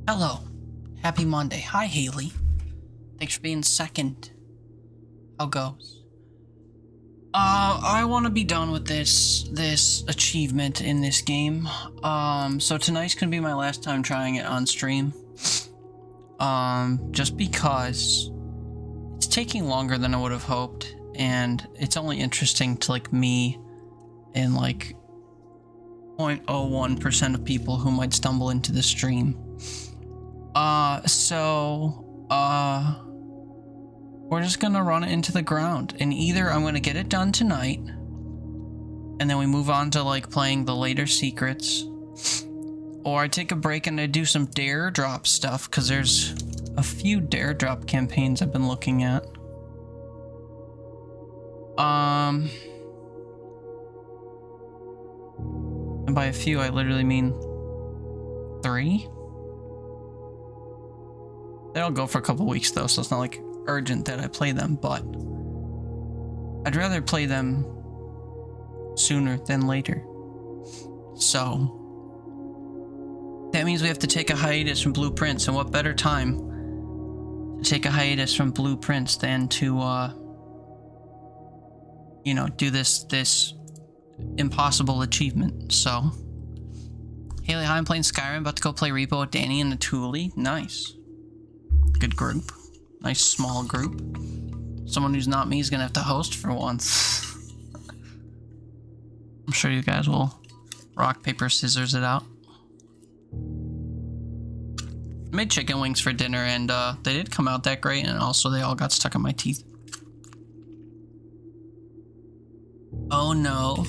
Hello. Happy Monday. Hi, Haley. Thanks for being second. How goes? I want to be done with this achievement in this game. So tonight's gonna be my last time trying it on stream. Just because it's taking longer than I would have hoped, and it's only interesting to like me and like 0.01% of people who might stumble into the stream. We're just gonna run it into the ground, and either I'm gonna get it done tonight, and then we move on to like playing the later secrets, or I take a break and I do some dare drop stuff, because there's a few dare drop campaigns I've been looking at. And by a few, I literally mean 3. They don't go for a couple weeks though, so it's not like urgent that I play them, but I'd rather play them sooner than later. So that means we have to take a hiatus from Blueprints, and what better time to take a hiatus from Blueprints than to you know, do this impossible achievement. So Haley, hi, I'm playing Skyrim, about to go play Repo with Danny and Natuli. Nice. Good group. Nice small group. Someone who's not me is gonna have to host for once. I'm sure you guys will rock, paper, scissors it out. I made chicken wings for dinner, and they did come out that great, and also they all got stuck in my teeth. Oh no.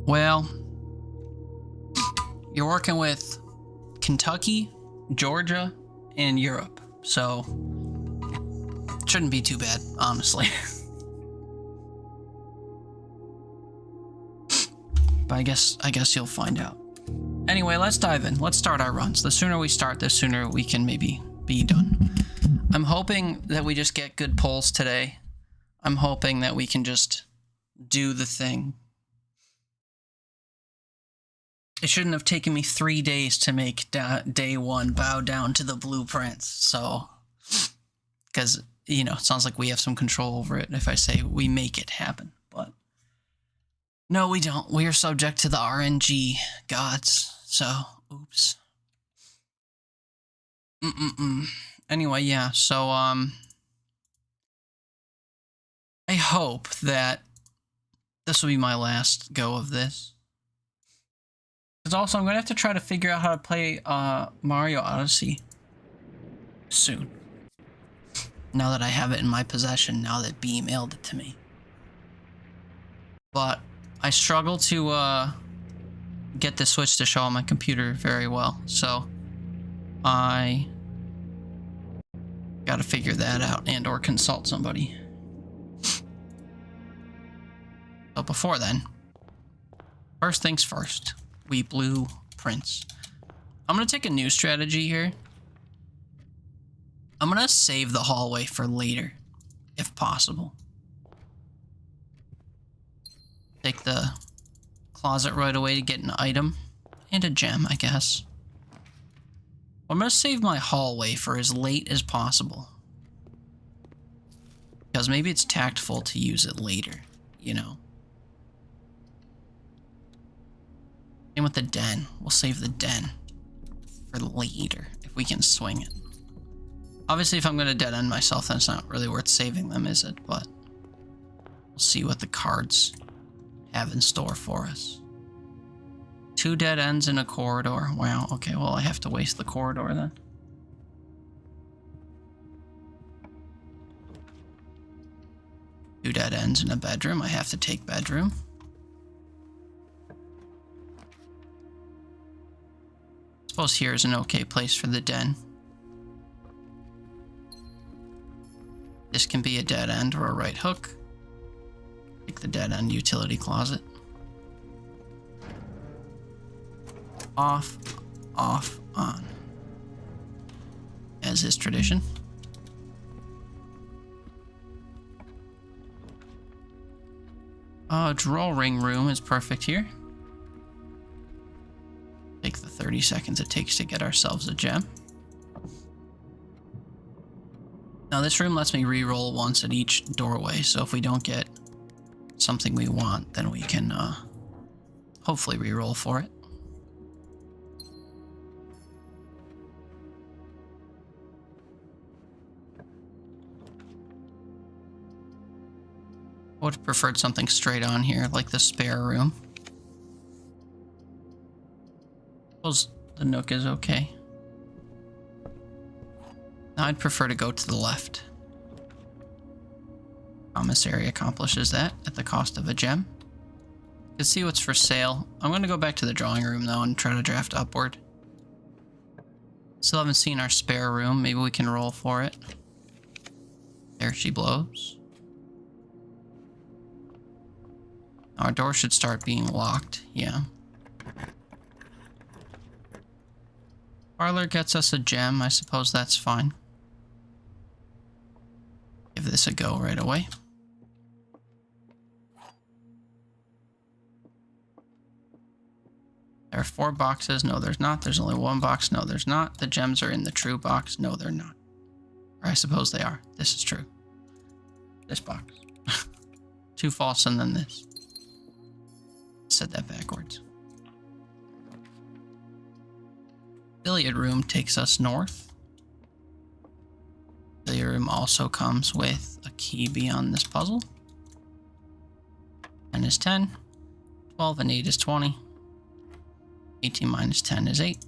Well, you're working with Kentucky, Georgia, and Europe, so shouldn't be too bad, honestly. But I guess you'll find out. Anyway, let's dive in. Let's start our runs. The sooner we start, the sooner we can maybe be done. I'm hoping that we just get good pulls today. I'm hoping that we can just do the thing. It shouldn't have taken me 3 days to make day 1 bow down to the blueprints. So, because, you know, it sounds like we have some control over it if I say we make it happen. But no, we don't. We are subject to the RNG gods. So, oops. Anyway, yeah. So, I hope that this will be my last go of this. Because also, I'm going to have to try to figure out how to play Mario Odyssey soon. Now that I have it in my possession, now that B mailed it to me. But I struggle to get the Switch to show on my computer very well. So I got to figure that out and or consult somebody. But before then, first things first. We blueprints. I'm gonna take a new strategy here. I'm gonna save the hallway for later, if possible. Take the closet right away to get an item and a gem, I guess. I'm gonna save my hallway for as late as possible, because maybe it's tactful to use it later, you know. Same with the den. We'll save the den for later if we can swing it. Obviously, if I'm going to dead end myself, then it's not really worth saving them, is it? But we'll see what the cards have in store for us. 2 dead ends in a corridor. Wow, okay, well, I have to waste the corridor then. Two dead ends in a bedroom. I have to take bedroom. I suppose here is an okay place for the den. This can be a dead end or a right hook. Take the dead end utility closet. Off, off, on. As is tradition. Draw ring room is perfect here. Take the third 30 seconds it takes to get ourselves a gem. Now this room lets me re-roll once at each doorway, so if we don't get something we want, then we can hopefully re-roll for it. I would have preferred something straight on here, like the spare room. Suppose the nook is okay. Now I'd prefer to go to the left. Commissary accomplishes that at the cost of a gem. You can see what's for sale. I'm going to go back to the drawing room though and try to draft upward. Still haven't seen our spare room. Maybe we can roll for it. There she blows. Our door should start being locked. Yeah. Parlor gets us a gem. I suppose that's fine. Give this a go right away. There are 4 boxes. No, there's not. There's only 1 box. No, there's not. The gems are in the true box. No, they're not. Or I suppose they are. This is true. This box. 2 false and then this. Said that backwards. Billiard room takes us north. Billiard room also comes with a key beyond this puzzle. 10 is 10. 12 and 8 is 20. 18 minus 10 is 8.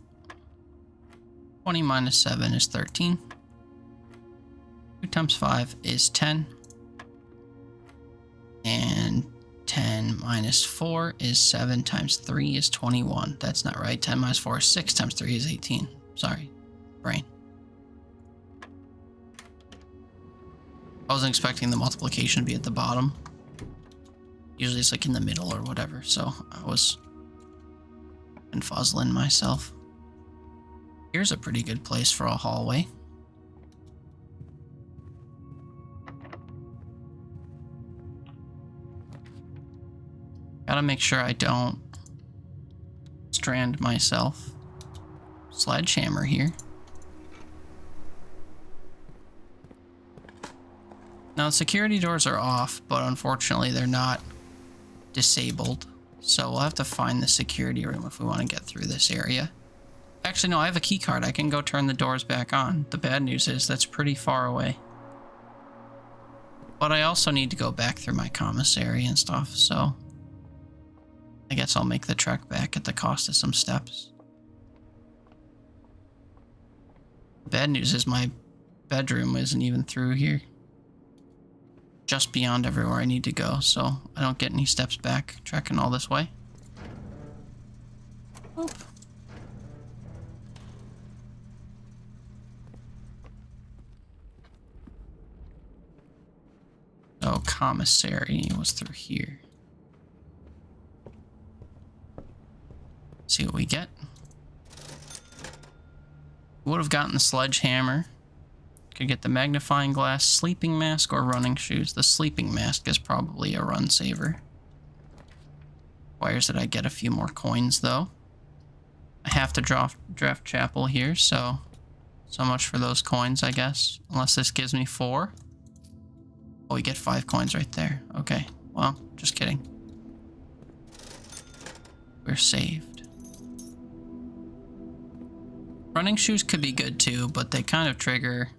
20 minus 7 is 13. 2 times 5 is 10. And 10 minus 4 is 7 times 3 is 21. That's not right. 10 minus 4 is 6 times 3 is 18. Sorry, brain. I wasn't expecting the multiplication to be at the bottom. Usually it's like in the middle or whatever, so I was confuzzling myself. Here's a pretty good place for a hallway. Gotta make sure I don't strand myself. Sledgehammer here. Now, the security doors are off, but unfortunately they're not disabled. So we'll have to find the security room if we want to get through this area. Actually, no, I have a key card. I can go turn the doors back on. The bad news is that's pretty far away. But I also need to go back through my commissary and stuff, so I guess I'll make the trek back at the cost of some steps. The bad news is my bedroom isn't even through here. Just beyond everywhere I need to go, so I don't get any steps back trekking all this way. Oop. Oh, commissary was through here. See what we get. Would have gotten the sledgehammer. Could get the magnifying glass, sleeping mask, or running shoes. The sleeping mask is probably a run saver. Requires that I get a few more coins, though. I have to draft chapel here, so much for those coins, I guess. Unless this gives me 4. Oh, we get 5 coins right there. Okay, well, just kidding. We're saved. Running shoes could be good too, but they kind of trigger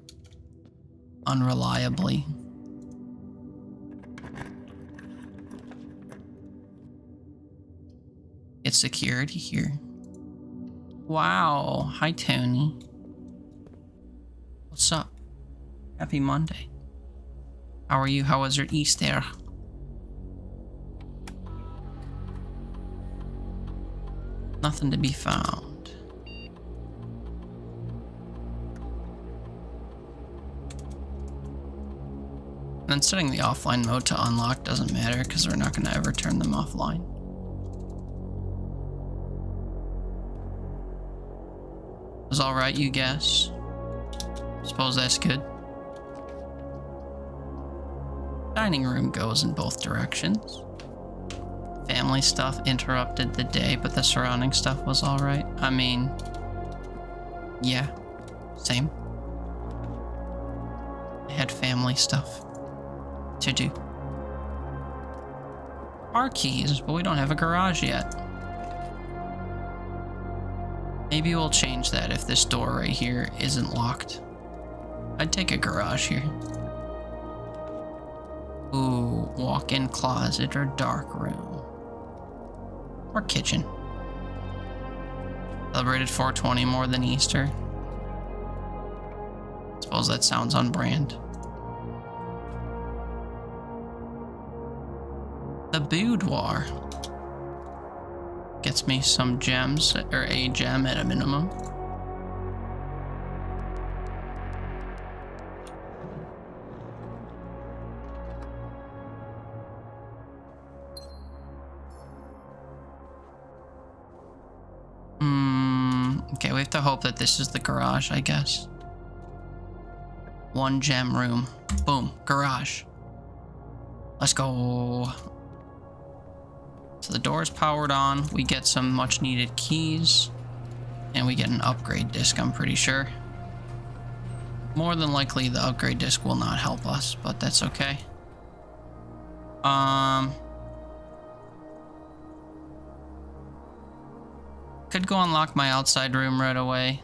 unreliably. It's security here. Wow. Hi, Tony. What's up? Happy Monday. How are you? How was your Easter? Nothing to be found. And then setting the offline mode to unlock doesn't matter because we're not going to ever turn them offline. Was alright, you guess? Suppose that's good. Dining room goes in both directions. family stuff interrupted the day, but the surrounding stuff was alright. I mean, yeah, same. I had family stuff to do. Our keys, but we don't have a garage yet. Maybe we'll change that if this door right here isn't locked. I'd take a garage here. Ooh, walk-in closet or dark room. Or kitchen. Celebrated 420 more than Easter. Suppose that sounds on brand. The boudoir. Gets me some gems, or a gem at a minimum. Okay, we have to hope that this is the garage, I guess. 1 gem room. Boom, garage. Let's go. So the door is powered on. We get some much needed keys. And we get an upgrade disc, I'm pretty sure. More than likely the upgrade disc will not help us, but that's okay. Could go unlock my outside room right away.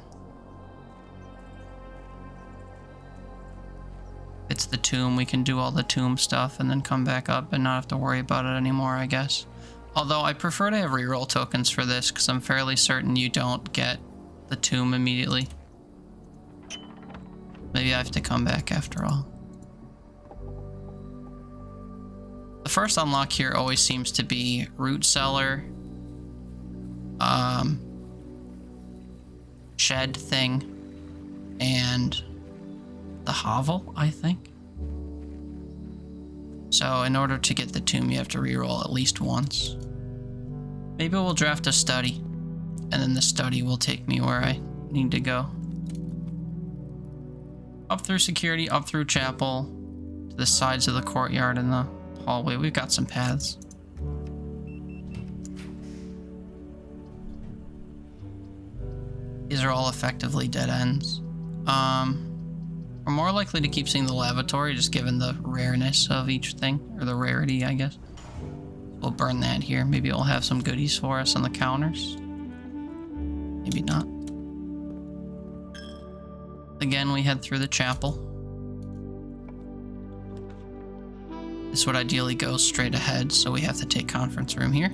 It's the tomb. We can do all the tomb stuff and then come back up and not have to worry about it anymore, I guess. Although I prefer to have reroll tokens for this because I'm fairly certain you don't get the tomb immediately. Maybe I have to come back after all. The first unlock here always seems to be root cellar, shed thing, and the hovel, I think. So in order to get the tomb, you have to reroll at least once. Maybe we'll draft a study, and then the study will take me where I need to go. Up through security, up through chapel, to the sides of the courtyard and the hallway. We've got some paths. These are all effectively dead ends. We're more likely to keep seeing the lavatory, just given the rareness of each thing, or the rarity, I guess. We'll burn that here. Maybe it'll have some goodies for us on the counters. Maybe not. Again, we head through the chapel. This would ideally go straight ahead, so we have to take conference room here.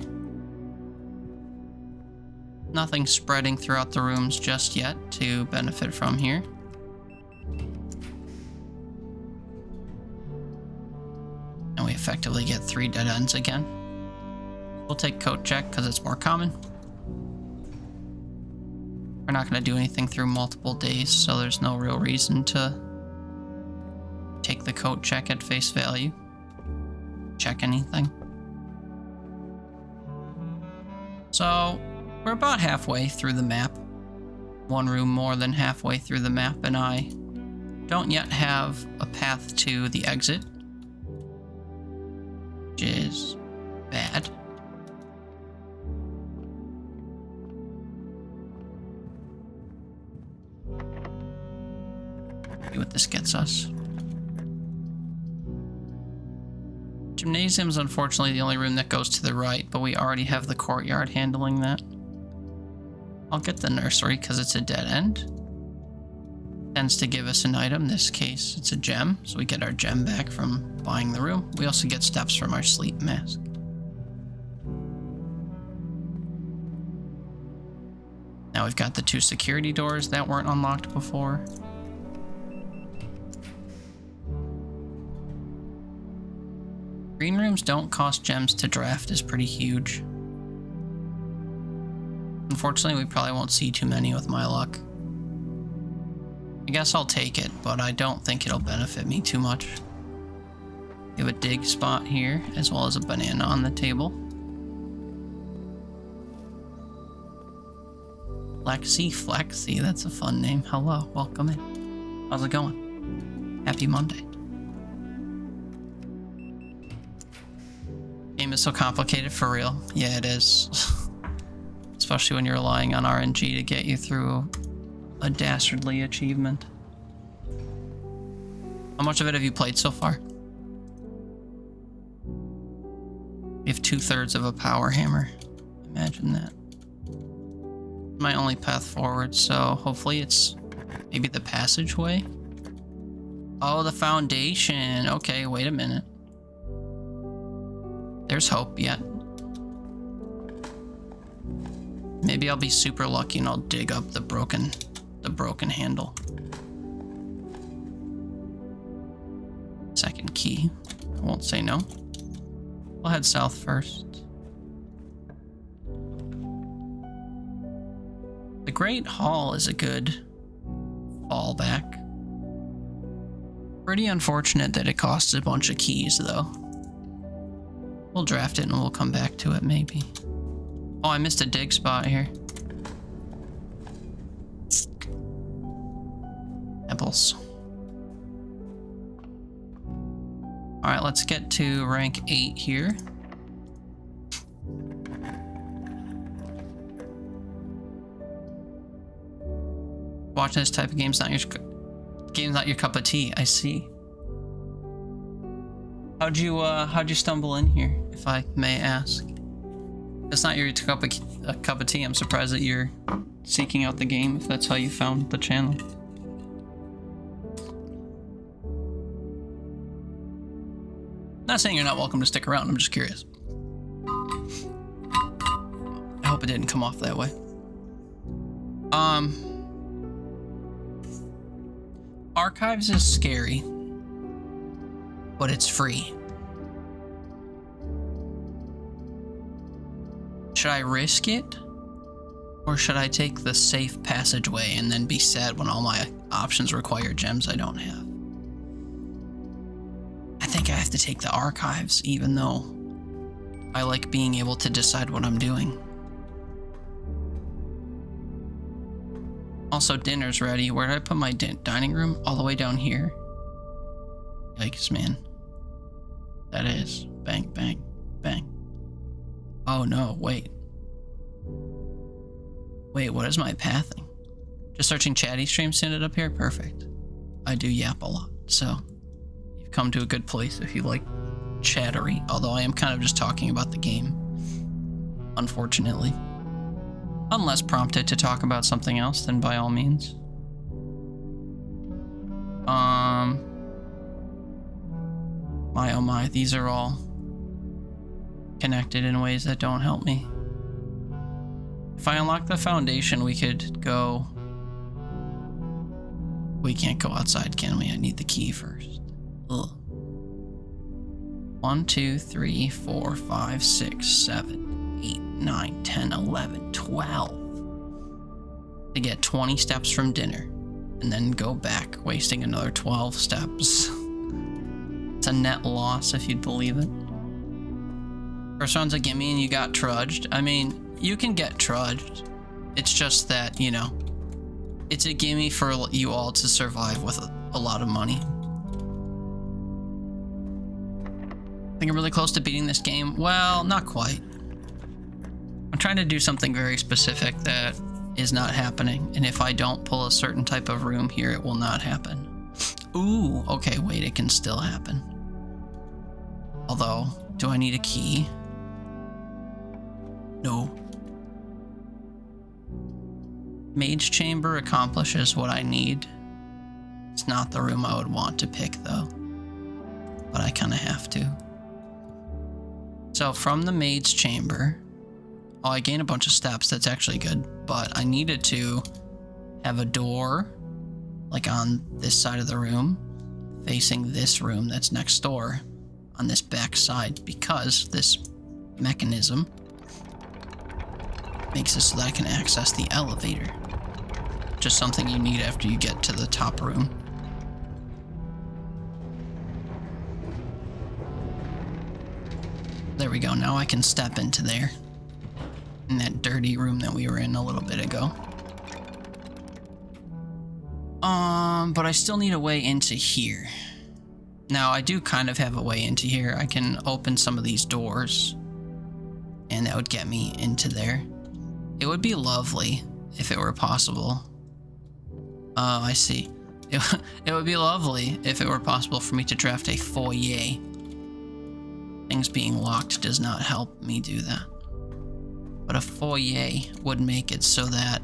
Nothing spreading throughout the rooms just yet to benefit from here. And we effectively get 3 dead ends again. We'll take coat check because it's more common. We're not going to do anything through multiple days, so there's no real reason to take the coat check at face value. Check anything. So we're about halfway through the map. 1 room more than halfway through the map, and I don't yet have a path to the exit, which is bad. See what this gets us. Gymnasium's unfortunately the only room that goes to the right, but we already have the courtyard handling that. I'll get the nursery because it's a dead end. Tends to give us an item. In this case, it's a gem, so we get our gem back from buying the room. We also get steps from our sleep mask. Now we've got the 2 security doors that weren't unlocked before. Green rooms don't cost gems to draft is pretty huge. Unfortunately, we probably won't see too many with my luck. I guess I'll take it, but I don't think it'll benefit me too much. We have a dig spot here, as well as a banana on the table. Flexi, that's a fun name. Hello, welcome in. How's it going? Happy Monday. game is so complicated, for real. Yeah, it is. Especially when you're relying on RNG to get you through a dastardly achievement. How much of it have you played so far? You have 2/3 of a power hammer. Imagine that. My only path forward, so hopefully it's maybe the passageway. Oh, the foundation. Okay, wait a minute. There's hope yet. Maybe I'll be super lucky and I'll dig up the broken handle. Second key. I won't say no. We'll head south first. The Great Hall is a good fallback. Pretty unfortunate that it costs a bunch of keys, though. We'll draft it and we'll come back to it, maybe. Oh, I missed a dig spot here. Apples. Alright, let's get to rank 8 here. Watching this type of game's not your cup of tea. I see. How'd you stumble in here, if I may ask? If it's not your cup of tea, I'm surprised that you're seeking out the game, if that's how you found the channel. Not saying you're not welcome to stick around, I'm just curious. I hope it didn't come off that way. Archives is scary, but it's free. Should I risk it? Or should I take the safe passageway and then be sad when all my options require gems I don't have? I think I have to take the archives, even though I like being able to decide what I'm doing. Also, dinner's ready. Where did I put my dining room? All the way down here. Yikes, man. That is. Bang, bang, bang. Oh no, wait. Wait, what is my pathing? Just searching chatty streams ended up here? Perfect. I do yap a lot, so you've come to a good place if you like chattery, although I am kind of just talking about the game, unfortunately. Unless prompted to talk about something else, then by all means. My oh my, these are all connected in ways that don't help me. If I unlock the foundation, we could go... We can't go outside, can we? I need the key first. Ugh. 1, 2, 3, 4, 5, 6, 7, 8, 9, 10, 11, 12. To get 20 steps from dinner, and then go back, wasting another 12 steps. It's a net loss, if you'd believe it. First one's a gimme and you got trudged. I mean, you can get trudged. It's just that, you know, it's a gimme for you all to survive with a lot of money. I think I'm really close to beating this game. Well, not quite. I'm trying to do something very specific that is not happening. And if I don't pull a certain type of room here, it will not happen. Ooh, okay, wait, it can still happen. Although, do I need a key? No. Mage Chamber accomplishes what I need. It's not the room I would want to pick, though. But I kind of have to. So, from the Mage Chamber... Oh, I gained a bunch of steps. That's actually good. But I needed to have a door, like on this side of the room, facing this room that's next door on this back side, because this mechanism makes it so that I can access the elevator. Just something you need after you get to the top room. There we go. Now I can step into there. In that dirty room that we were in a little bit ago. But I still need a way into here. Now, I do kind of have a way into here. I can open some of these doors and that would get me into there. It would be lovely if it were possible. Oh, I see. It would be lovely if it were possible for me to draft a foyer. Things being locked does not help me do that. But a foyer would make it so that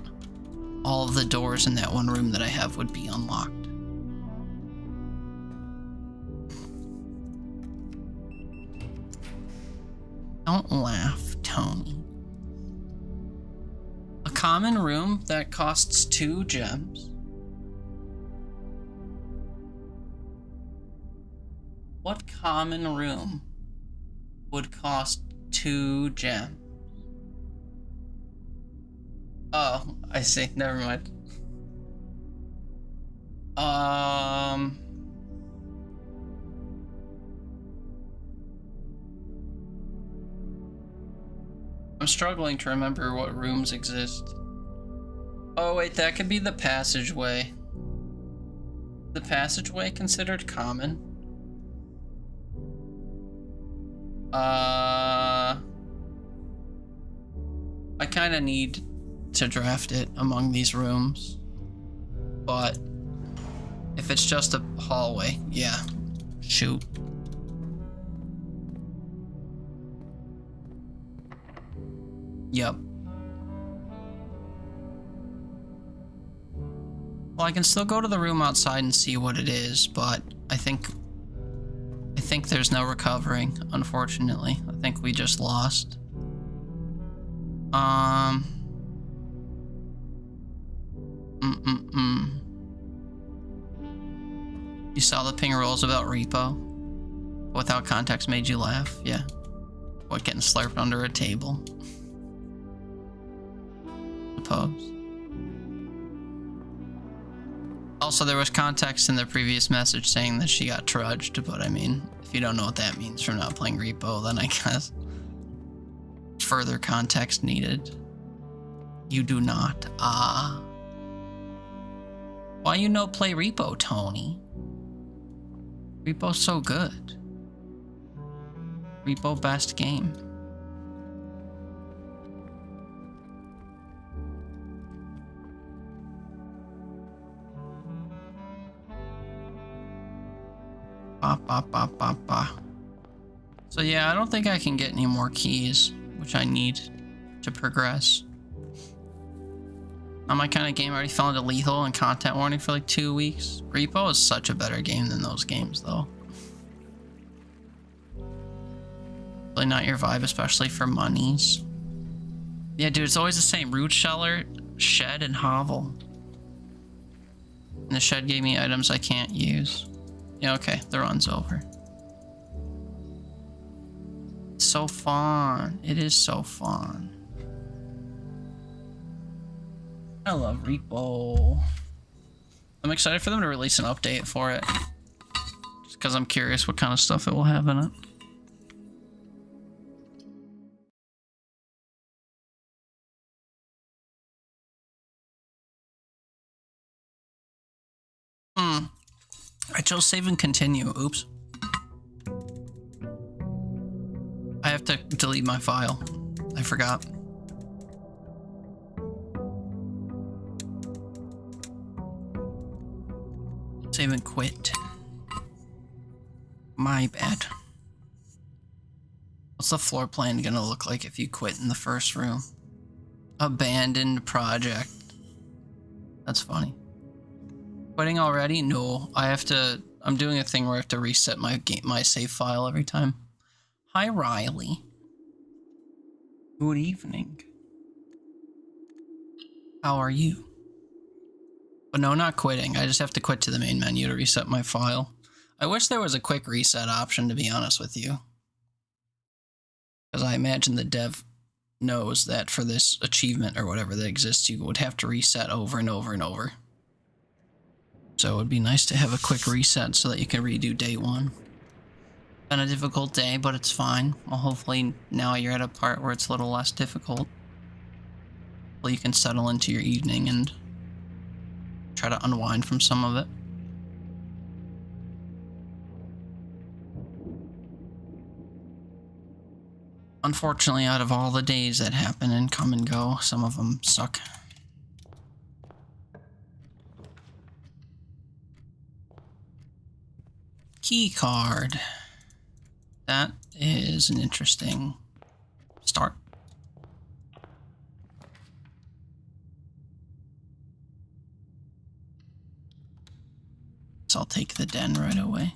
all of the doors in that one room that I have would be unlocked. Don't laugh, Tony. A common room that costs 2 gems. What common room would cost 2 gems? Oh, I see. Never mind. I'm struggling to remember what rooms exist. Oh wait, that could be the passageway. The passageway considered common? I kind of need to draft it among these rooms, but if it's just a hallway, yeah, shoot. Yep. Well, I can still go to the room outside and see what it is, but I think there's no recovering, unfortunately. I think we just lost. You saw the ping rolls about repo? Without context made you laugh? Yeah. What, getting slurped under a table? Suppose. Also, there was context in the previous message saying that she got trudged, but I mean, if you don't know what that means from not playing repo, then I guess further context needed. You do not. Why you no play repo, Tony? Repo's so good. Repo best game. So yeah, I don't think I can get any more keys, which I need to progress. On my kind of game, I already fell into lethal and content warning for like 2 weeks. Repo is such a better game than those games, though. Really not your vibe, especially for monies. Yeah, dude, it's always the same. Root Sheller, Shed, and Hovel. And the Shed gave me items I can't use. Yeah, okay, the run's over. It's so fun. It is so fun. I love Repo. I'm excited for them to release an update for it. Just because I'm curious what kind of stuff it will have in it. I chose save and continue. Oops. I have to delete my file. I forgot. Save and quit. My bad. What's the floor plan gonna look like if you quit in the first room? Abandoned project. That's funny. Quitting already? No, I have to. I'm doing a thing where I have to reset my save file every time. Hi, Riley. Good evening. How are you? But no, not quitting. I just have to quit to the main menu to reset my file. I wish there was a quick reset option, to be honest with you. Because I imagine the dev knows that for this achievement or whatever that exists, you would have to reset over and over and over. So it would be nice to have a quick reset so that you can redo day one. Been a difficult day, but it's fine. Well, hopefully now you're at a part where it's a little less difficult. Well, you can settle into your evening and try to unwind from some of it. Unfortunately, out of all the days that happen and come and go, some of them suck. Key card. That is an interesting start. So I'll take the den right away.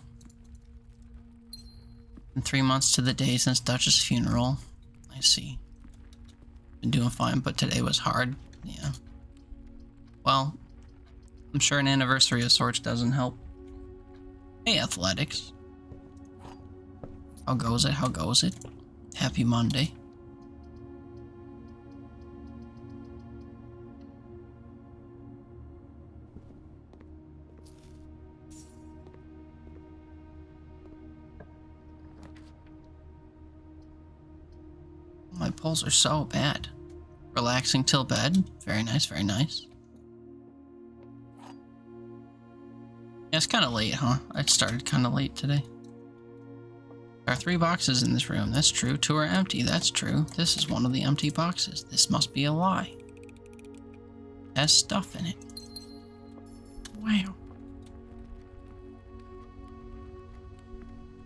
And 3 months to the day since Dutch's funeral. I see. Been doing fine, but today was hard. Yeah. Well, I'm sure an anniversary of sorts doesn't help. Hey, athletics. How goes it? How goes it? Happy Monday. My pulls are so bad. Relaxing till bed. Very nice, very nice. Yeah, it's kind of late, huh? I started kind of late today. There are 3 boxes in this room. That's true. 2 are empty. That's true. This is one of the empty boxes. This must be a lie. It has stuff in it. Wow.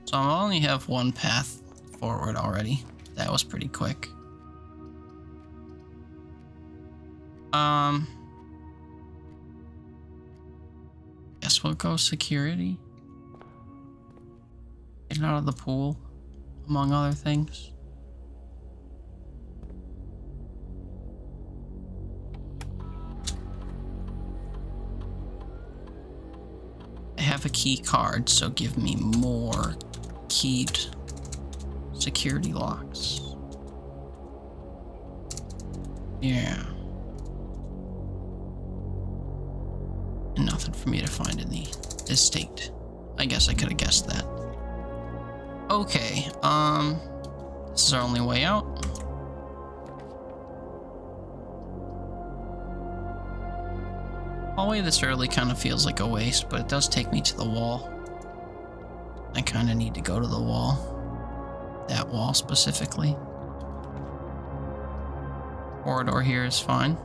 So I only have 1 path forward already. That was pretty quick. Guess we'll go security. Getting out of the pool, among other things. I have a key card, so give me more keyed security locks. Yeah. And nothing for me to find in the estate. I guess I could have guessed that. Okay, this is our only way out. Hallway this early kind of feels like a waste, but it does take me to the wall. I kind of need to go to the wall. That wall specifically. Corridor here is fine.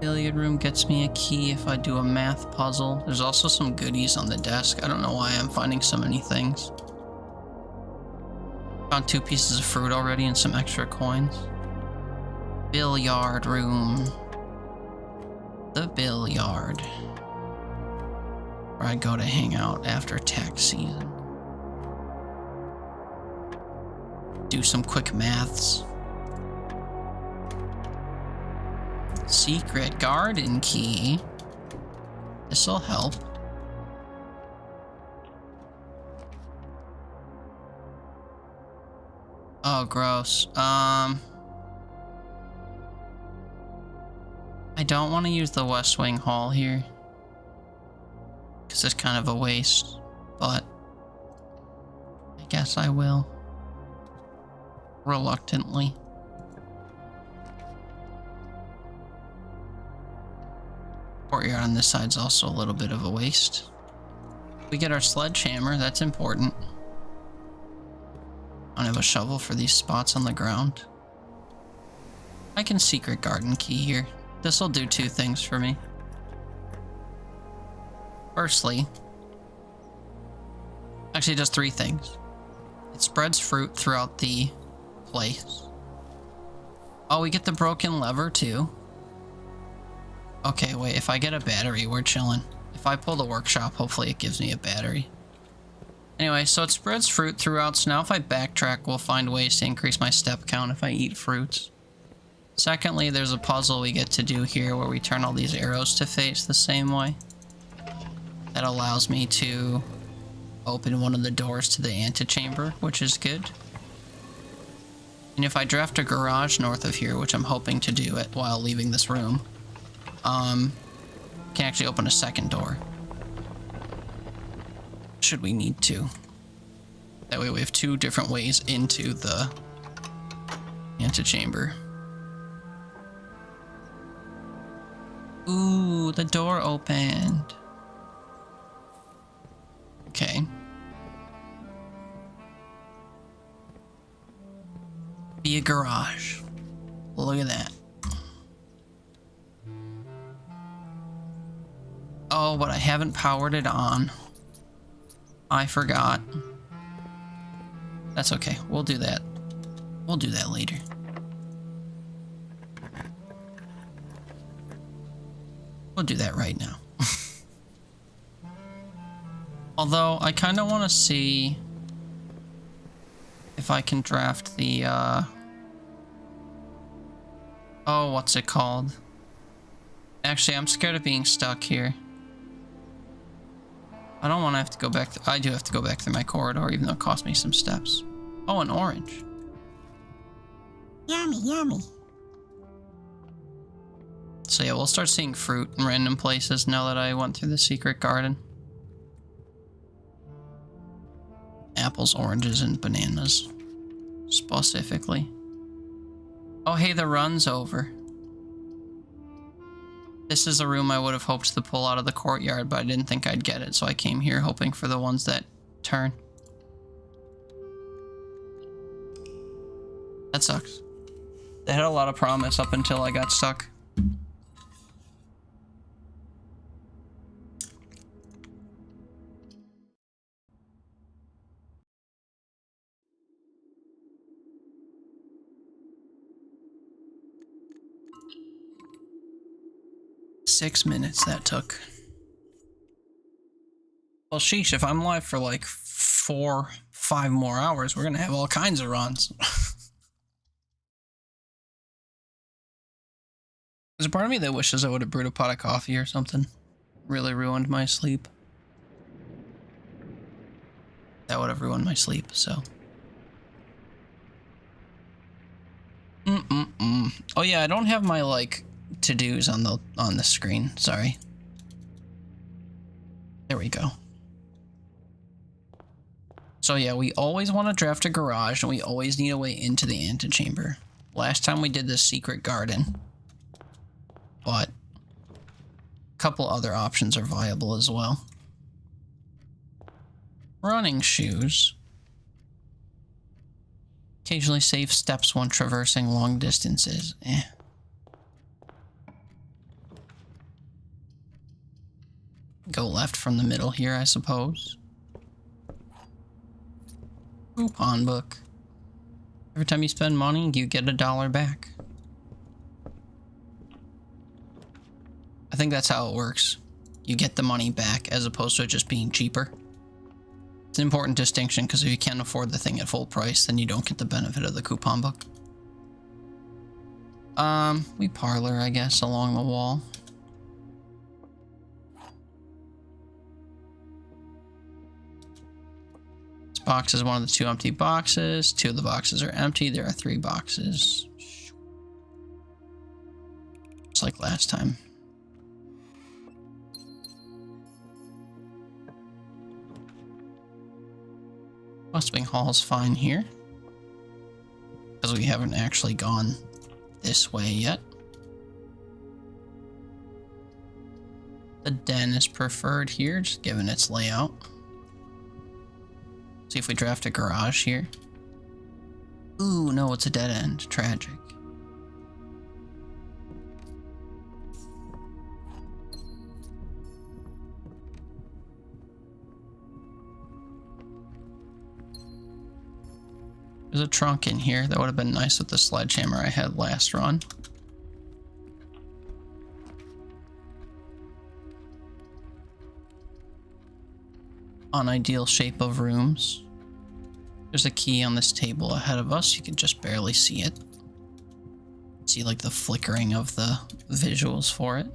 Billiard room gets me a key if I do a math puzzle. There's also some goodies on the desk. I don't know why I'm finding so many things. Found 2 pieces of fruit already and some extra coins. Billiard room. The billiard. Where I go to hang out after tax season. Do some quick maths. Secret garden key. This'll help. Oh, gross. I don't want to use the West Wing Hall here. Because it's kind of a waste. But I guess I will. Reluctantly. Courtyard on this side's also a little bit of a waste. We get our sledgehammer, that's important. I don't have a shovel for these spots on the ground. I can secret garden key here. This will do 2 things for me. Firstly, actually it does 3 things. It spreads fruit throughout the place. Oh, we get the broken lever too. Okay, wait, if I get a battery, we're chilling. If I pull the workshop, hopefully it gives me a battery. Anyway, so it spreads fruit throughout, so now if I backtrack, we'll find ways to increase my step count if I eat fruits. Secondly, there's a puzzle we get to do here where we turn all these arrows to face the same way. That allows me to open one of the doors to the antechamber, which is good. And if I draft a garage north of here, which I'm hoping to do it while leaving this room, can actually open a second door. Should we need to. That way we have 2 different ways into the antechamber. Ooh, the door opened. Okay. Be a garage. Look at that. Oh, but I haven't powered it on. I forgot. That's okay. We'll do that. We'll do that later. We'll do that right now. Although, I kind of want to see if I can draft the, oh, what's it called? Actually, I'm scared of being stuck here. I don't want to have to go back. I do have to go back through my corridor, even though it cost me some steps. Oh, an orange. Yummy, yummy. So yeah, we'll start seeing fruit in random places now that I went through the secret garden. Apples, oranges, and bananas. Specifically. Oh, hey, the run's over. This is a room I would have hoped to pull out of the courtyard, but I didn't think I'd get it, so I came here hoping for the ones that turn. That sucks. They had a lot of promise up until I got stuck. Six minutes that took. Well, sheesh, if I'm live for like 4, 5 more hours, we're gonna have all kinds of runs. There's a part of me that wishes I would have brewed a pot of coffee or something. Really ruined my sleep. That would have ruined my sleep, so. Oh yeah, I don't have my, like, to-dos on the screen. Sorry. There we go. So yeah, we always want to draft a garage, and we always need a way into the antechamber. Last time we did this secret garden. But a couple other options are viable as well. Running shoes. Occasionally save steps when traversing long distances. Go left from the middle here, I suppose. Coupon book. Every time you spend money, you get $1 back. I think that's how it works. You get the money back as opposed to it just being cheaper. It's an important distinction because if you can't afford the thing at full price, then you don't get the benefit of the coupon book. We parlor, I guess, along the wall. This box is one of the 2 empty boxes. 2 of the boxes are empty. There are 3 boxes. Just like last time. Westwing Hall is fine here. Because we haven't actually gone this way yet. The den is preferred here, just given its layout. See if we draft a garage here. Ooh, no, it's a dead end. Tragic. There's a trunk in here. That would have been nice with the sledgehammer I had last run. Unideal shape of rooms. There's a key on this table ahead of us. You can just barely see it. See like the flickering of the visuals for it.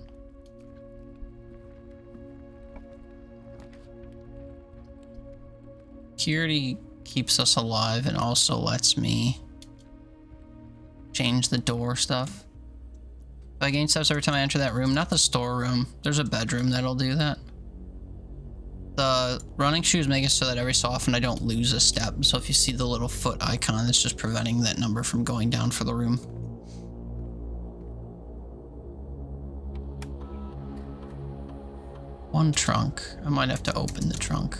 Security keeps us alive and also lets me change the door stuff. If I gain steps every time I enter that room, not the storeroom. There's a bedroom that'll do that. The running shoes make it so that every so often I don't lose a step. So if you see the little foot icon, it's just preventing that number from going down for the room. One trunk. I might have to open the trunk.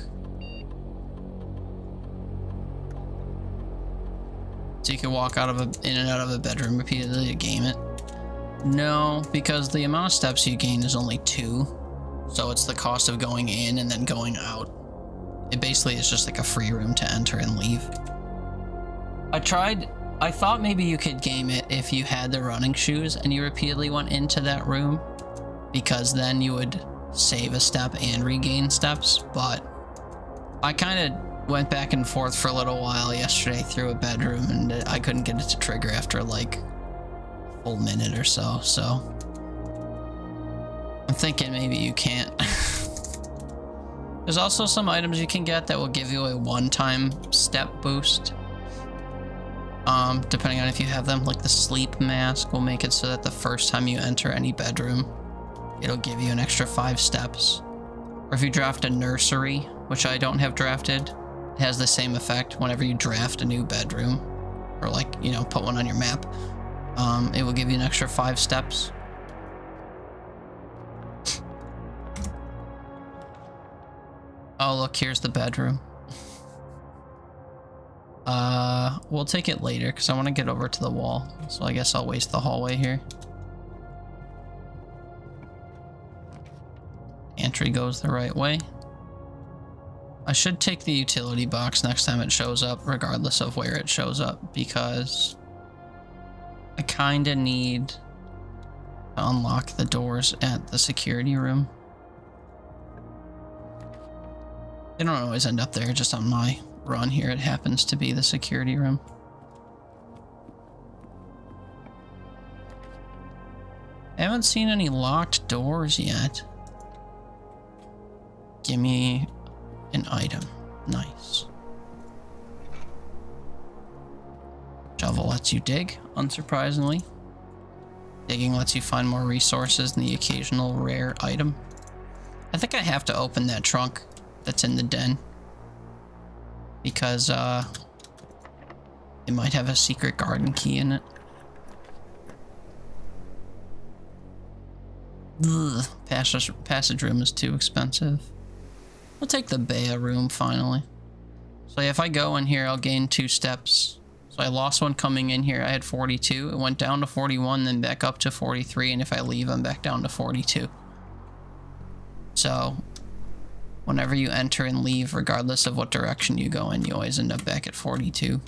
So you can walk out of in and out of a bedroom repeatedly to game it. No, because the amount of steps you gain is only 2. So it's the cost of going in and then going out. It basically is just like a free room to enter and leave. I thought maybe you could game it if you had the running shoes and you repeatedly went into that room, because then you would save a step and regain steps, but I kind of went back and forth for a little while yesterday through a bedroom and I couldn't get it to trigger after like a full minute or so, so I'm thinking maybe you can't. There's also some items you can get that will give you a one-time step boost. Depending on if you have them, like the sleep mask will make it so that the first time you enter any bedroom, it'll give you an extra 5 steps. Or if you draft a nursery, which I don't have drafted, it has the same effect whenever you draft a new bedroom, or like, you know, put one on your map. It will give you an extra 5 steps. Oh, look, here's the bedroom. We'll take it later because I want to get over to the wall. So I guess I'll waste the hallway here. Entry goes the right way. I should take the utility box next time it shows up, regardless of where it shows up, because I kind of need to unlock the doors at the security room. They don't always end up there, just on my run here it happens to be the security room. I haven't seen any locked doors yet. Give me an item. Nice. Shovel lets you dig, unsurprisingly. Digging lets you find more resources than the occasional rare item. I think I have to open that trunk that's in the den, because it might have a secret garden key in it. Ugh, passage room is too expensive. We'll take the Bea room finally. So if I go in here, I'll gain 2 steps. So I lost one coming in here. I had 42. It went down to 41, then back up to 43. And if I leave, I'm back down to 42. So whenever you enter and leave, regardless of what direction you go in, you always end up back at 42.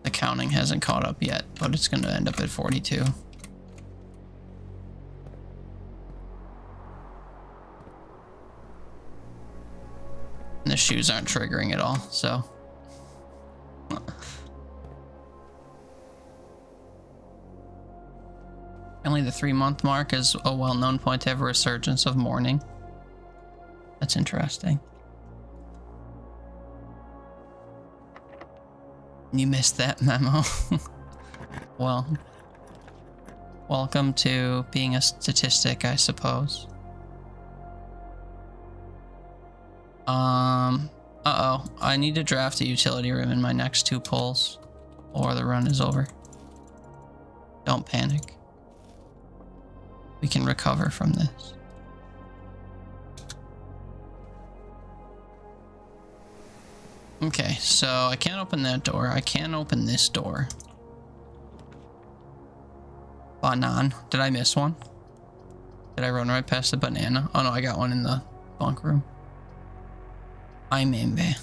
The counting hasn't caught up yet, but it's going to end up at 42. And the shoes aren't triggering at all, so. Only the 3-month mark is a well-known point to have a resurgence of mourning. That's interesting. You missed that memo. Well, welcome to being a statistic, I suppose. Uh-oh. I need to draft a utility room in my next 2 pulls, or the run is over. Don't panic. We can recover from this. Okay, so I can't open that door. I can open this door. Banan. Did I miss one? Did I run right past the banana? Oh no, I got one in the bunk room. I'm in there.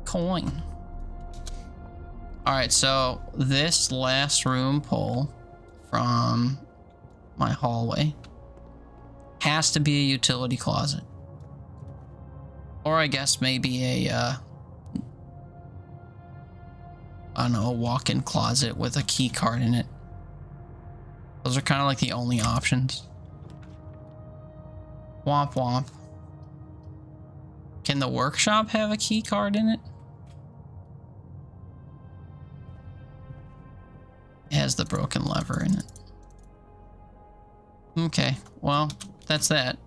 Coin. Alright, so this last room pull from my hallway has to be a utility closet. Or I guess maybe a, I don't know, a walk-in closet with a key card in it. Those are kind of like the only options. Womp womp. Can the workshop have a key card in it? It has the broken lever in it. Okay, well, that's that.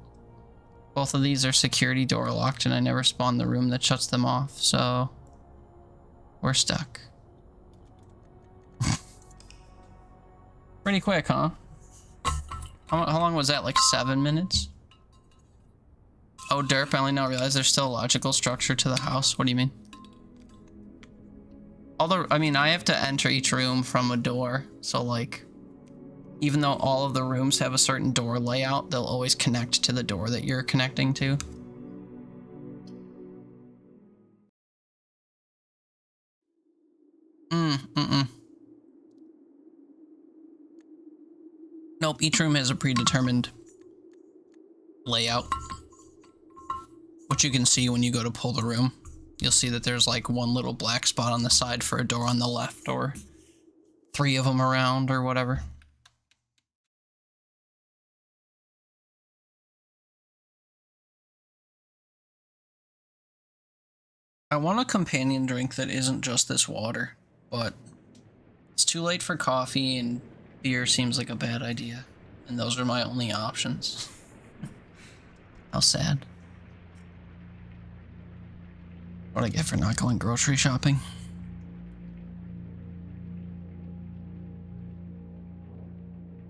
Both of these are security door locked, and I never spawned the room that shuts them off, so we're stuck. pretty quick, huh? How long was that? Like 7 minutes? Oh, derp, I only now realize there's still a logical structure to the house. What do you mean? I mean, I have to enter each room from a door. So, like, even though all of the rooms have a certain door layout, they'll always connect to the door that you're connecting to. Nope, each room has a predetermined layout, which you can see when you go to pull the room. You'll see that there's like one little black spot on the side for a door on the left, or 3 of them around, or whatever. I want a companion drink that isn't just this water, but it's too late for coffee, and beer seems like a bad idea. And those are my only options. How sad. What do I get for not going grocery shopping?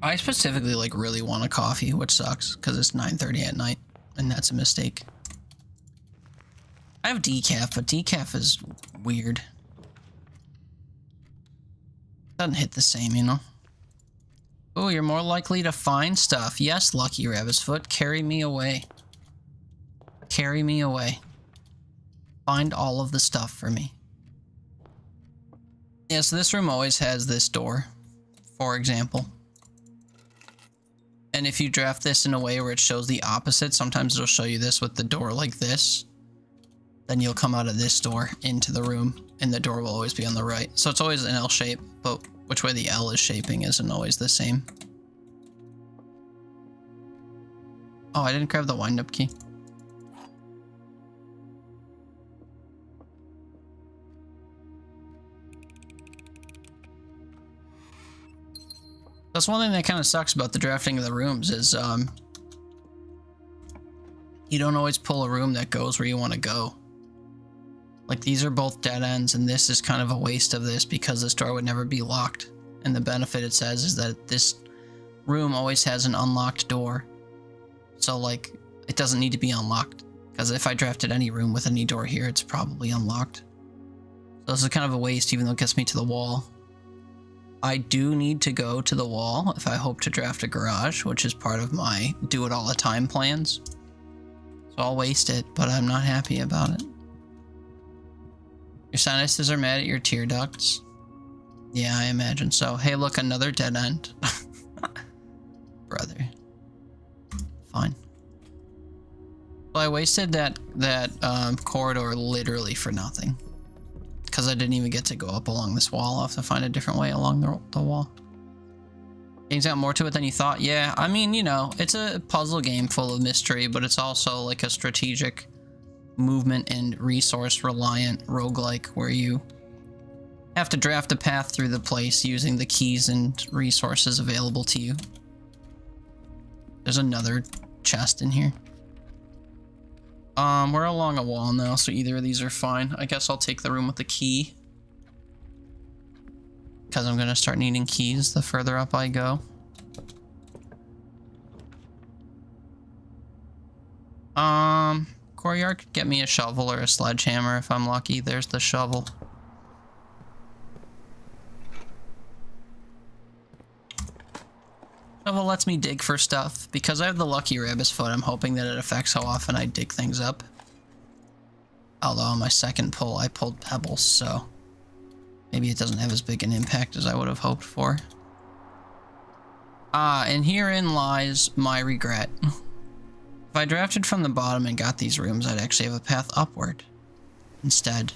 I specifically like really want a coffee, which sucks because it's 9:30 at night, and that's a mistake. I have decaf, but decaf is weird. Doesn't hit the same, you know? Oh, you're more likely to find stuff. Yes, Lucky Rabbit's Foot, carry me away. Carry me away. Find all of the stuff for me. Yeah, so this room always has this door, for example. And if you draft this in a way where it shows the opposite, sometimes it'll show you this with the door like this. Then you'll come out of this door into the room, and the door will always be on the right. So it's always an L shape, but which way the L is shaping isn't always the same. Oh, I didn't grab the wind-up key. That's one thing that kind of sucks about the drafting of the rooms is you don't always pull a room that goes where you want to go. Like, these are both dead ends, and this is kind of a waste of this because this door would never be locked. And the benefit it says is that this room always has an unlocked door. So, like, it doesn't need to be unlocked. Because if I drafted any room with any door here, it's probably unlocked. So this is kind of a waste, even though it gets me to the wall. I do need to go to the wall if I hope to draft a garage, which is part of my do it all the time plans. So I'll waste it, but I'm not happy about it. Your sinuses are mad at your tear ducts. Yeah, I imagine so. Hey, look, another dead end. Brother. Fine. Well, I wasted that corridor literally for nothing. Because I didn't even get to go up along this wall. I'll have to find a different way along the wall. Game's got more to it than you thought. Yeah, I mean, you know, it's a puzzle game full of mystery, but it's also like a strategic movement and resource reliant roguelike where you have to draft a path through the place using the keys and resources available to you. There's another chest in here. We're along a wall now, so either of these are fine. I guess I'll take the room with the key, because I'm gonna start needing keys the further up I go. Courtyard could get me a shovel or a sledgehammer if I'm lucky. There's the shovel. Shovel lets me dig for stuff. Because I have the Lucky Rabbit's Foot, I'm hoping that it affects how often I dig things up. Although on my second pull, I pulled pebbles, so maybe it doesn't have as big an impact as I would have hoped for. And herein lies my regret. If I drafted from the bottom and got these rooms, I'd actually have a path upward. Instead,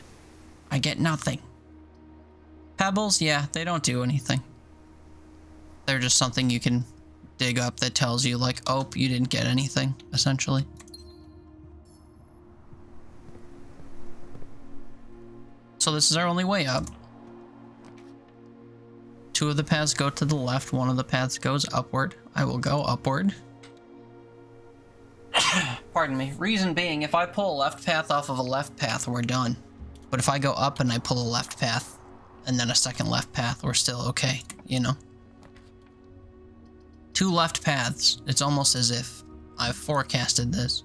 I get nothing. Pebbles, yeah, they don't do anything. They're just something you can dig up that tells you, like, oh, you didn't get anything, essentially. So this is our only way up. 2 of the paths go to the left, 1 of the paths goes upward. I will go upward. Pardon me. Reason being, if I pull a left path off of a left path, we're done. But if I go up and I pull a left path, and then a second left path, we're still okay, you know? 2 left paths. It's almost as if I've forecasted this.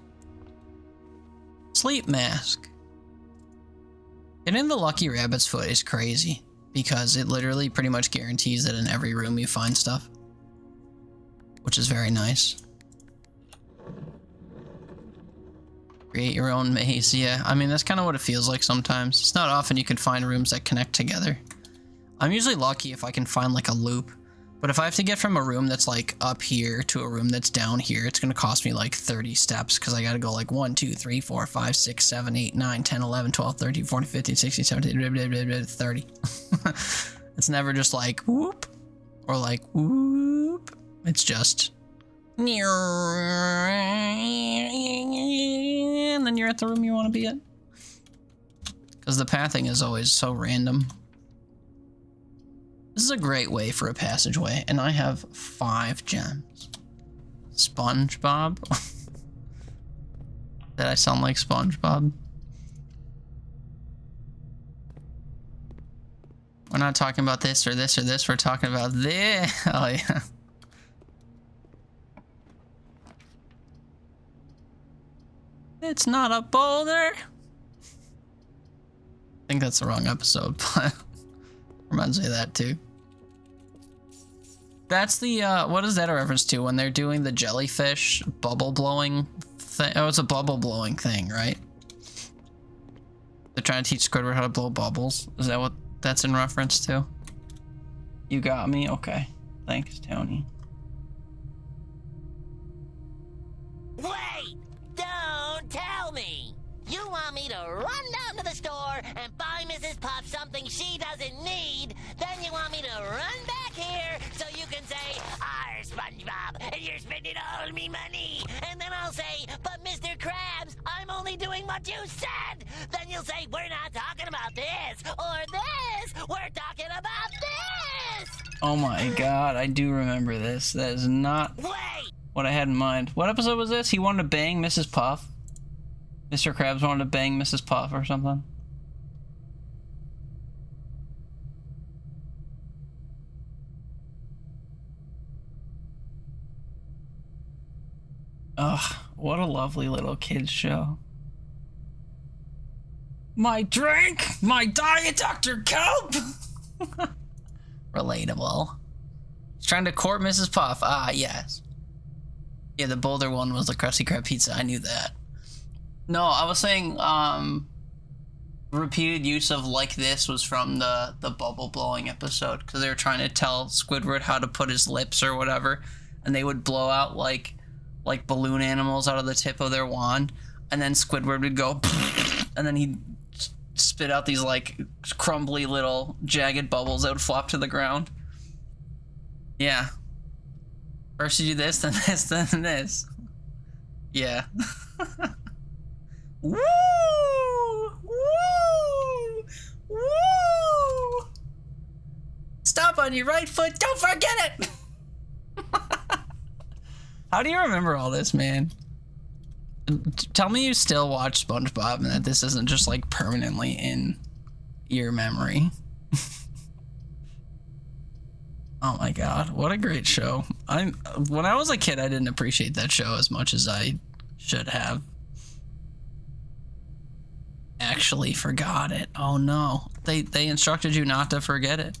Sleep mask. Getting the lucky rabbit's foot is crazy because it literally pretty much guarantees that in every room you find stuff, which is very nice. Create your own maze. Yeah, I mean, that's kind of what it feels like sometimes. It's not often you can find rooms that connect together. I'm usually lucky if I can find like a loop, but if I have to get from a room that's like up here to a room that's down here, it's going to cost me like 30 steps because I got to go like 1, 2, 3, 4, 5, 6, 7, 8, 9, 10, 11, 12, 13, 14, 15, 16, 17, 30. It's never just like whoop or like whoop. It's just and then you're at the room you want to be at. Because the pathing is always so random. This is a great way for a passageway, and I have 5 gems. SpongeBob? Did I sound like SpongeBob? We're not talking about this or this or this, we're talking about this. Oh yeah. It's not a boulder. I think that's the wrong episode, but reminds me of that too. That's the, what is that a reference to? When they're doing the jellyfish bubble blowing thing? Oh, it's a bubble blowing thing, right? They're trying to teach Squidward how to blow bubbles. Is that what that's in reference to? You got me? Okay. Thanks, Tony. Wait! Don't tell me! You want me to run down to the store and buy Mrs. Puff something she doesn't need, then you want me to run back here so you can say, "Arr, SpongeBob, and you're spending all me money." And then I'll say, "But Mr. Krabs, I'm only doing what you said." Then you'll say, "We're not talking about this or this, we're talking about this." Oh my god, I do remember this. That is not what I had in mind. What episode was this? He wanted to bang Mrs. Puff? Mr. Krabs wanted to bang Mrs. Puff or something? Ugh, what a lovely little kids show. My drink! My Diet Dr. Kelp! Relatable. He's trying to court Mrs. Puff. Ah, yes. Yeah, the Boulder one was the Krusty Krab pizza. I knew that. No, I was saying, repeated use of like this was from the bubble blowing episode, because they were trying to tell Squidward how to put his lips or whatever, and they would blow out like balloon animals out of the tip of their wand, and then Squidward would go, and then he'd spit out these like crumbly little jagged bubbles that would flop to the ground. Yeah. First you do this, then this, then this. Yeah. Woo! Woo! Woo! Stop on your right foot, don't forget it! How do you remember all this, man? Tell me you still watch SpongeBob and that this isn't just like permanently in your memory. Oh my god, what a great show. When I was a kid, I didn't appreciate that show as much as I should have. Actually forgot it. Oh no. They instructed you not to forget it.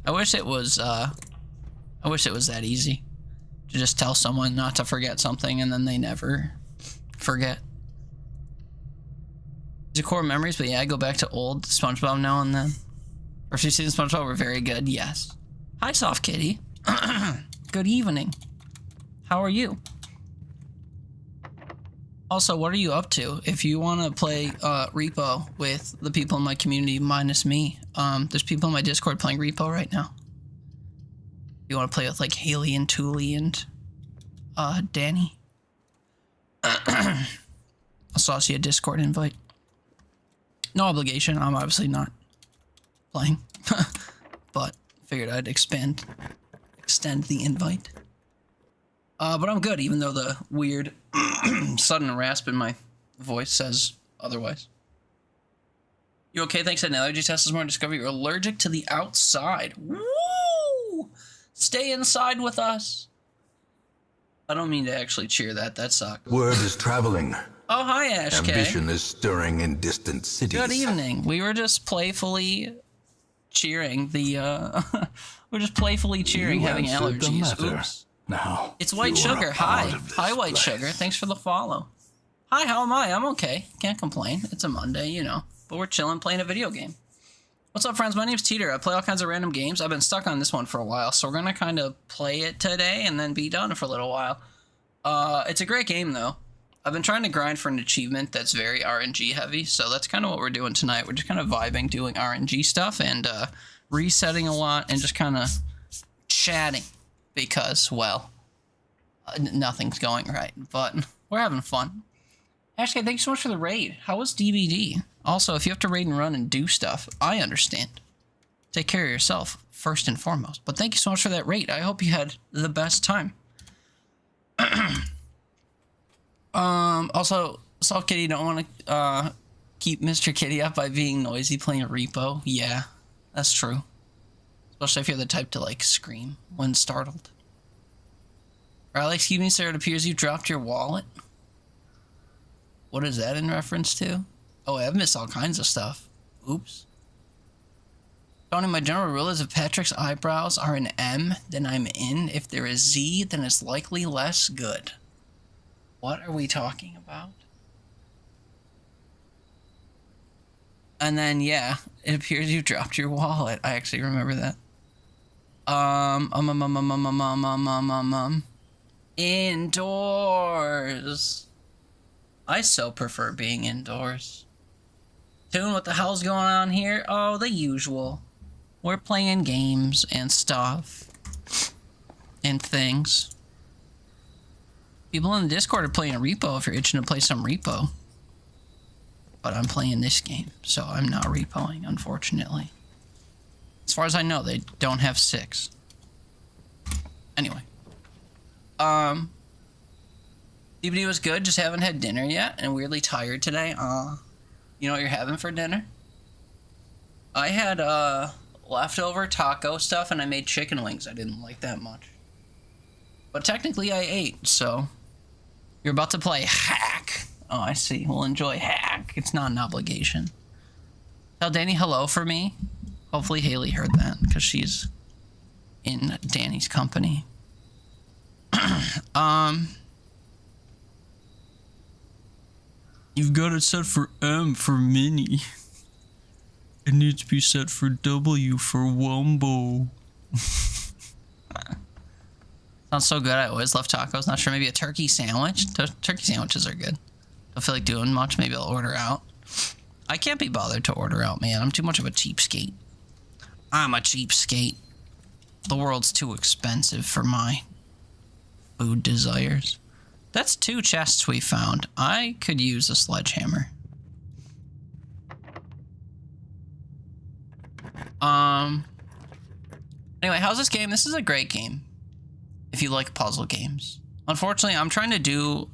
I wish it was that easy. To just tell someone not to forget something and then they never forget. These are core memories, but yeah, I go back to old SpongeBob now and then. First few seasons of SpongeBob were very good, yes. Hi, Soft Kitty. Good evening. How are you? Also, what are you up to? If you want to play Repo with the people in my community minus me, there's people in my Discord playing Repo right now. You want to play with like Haley and Thule and Danny? I'll sauce you a Discord invite. No obligation. I'm obviously not playing, but figured I'd extend the invite. But I'm good, even though the weird sudden rasp in my voice says otherwise. You okay? Thanks. An allergy test is more discovery. You're allergic to the outside. Woo! Stay inside with us. I don't mean to actually cheer that. That sucked. Word is traveling. Oh, hi, Ash K. Ambition is stirring in distant cities. Good evening. We were just playfully cheering the, we're just playfully cheering You having answered the allergies. matter. Oops. Now, It's White you are Sugar. a Hi. part of this Hi, White place. Sugar. Thanks for the follow. Hi, how am I? I'm okay. Can't complain. It's a Monday, you know. But we're chilling playing a video game. What's up, friends? My name's Teeter. I play all kinds of random games. I've been stuck on this one for a while, so we're going to kind of play it today and then be done for a little while. It's a great game, though. I've been trying to grind for an achievement that's very RNG heavy, so that's kind of what we're doing tonight. We're just kind of vibing, doing RNG stuff, and resetting a lot, and just kind of chatting, because, well, nothing's going right, but we're having fun. Ashley, thanks so much for the raid. How was DBD? Also, if you have to raid and run and do stuff, I understand. Take care of yourself, first and foremost. But thank you so much for that raid. I hope you had the best time. Also, Soft Kitty, don't want to keep Mr. Kitty up by being noisy playing a repo. Yeah, that's true. Especially if you're the type to, like, scream when startled. Riley, excuse me, sir, it appears you dropped your wallet. What is that in reference to? Oh, I've missed all kinds of stuff. Oops. Tony, my general rule is if Patrick's eyebrows are an M, then I'm in. If they're a Z, then it's likely less good. What are we talking about? And then, yeah, it appears you dropped your wallet. I actually remember that. Indoors. I so prefer being indoors. Tune, what the hell's going on here? Oh, the usual. We're playing games and stuff. And things. People in the Discord are playing a repo if you're itching to play some repo. But I'm playing this game, so I'm not repoing, unfortunately. As far as I know, they don't have 6. Anyway. DVD was good, just haven't had dinner yet, and weirdly tired today. You know what you're having for dinner? I had, leftover taco stuff, and I made chicken wings. I didn't like that much. But technically I ate, so... You're about to play Hack. Oh, I see. We'll enjoy Hack. It's not an obligation. Tell Danny hello for me. Hopefully Haley heard that, because she's in Danny's company. You've got it set for M for mini. It needs to be set for W for Wumbo. Sounds so good. I always love tacos. Not sure, maybe a turkey sandwich. Turkey sandwiches are good. Don't feel like doing much. Maybe I'll order out. I can't be bothered to order out, man. I'm too much of a cheapskate. I'm a cheapskate. The world's too expensive for my food desires. That's 2 chests we found. I could use a sledgehammer. Anyway, how's this game? This is a great game. If you like puzzle games. Unfortunately, I'm trying to do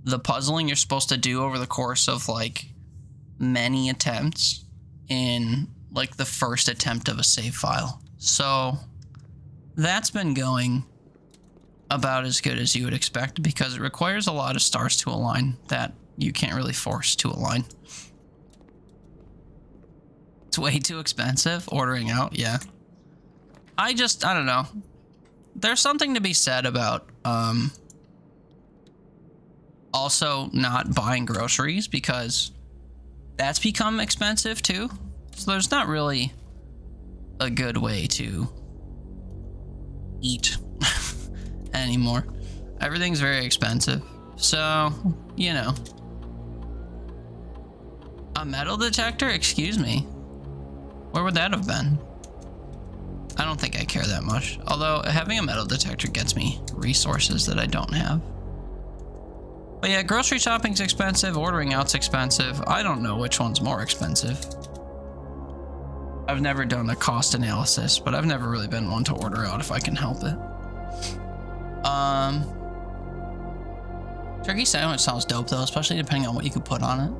the puzzling you're supposed to do over the course of, like, many attempts in, like, the first attempt of a save file. So, that's been going about as good as you would expect because it requires a lot of stars to align that you can't really force to align. It's way too expensive ordering out, yeah. I don't know. There's something to be said about also not buying groceries because that's become expensive too. So there's not really a good way to eat anymore. Everything's very expensive. So, you know. A metal detector? Excuse me. Where would that have been? I don't think I care that much. Although, having a metal detector gets me resources that I don't have. But yeah, grocery shopping's expensive, ordering out's expensive. I don't know which one's more expensive. I've never done a cost analysis, but I've never really been one to order out if I can help it. Turkey sandwich sounds dope though, especially depending on what you could put on it.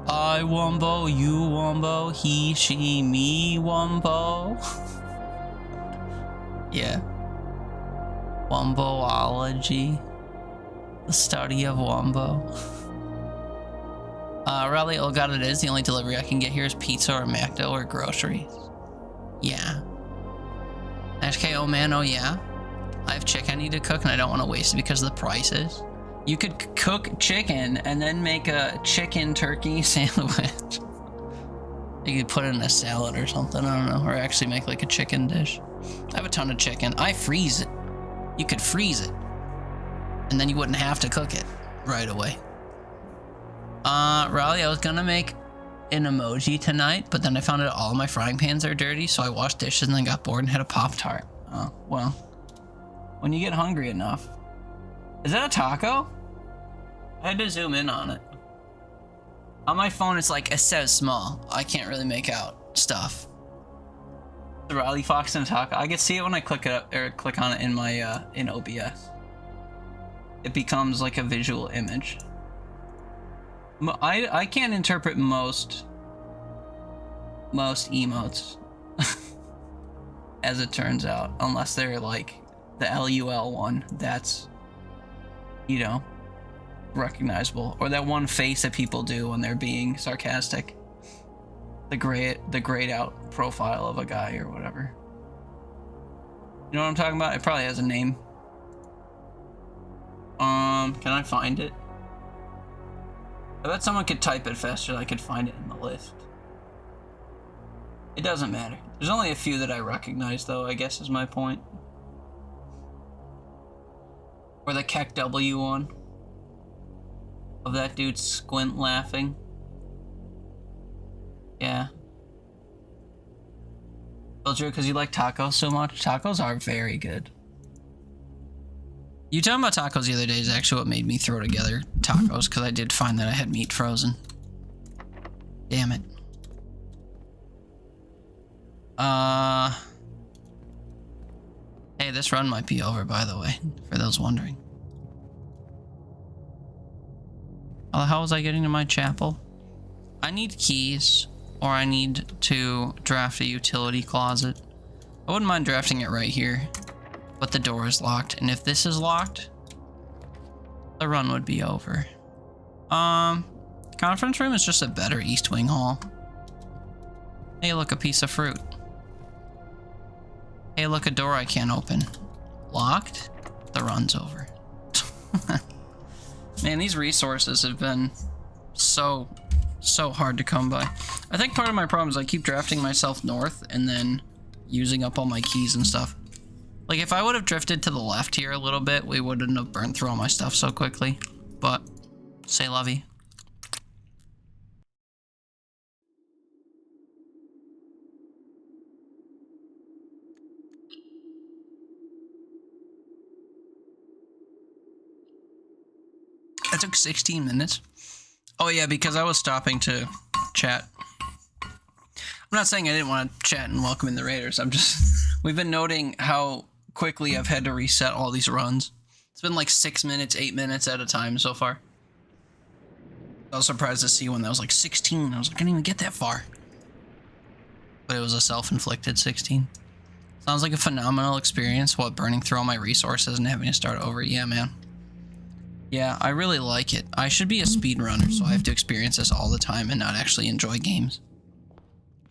I Wumbo, you Wumbo, he, she, me Wumbo. Yeah. Womboology. The study of Wombo. Raleigh, oh god, it is. The only delivery I can get here is pizza or McDo or groceries. Yeah. HK, oh man, oh yeah. I have chicken I need to cook and I don't want to waste it because of the prices. You could cook chicken and then make a chicken turkey sandwich. You could put it in a salad or something, I don't know. Or actually make like a chicken dish. I have a ton of chicken. I freeze it. You could freeze it. And then you wouldn't have to cook it right away. Raleigh, I was gonna make an emoji tonight, but then I found out all my frying pans are dirty, so I washed dishes and then got bored and had a Pop-Tart. Oh, well. When you get hungry enough. Is that a taco? I had to zoom in on it. On my phone, it's like, it's so small. I can't really make out stuff. The Raleigh Fox and a taco. I can see it when I click it up, or click on it in my, in OBS. It becomes like a visual image. I can't interpret most emotes, as it turns out, unless they're like the LUL one. That's, you know, recognizable, or that one face that people do when they're being sarcastic. The grayed out profile of a guy or whatever. You know what I'm talking about? It probably has a name. Can I find it? I bet someone could type it faster. I could find it in the list. It doesn't matter. There's only a few that I recognize, though, I guess is my point. Or the Keck W one. Of that dude squint laughing. Yeah. Well, Drew, because you like tacos so much. Tacos are very good. You talking about tacos the other day is actually what made me throw together tacos, because I did find that I had meat frozen. Damn it. Hey, this run might be over, by the way, for those wondering. How the hell was I getting to my chapel? I need keys, or I need to draft a utility closet. I wouldn't mind drafting it right here. But the door is locked, and if this is locked, the run would be over. Conference room is just a better East Wing hall. Hey, look, a piece of fruit. Hey, look, a door I can't open. Locked? The run's over. Man, these resources have been so hard to come by. I think part of my problem is I keep drafting myself north and then using up all my keys and stuff. Like, if I would have drifted to the left here a little bit, we wouldn't have burned through all my stuff so quickly. But, say lovey. That took 16 minutes. Oh yeah, because I was stopping to chat. I'm not saying I didn't want to chat and welcome in the Raiders. I'm just... We've been noting how quickly I've had to reset all these runs. It's been like 6 minutes, 8 minutes at a time so far. I was surprised to see when that was like 16. I was like, I didn't even get that far. But it was a self-inflicted 16. Sounds like a phenomenal experience while burning through all my resources and having to start over. Yeah, man. Yeah, I really like it. I should be a speedrunner, so I have to experience this all the time and not actually enjoy games.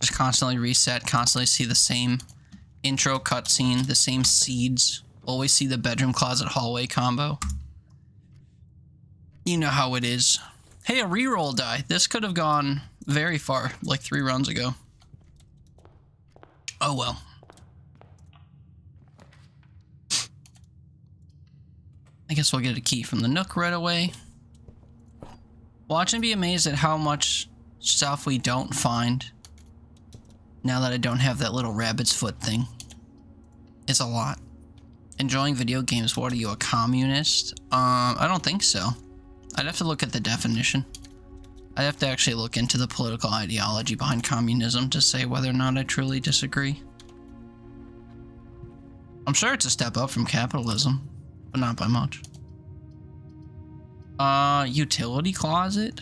Just constantly reset, constantly see the same intro cutscene, the same seeds. Always see the bedroom closet hallway combo. You know how it is. Hey, a reroll die. This could have gone very far, like 3 runs ago. Oh well. I guess we'll get a key from the Nook right away. Watch and be amazed at how much stuff we don't find. Now that I don't have that little rabbit's foot thing. It's a lot. Enjoying video games, what are you, a communist? I don't think so. I'd have to look at the definition. I'd have to actually look into the political ideology behind communism to say whether or not I truly disagree. I'm sure it's a step up from capitalism, but not by much. Utility closet?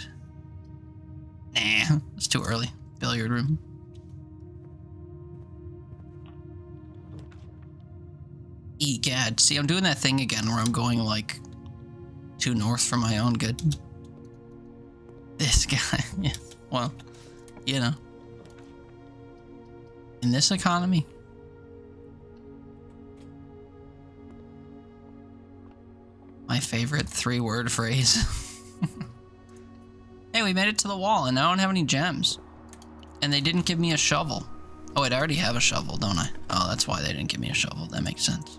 Nah, it's too early. Billiard room. Egad. See, I'm doing that thing again where I'm going like too north for my own good. This guy, yeah. Well, you know. In this economy. My favorite 3-word phrase. Hey, we made it to the wall and I don't have any gems. And they didn't give me a shovel. Oh, wait, I already have a shovel, don't I? Oh, that's why they didn't give me a shovel. That makes sense.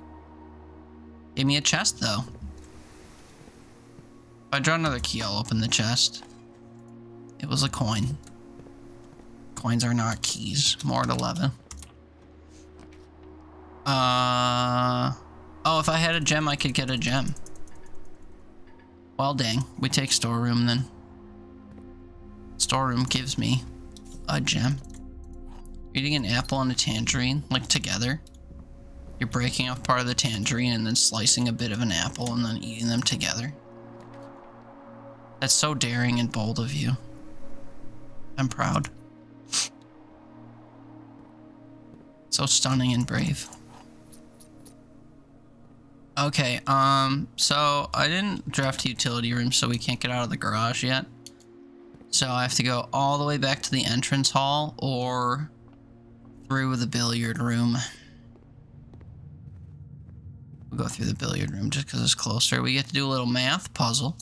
Gave me a chest, though. If I draw another key, I'll open the chest. It was a coin. Coins are not keys. More at 11. Oh, if I had a gem, I could get a gem. Well, dang. We take storeroom, then. Storeroom gives me a gem. Eating an apple and a tangerine, like together. You're breaking off part of the tangerine and then slicing a bit of an apple and then eating them together. That's so daring and bold of you. I'm proud. So stunning and brave. Okay, so I didn't draft a utility room, so we can't get out of the garage yet. So I have to go all the way back to the entrance hall or through the billiard room. We'll go through the billiard room just because it's closer. We get to do a little math puzzle.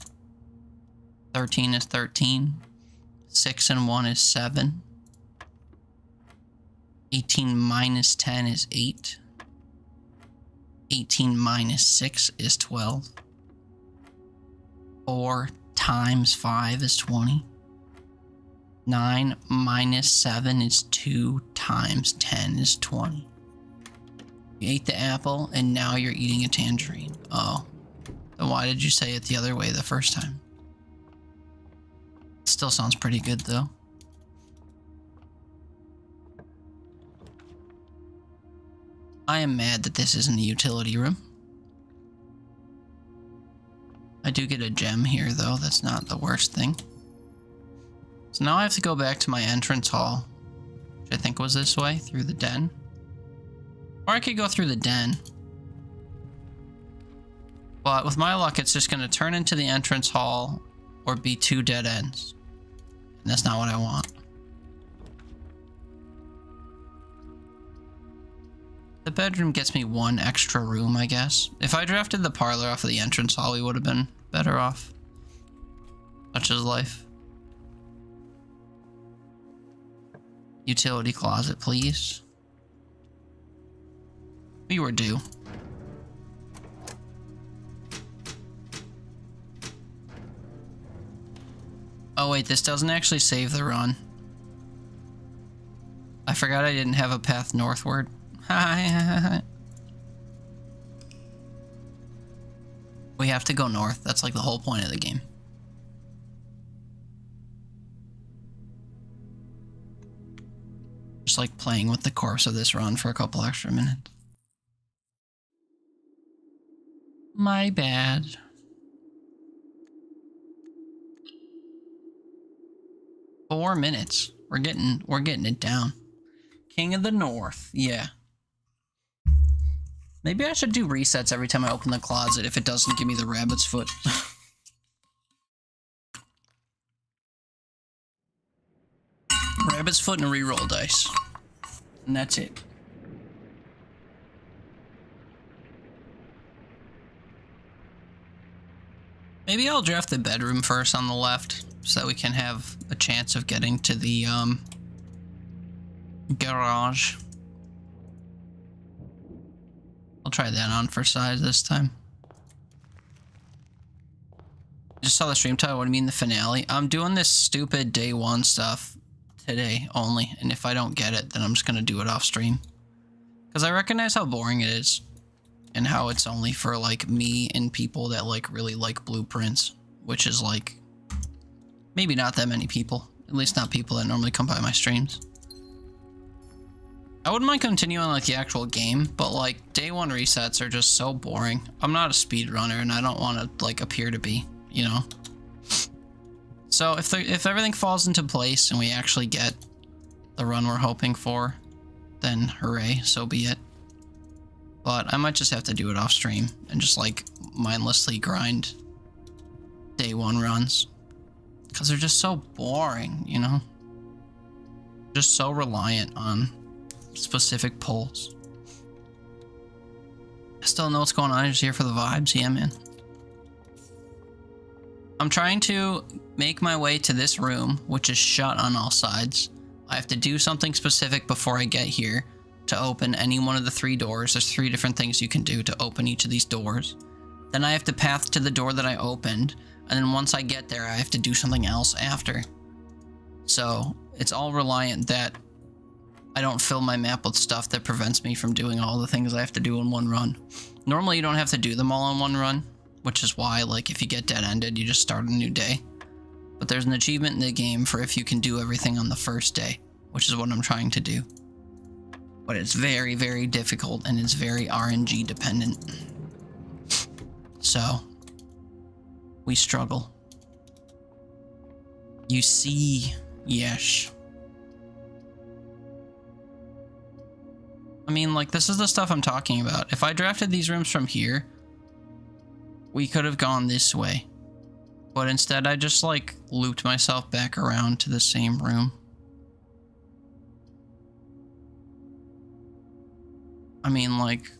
13 is 13. 6 and 1 is 7. 18 minus 10 is 8. 18 minus 6 is 12. 4 times 5 is 20. 9 minus 7 is 2 times 10 is 20. You ate the apple and now you're eating a tangerine. Oh. Then why did you say it the other way the first time? Still sounds pretty good though. I am mad that this isn't a utility room. I do get a gem here though, that's not the worst thing. So now I have to go back to my entrance hall, which I think was this way, through the den. Or I could go through the den. But with my luck, it's just going to turn into the entrance hall or be 2 dead ends. And that's not what I want. The bedroom gets me 1 extra room, I guess. If I drafted the parlor off of the entrance hall, we would have been better off. Such is life. Utility closet, please. We were due. Oh wait, this doesn't actually save the run. I forgot I didn't have a path northward. We have to go north. That's like the whole point of the game. Just like playing with the course of this run for a couple extra minutes. My bad. Four minutes. We're getting it down. King of the North. Yeah. Maybe I should do resets every time I open the closet if it doesn't give me the rabbit's foot. Rabbit's foot and a reroll dice. And that's it. Maybe I'll draft the bedroom first on the left so that we can have a chance of getting to the garage. I'll try that on for size this time. Just saw the stream title. What do you mean the finale? I'm doing this stupid day 1 stuff today only, and if I don't get it, then I'm just gonna do it off stream. Because I recognize how boring it is. And how it's only for like me and people that like really like blueprints, which is like maybe not that many people, at least not people that normally come by my streams. I wouldn't mind continuing like the actual game, but like day 1 resets are just so boring. I'm not a speedrunner and I don't want to like appear to be, you know. So if everything falls into place and we actually get the run we're hoping for, then hooray, so be it. But I might just have to do it off stream and just like mindlessly grind day one runs. Because they're just so boring, you know? Just so reliant on specific pulls. I still don't know what's going on. I'm just here for the vibes. Yeah, man. I'm trying to make my way to this room, which is shut on all sides. I have to do something specific before I get here to open any one of the 3 doors. There's 3 different things you can do to open each of these doors. Then I have to path to the door that I opened, and then once I get there, I have to do something else after. So it's all reliant that I don't fill my map with stuff that prevents me from doing all the things I have to do in one run. Normally you don't have to do them all in one run, which is why, like, if you get dead-ended, you just start a new day. But there's an achievement in the game for if you can do everything on the first day, which is what I'm trying to do. But it's very, very difficult, and it's very RNG dependent. So, we struggle. You see, yes. I mean, like, this is the stuff I'm talking about. If I drafted these rooms from here, we could have gone this way. But instead, I just, like, looped myself back around to the same room. I mean, like,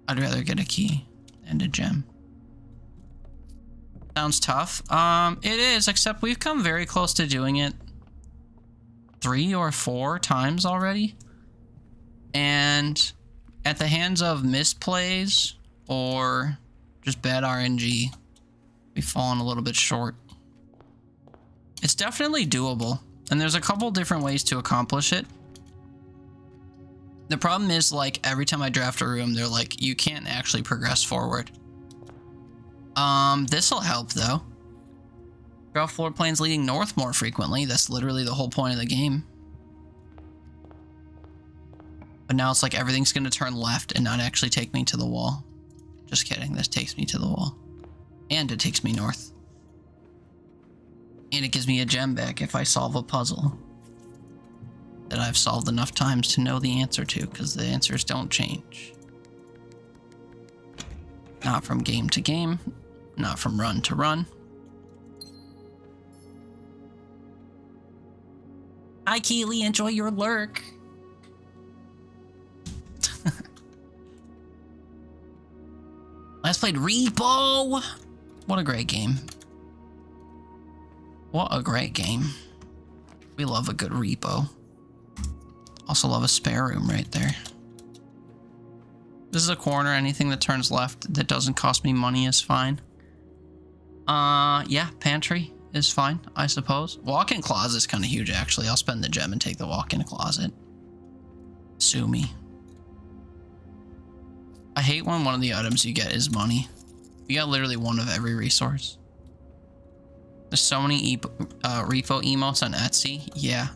I'd rather get a key and a gem. Sounds tough. It is, except we've come very close to doing it 3 or 4 times already. And at the hands of misplays or just bad RNG, we've fallen a little bit short. It's definitely doable, and there's a couple different ways to accomplish it. The problem is, like, every time I draft a room, they're like, you can't actually progress forward. This'll help, though. Draw floor plans leading north more frequently. That's literally the whole point of the game. But now it's like everything's going to turn left and not actually take me to the wall. Just kidding. This takes me to the wall. And it takes me north. And it gives me a gem back if I solve a puzzle that I've solved enough times to know the answer to, because the answers don't change. Not from game to game, not from run to run. Hi, Keely, enjoy your lurk. Last played Repo. What a great game. What a great game. We love a good Repo. Also love a spare room right there. This is a corner. Anything that turns left that doesn't cost me money is fine. Yeah, pantry is fine, I suppose. Walk-in closet is kind of huge, actually. I'll spend the gem and take the walk-in closet. Sue me. I hate when one of the items you get is money. You got literally one of every resource. There's so many repo emotes on Etsy. Yeah.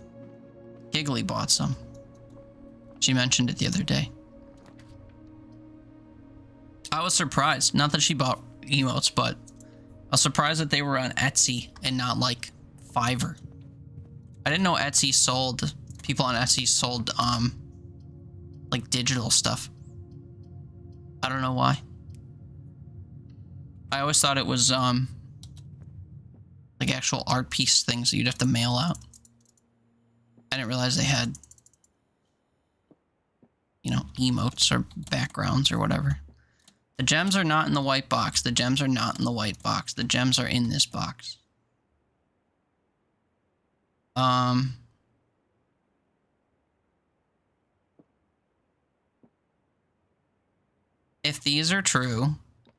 Giggly bought some. She mentioned it the other day. I was surprised. Not that she bought emotes, but I was surprised that they were on Etsy and not like Fiverr. I didn't know Etsy sold, people on Etsy sold like digital stuff. I don't know why. I always thought it was like actual art piece things that you'd have to mail out. I didn't realize they had, you know, emotes or backgrounds or whatever. The gems are not in the white box. The gems are not in the white box. The gems are in this box. If these are true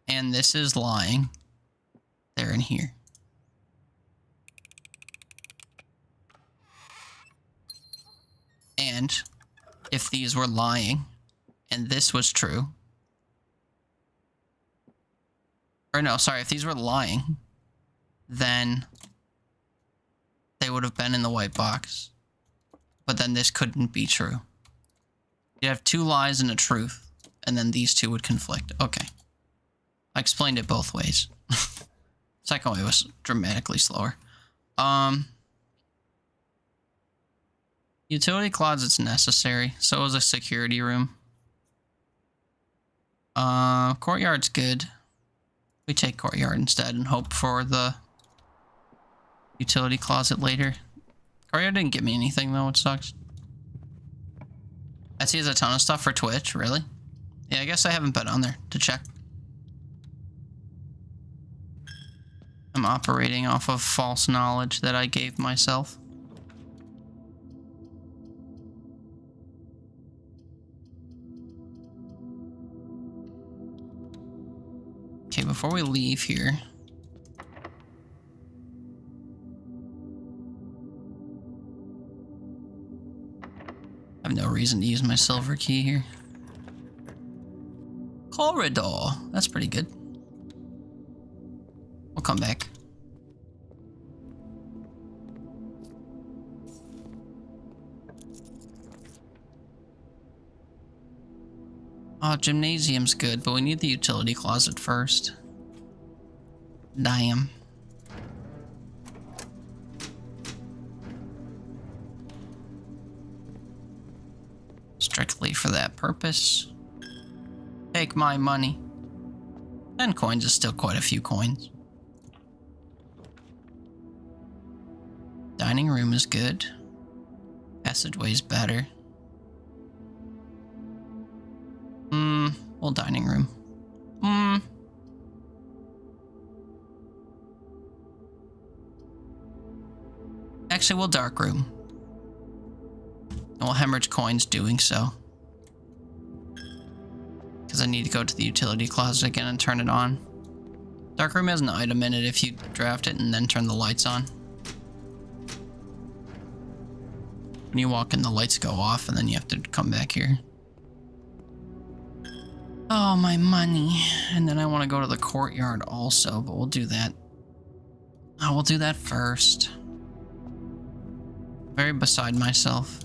and this is lying, they're in here. And if these were lying and this was true, or no, sorry, if these were lying, then they would have been in the white box. But then this couldn't be true. You'd have 2 lies and a truth, and then these 2 would conflict. Okay. I explained it both ways. Second way was dramatically slower. Utility closet's necessary. So is a security room. Courtyard's good. We take courtyard instead and hope for the utility closet later. Courtyard didn't give me anything though, it sucks. I see there's a ton of stuff for Twitch, really? Yeah, I guess I haven't been on there to check. I'm operating off of false knowledge that I gave myself. Okay, before we leave here, I have no reason to use my silver key here. Corridor, that's pretty good. We'll come back. Oh, gymnasium's good, but we need the utility closet first. Damn. Strictly for that purpose. Take my money. 10 coins is still quite a few coins. Dining room is good. Passageway's better. Well, dining room. Actually, we'll dark room. And we'll hemorrhage coins doing so. Because I need to go to the utility closet again and turn it on. Dark room has an item in it if you draft it and then turn the lights on. When you walk in, the lights go off and then you have to come back here. Oh, my money. And then I want to go to the courtyard also, but we'll do that. Oh, we'll do that first. Very beside myself.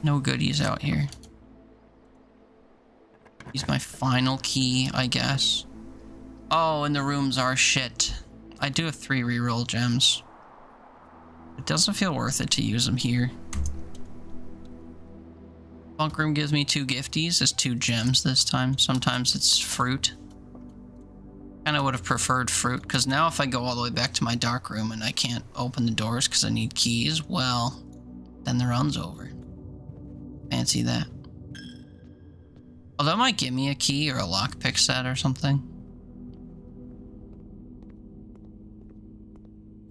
No goodies out here. Use my final key, I guess. Oh, and the rooms are shit. I do have 3 reroll gems. It doesn't feel worth it to use them here. Bunk room gives me 2 gifties. It's 2 gems this time. Sometimes it's fruit. Kinda would have preferred fruit, because now if I go all the way back to my dark room and I can't open the doors because I need keys, well, then the run's over. Fancy that. Although it might give me a key or a lockpick set or something.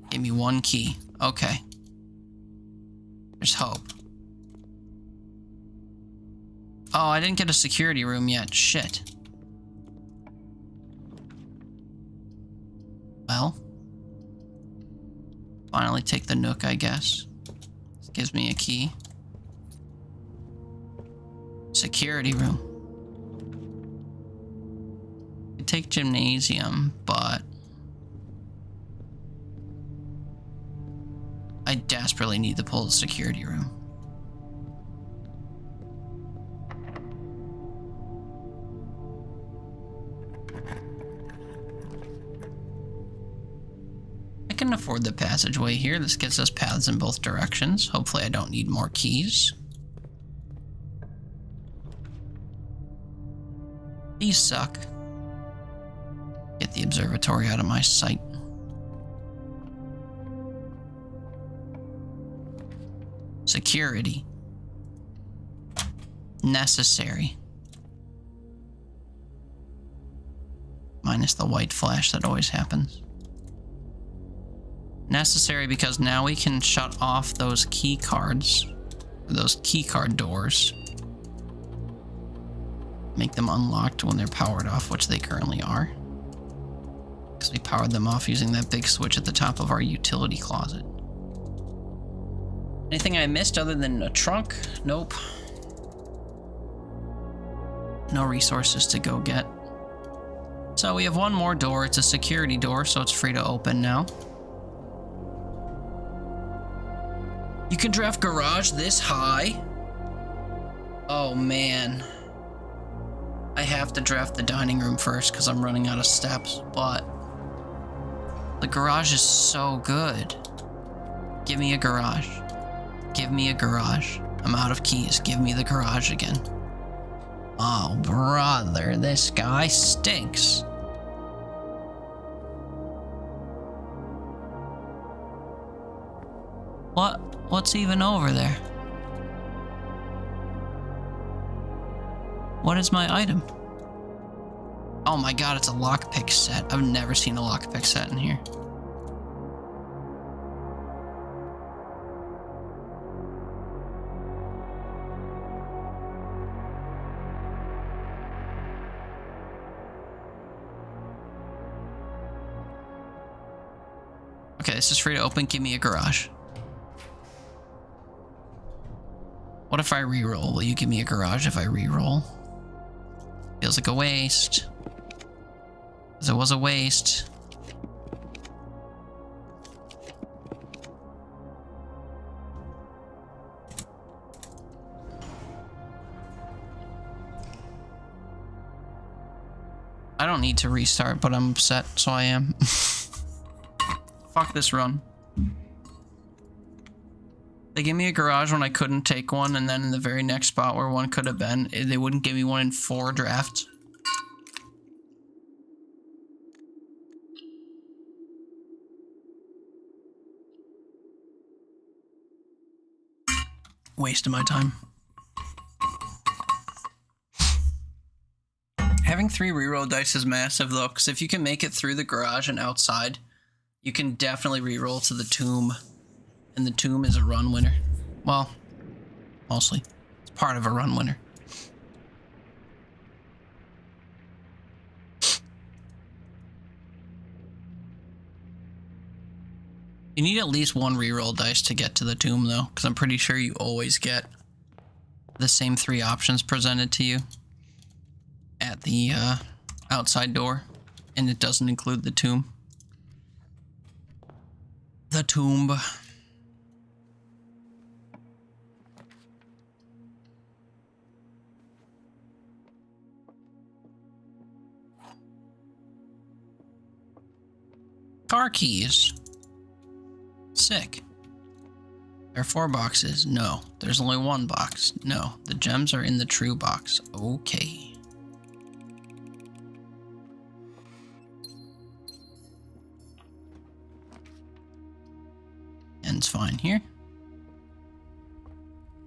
Give me 1 key. Okay. There's hope. Oh, I didn't get a security room yet. Shit. Well. Finally take the Nook, I guess. This gives me a key. Security room. Could take gymnasium, but I desperately need to pull the security room. I can afford the passageway here. This gets us paths in both directions. Hopefully I don't need more keys. These suck. Get the observatory out of my sight. Security. Necessary. Minus the white flash that always happens. Necessary because now we can shut off those key cards. Those key card doors. Make them unlocked when they're powered off, which they currently are. Because we powered them off using that big switch at the top of our utility closet. Anything I missed other than a trunk? Nope. No resources to go get. So we have 1 more door. It's a security door, so it's free to open now. You can draft garage this high? Oh man. I have to draft the dining room first because I'm running out of steps, but the garage is so good. Give me a garage. Give me a garage. I'm out of keys. Give me the garage again. Oh, brother, this guy stinks. What's even over there? What is my item? Oh my god, it's a lockpick set. I've never seen a lockpick set in here. Okay, this is free to open. Give me a garage. What if I re-roll? Will you give me a garage if I re-roll? Feels like a waste. Because it was a waste. I don't need to restart, but I'm upset, so I am. Fuck this run. They gave me a garage when I couldn't take one, and then in the very next spot where one could have been, they wouldn't give me one in 4 drafts. Waste of my time. Having 3 reroll dice is massive though, because if you can make it through the garage and outside, you can definitely reroll to the tomb. And the tomb is a run winner. Well, mostly. It's part of a run winner. You need at least 1 reroll dice to get to the tomb though, because I'm pretty sure you always get the same 3 options presented to you at the outside door, and it doesn't include the tomb. The tomb. Car keys. Sick. There are 4 boxes. No. There's only 1 box. No. The gems are in the true box. Okay. Ends fine here.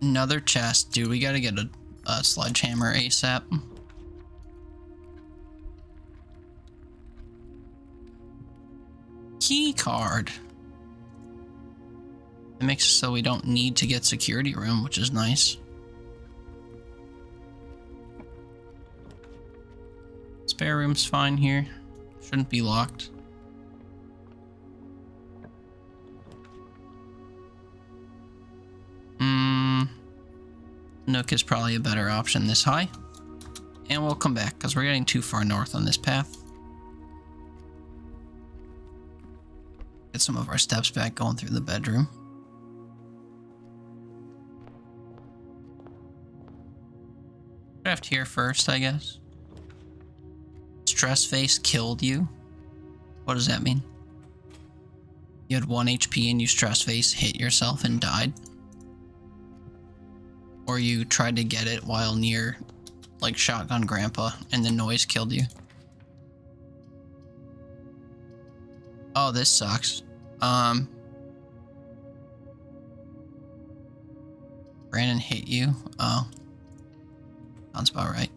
Another chest. Dude, we gotta get a sledgehammer ASAP. Key card. It makes it so we don't need to get security room, which is nice. Spare room's fine here. Shouldn't be locked. Nook is probably a better option this high. And we'll come back because we're getting too far north on this path. Get some of our steps back going through the bedroom. Craft here first, I guess. Stress face killed you. What does that mean? You had 1 HP and you stress face hit yourself and died? Or you tried to get it while near, like, Shotgun Grandpa and the noise killed you? Oh, this sucks. Brandon hit you? Oh. Sounds about right.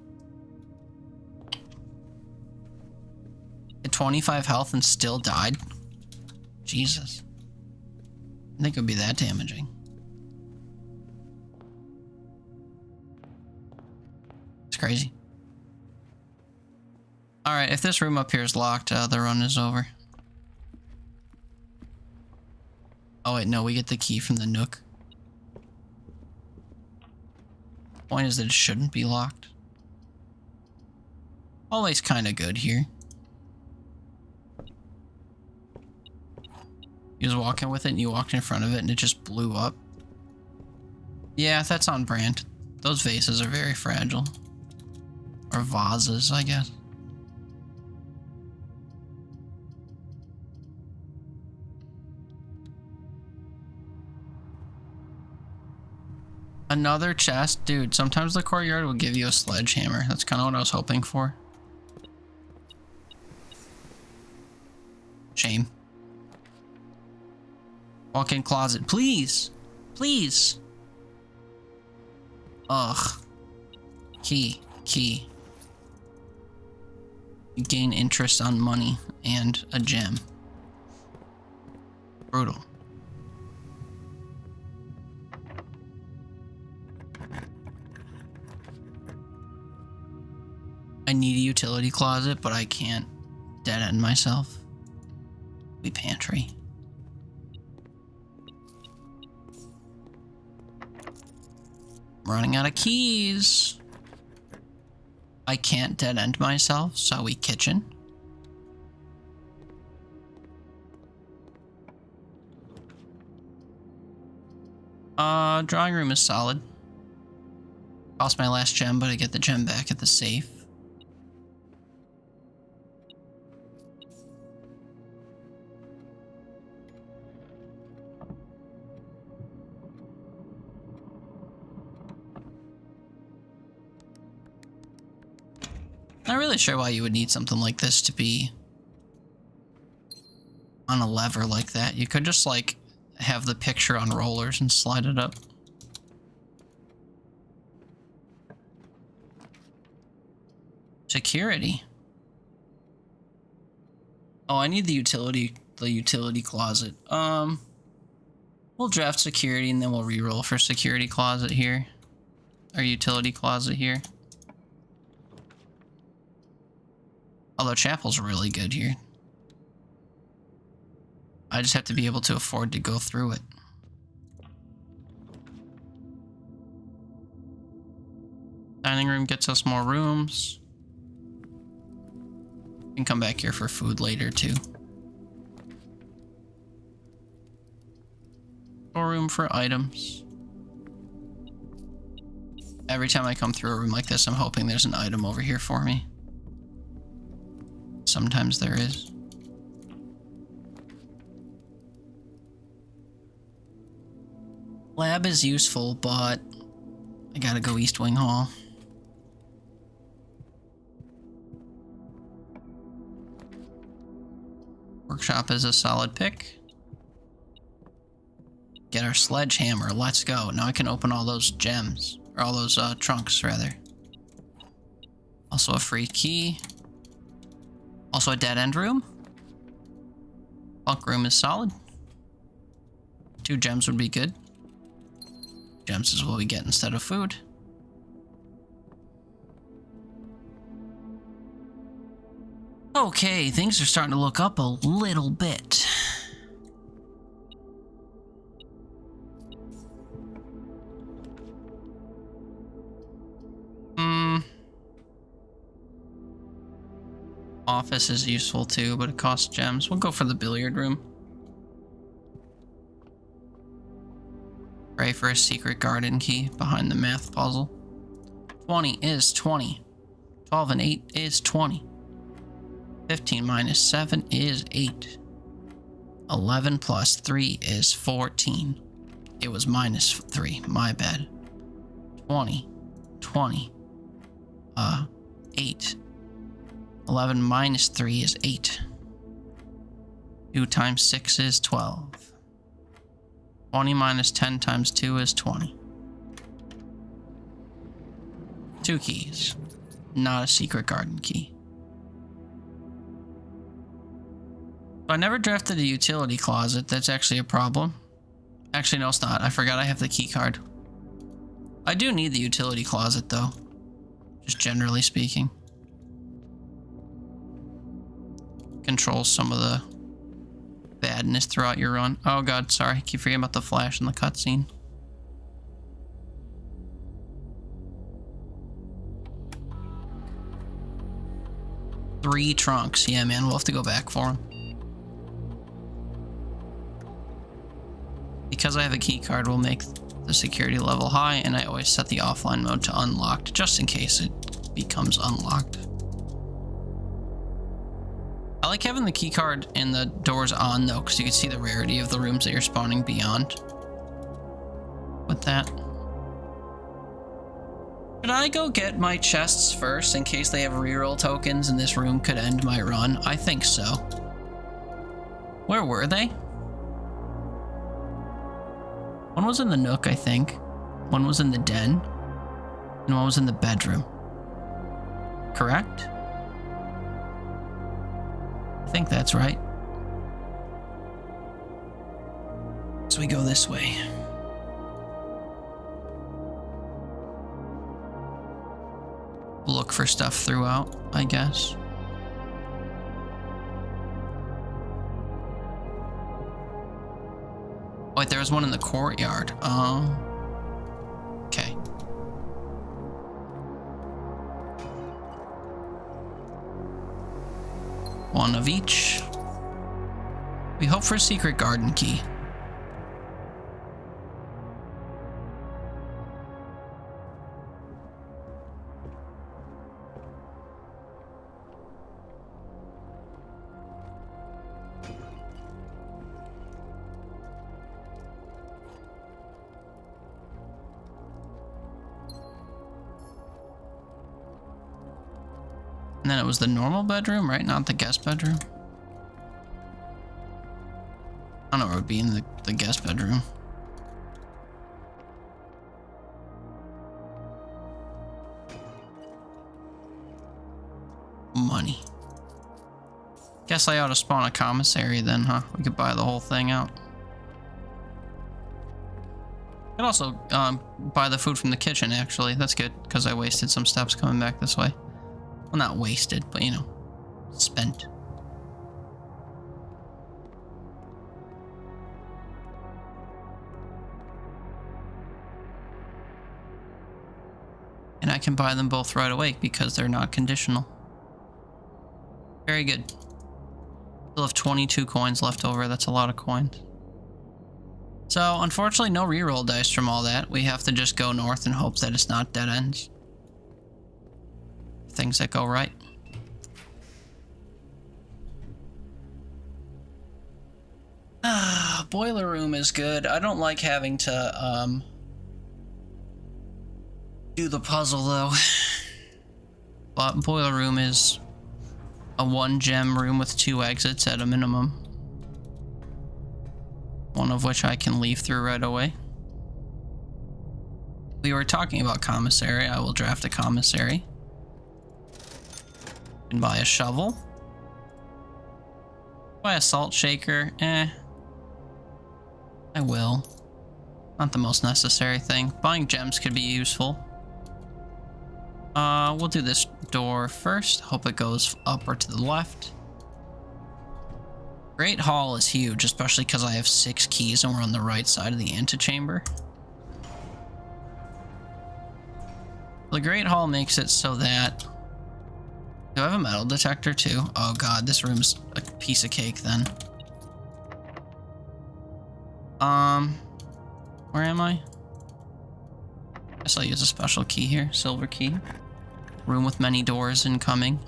At 25 health and still died? Jesus. I didn't think it would be that damaging. It's crazy. Alright, if this room up here is locked, the run is over. Oh wait, no, we get the key from the Nook. Point is that it shouldn't be locked. Always kind of good here. You was walking with it and you walked in front of it and it just blew up. Yeah, that's on brand. Those vases are very fragile. Or vases, I guess. Another chest? Dude, sometimes the courtyard will give you a sledgehammer. That's kind of what I was hoping for. Shame. Walk-in closet, please. Please. Ugh. Key. You gain interest on money and a gem. Brutal. I need a utility closet, but I can't dead end myself. We pantry. Running out of keys. I can't dead end myself, so we kitchen. Drawing room is solid. Lost my last gem, but I get the gem back at the safe. Not really sure why you would need something like this to be on a lever like that. You could just like have the picture on rollers and slide it up. Security. Oh, I need the utility closet. We'll draft security and then we'll re-roll for security closet here. Or utility closet here. Although chapel's really good here. I just have to be able to afford to go through it. Dining room gets us more rooms. We can come back here for food later too. Storeroom for items. Every time I come through a room like this, I'm hoping there's an item over here for me. Sometimes there is. Lab is useful, but I gotta go East Wing Hall. Workshop is a solid pick. Get our sledgehammer. Let's go. Now I can open all those gems. Or all those trunks, rather. Also a free key. Also a dead end room. Bunk room is solid. 2 gems would be good. Gems is what we get instead of food. Okay, things are starting to look up a little bit. Office is useful too, but it costs gems. We'll go for the billiard room. Pray for a secret garden key behind the math puzzle. 20 is 20. 12 and 8 is 20. 15 minus 7 is 8. 11 plus 3 is 14. It was minus 3, my bad. 20. 8. 11 minus 3 is 8. 2 times 6 is 12. 20 minus 10 times 2 is 20. 2 keys. Not a secret garden key. I never drafted a utility closet. That's actually a problem. Actually, no, it's not. I forgot I have the key card. I do need the utility closet, though. Just generally speaking. Controls some of the badness throughout your run. Oh god, sorry. Keep forgetting about the flash in the cutscene. Three trunks. Yeah, man, we'll have to go back for them. Because I have a key card, we'll make the security level high, and I always set the offline mode to unlocked, just in case it becomes unlocked. I like having the key card and the doors on though, because you can see the rarity of the rooms that you're spawning beyond with that. Should I go get my chests first in case they have reroll tokens and this room could end my run? I think so. Where were they? One was in the nook, I think. One was in the den. And one was in the bedroom. Correct? I think that's right. So we go this way. Look for stuff throughout, I guess. Wait, there was one in the courtyard. Okay. One of each. We hope for a secret garden key. And then it was the normal bedroom, right? Not the guest bedroom. I don't know where it would be in the guest bedroom. Money. Guess I ought to spawn a commissary then, huh? We could buy the whole thing out. Could also buy the food from the kitchen, actually. That's good, because I wasted some steps coming back this way. Well, not wasted, but, you know, spent. And I can buy them both right away because they're not conditional. Very good. Still have 22 coins left over. That's a lot of coins. So, unfortunately, no reroll dice from all that. We have to just go north and hope that it's not dead ends. Things that go right. Boiler room is good. I don't like having to do the puzzle though. But boiler room is a 1 gem room with 2 exits at a minimum. One of which I can leave through right away. We were talking about commissary. I will draft a commissary. And buy a shovel. Buy a salt shaker. I will. Not the most necessary thing. Buying gems could be useful. We'll do this door first. Hope it goes up or to the left. Great Hall is huge, especially because I have 6 keys and we're on the right side of the antechamber. The Great Hall makes it so that... Do I have a metal detector too? Oh god, this room's a piece of cake then. Where am I? Guess I'll use a special key here, silver key. Room with many doors incoming.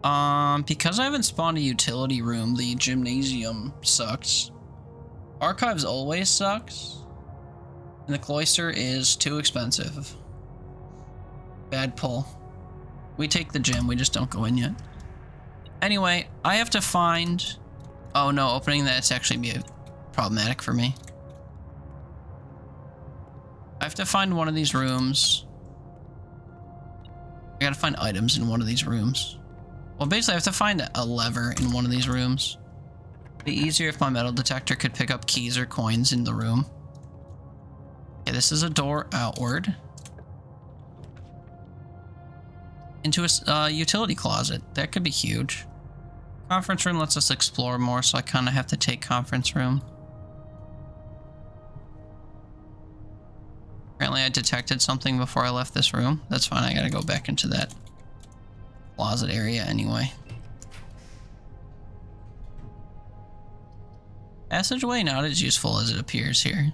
Because I haven't spawned a utility room, the gymnasium sucks. Archives always sucks. And the cloister is too expensive. Bad pull. We take the gym, we just don't go in yet. Anyway, I have to find... Oh no, opening that's actually be problematic for me. I have to find one of these rooms. I gotta find items in one of these rooms. Well, basically I have to find a lever in one of these rooms. It'd be easier if my metal detector could pick up keys or coins in the room. Okay, this is a door outward. Into a utility closet. That could be huge. Conference room lets us explore more, so I kind of have to take conference room. Apparently I detected something before I left this room. That's fine, I gotta go back into that closet area anyway. Passageway not as useful as it appears here.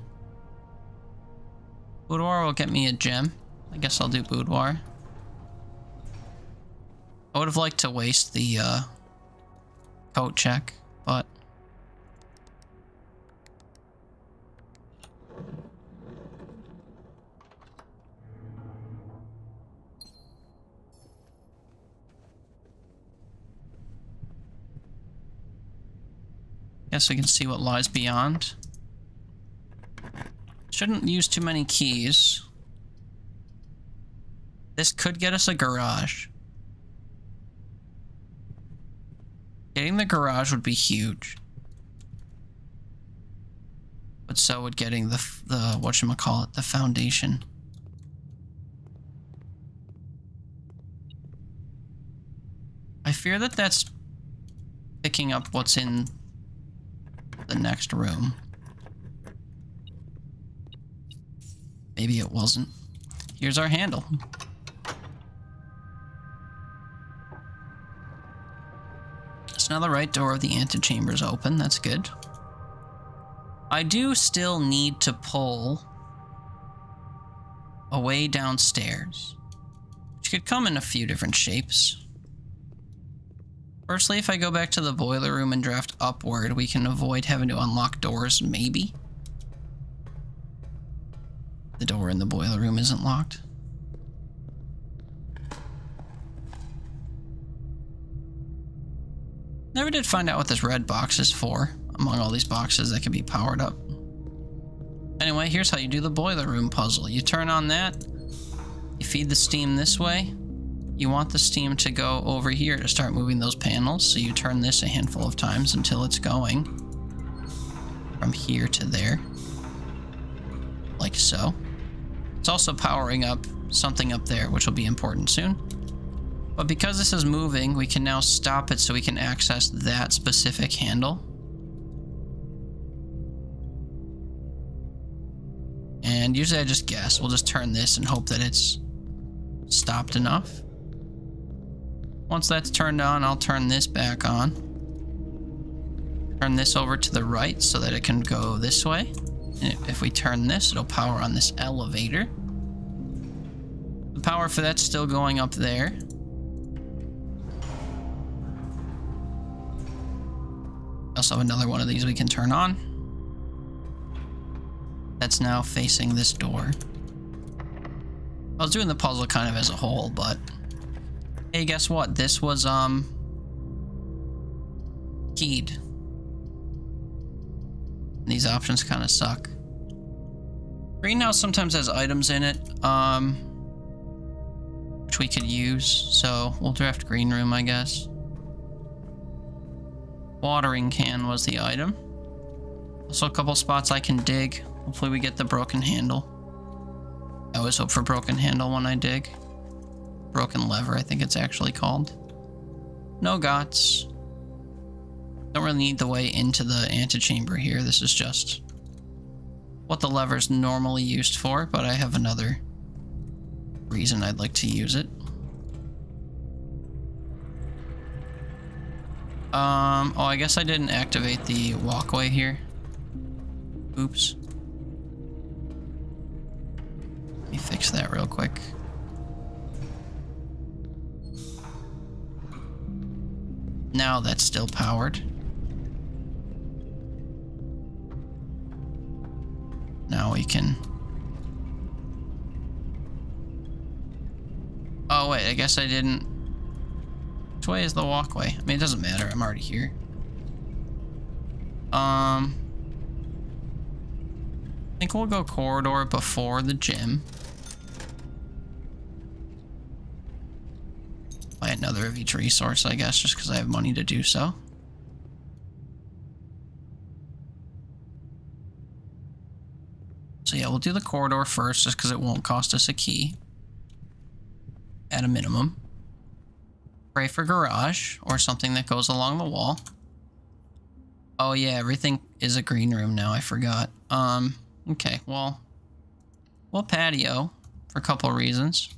Boudoir will get me a gem. I guess I'll do boudoir. I would have liked to waste the coat check, but second so we can see what lies beyond. Shouldn't use too many keys. This could get us a garage. Getting the garage would be huge. But so would getting the whatchamacallit, the foundation. I fear that that's picking up what's in the next room. Maybe it wasn't. Here's our handle. So now the right door of the antechamber is open. That's good. I do still need to pull a way downstairs, which could come in a few different shapes. Firstly, if I go back to the boiler room and draft upward, we can avoid having to unlock doors, maybe. The door in the boiler room isn't locked. Never did find out what this red box is for, among all these boxes that can be powered up. Anyway, here's how you do the boiler room puzzle. You turn on that, you feed the steam this way. You want the steam to go over here to start moving those panels, so you turn this a handful of times until it's going from here to there, like so. It's also powering up something up there, which will be important soon. But because this is moving, we can now stop it so we can access that specific handle. And usually I just guess. We'll just turn this and hope that it's stopped enough. Once that's turned on, I'll turn this back on. Turn this over to the right so that it can go this way. And if we turn this, it'll power on this elevator. The power for that's still going up there. Also have another one of these we can turn on. That's now facing this door. I was doing the puzzle kind of as a whole, but hey, guess what? This was keyed. These options kind of suck. Greenhouse sometimes has items in it, which we could use, so we'll draft green room, I guess. Watering can was the item. Also a couple spots I can dig. Hopefully we get the broken handle. I always hope for broken handle when I dig. Broken lever, I think it's actually called. No gots. Don't really need the way into the antechamber here. This is just what the lever's normally used for, but I have another reason I'd like to use it. Oh, I guess I didn't activate the walkway here. Oops. Let me fix that real quick. Now that's still powered. Now we can... Oh wait, I guess I didn't... Which way is the walkway? I mean, it doesn't matter, I'm already here. I think we'll go corridor before the gym. Buy another of each resource, I guess, just because I have money to do so. So yeah, we'll do the corridor first, just because it won't cost us a key. At a minimum. Pray for garage, or something that goes along the wall. Oh yeah, everything is a green room now, I forgot. Okay, well, we'll patio for a couple reasons.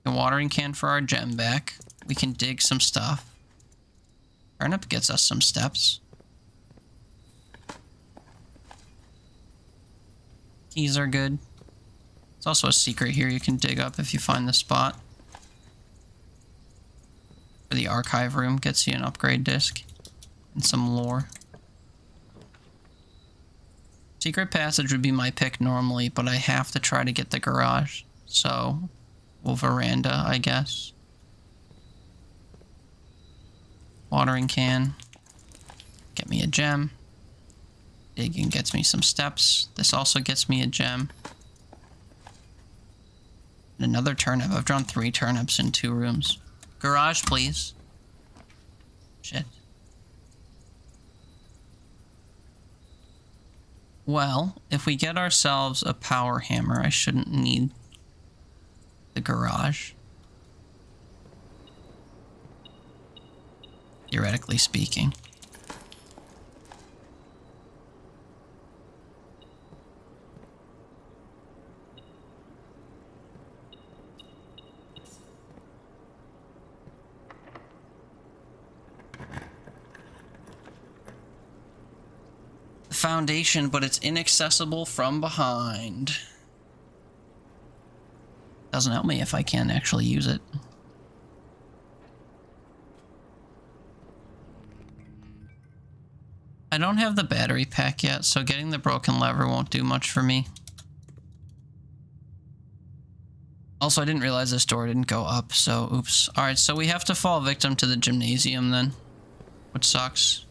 A watering can for our gem back. We can dig some stuff. Turnip gets us some steps. Keys are good. There's also a secret here you can dig up if you find the spot. For the archive room, gets you an upgrade disc and some lore. Secret passage would be my pick normally, but I have to try to get the garage. So, we'll veranda, I guess. Watering can. Get me a gem. Digging gets me some steps. This also gets me a gem. And another turnip. I've drawn 3 turnips in 2 rooms. Garage, please. Shit. Well, if we get ourselves a power hammer, I shouldn't need the garage. Theoretically speaking. Foundation, but it's inaccessible from behind. Doesn't help me if I can't actually use it. I don't have the battery pack yet, so getting the broken lever won't do much for me. Also, I didn't realize this door didn't go up, so oops. Alright, so we have to fall victim to the gymnasium then, which sucks.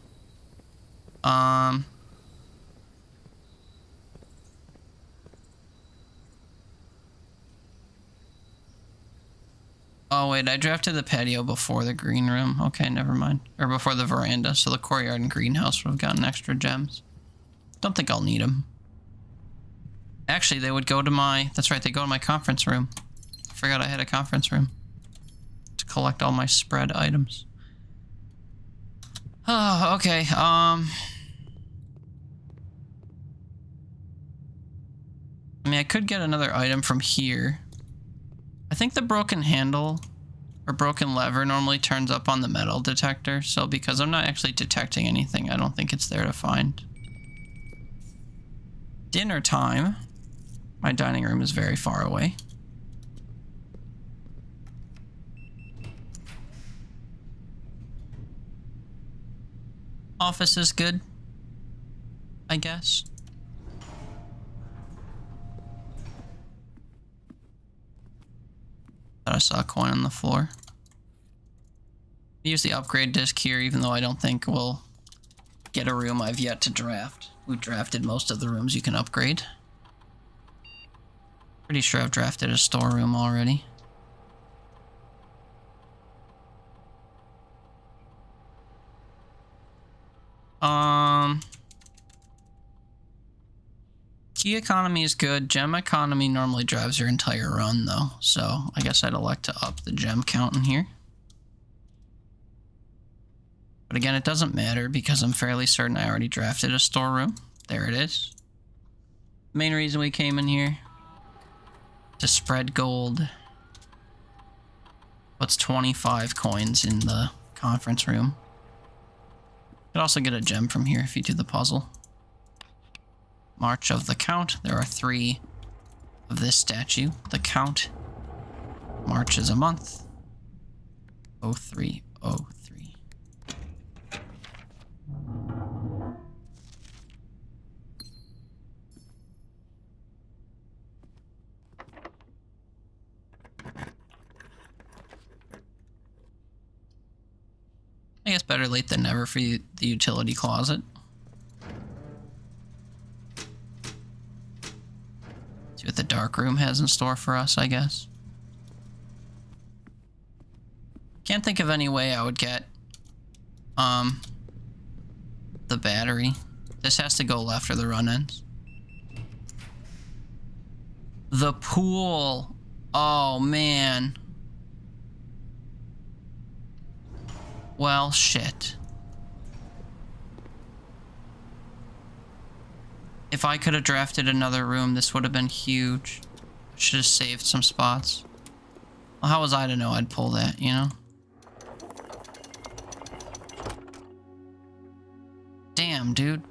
Oh wait, I drafted the patio before the green room. Okay, never mind. Or before the veranda, so the courtyard and greenhouse would have gotten extra gems. Don't think I'll need them. Actually, they would go to my... That's right, they go to my conference room. I forgot I had a conference room. To collect all my spread items. Oh, okay, I mean, I could get another item from here. I think the broken handle or broken lever normally turns up on the metal detector, so because I'm not actually detecting anything, I don't think it's there to find. Dinner time. My dining room is very far away. Office is good, I guess. Thought I saw a coin on the floor. Use the upgrade disc here, even though I don't think we'll get a room I've yet to draft. We've drafted most of the rooms you can upgrade. Pretty sure I've drafted a storeroom already. Key economy is good. Gem economy normally drives your entire run though, so I guess I'd elect to up the gem count in here. But again, it doesn't matter because I'm fairly certain I already drafted a storeroom. There it is. Main reason we came in here. To spread gold. What's 25 coins in the conference room? You could also get a gem from here if you do the puzzle. March of the Count. There are 3 of this statue. The Count. March is a month. 0303. I guess better late than never for the utility closet. See what the dark room has in store for us, I guess. Can't think of any way I would get the battery. This has to go left or the run ends. The pool. Oh man. Well, shit. If I could have drafted another room, this would have been huge. Should have saved some spots. Well, how was I to know I'd pull that, you know? Damn, dude.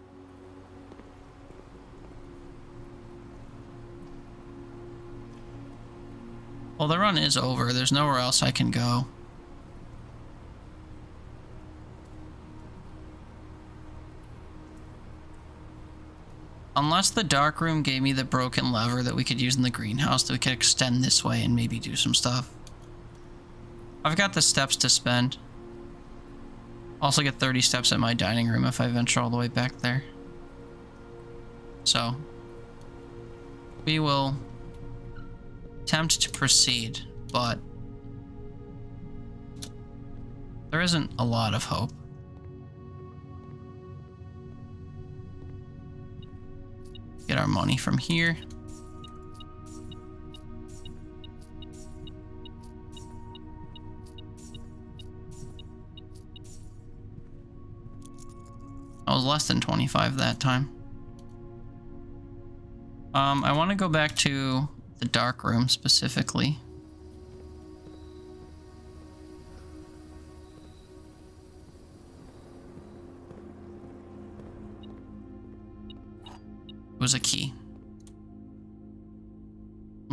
Well, the run is over. There's nowhere else I can go. Unless the dark room gave me the broken lever that we could use in the greenhouse, that we could extend this way and maybe do some stuff. I've got the steps to spend. Also get 30 steps at my dining room if I venture all the way back there. So, we will attempt to proceed, but there isn't a lot of hope. Get our money from here. I was less than 25 that time. I want to go back to the dark room specifically. It was a key.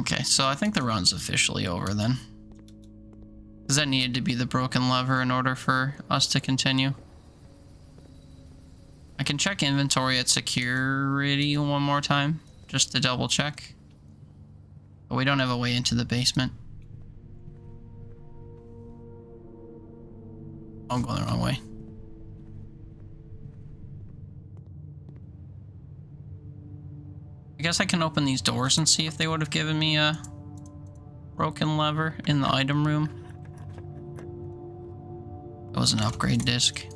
Okay, so I think the run's officially over then. Because that needed to be the broken lever in order for us to continue. I can check inventory at security one more time, just to double check. But we don't have a way into the basement. I'm going the wrong way. I guess I can open these doors and see if they would have given me a broken lever in the item room. That was an upgrade disc.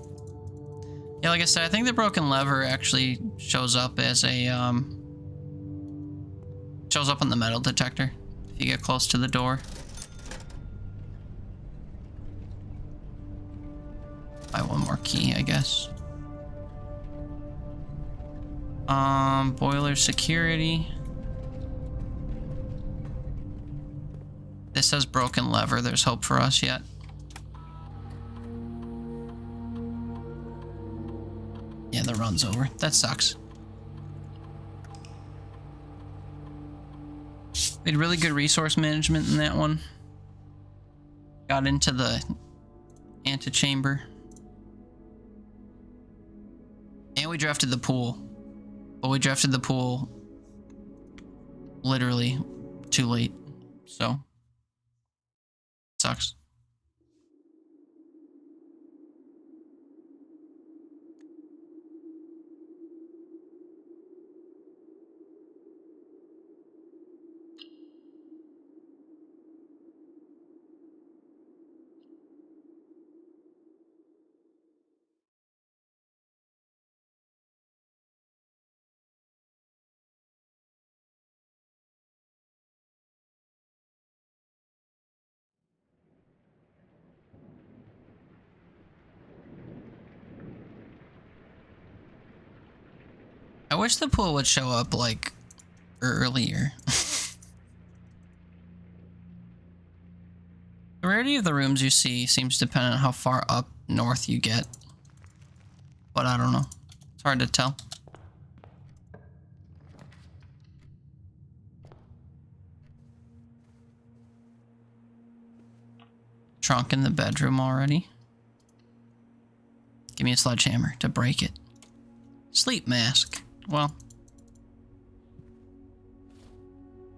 Yeah, like I said, I think the broken lever actually shows up as a, shows up on the metal detector if you get close to the door. Buy one more key, I guess. Boiler security. This says broken lever. There's hope for us yet. Yeah, the run's over. That sucks. We had really good resource management in that one. Got into the antechamber. And we drafted the pool. But we drafted the pool literally too late. So, sucks. I wish the pool would show up, like, earlier. The rarity of the rooms you see seems to depend on how far up north you get. But I don't know. It's hard to tell. Trunk in the bedroom already. Give me a sledgehammer to break it. Sleep mask. Well,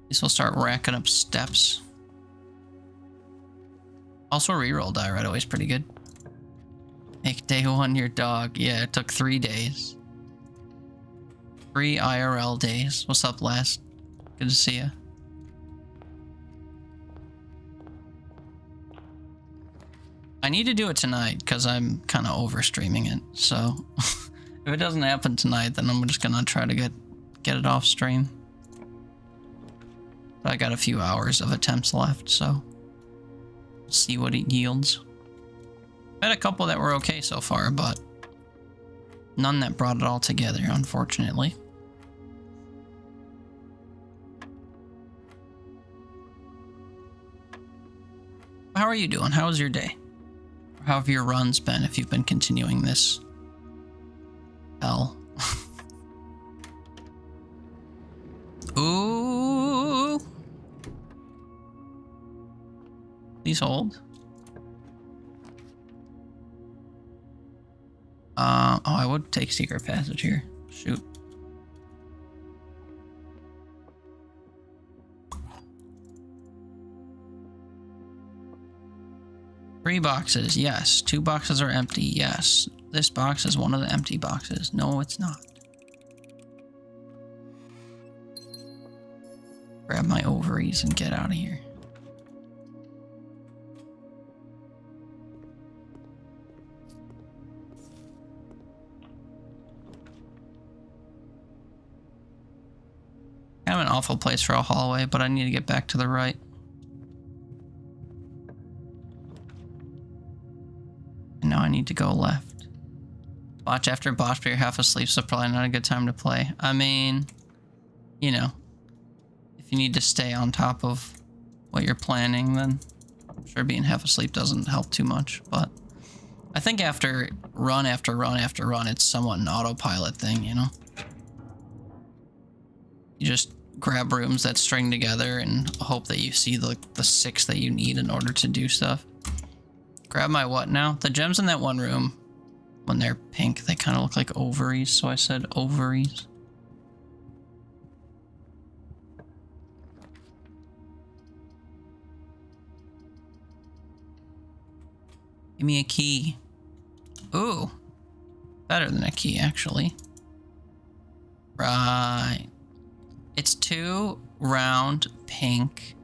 this will start racking up steps. Also, reroll die right away is pretty good. Make day one your dog. Yeah, it took 3 days. 3 IRL days. What's up, last? Good to see ya. I need to do it tonight because I'm kind of over streaming it. So if it doesn't happen tonight, then I'm just gonna try to get it off stream. But I got a few hours of attempts left, so we'll see what it yields. I had a couple that were okay so far, but none that brought it all together, unfortunately. How are you doing? How was your day? How have your runs been if you've been continuing this hell? Ooh. Please hold. Oh, I would take secret passage here. Shoot. 3 boxes, yes. 2 boxes are empty, yes. This box is one of the empty boxes. No, it's not. Grab my ovaries and get out of here. Kind of an awful place for a hallway, but I need to get back to the right. And now I need to go left. Watch after boss, but you're half asleep, so probably not a good time to play. I mean, you know, if you need to stay on top of what you're planning, then I'm sure being half asleep doesn't help too much. But I think after run after run after run, it's somewhat an autopilot thing, you know? You just grab rooms that string together and hope that you see the 6 that you need in order to do stuff. Grab my what now? The gems in that one room, when they're pink, they kind of look like ovaries, so I said ovaries. Give me a key. Ooh. Better than a key, actually. Right. It's 2 round pink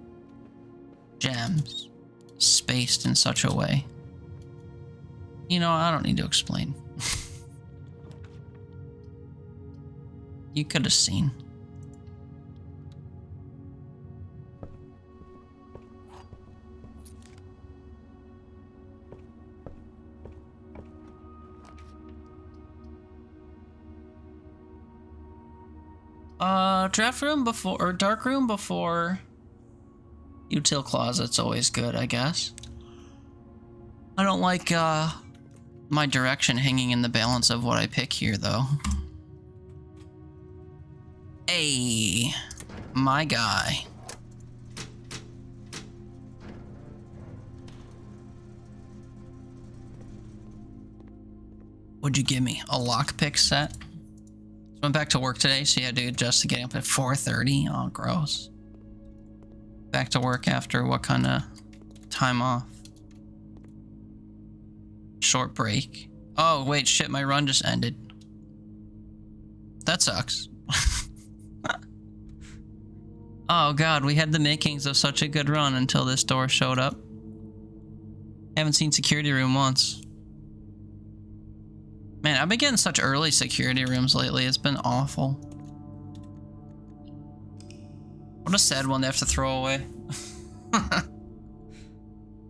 gems spaced in such a way. You know, I don't need to explain. You could have seen. Draft room before, or dark room before util closet's always good, I guess. I don't like, my direction hanging in the balance of what I pick here, though. Hey, my guy. What'd you give me? A lockpick set? Went back to work today, so you had to adjust to getting up at 4:30. Oh, gross. Back to work after what kind of time off? Short break. Oh, wait, shit, my run just ended. That sucks. Oh, God, we had the makings of such a good run until this door showed up. Haven't seen security room once. Man, I've been getting such early security rooms lately. It's been awful. What a sad one to have to throw away.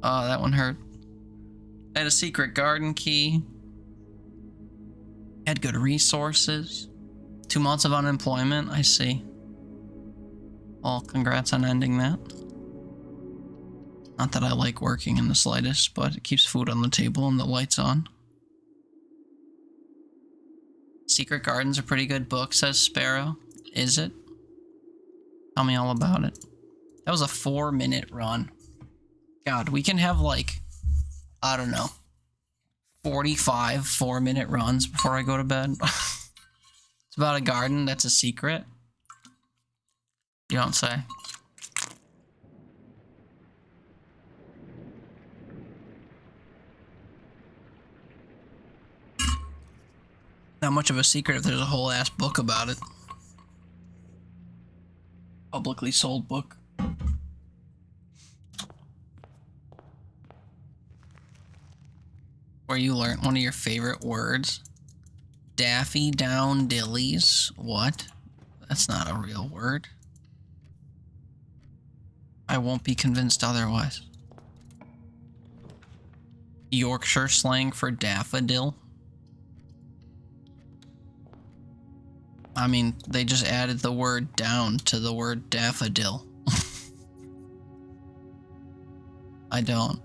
Oh, that one hurt. I had a secret garden key. Had good resources. 2 months of unemployment, I see. Well, congrats on ending that. Not that I like working in the slightest, but it keeps food on the table and the lights on. Secret Garden's a pretty good book, says Sparrow. Is it? Tell me all about it. That was a 4-minute run. God, we can have like, I don't know, 45 4-minute runs before I go to bed. It's about a garden that's a secret. You don't say. Not much of a secret if there's a whole ass book about it. Publicly sold book. Where you learned one of your favorite words. Daffy down dillies. What? That's not a real word. I won't be convinced otherwise. Yorkshire slang for daffodil. I mean, they just added the word down to the word daffodil. I don't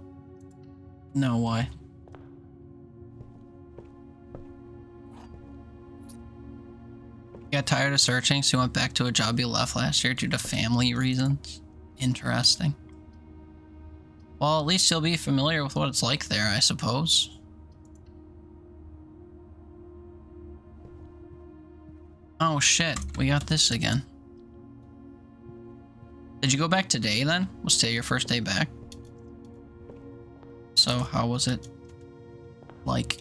know why. Got tired of searching, so you went back to a job you left last year due to family reasons. Interesting. Well, at least you'll be familiar with what it's like there, I suppose. Oh shit, we got this again. Did you go back today then? Was today your first day back? so how was it? Like,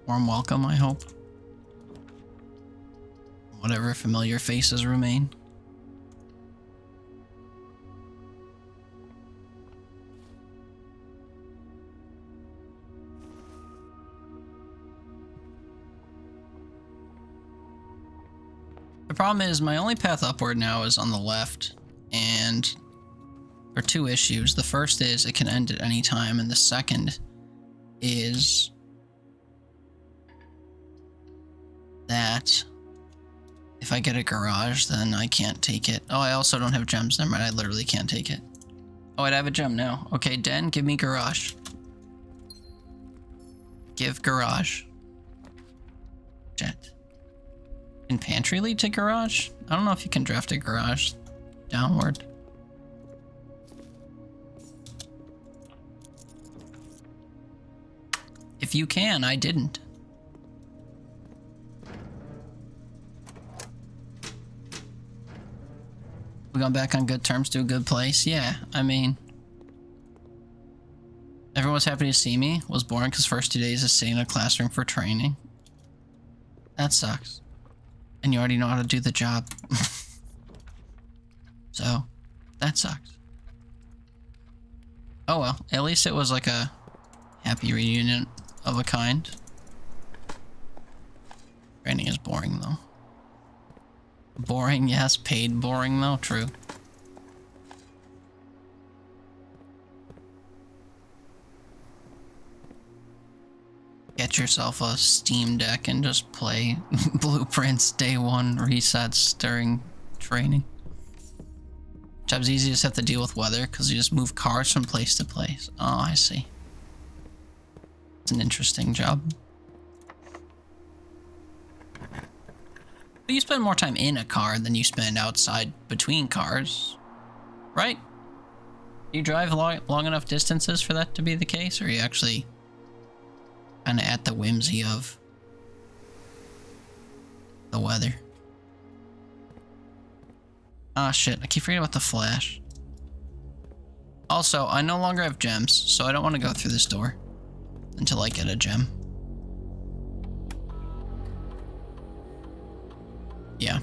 warm welcome, I hope. Whatever familiar faces remain. The problem is my only path upward now is on the left, and there are two issues. The first is it can end at any time, and the second is that if I get a garage, then I can't take it. Oh, I also don't have gems. Never mind, I literally can't take it. Oh, I'd have a gem now. Okay, Den, give me garage. Give garage. Jet. Can pantry lead to garage? I don't know if you can draft a garage downward. If you can, I didn't. We gone back on good terms to a good place? Yeah, I mean... Everyone was happy to see me. Was boring because first 2 days is sitting in a classroom for training. That sucks. And you already know how to do the job. So, that sucks. Oh well, at least it was like a happy reunion of a kind. Training is boring though. Boring, yes. Paid boring though, true. Get yourself a Steam Deck and just play Blueprints day one resets during training. Job's easy, just have to deal with weather because you just move cars from place to place. Oh, I see. It's an interesting job. But you spend more time in a car than you spend outside between cars, right? Do you drive long enough distances for that to be the case, or are you actually kind of at the whimsy of the weather? Ah, shit, I keep forgetting about the flash. Also, I no longer have gems, so I don't want to go through this door until I get a gem. Yeah.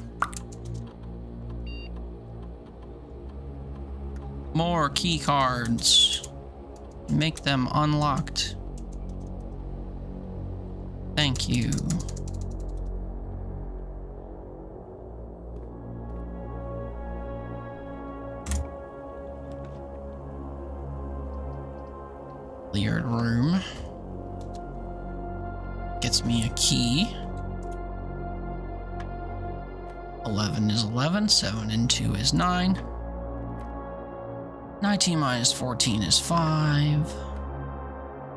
More key cards. Make them unlocked. Thank you. Cleared room. Gets me a key. 11 is 11, 7 and 2 is 9. 19 minus 14 is 5.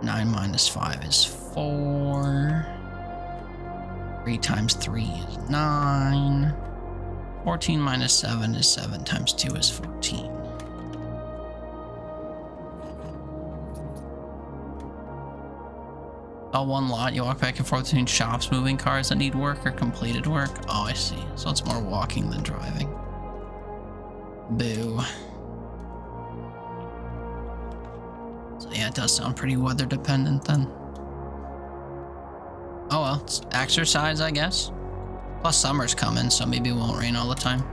9 minus 5 is 4. 3 times 3 is 9. 14 minus 7 is 7 times 2 is 14. All one lot, you walk back and forth between shops, moving cars that need work or completed work. Oh, I see. So it's more walking than driving. Boo. So yeah, it does sound pretty weather dependent then. Oh well, it's exercise, I guess. Plus summer's coming, so maybe it won't rain all the time.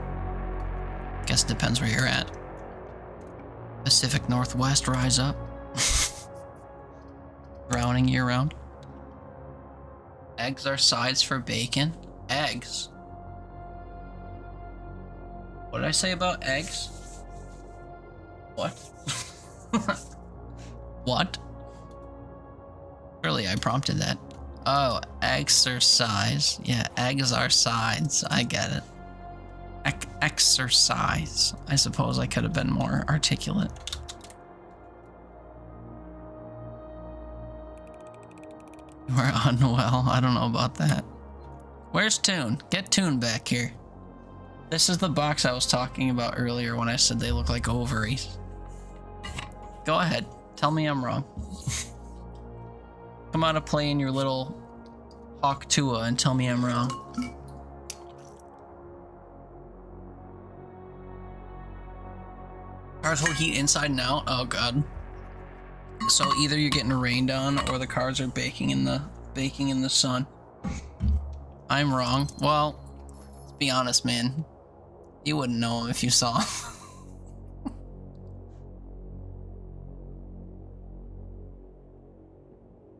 Guess it depends where you're at. Pacific Northwest, rise up. Drowning year round. Eggs are sides for bacon. Eggs? What did I say about eggs? What? What? Surely I prompted that. Oh, exercise. Yeah, eggs are sides. I get it. Exercise. I suppose I could have been more articulate. You are unwell. I don't know about that. Where's Toon? Get Toon back here. This is the box I was talking about earlier when I said they look like ovaries. Go ahead. Tell me I'm wrong. Come out of play in your little Hawk Tua and tell me I'm wrong. Cars will heat inside and out? Oh god. So either you're getting rained on or the cars are baking in the sun. I'm wrong. Well, let's be honest, man. You wouldn't know him if you saw him.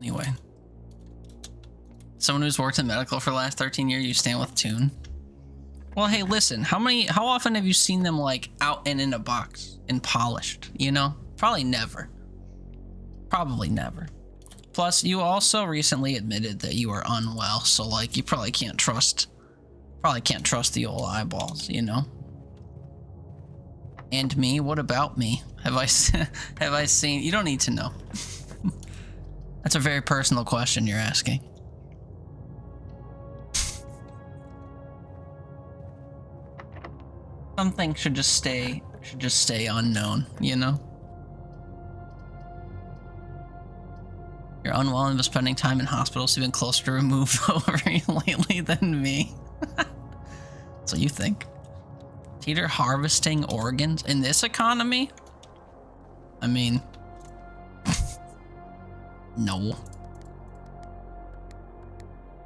Anyway. Someone who's worked in medical for the last 13 years, you stand with Tune. Well, hey, listen, how often have you seen them like out and in a box and polished, you know? Probably never. Probably never. Plus, you also recently admitted that you are unwell, so like you probably can't trust the old eyeballs, you know? And me? What about me? Have I seen? You don't need to know. That's a very personal question you're asking. Something should just stay unknown, you know? You're unwell and been spending time in hospitals, so you've been closer to remove ovary lately than me. So you think. Teeter harvesting organs in this economy? I mean, no.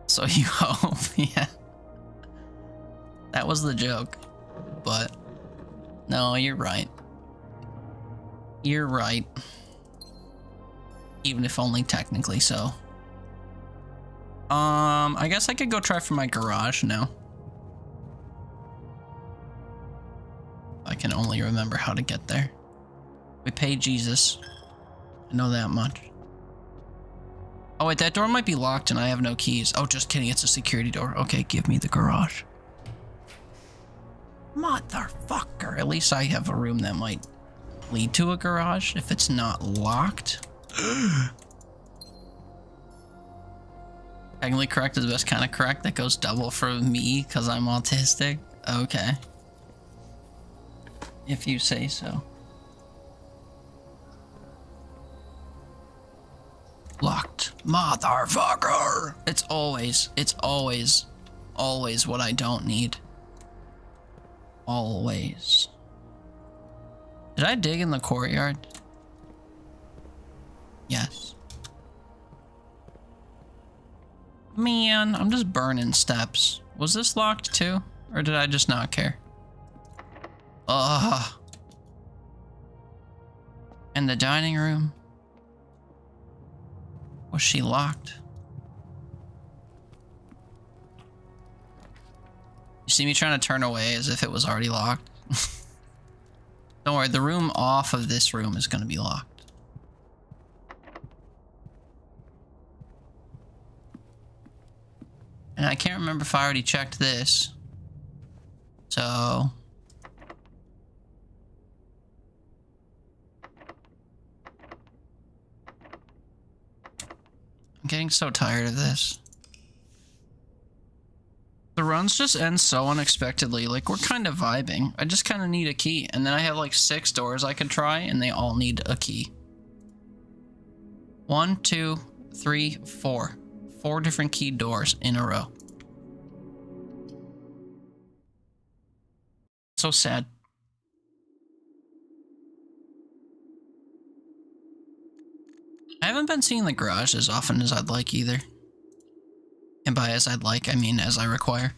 So you hope, yeah. That was the joke. But no, you're right. You're right. Even if only technically so. I guess I could go try for my garage now. I can only remember how to get there. We pay Jesus. I know that much. Oh wait, that door might be locked and I have no keys. Oh, just kidding, it's a security door. Okay, give me the garage. Motherfucker. At least I have a room that might lead to a garage if it's not locked. Technically correct is the best kind of correct. That goes double for me because I'm autistic. Okay. If you say so. Locked. Motherfucker. It's always what I don't need. Always. Did I dig in the courtyard? Yes. Man, I'm just burning steps. Was this locked too? Or did I just not care? Ugh. And the dining room? Was she locked? You see me trying to turn away as if it was already locked? Don't worry, the room off of this room is going to be locked. And I can't remember if I already checked this. So... I'm getting so tired of this. The runs just end so unexpectedly. Like, we're kind of vibing. I just kind of need a key. And then I have like 6 doors I could try, and they all need a key. 1, 2, 3, 4. 4 different key doors in a row. So sad. I haven't been seeing the garage as often as I'd like either. And by as I'd like, I mean as I require.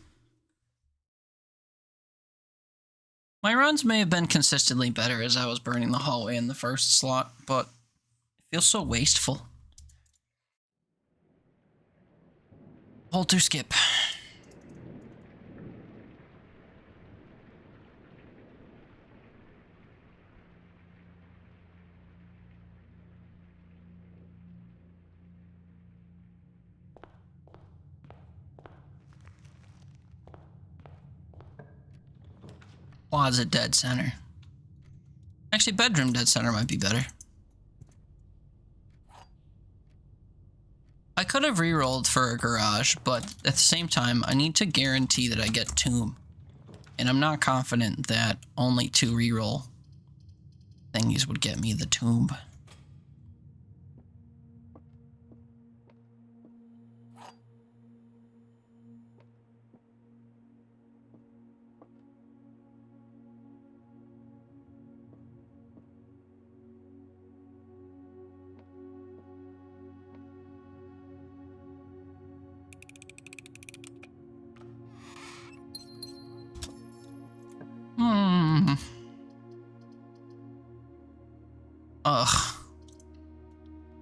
My runs may have been consistently better as I was burning the hallway in the first slot, but it feels so wasteful. Hold to skip. Closet dead center. Actually, bedroom dead center might be better. I could have re-rolled for a garage, but at the same time, I need to guarantee that I get tomb. And I'm not confident that only 2 re-roll thingies would get me the tomb.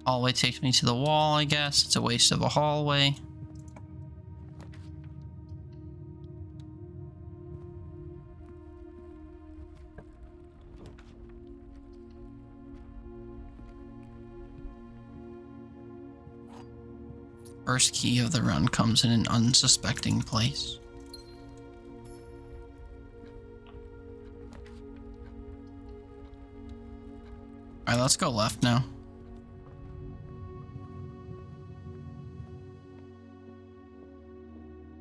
Hallway takes me to the wall, I guess. It's a waste of a hallway. First key of the run comes in an unsuspecting place. Alright, let's go left now.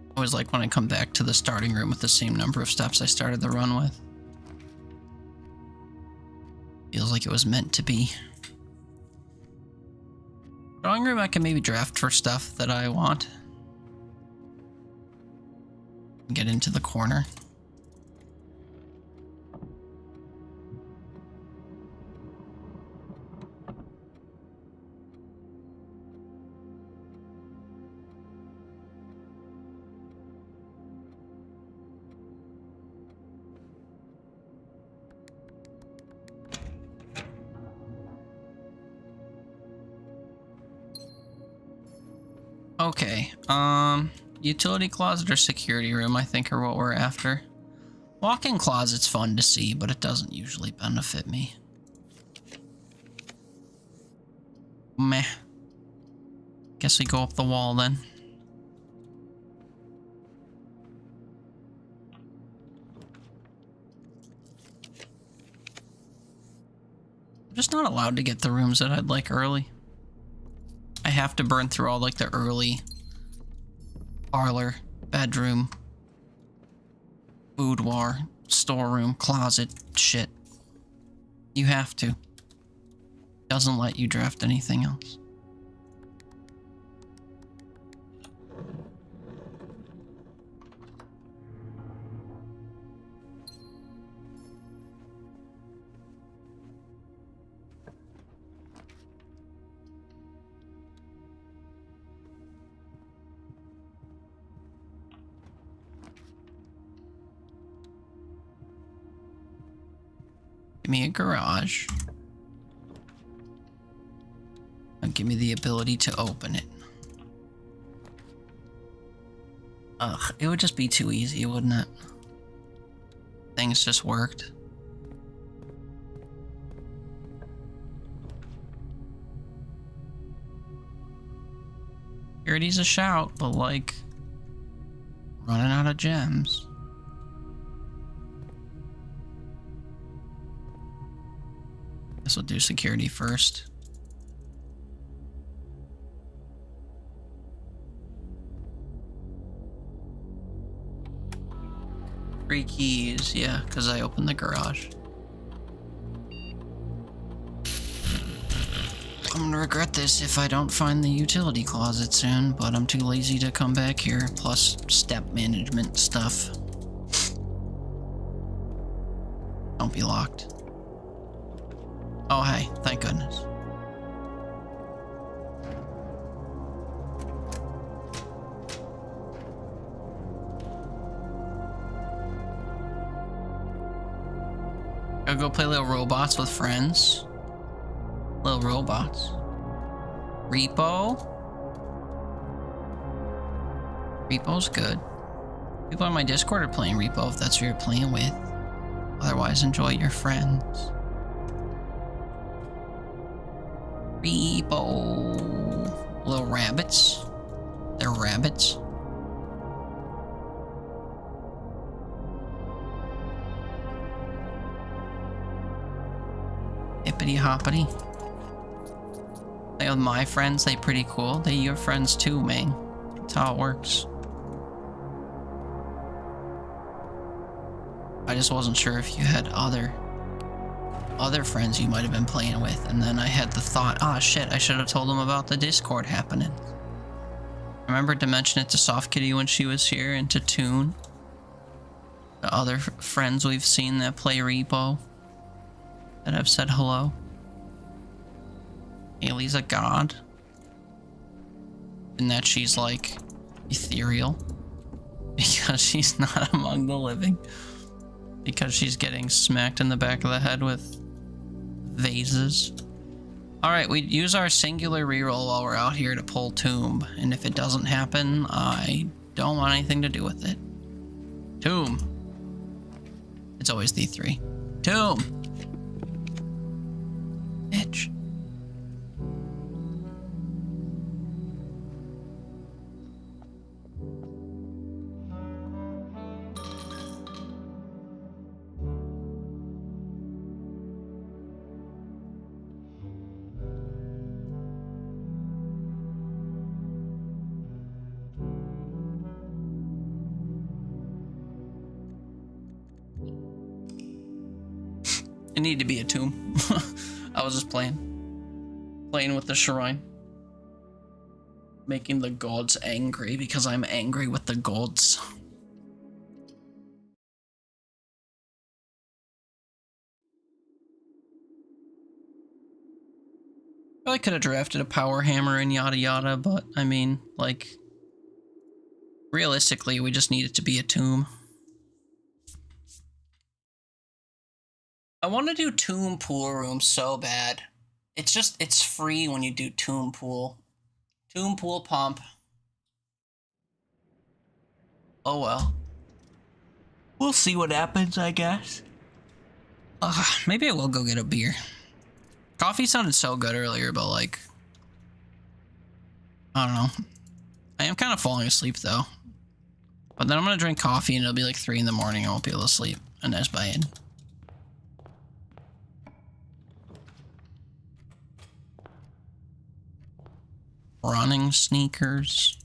I always like when I come back to the starting room with the same number of steps I started the run with. Feels like it was meant to be. Drawing room, I can maybe draft for stuff that I want. Get into the corner. Okay, utility closet or security room, I think, are what we're after. Walk-in closet's fun to see, but it doesn't usually benefit me. Meh. Guess we go up the wall then. I'm just not allowed to get the rooms that I'd like early. I have to burn through all like the early parlor, bedroom, boudoir, storeroom, closet shit. You have to. Doesn't let you draft anything else. Give me a garage. And give me the ability to open it. Ugh, it would just be too easy, wouldn't it? Things just worked. Security's a shout, but like, running out of gems. Guess we'll do security first. Three keys, yeah, because I opened the garage. I'm gonna regret this if I don't find the utility closet soon, but I'm too lazy to come back here, plus step management stuff. Don't be locked. Oh, hey, thank goodness. Gotta go play little robots with friends. Little robots. Repo. Repo's good. People on my Discord are playing Repo if that's who you're playing with. Otherwise, enjoy your friends. Repo. Little rabbits. They're rabbits. Hippity hoppity. Play with my friends, they pretty cool. They your friends too, man. That's how it works. I just wasn't sure if you had other friends you might have been playing with, and then I had the thought, ah, shit, I should have told them about the Discord happening. I remembered to mention it to Soft Kitty when she was here, and to Toon. The other friends we've seen that play Repo, that I've said hello. Haley's a god. And that she's like ethereal. Because she's not among the living. Because she's getting smacked in the back of the head with vases. Alright, we use our singular reroll while we're out here to pull Tomb, and if it doesn't happen, I don't want anything to do with it. Tomb. It's always the 3. Tomb! Bitch. It needed to be a tomb. I was just playing with the shrine. Making the gods angry because I'm angry with the gods. Probably could have drafted a power hammer and yada yada, but I mean, like, realistically, we just need it to be a tomb. I want to do Tomb Pool Room so bad. It's free when you do Tomb Pool. Tomb Pool Pump. Oh well. We'll see what happens, I guess. Maybe I will go get a beer. Coffee sounded so good earlier, but like, I don't know. I am kind of falling asleep though. But then I'm gonna drink coffee and it'll be like 3 in the morning. I won't be able to sleep. And that's bad. Running sneakers.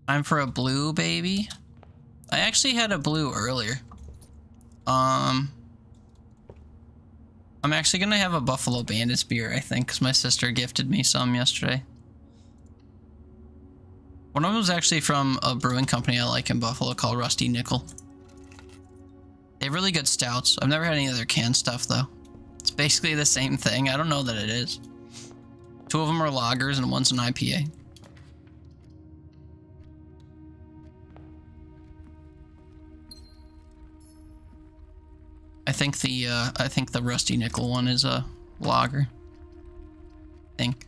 Time for a blue, baby. I actually had a blue earlier. I'm actually gonna have a Buffalo Bandits beer, I think, because my sister gifted me some yesterday. One of them was actually from a brewing company I like in Buffalo called Rusty Nickel. They have really good stouts. I've never had any of their canned stuff, though. It's basically the same thing. I don't know that it is. 2 of them are lagers and one's an IPA. I think the Rusty Nickel one is a lager. I think.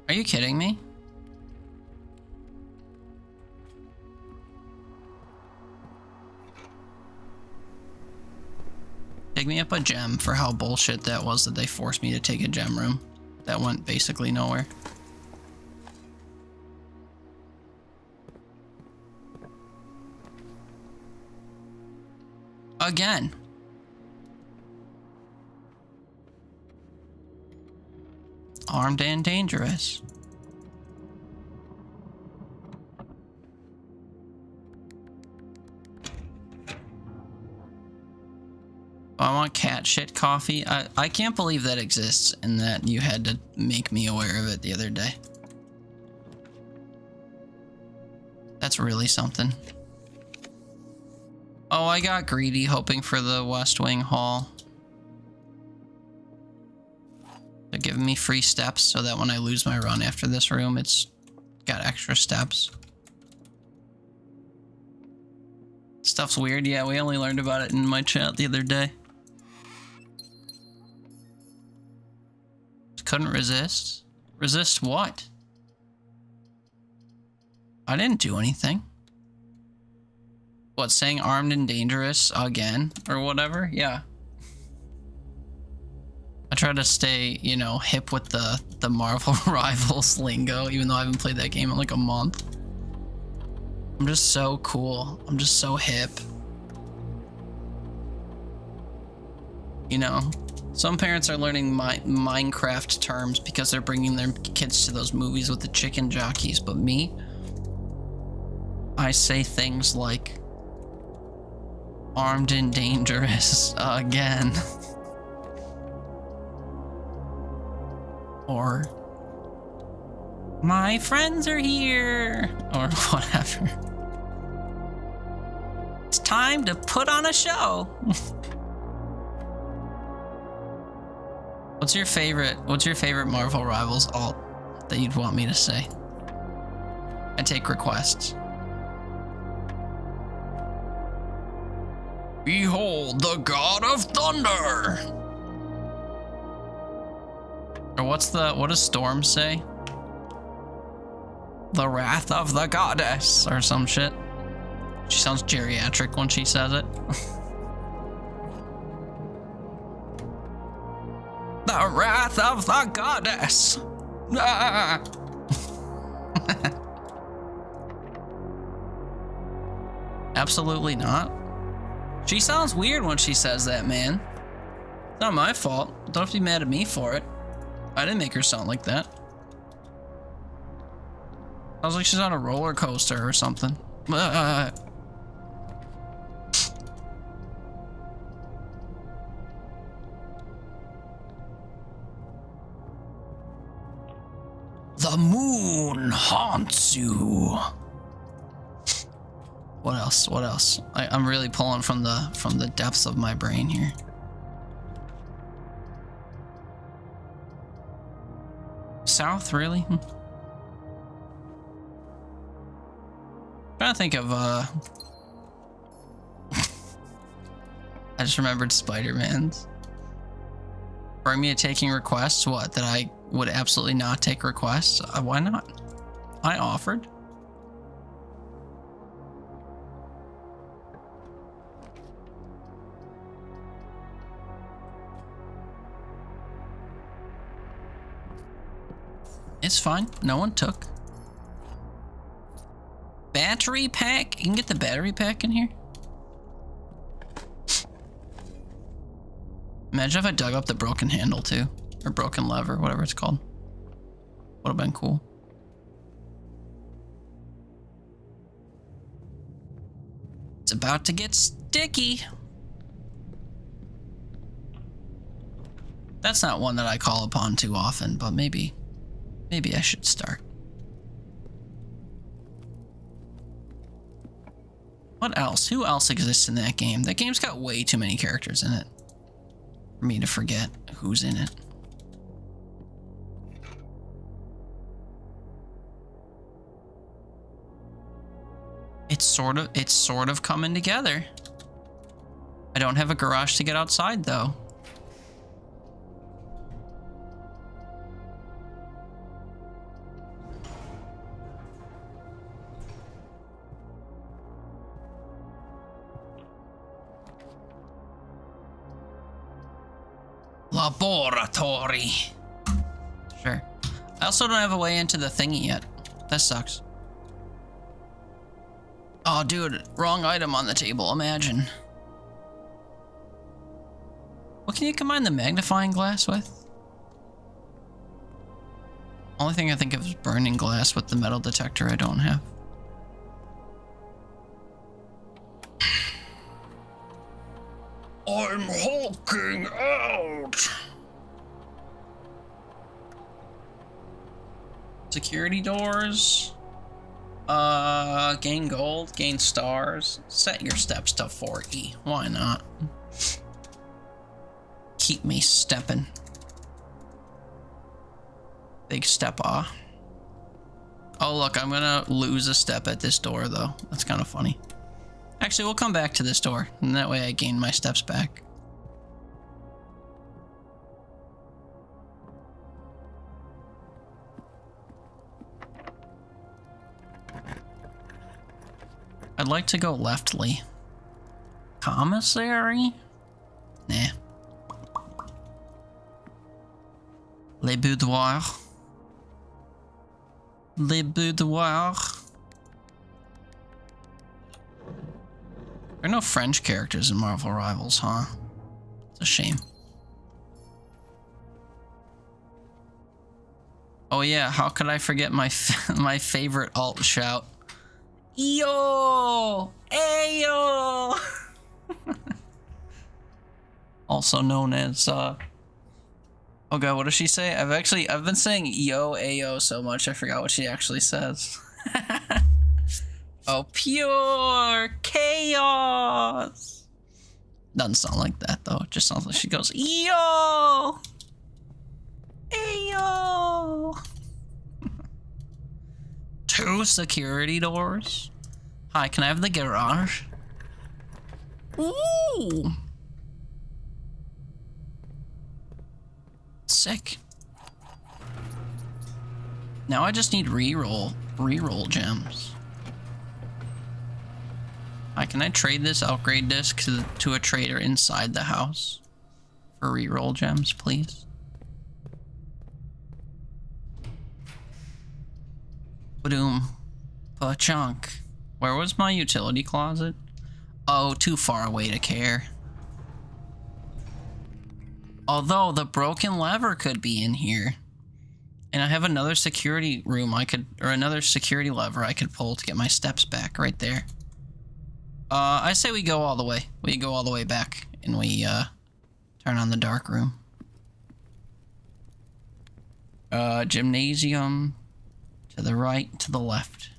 Are you kidding me? Dig me up a gem for how bullshit that was that they forced me to take a gem room. That went basically nowhere. Again. Armed and dangerous. I want cat shit coffee. I can't believe that exists and that you had to make me aware of it the other day. That's really something. Oh, I got greedy hoping for the West Wing Hall. They're giving me free steps so that when I lose my run after this room, it's got extra steps. Stuff's weird. Yeah, we only learned about it in my chat the other day. Couldn't resist. Resist what? I didn't do anything. What, saying armed and dangerous again or whatever? Yeah. I try to stay, you know, hip with the Marvel Rivals lingo, even though I haven't played that game in like a month. I'm just so cool. I'm just so hip. You know, some parents are learning Minecraft terms because they're bringing their kids to those movies with the chicken jockeys, but me, I say things like armed and dangerous again. Or my friends are here, or whatever. It's time to put on a show. What's your favorite Marvel Rivals alt that you'd want me to say? I take requests. Behold the God of Thunder. Or what does Storm say? The wrath of the goddess or some shit. She sounds geriatric when she says it. The wrath of the goddess. Ah. Absolutely not. She sounds weird when she says that, man. It's not my fault. Don't have to be mad at me for it. I didn't make her sound like that. Sounds like she's on a roller coaster or something. The moon haunts you. What else? What else? I'm really pulling from the depths of my brain here. South, really? Trying to think of I just remembered Spider-Man's. For me taking requests, what? That I would absolutely not take requests? Why not? I offered. It's fine. No one took. Battery pack? You can get the battery pack in here? Imagine if I dug up the broken handle too. Or broken lever, whatever it's called. Would have been cool. It's about to get sticky. That's not one that I call upon too often, but maybe I should start. What else? Who else exists in that game? That game's got way too many characters in it for me to forget who's in it. It's sort of coming together. I don't have a garage to get outside though. Laboratory. Sure. I also don't have a way into the thingy yet. That sucks. Oh, dude, wrong item on the table. Imagine. What can you combine the magnifying glass with? Only thing I think of is burning glass with the metal detector I don't have. I'm hulking out. Security doors. Gain gold, gain stars. Set your steps to 40. Why not? Keep me stepping. Big step-ah. Oh, look, I'm gonna lose a step at this door, though. That's kind of funny. Actually, we'll come back to this door, and that way I gain my steps back. I'd like to go leftly. Commissary? Nah. Le boudoir. Le boudoir. There are no French characters in Marvel Rivals, huh? It's a shame. Oh yeah, how could I forget my my favorite alt shout? Yo! Ayo! Also known as oh god, what does she say? I've been saying yo ayo so much I forgot what she actually says. Oh, pure chaos. Doesn't sound like that though. It just sounds like she goes, yo, yo. 2 security doors. Hi, can I have the garage? Ooh. Sick. Now I just need reroll gems. Hi, can I trade this upgrade disc to a trader inside the house for reroll gems, please? Badoom. Pachunk. Where was my utility closet? Oh, too far away to care. Although the broken lever could be in here. And I have another security room another security lever I could pull to get my steps back right there. I say we go all the way. We go all the way back and we turn on the dark room. Gymnasium to the right, to the left.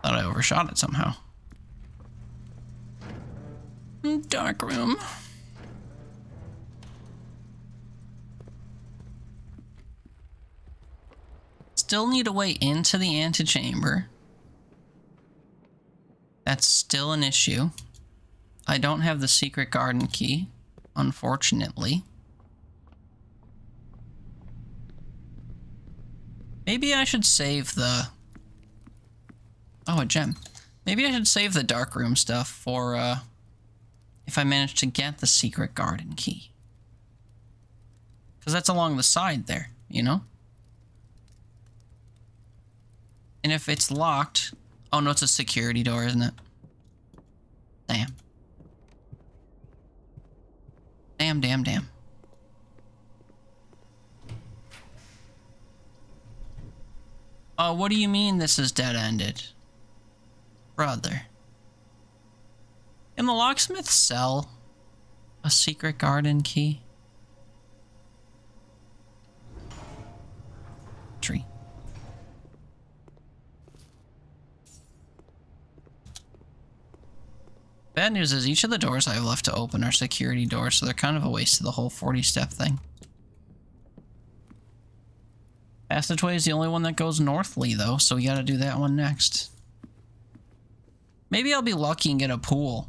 Thought I overshot it somehow. Dark room. Still need a way into the antechamber. That's still an issue. I don't have the secret garden key, unfortunately. Maybe I should save the... Oh, a gem. Maybe I should save the dark room stuff for, if I manage to get the secret garden key. Because that's along the side there, you know? And if it's locked... Oh, no, it's a security door, isn't it? Damn. Damn. Oh, what do you mean this is dead-ended? Brother. Can the locksmith sell a secret garden key? Tree. Bad news is each of the doors I have left to open are security doors, so they're kind of a waste of the whole 40-step thing. Passageway is the only one that goes northly, though, so we gotta do that one next. Maybe I'll be lucky and get a pool.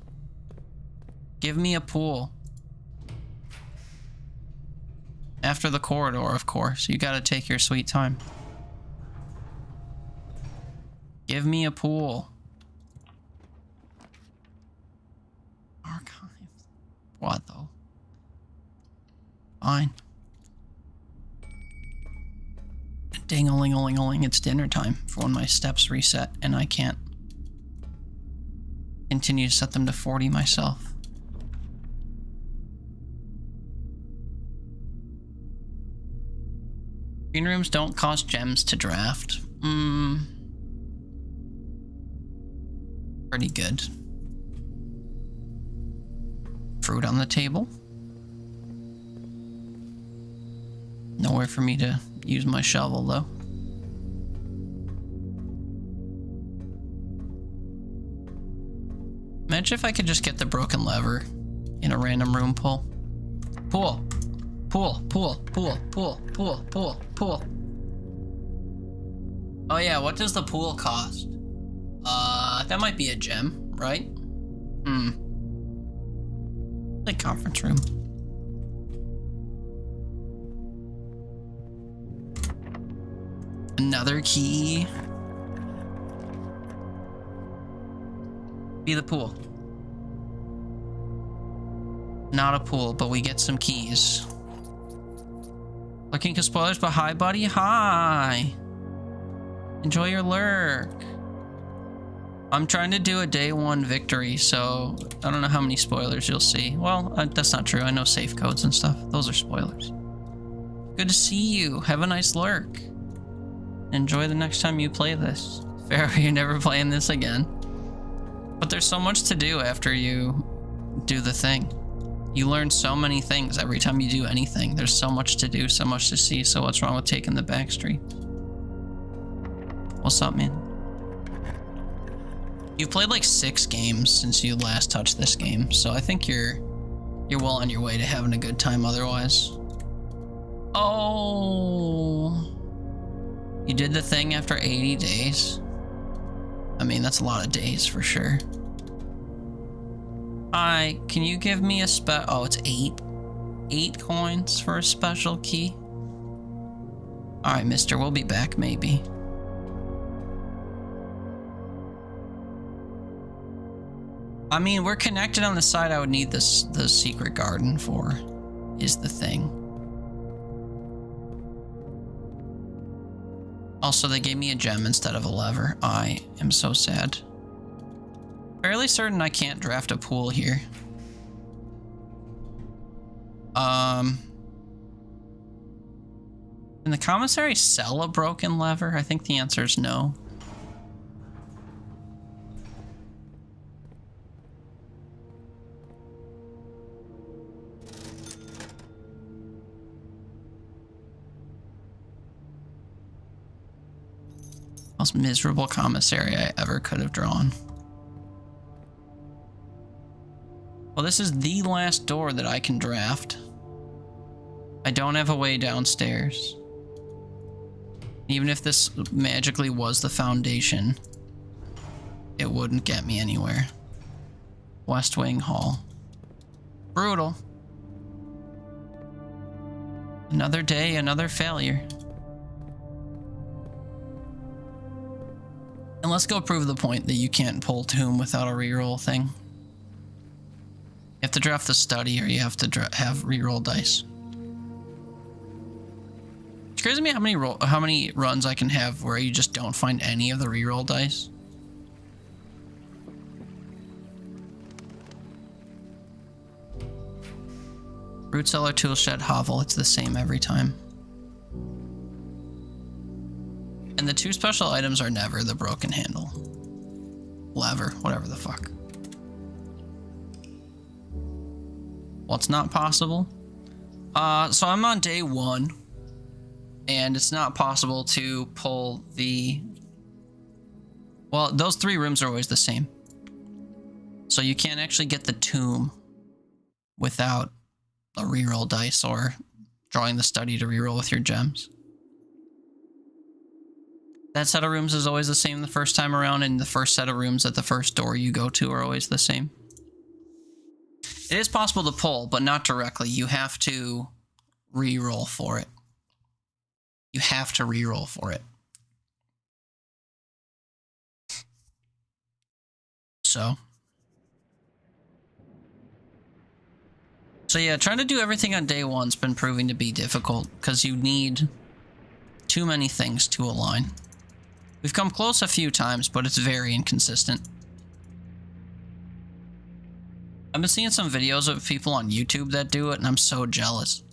Give me a pool. After the corridor, of course. You gotta take your sweet time. Give me a pool. Archives. What, though? Fine. Ding-a-ling-a-ling-a-ling, it's dinner time for when my steps reset and I can't continue to set them to 40 myself. Green rooms don't cost gems to draft. Pretty good. Fruit on the table. Nowhere for me to use my shovel, though. Imagine if I could just get the broken lever in a random room pull. Pool. Pool. Oh yeah, what does the pool cost? That might be a gem, right? The conference room. Another key. Be the pool. Not a pool, but we get some keys. Looking for spoilers, but hi, buddy. Hi. Enjoy your lurk. I'm trying to do a day 1 victory, so I don't know how many spoilers you'll see. Well, that's not true. I know safe codes and stuff. Those are spoilers. Good to see you. Have a nice lurk. Enjoy the next time you play this. Fair, you're never playing this again. But there's so much to do after you do the thing. You learn so many things every time you do anything. There's so much to do, so much to see. So what's wrong with taking the back street? What's up, man? You've played like 6 games since you last touched this game, so I think you're well on your way to having a good time otherwise. Oh, you did the thing after 80 days. I mean, that's a lot of days for sure. Hi, can you give me a oh, it's 8 coins for a special key. All right, mister, we'll be back maybe. I mean, we're connected on the side I would need the secret garden for, is the thing. Also, they gave me a gem instead of a lever. I am so sad. Fairly certain I can't draft a pool here. Can the commissary sell a broken lever? I think the answer is no. Most miserable commissary I ever could have drawn. Well, this is the last door that I can draft. I don't have a way downstairs. Even if this magically was the foundation, it wouldn't get me anywhere. West Wing Hall. Brutal. Another day, another failure. And let's go prove the point that you can't pull Tomb without a reroll thing. You have to draft the study or you have to have reroll dice. It's crazy to me how many runs I can have where you just don't find any of the reroll dice. Root cellar, tool shed, hovel, it's the same every time. And the 2 special items are never the broken handle, lever, whatever the fuck. What's not possible? So I'm on day 1, and it's not possible to pull the... Well, those 3 rooms are always the same. So you can't actually get the tomb without a reroll dice or drawing the study to reroll with your gems. That set of rooms is always the same the first time around, and the first set of rooms at the first door you go to are always the same. It is possible to pull, but not directly. You have to re-roll for it. You have to re-roll for it. So yeah, trying to do everything on day 1's been proving to be difficult because you need too many things to align. We've come close a few times, but it's very inconsistent. I've been seeing some videos of people on YouTube that do it, and I'm so jealous.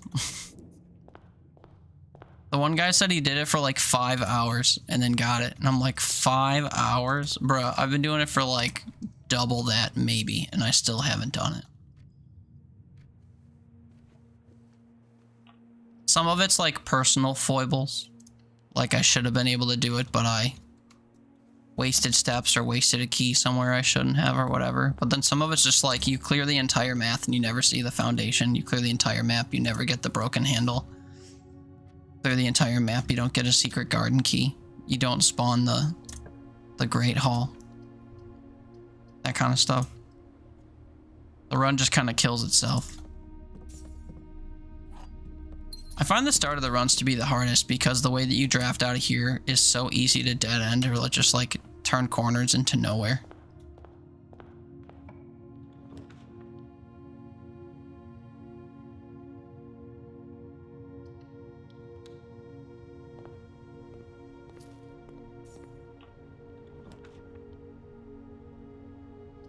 The one guy said he did it for like 5 hours and then got it. And I'm like, 5 hours? Bruh, I've been doing it for like double that maybe, and I still haven't done it. Some of it's like personal foibles. Like I should have been able to do it, but I wasted steps or wasted a key somewhere I shouldn't have or whatever. But then some of it's just like you clear the entire map and you never see the foundation. You clear the entire map, you never get the broken handle. Clear the entire map, you don't get a secret garden key. You don't spawn the Great Hall. That kind of stuff. The run just kind of kills itself. I find the start of the runs to be the hardest because the way that you draft out of here is so easy to dead end or just like turn corners into nowhere.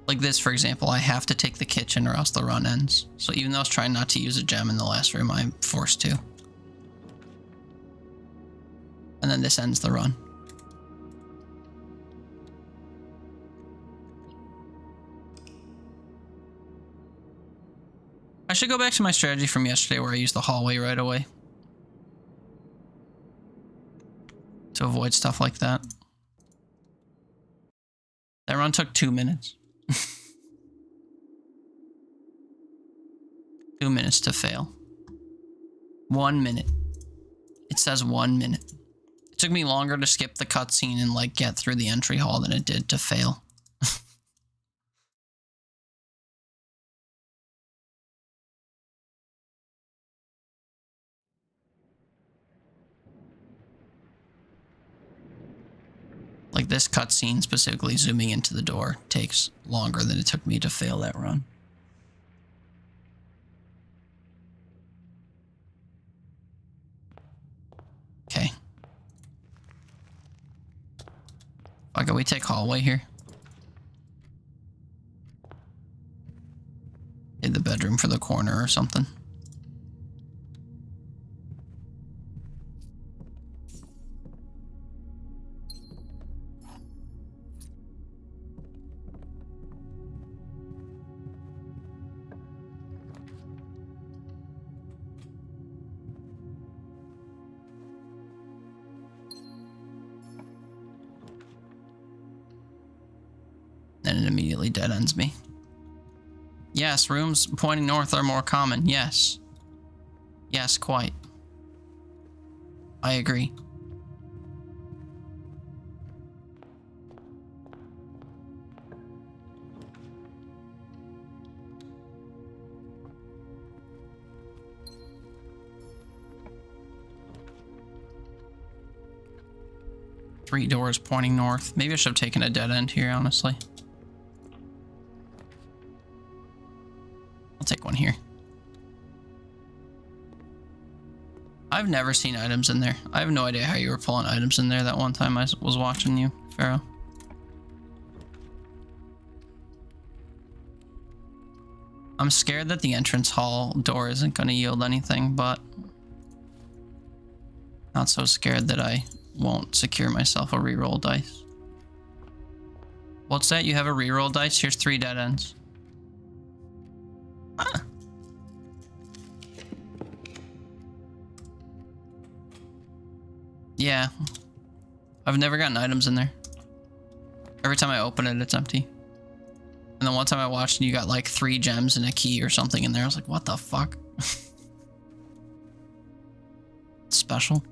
Like this, for example, I have to take the kitchen or else the run ends. So even though I was trying not to use a gem in the last room, I'm forced to. And then this ends the run. I should go back to my strategy from yesterday where I used the hallway right away. To avoid stuff like that. That run took 2 minutes. 2 minutes to fail. 1 minute. It says 1 minute. It took me longer to skip the cutscene and like get through the entry hall than it did to fail. Like this cutscene specifically zooming into the door takes longer than it took me to fail that run. Okay. Fuck it, we take hallway here. In the bedroom for the corner or something. Then it immediately dead ends me. Yes, rooms pointing north are more common. Yes. Yes, quite. I agree. Three doors pointing north. Maybe I should have taken a dead end here, honestly. I'll take one here. I've never seen items in there. I have no idea how you were pulling items in there that one time I was watching you, Pharaoh. I'm scared that the entrance hall door isn't going to yield anything, but not so scared that I won't secure myself a reroll dice. What's that? You have a reroll dice? Here's 3 dead ends. Huh. Yeah. I've never gotten items in there. Every time I open it, it's empty. And then one time I watched and you got like 3 gems and a key or something in there. I was like, what the fuck? Special.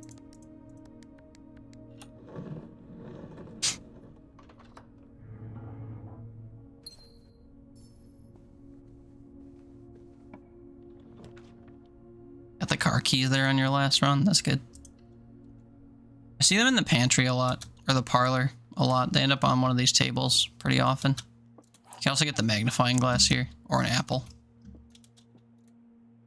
Got the car keys there on your last run. That's good. I see them in the pantry a lot, or the parlor a lot. They end up on one of these tables pretty often. You can also get the magnifying glass here, or an apple.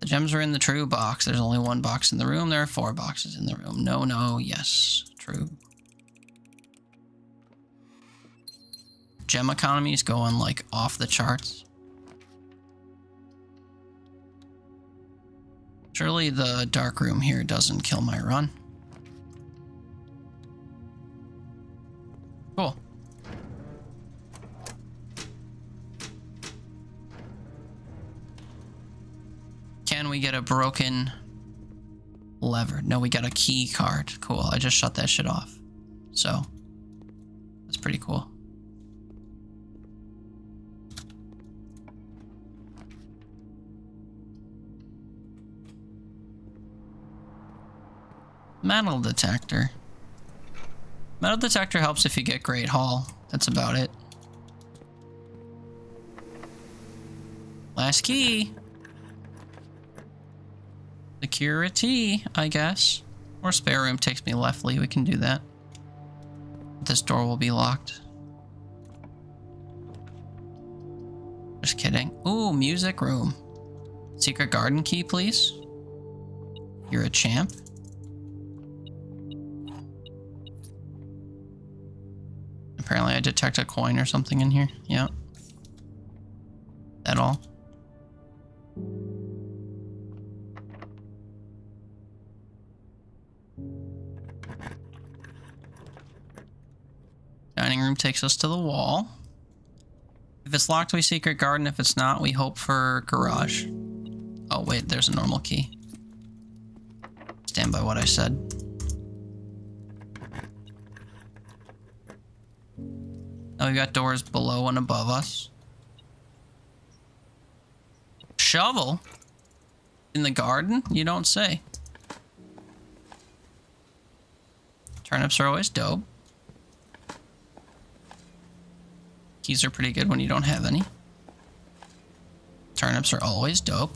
The gems are in the true box. There's only 1 box in the room. There are 4 boxes in the room. No, no, yes, true. Gem economy is going like off the charts. Surely the dark room here doesn't kill my run. Cool. Can we get a broken lever? No, we got a key card. Cool. I just shut that shit off. So, that's pretty cool. Metal detector. Metal detector helps if you get Great Hall. That's about it. Last key. Security, I guess. Or spare room takes me leftly. We can do that. This door will be locked. Just kidding. Ooh, music room. Secret garden key, please. You're a champ. Apparently I detect a coin or something in here. Yeah. At all. Dining room takes us to the wall. If it's locked, we secret garden. If it's not, we hope for garage. Oh, wait, there's a normal key. Stand by what I said. Now we've got doors below and above us. Shovel? In the garden? You don't say. Turnips are always dope. Keys are pretty good when you don't have any. Turnips are always dope.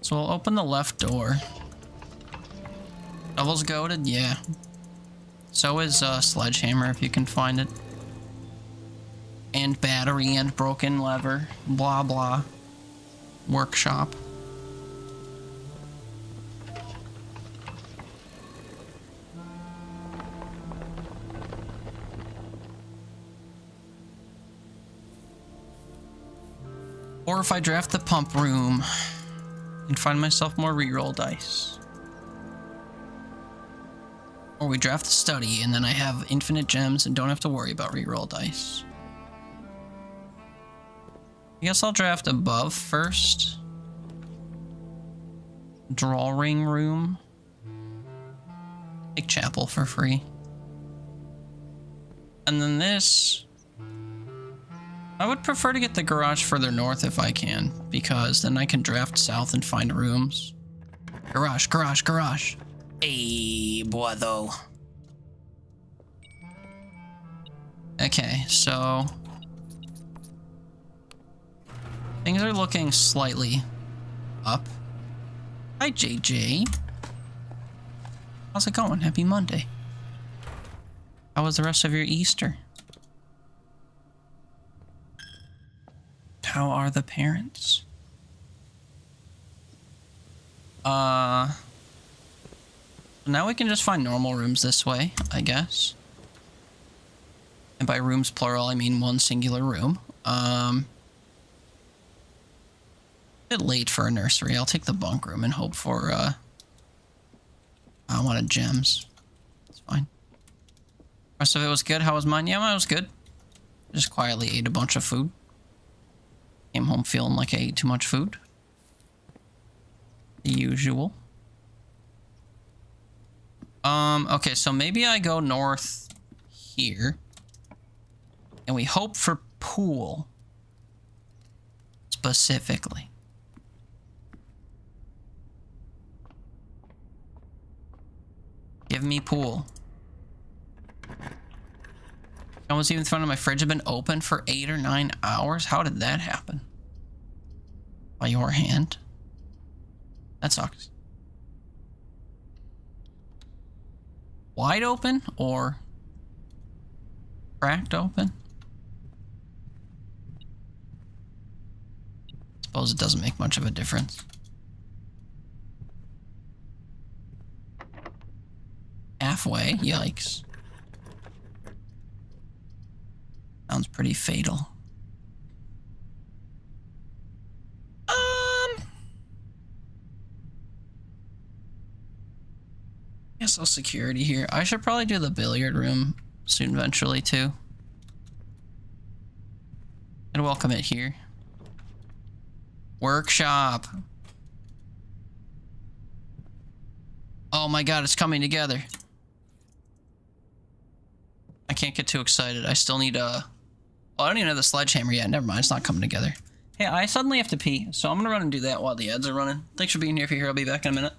So we'll open the left door. Shovel's goated? Yeah. So is sledgehammer if you can find it. And battery and broken lever. Blah blah. Workshop. Or if I draft the pump room and find myself more reroll dice. Or we draft the study and then I have infinite gems and don't have to worry about reroll dice. I guess I'll draft above first. Drawing room. Take chapel for free. And then this... I would prefer to get the garage further north if I can, because then I can draft south and find rooms. Garage, garage, garage. Hey, boy, though. Okay, so... things are looking slightly up. Hi, JJ. How's it going? Happy Monday. How was the rest of your Easter? How are the parents? Now we can just find normal rooms this way, I guess. And by rooms plural, I mean one singular room. A bit late for a nursery. I'll take the bunk room and hope for, I wanted gems. It's fine. Rest of it was good. How was mine? Yeah, mine was good. Just quietly ate a bunch of food. Came home feeling like I ate too much food. The usual. Okay, so maybe I go north here. And we hope for pool. Specifically. Give me pool. I was even found my fridge had been open for 8 or 9 hours. How did that happen? By your hand? That sucks. Wide open or cracked open? Suppose it doesn't make much of a difference. Halfway, yikes. Sounds pretty fatal. Guess I'll security here. I should probably do the billiard room soon eventually too. And welcome it here. Workshop. Oh my god, it's coming together. I can't get too excited. I still need a... Oh, I don't even have the sledgehammer yet. Never mind, it's not coming together. Hey, I suddenly have to pee, so I'm gonna run and do that while the ads are running. Thanks for being here. If you're here, I'll be back in a minute.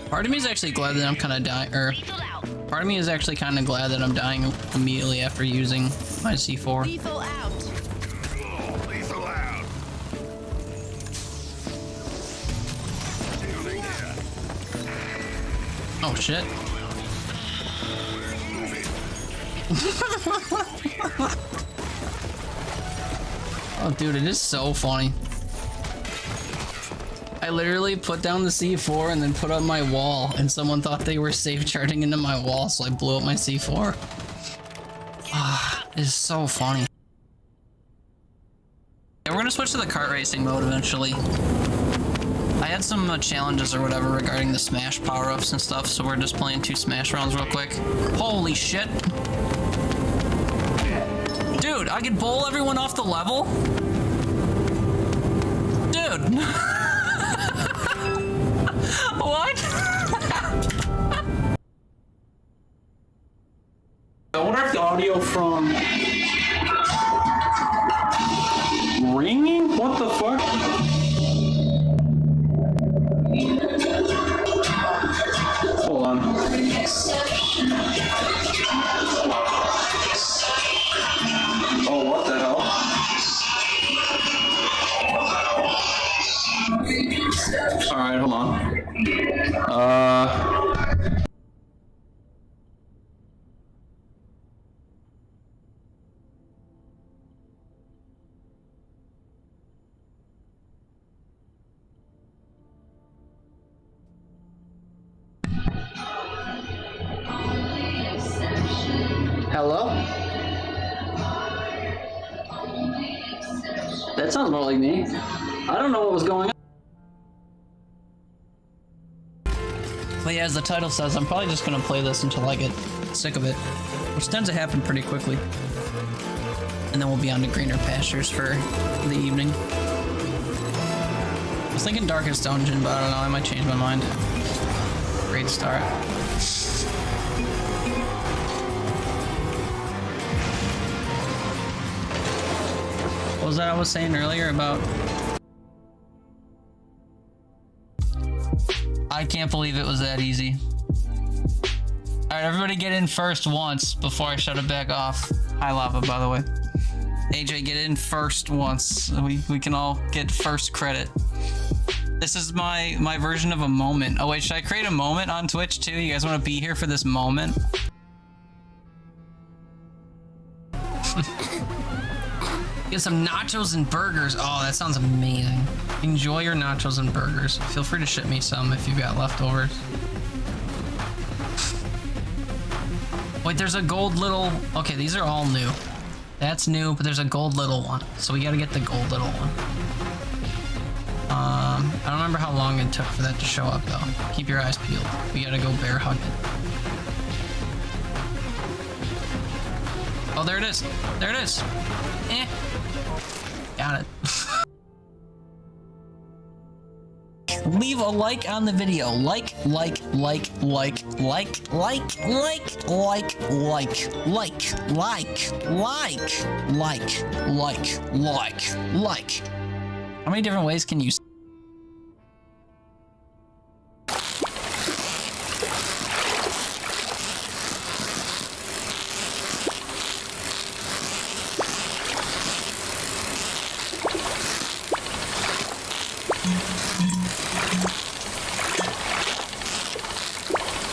Part of me is actually glad that I'm kind of dying, part of me is actually kind of glad that I'm dying immediately after using my C4. Lethal out. Lethal out. Oh shit. Oh dude, it is so funny. I literally put down the C4 and then put up my wall, and someone thought they were safe charging into my wall, so I blew up my C4. Ah, it is so funny. Yeah, we're gonna switch to the kart racing mode eventually. I had some challenges or whatever regarding the Smash power-ups and stuff, so we're just playing 2 Smash rounds real quick. Holy shit! Dude, I could bowl everyone off the level? Dude. What? I wonder if the audio from ringing? What the fuck? Hold on. Oh, what the hell? Alright, hold on. Hello? That sounds more like me. I don't know what was going on. But yeah, as the title says, I'm probably just gonna play this until I get sick of it, which tends to happen pretty quickly. And then we'll be on to greener pastures for the evening. I was thinking Darkest Dungeon, but I don't know, I might change my mind. Great start. What was that I was saying earlier about? I can't believe it was that easy. Alright, everybody get in first once before I shut it back off. Hi, Lava, by the way. AJ, get in first once. We can all get first credit. This is my version of a moment. Oh wait, should I create a moment on Twitch too? You guys want to be here for this moment? Get some nachos and burgers. Oh, that sounds amazing. Enjoy your nachos and burgers. Feel free to ship me some if you've got leftovers. Wait, there's a gold little... Okay, these are all new. That's new, but there's a gold little one. So we gotta get the gold little one. I don't remember how long it took for that to show up, though. Keep your eyes peeled. We gotta go bear hug it. Oh, there it is. There it is. Eh. Got it. Leave a like on the video. Like. How many different ways can you...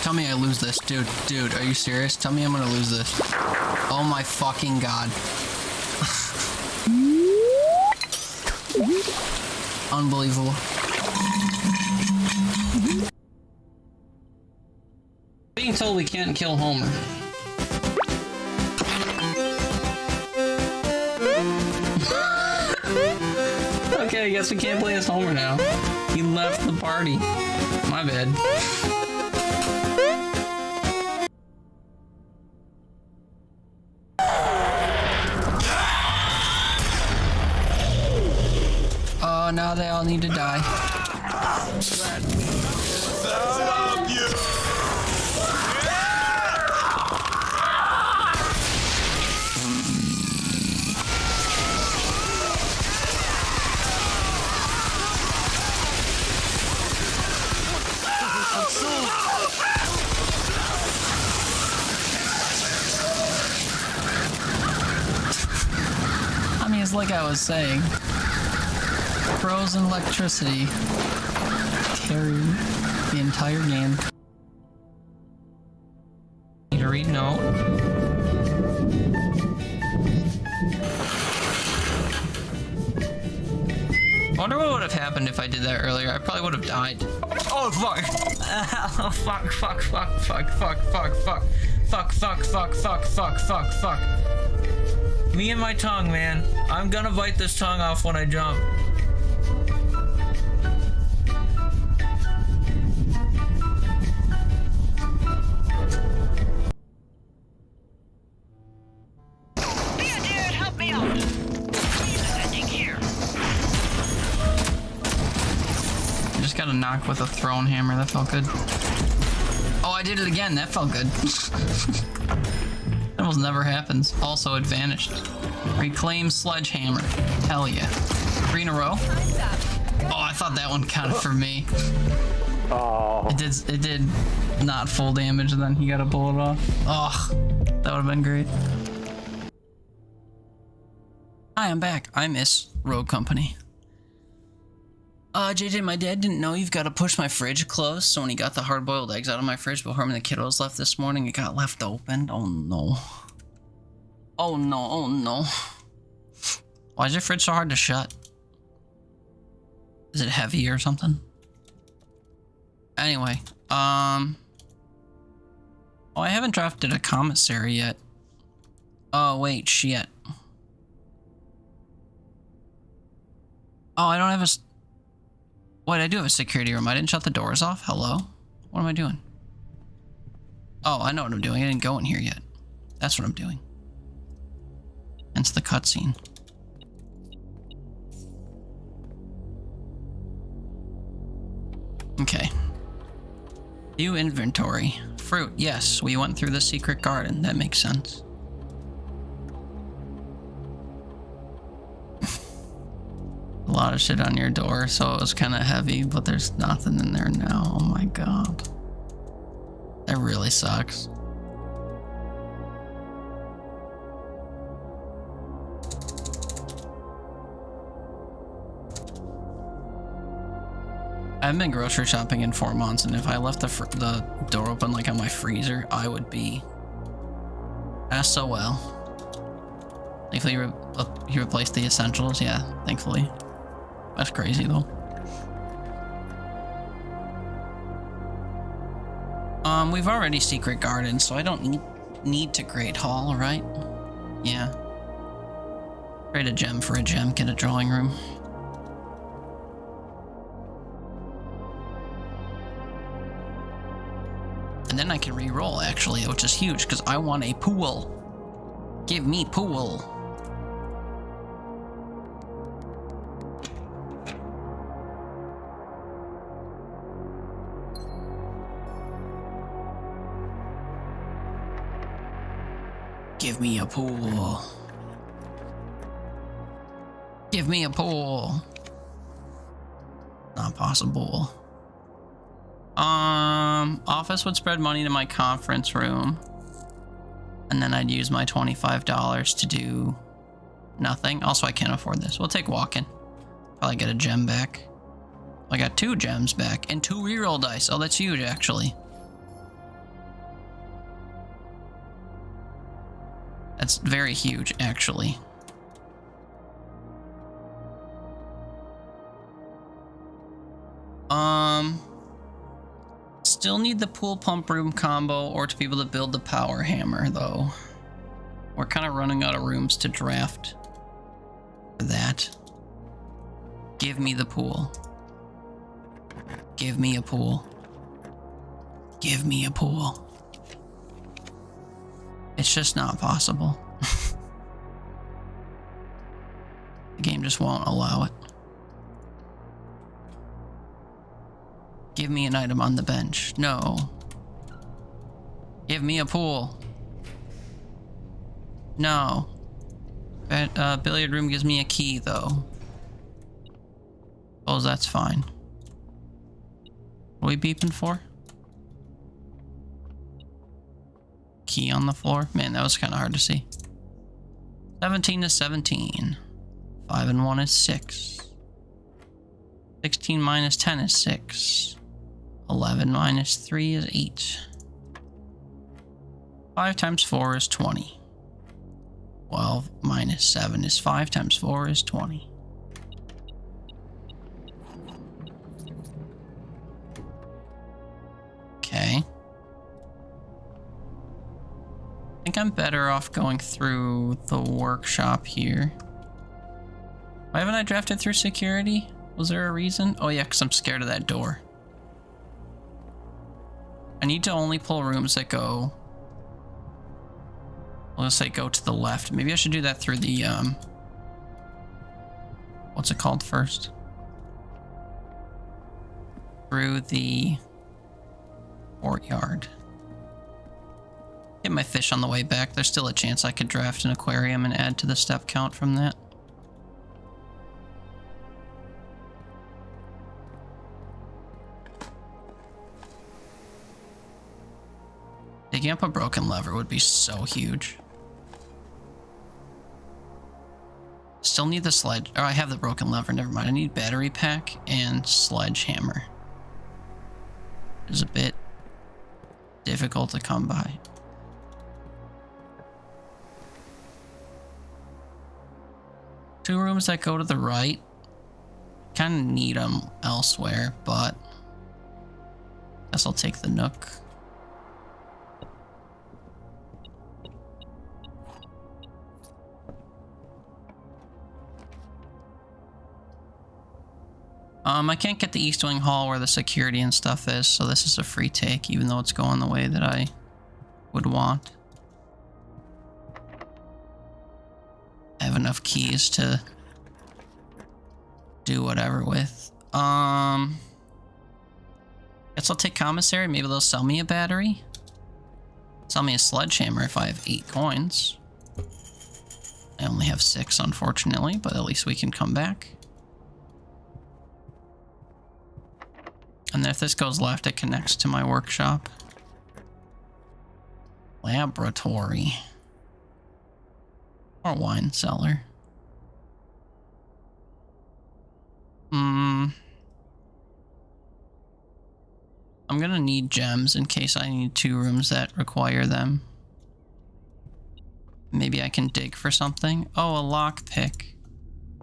Tell me I lose this. Dude, are you serious? Tell me I'm gonna lose this. Oh my fucking god. Unbelievable. Being told we can't kill Homer. Okay, I guess we can't play as Homer now. He left the party. My bad. Oh, now they all need to die. I mean, it's like I was saying. Pros and electricity carry the entire game. Need to read note. I wonder what would have happened if I did that earlier. I probably would have died. Oh fuck! Oh, fuck. Me and my tongue, man. I'm gonna bite this tongue off when I jump. knock with a thrown hammer. That felt good. Oh, I did it again. That felt good. That almost never happens. Also, it vanished. Reclaim sledgehammer. Hell yeah. 3 in a row? Oh, I thought that one counted for me. Oh. It did not full damage, and then he got a bullet off. Oh, that would have been great. Hi, I'm back. I miss Rogue Company. JJ, my dad didn't know you've got to push my fridge closed, so when he got the hard-boiled eggs out of my fridge before me and the kiddos left this morning, it got left open. Oh no. Oh no, oh no. Why is your fridge so hard to shut? Is it heavy or something? Anyway, oh, I haven't drafted a commissary yet. Oh, wait, shit. Oh, I don't have a... Wait, I do have a security room. I didn't shut the doors off. Hello? What am I doing? Oh, I know what I'm doing. I didn't go in here yet. That's what I'm doing. Hence the cutscene. Okay. View inventory. Fruit, yes. We went through the secret garden. That makes sense. A lot of shit on your door, so it was kind of heavy, but there's nothing in there now. Oh my god. That really sucks. I haven't been grocery shopping in 4 months, and if I left the door open like on my freezer, I would be SOL. Thankfully, he replaced the essentials. Yeah, thankfully. That's crazy though. We've already secret garden, so I don't need to Great Hall, right? Yeah. Trade a gem for a gem, get a drawing room. And then I can re-roll actually, which is huge because I want a pool. Give me pool. Give me a pool. Give me a pool. Not possible. Office would spread money to my conference room. And then I'd use my $25 to do nothing. Also, I can't afford this. We'll take walk-in. Probably get a gem back. I got 2 gems back and 2 reroll dice. Oh, that's huge, actually. That's very huge, actually. Still need the pool pump room combo or to be able to build the power hammer, though. We're kind of running out of rooms to draft for that. Give me the pool. Give me a pool. Give me a pool. It's just not possible. The game just won't allow it. Give me an item on the bench. No. Give me a pool. No. Billiard room gives me a key, though. Oh, that's fine. What are we beeping for? Key on the floor? Man, that was kind of hard to see. 17 is 17. 5 and 1 is 6. 16 minus 10 is 6. 11 minus 3 is 8. 5 times 4 is 20. 12 minus 7 is 5 times 4 is 20. Okay. I think I'm better off going through the workshop here. Why haven't I drafted through security? Was there a reason? Oh yeah, because I'm scared of that door. I need to only pull rooms that go... Let's say go to the left. Maybe I should do that through the, what's it called first? through the courtyard. Get my fish on the way back. There's still a chance I could draft an aquarium and add to the step count from that. Digging up a broken lever would be so huge. Still need the sledge. Oh, I have the broken lever. Never mind. I need battery pack and sledgehammer. It's a bit difficult to come by. Two rooms that go to the right. Kind of need them elsewhere, but guess I'll take the nook. I can't get the East Wing Hall where the security and stuff is, so this is a free take, even though it's going the way that I would want. I have enough keys to do whatever with. Guess I'll take commissary. Maybe they'll sell me a battery. Sell me a sledgehammer if I have 8 coins. I only have 6, unfortunately, but at least we can come back. And then if this goes left, it connects to my workshop. Laboratory. Or wine cellar. I'm gonna need gems in case I need 2 rooms that require them. Maybe I can dig for something. Oh, a lockpick.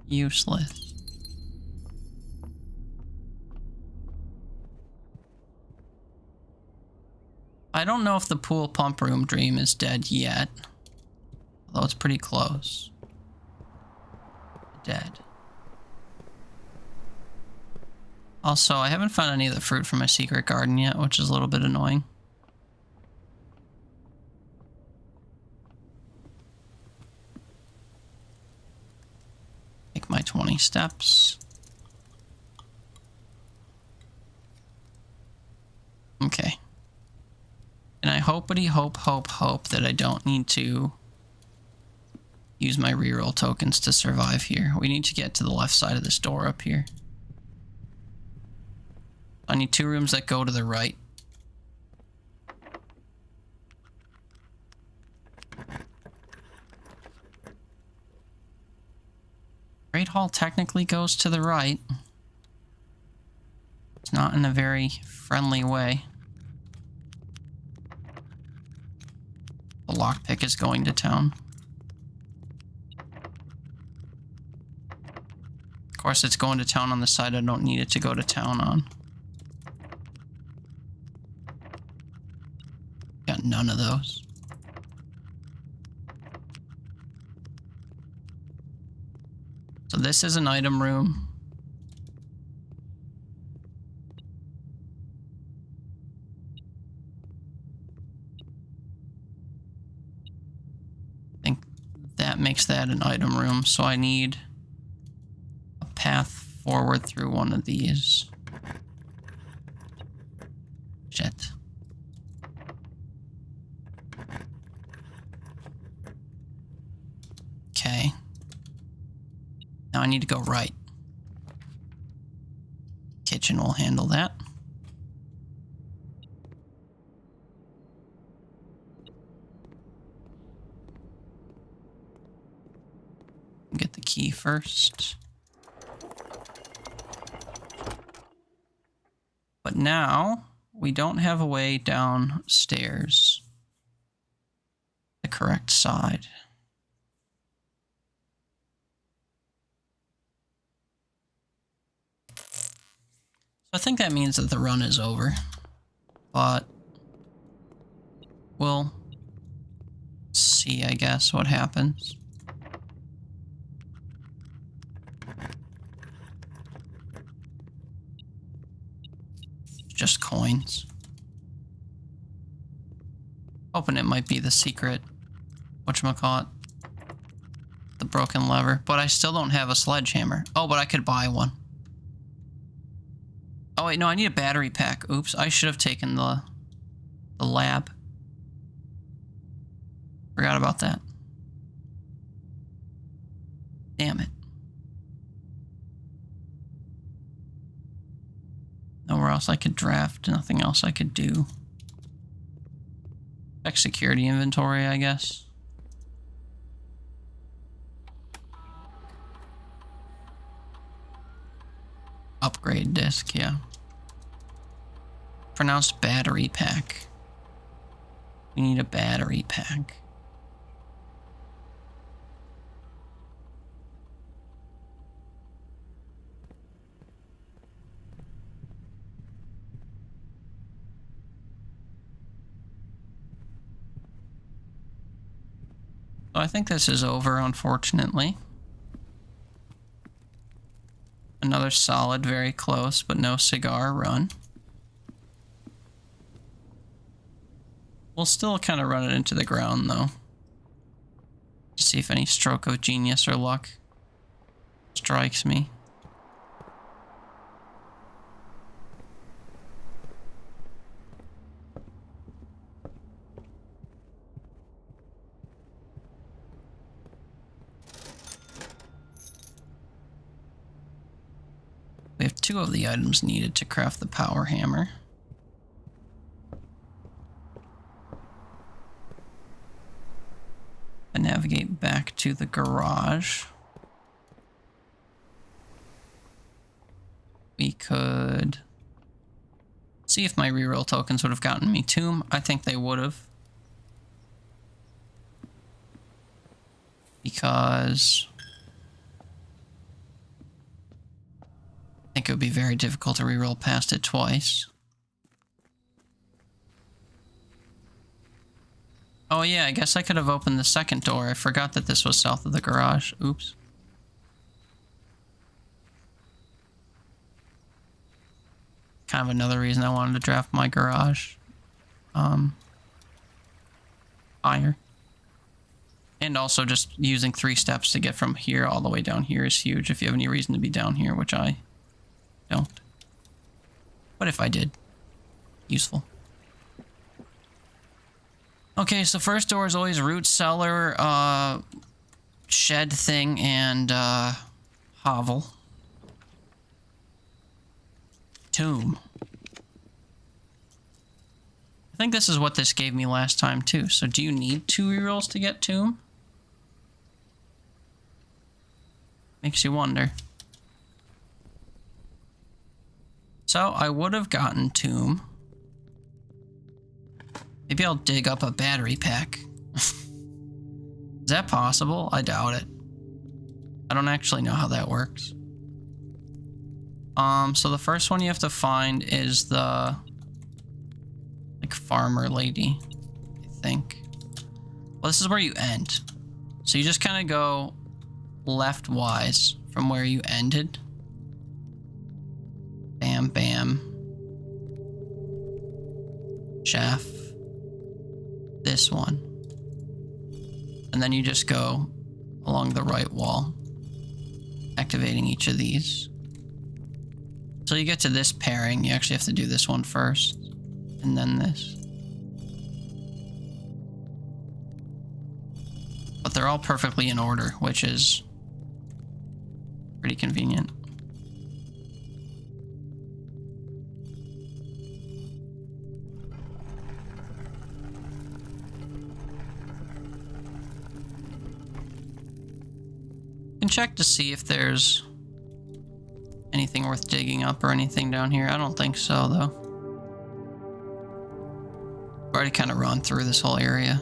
Useless. I don't know if the pool pump room dream is dead yet. Although it's pretty close. Dead. Also, I haven't found any of the fruit from my secret garden yet, which is a little bit annoying. Take my 20 steps. Okay. And I hope that I don't need to use my reroll tokens to survive here. We need to get to the left side of this door up here. I need 2 rooms that go to the right. Great Hall technically goes to the right. It's not in a very friendly way. The lockpick is going to town. Of course, it's going to town on the side I don't need it to go to town on. Got none of those. So this is an item room. I think that makes that an item room, so I need a path forward through one of these. Shit. Okay. Now I need to go right. Kitchen will handle that. Get the key first. But now we don't have a way downstairs. The correct side. So I think that means that the run is over, but we'll see, I guess, what happens. Just coins. Hoping it might be the secret, whatchamacallit, the broken lever, but I still don't have a sledgehammer. Oh, but I could buy one. Oh wait, no, I need a battery pack. Oops, I should have taken the lab. Forgot about that. Damn it. Nowhere else I could draft, nothing else I could do. Check security inventory, I guess. Upgrade disc, yeah. Pronounced battery pack. We need a battery pack. So I think this is over, unfortunately. Another solid, very close, but no cigar run. We'll still kind of run it into the ground, though. To see if any stroke of genius or luck strikes me. We have 2 of the items needed to craft the power hammer. And navigate back to the garage. We could see if my reroll tokens would have gotten me Tomb. I think they would have. Because I think it would be very difficult to reroll past it twice. Oh yeah, I guess I could have opened the second door. I forgot that this was south of the garage. Oops. Kind of another reason I wanted to draft my garage higher. And also just using 3 steps to get from here all the way down here is huge if you have any reason to be down here, which I don't. But if I did, useful. Okay, so first door is always root cellar, shed thing, and hovel. Tomb. I think this is what this gave me last time too. So do you need 2 rerolls to get Tomb? Makes you wonder. So I would have gotten Tomb. Maybe I'll dig up a battery pack. Is that possible? I doubt it. I don't actually know how that works. So the first one you have to find is the like farmer lady, I think. Well, this is where you end. So you just kind of go left-wise from where you ended. Bam, bam. Chaff. This one. And then you just go along the right wall, activating each of these. So you get to this pairing, you actually have to do this one first, and then this. But they're all perfectly in order, which is pretty convenient. You can check to see if there's anything worth digging up or anything down here. I don't think so, though. I've already kind of run through this whole area.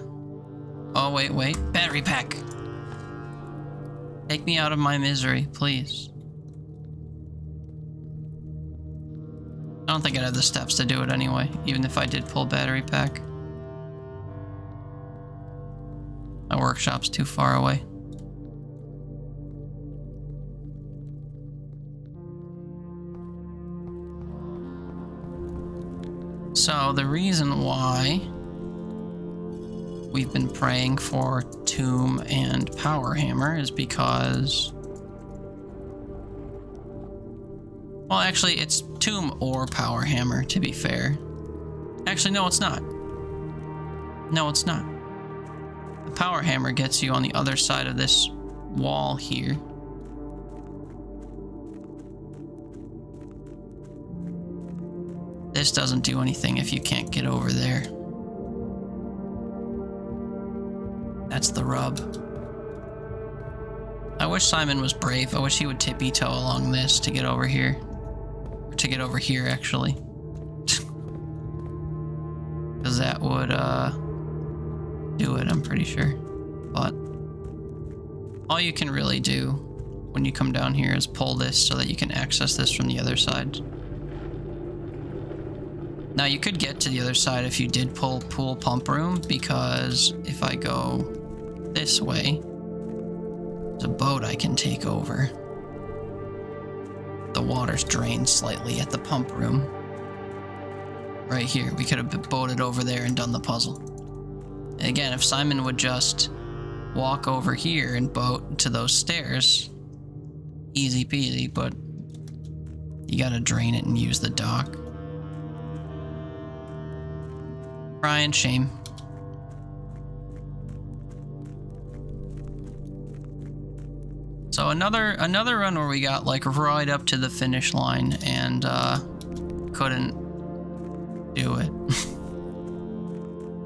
Oh, wait. Battery pack! Take me out of my misery, please. I don't think I'd have the steps to do it anyway, even if I did pull battery pack. My workshop's too far away. So the reason why we've been praying for Tomb and Power Hammer is because Well, actually, it's tomb or power hammer, to be fair. Actually, no, it's not. No, it's not. The power hammer gets you on the other side of this wall here. This doesn't do anything if you can't get over there. That's the rub. I wish Simon was brave. I wish he would tippy-toe along this to get over here. Or to get over here, actually. Because that would, do it, I'm pretty sure. But all you can really do when you come down here is pull this so that you can access this from the other side. Now you could get to the other side if you did pull pool pump room, because if I go this way, there's a boat I can take over. The water's drained slightly at the pump room. Right here, we could have boated over there and done the puzzle. And again, if Simon would just walk over here and boat to those stairs, easy peasy, but you gotta drain it and use the dock. Crying shame. So another run where we got like right up to the finish line and couldn't do it.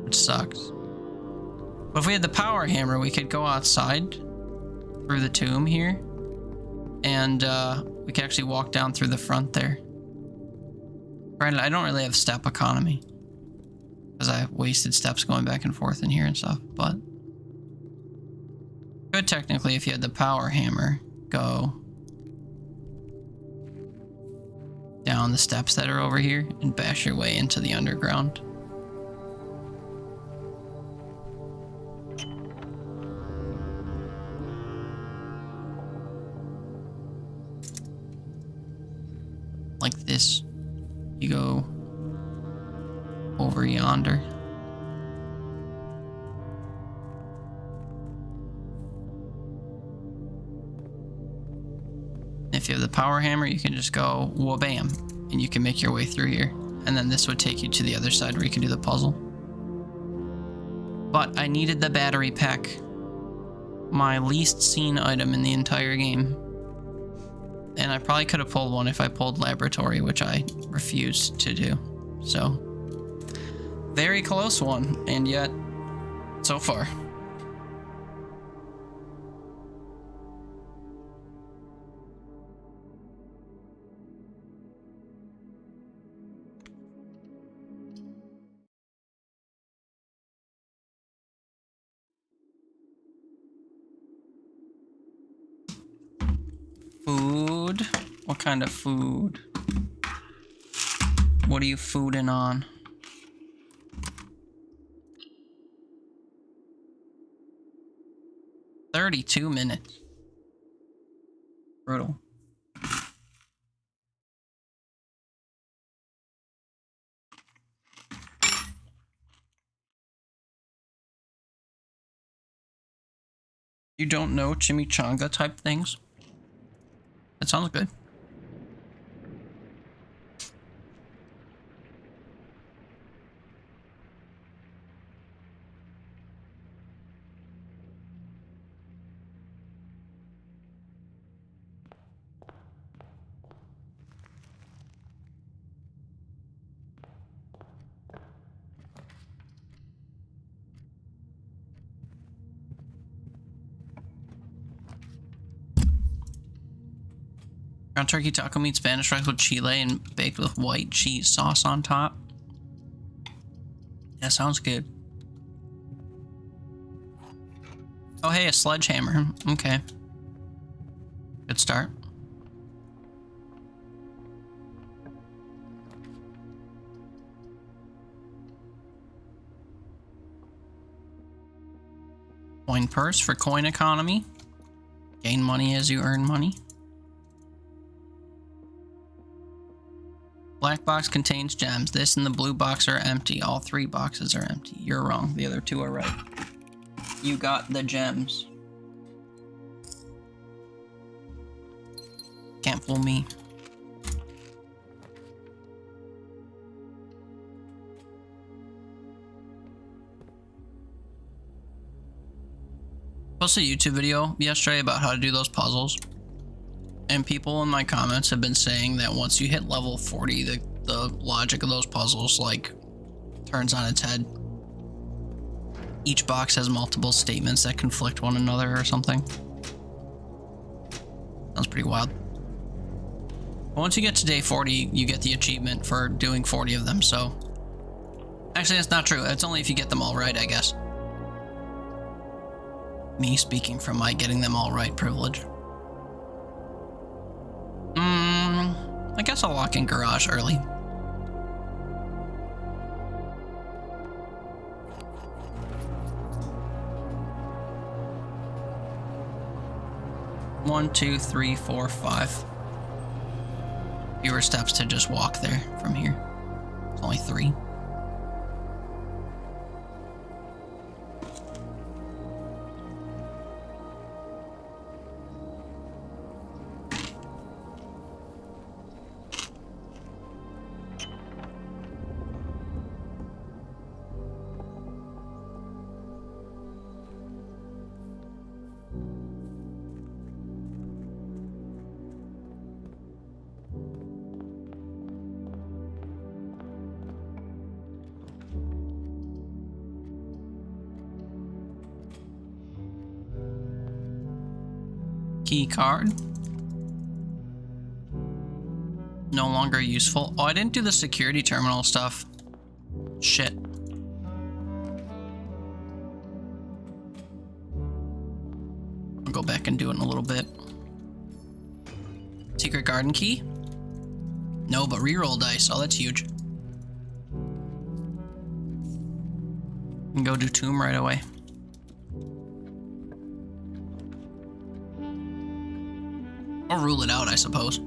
Which sucks. But if we had the power hammer, we could go outside through the tomb here and we could actually walk down through the front there. Granted, I don't really have step economy because I wasted steps going back and forth in here and stuff, but could technically, if you had the power hammer, go down the steps that are over here and bash your way into the underground. Like this. You go over yonder. If you have the power hammer, you can just go wha-bam, and you can make your way through here. And then this would take you to the other side where you can do the puzzle. But I needed the battery pack. My least seen item in the entire game. And I probably could have pulled one if I pulled laboratory, which I refused to do. So, very close one, and yet, so far. Food? What kind of food? What are you fooding on? $32 minutes. Brutal. You don't know chimichanga type things? That sounds good. Ground turkey taco meat, Spanish rice with chile and baked with white cheese sauce on top. That sounds good. Oh, hey, a sledgehammer. Okay. Good start. Coin purse for coin economy. Gain money as you earn money. Black box contains gems. This and the blue box are empty. All three boxes are empty. You're wrong. The other two are right. You got the gems. Can't fool me. Posted a YouTube video yesterday about how to do those puzzles. And people in my comments have been saying that once you hit level 40, the logic of those puzzles, like, turns on its head. Each box has multiple statements that conflict one another or something. Sounds pretty wild. But once you get to day 40, you get the achievement for doing 40 of them, so... Actually, that's not true. It's only if you get them all right, I guess. Me speaking from my getting them all right privilege. I guess I'll walk in garage early. One, two, three, four, 5. Fewer steps to just walk there from here. It's only 3. Key card. No longer useful. Oh, I didn't do the security terminal stuff. Shit. I'll go back and do it in a little bit. Secret garden key? No, but reroll dice. Oh, that's huge. And go do tomb right away. Or rule it out, I suppose.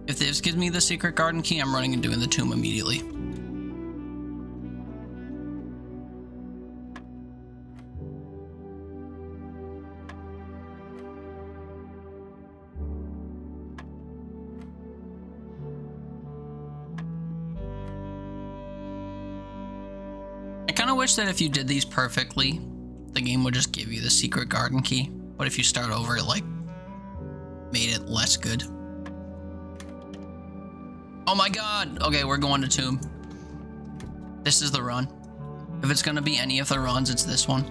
If this gives me the secret garden key, I'm running and doing the tomb immediately. I kind of wish that if you did these perfectly, the game would just give you the secret garden key. But if you start over, it like made it less good. Oh my god! Okay, we're going to tomb. This is the run. If it's gonna be any of the runs, it's this one.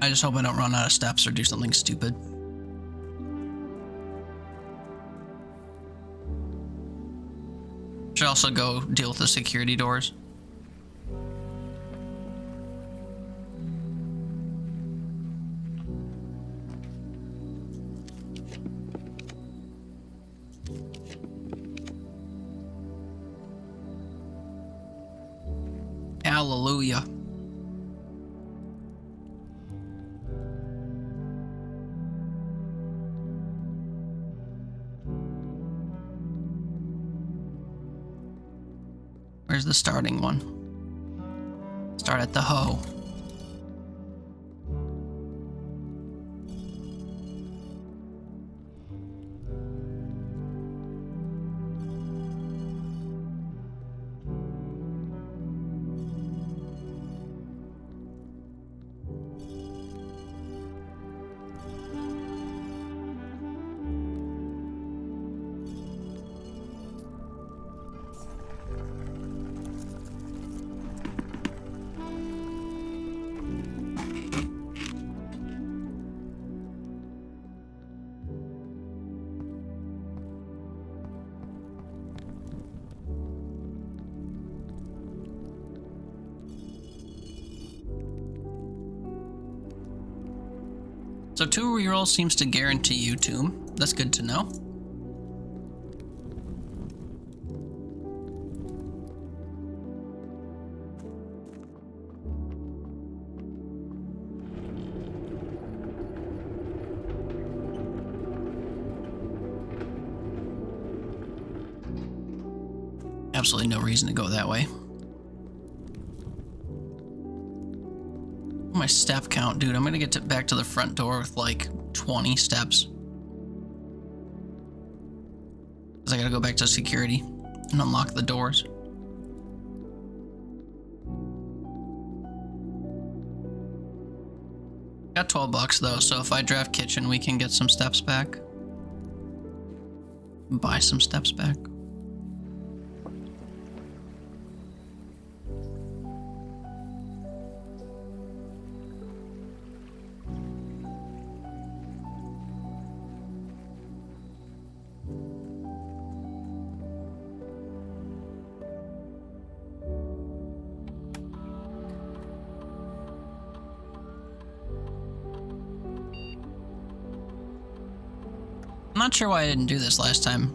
I just hope I don't run out of steps or do something stupid. Should also go deal with the security doors. Hallelujah. Where's the starting one? Start at the hoe. So 2 rerolls seems to guarantee you tomb. That's good to know. Absolutely no reason to go that way. My step count, dude. I'm gonna get back to the front door with like 20 steps. Because I gotta go back to security and unlock the doors. Got $12 though, so if I draft kitchen, we can get some steps back. Buy some steps back. I'm not sure why I didn't do this last time.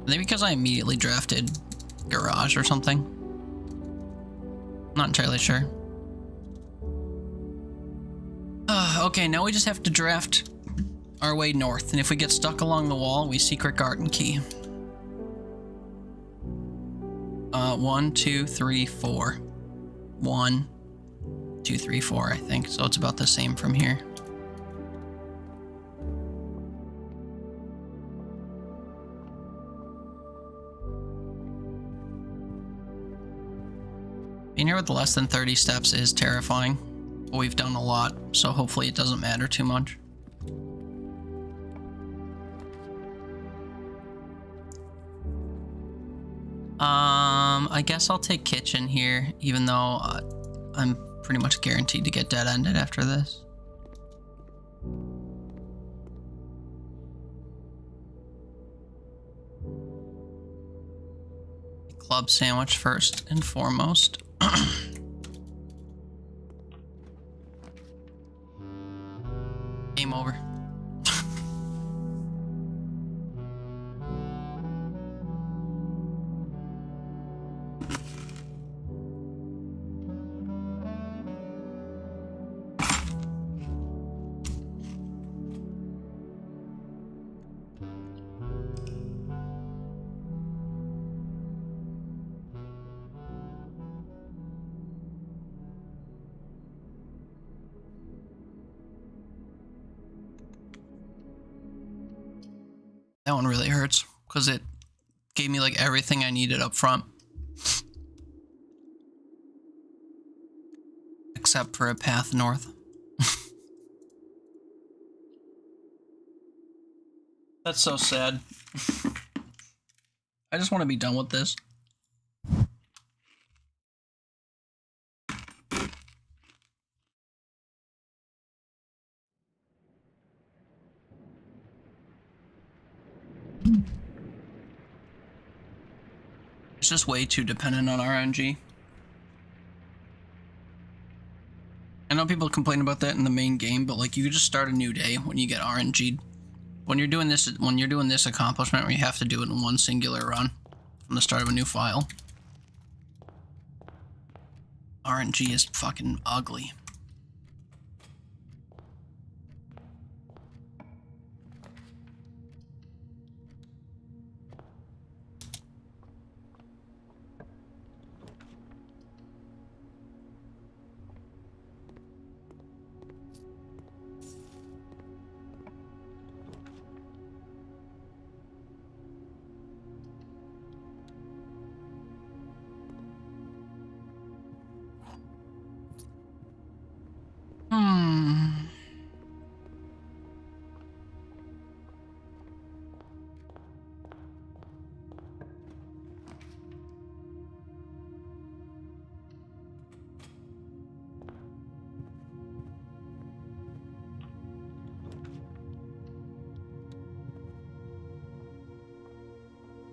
Maybe because I immediately drafted garage or something. Not entirely sure. Okay, now we just have to draft our way north, and if we get stuck along the wall, we secret garden key. 1, 2, 3, 4. 1, 2, 3, 4, I think. So it's about the same from here. Being here with less than 30 steps is terrifying, but we've done a lot, so hopefully it doesn't matter too much. I guess I'll take kitchen here, even though I'm pretty much guaranteed to get dead-ended after this. Club sandwich first and foremost. Game over. That one really hurts because it gave me like everything I needed up front. Except for a path north. That's so sad. I just want to be done with this. It's just way too dependent on RNG. I know people complain about that in the main game, but like you just start a new day when you get RNG'd. When you're doing this accomplishment where you have to do it in one singular run from the start of a new file. RNG is fucking ugly.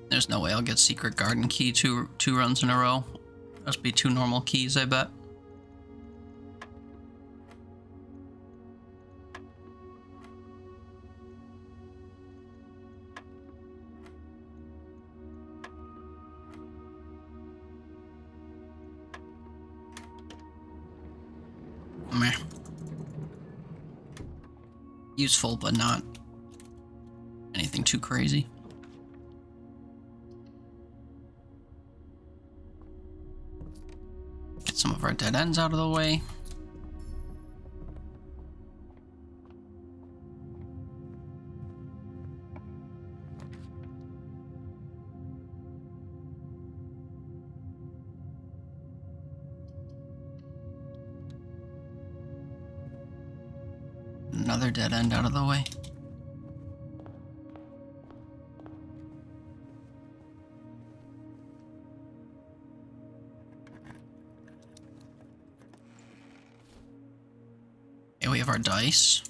There's no way I'll get secret garden key two runs in a row. Must be 2 normal keys, I bet. Meh. Useful, but not anything too crazy. Get some of our dead ends out of the way. another dead end out of the way. Okay, we have our dice.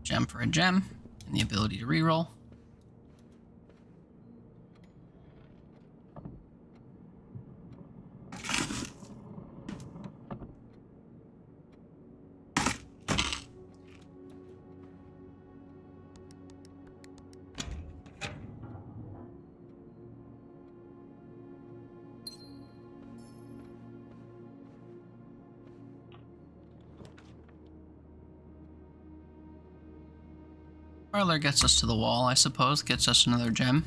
Gem for a gem, and the ability to reroll. Parlor gets us to the wall, I suppose, gets us another gem.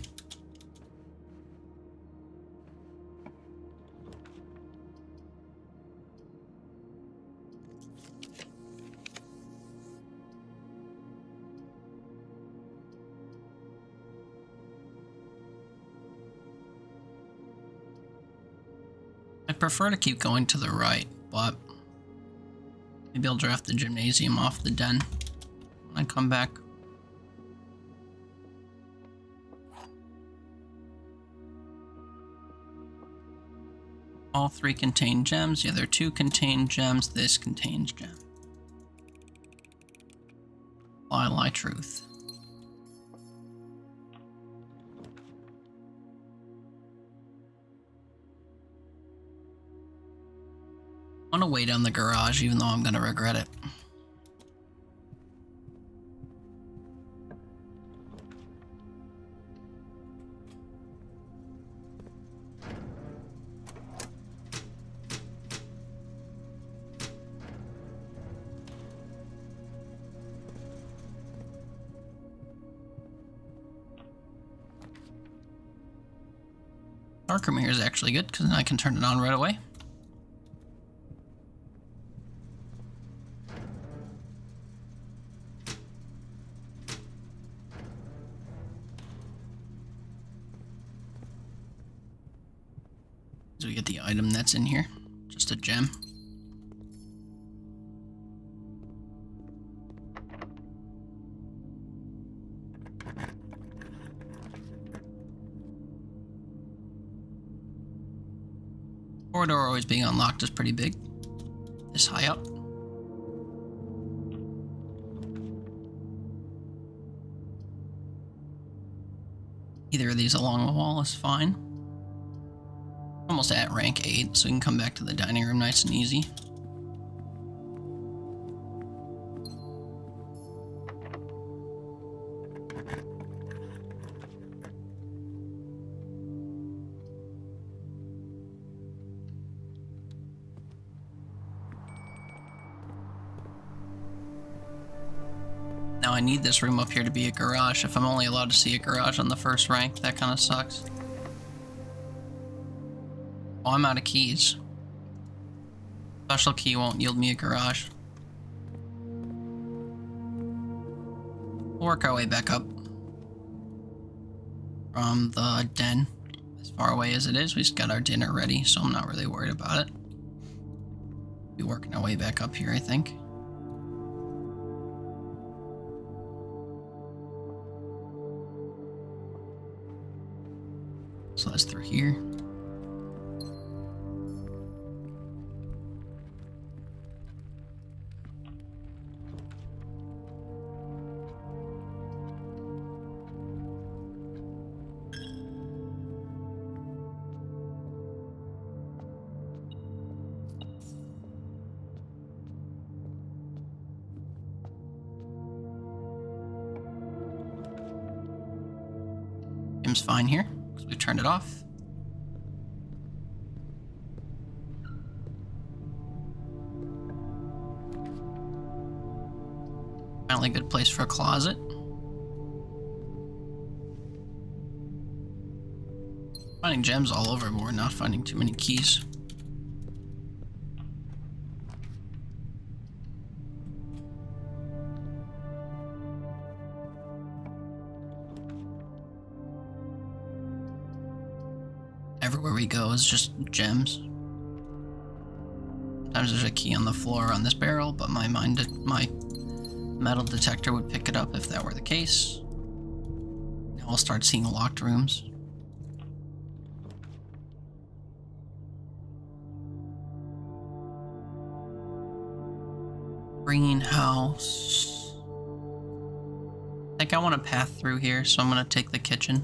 I'd prefer to keep going to the right, but maybe I'll draft the gymnasium off the den when I come back. All three contain gems, the other two contain gems, this contains gem. Lie, truth. I want to wait on the garage even though I'm going to regret it. Darker mirror is actually good because then I can turn it on right away. So we get the item that's in here, just a gem. Corridor always being unlocked is pretty big. This high up. Either of these along the wall is fine. Almost at rank 8, so we can come back to the dining room nice and easy. Now I need this room up here to be a garage. If I'm only allowed to see a garage on the first rank, that kind of sucks. Oh, I'm out of keys. Special key won't yield me a garage. We'll work our way back up from the den. As far away as it is, we just got our dinner ready, so I'm not really worried about it. Be working our way back up here, I think. So that's through here. Seems fine here, because we've turned it off. Finally, a good place for a closet. Finding gems all over, but we're not finding too many keys. Everywhere we go is just gems. Sometimes there's a key on the floor on this barrel, but my metal detector would pick it up if that were the case. Now I'll start seeing locked rooms. Greenhouse. I think I want to path through here, so I'm going to take the kitchen.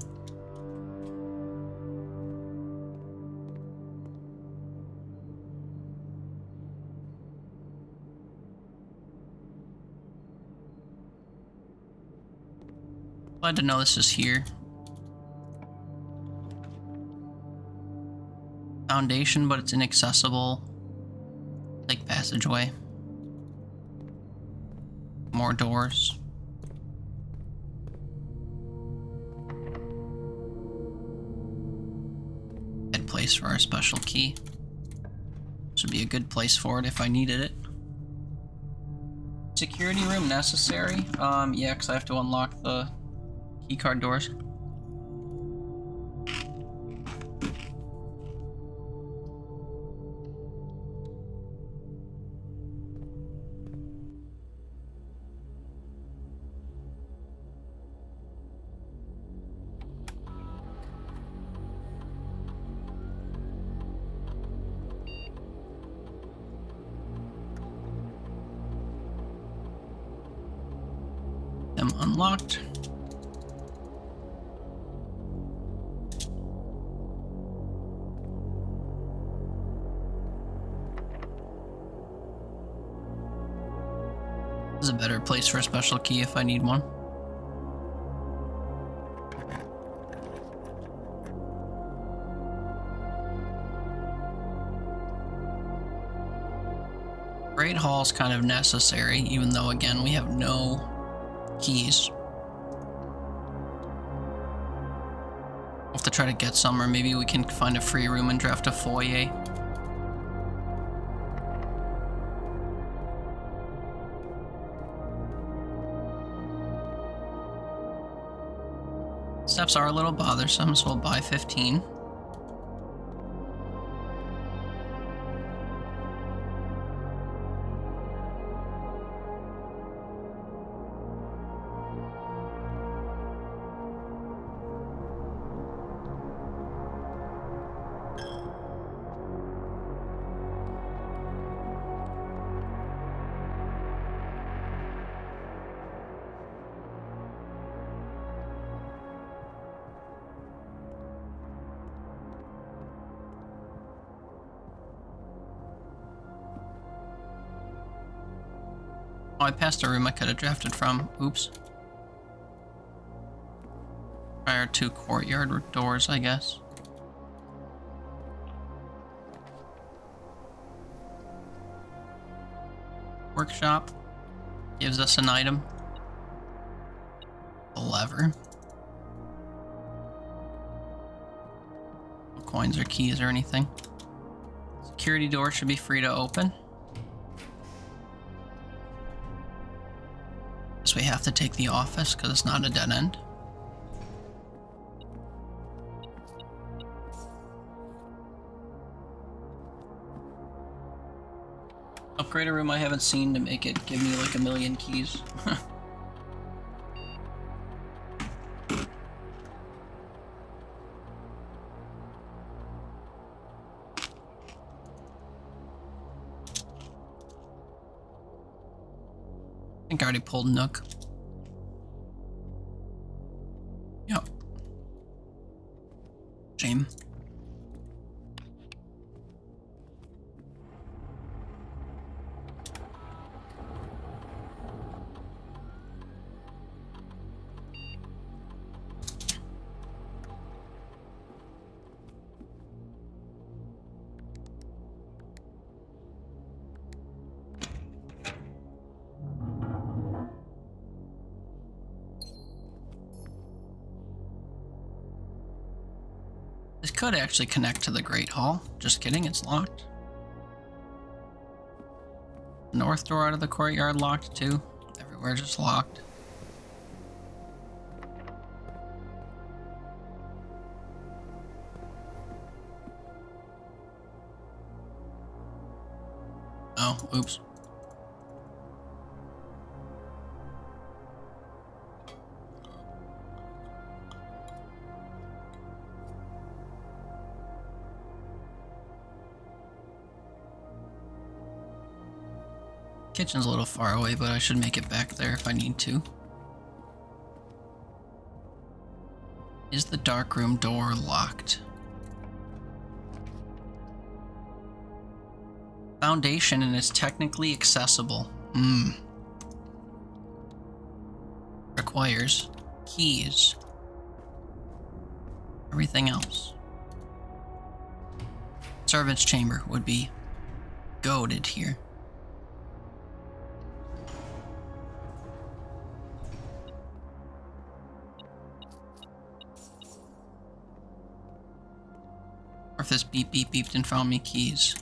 Glad to know this is here. Foundation, but it's inaccessible. Like passageway. More doors. Good place for our special key. This would be a good place for it if I needed it. Security room necessary? Yeah, because I have to unlock the keycard doors. Them unlocked. This is a better place for a special key if I need one. Great Hall's kind of necessary, even though again we have no keys. We'll have to try to get some, or maybe we can find a free room and draft a foyer. Steps are a little bothersome, so we'll buy 15. Oh, I passed a room I could have drafted from. Oops. Prior to courtyard doors, I guess. Workshop gives us an item. A lever. No coins or keys or anything. Security door should be free to open. We have to take the office because it's not a dead end. Upgrade a room I haven't seen to make it give me like 1,000,000 keys. I think I already pulled Nook. Yep. Shame. This could actually connect to the Great Hall. Just kidding, it's locked. North door out of the courtyard locked too. Everywhere just locked. Oh, oops. Kitchen's a little far away, but I should make it back there if I need to. Is the darkroom door locked? Foundation and it's technically accessible. Requires keys. Everything else. Servant's chamber would be goated here. Or if this beep beep beeped and found me keys.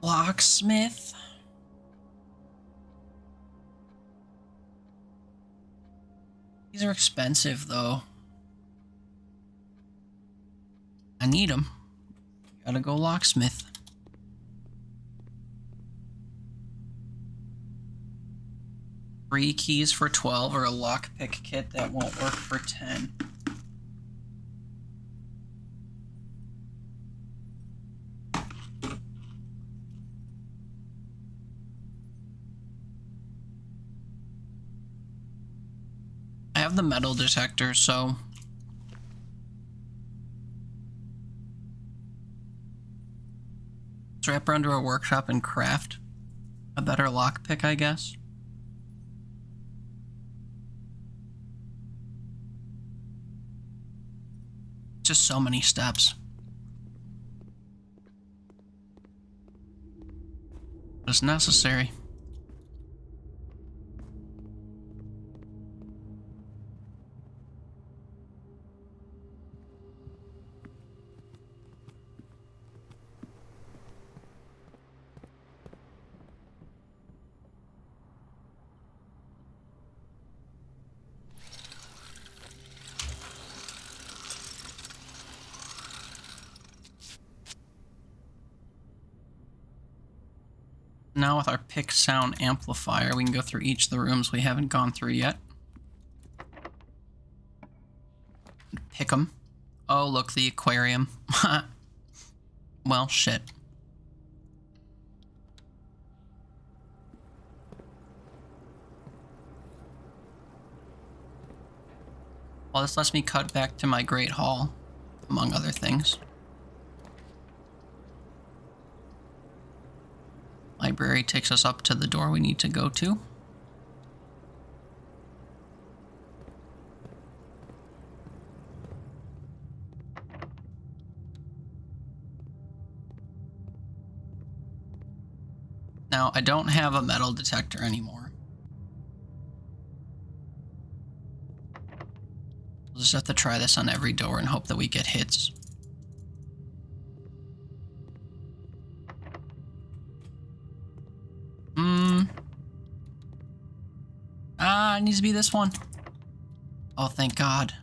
Locksmith. These are expensive though. I need them. Gotta go locksmith. Three keys for 12 or a lockpick kit that won't work for 10. I have the metal detector, so strap her under a workshop and craft a better lockpick, I guess. Just so many steps. But it's necessary. Now with our pick sound amplifier, we can go through each of the rooms we haven't gone through yet. Pick them. Oh, look, the aquarium. Well, shit. Well, this lets me cut back to my Great Hall, among other things. Library takes us up to the door we need to go to. Now, I don't have a metal detector anymore. We'll just have to try this on every door and hope that we get hits. It needs to be this one. Oh, thank God.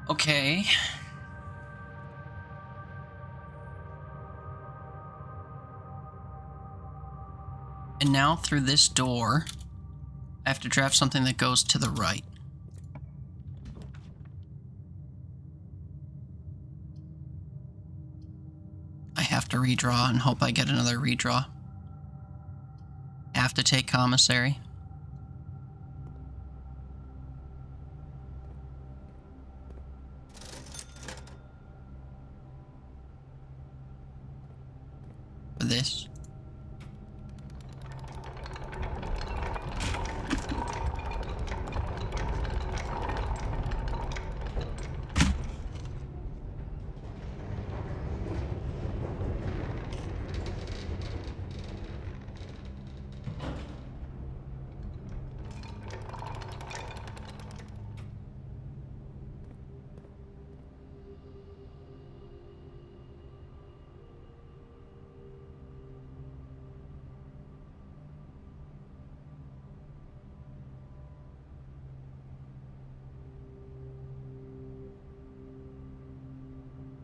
Okay. And now through this door, I have to draft something that goes to the right. I have to redraw and hope I get another redraw. Have to take commissary. For this.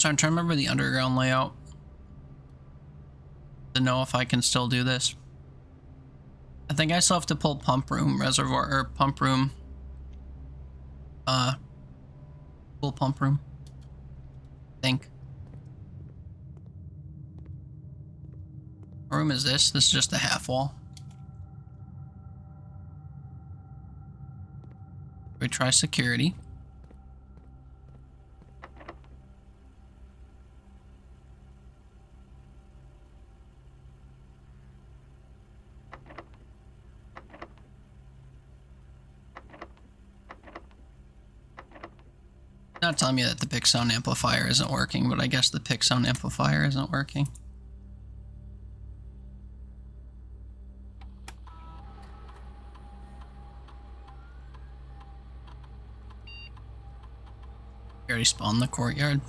So I'm trying to remember the underground layout to know if I can still do this. I think I still have to pull pump room reservoir or pump room. Full pump room. I think. What room is this? This is just a half wall. We try security. Not telling me that the PIC sound amplifier isn't working, but I guess the PIC sound amplifier isn't working. You already spawned the courtyard.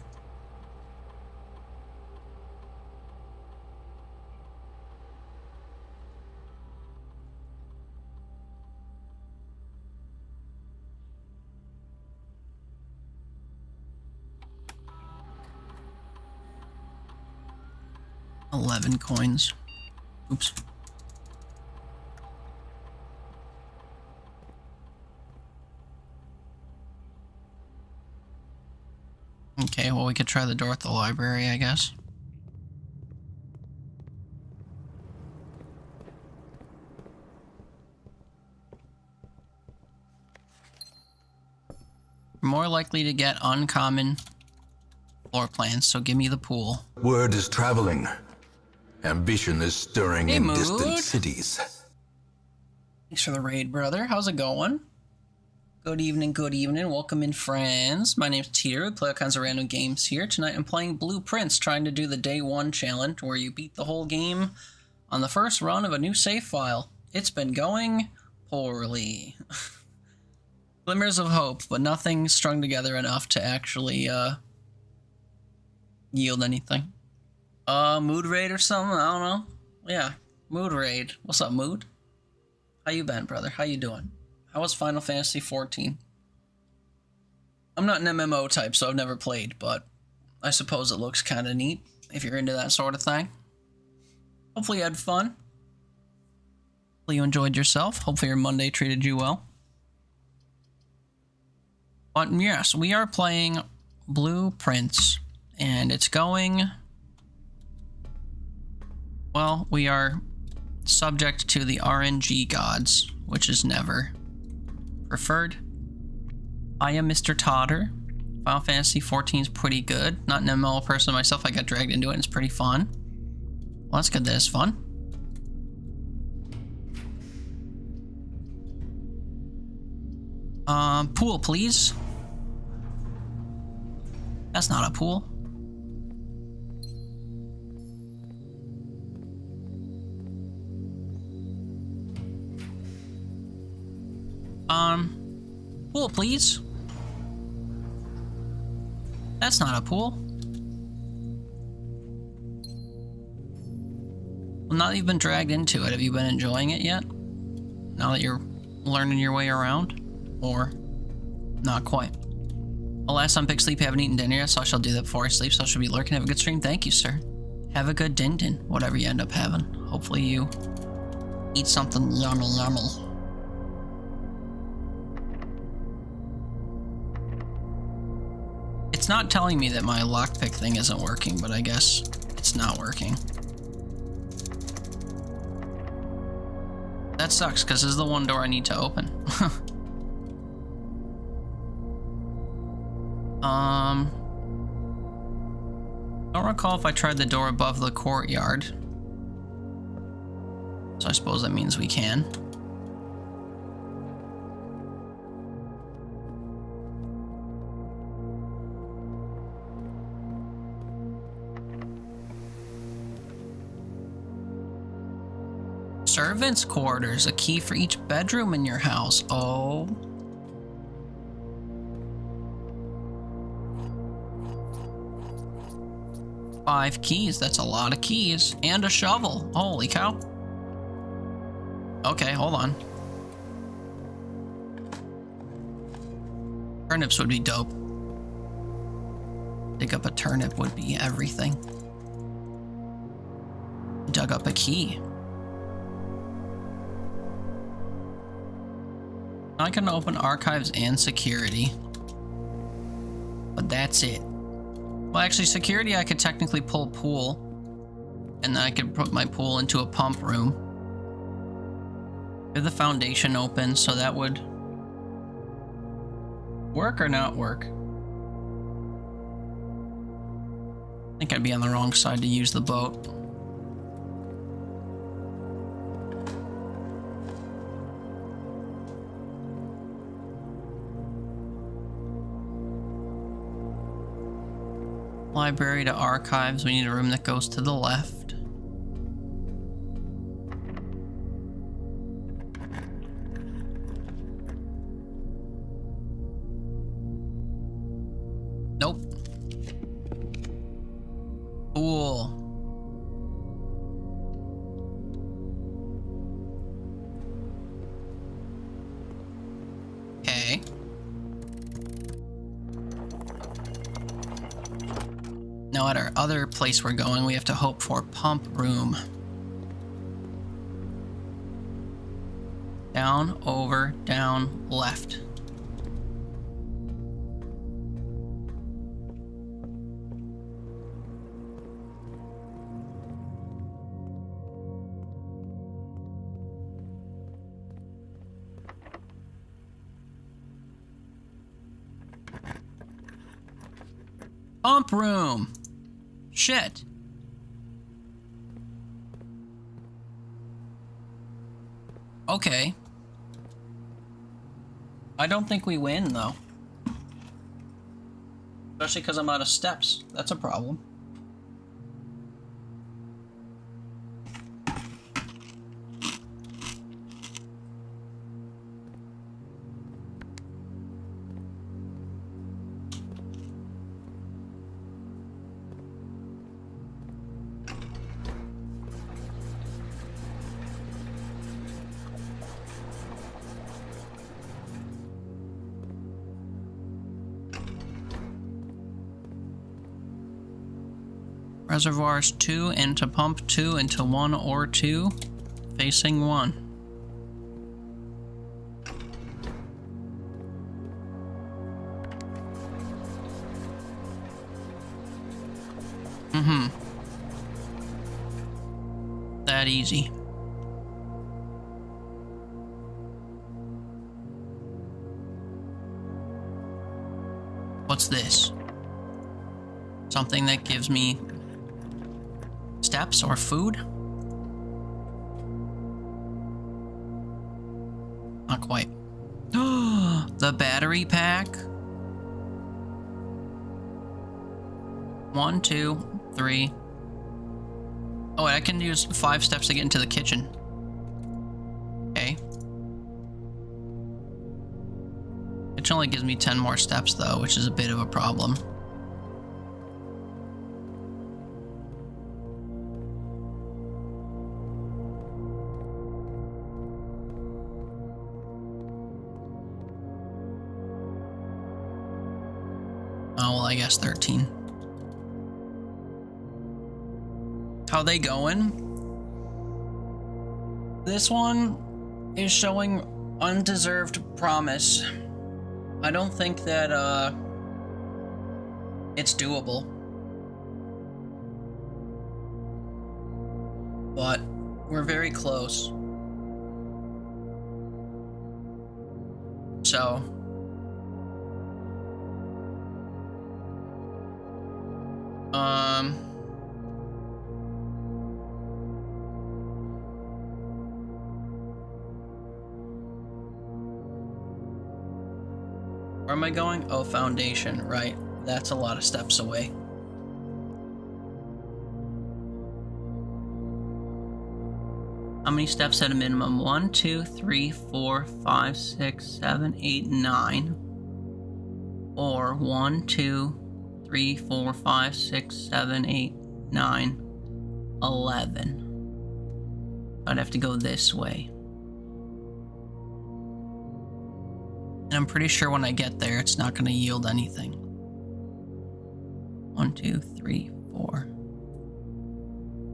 $11 coins. Oops. Okay, well, we could try the door at the library, I guess. More likely to get uncommon floor plans, so give me the pool. Word is traveling. Ambition is stirring Hey, in Mood. distant cities. Thanks for the raid, brother. How's it going? Good evening, good evening. Welcome in, friends. My name's Teeter. We play all kinds of random games here. Tonight I'm playing Blueprints, trying to do the day one challenge where you beat the whole game on the first run of a new save file. It's been going poorly. Glimmers of hope, but nothing strung together enough to actually yield anything. Mood raid or something? I don't know. Yeah, mood raid. What's up, Mood? How you been, brother? How you doing? How was Final Fantasy XIV? I'm not an MMO type, so I've never played, but I suppose it looks kind of neat if you're into that sort of thing. Hopefully you had fun. Hopefully you enjoyed yourself. Hopefully your Monday treated you well. But yes, we are playing Blueprints, and it's going... Well, we are subject to the RNG gods, which is never preferred. I am Mr. Totter. Final Fantasy XIV is pretty good. Not an MMO person myself, I got dragged into it and it's pretty fun. Well, that's good that it's fun. Pool, please. That's not a pool. Pool, please. That's not a pool. Well, now that you've been dragged into it, have you been enjoying it yet? Now that you're learning your way around? Or not quite? Alas, I'm Big Sleep, haven't eaten dinner yet, so I shall do that before I sleep, so I should be lurking. Have a good stream. Thank you, sir. Have a good din-din, whatever you end up having. Hopefully you eat something yummy yummy. It's not telling me that my lockpick thing isn't working, but I guess it's not working. That sucks, because this is the one door I need to open. Don't recall if I tried the door above the courtyard. So I suppose that means we can. Servants' quarters, a key for each bedroom in your house. Oh. Five keys, that's a lot of keys. And a shovel, holy cow. Okay, hold on. Turnips would be dope. Dig up a turnip would be everything. Dug up a key. I can open archives and security. But that's it. Well, actually, security, I could technically pull pool. And then I could put my pool into a pump room. Leave the foundation open, so that would work or not work? I think I'd be on the wrong side to use the boat. Library to archives, we need a room that goes to the left. Nope. Cool. Okay. Now at our other place we're going, we have to hope for pump room. Down, over, down, left. Pump room. Shit. Okay. I don't think we win, though. Especially because I'm out of steps. That's a problem. Reservoirs 2 into pump 2 into 1 or 2. Facing 1. That easy. What's this? Something that gives me steps or food? Not quite. The battery pack. 1, 2, 3. Oh, I can use 5 steps to get into the kitchen. Okay. It only gives me 10 more steps though, which is a bit of a problem. Oh, well, I guess 13. How they going? This one is showing undeserved promise. I don't think that, it's doable. But we're very close. So... Where am I going? Oh, foundation, right. That's a lot of steps away. How many steps at a minimum? 1, 2, 3, 4, 5, 6, 7, 8, 9. Or 1, 2, 3, 4, 5, 6, 7, 8, 9, 11. I'd have to go this way. And I'm pretty sure when I get there, it's not going to yield anything. 1, 2, 3, 4.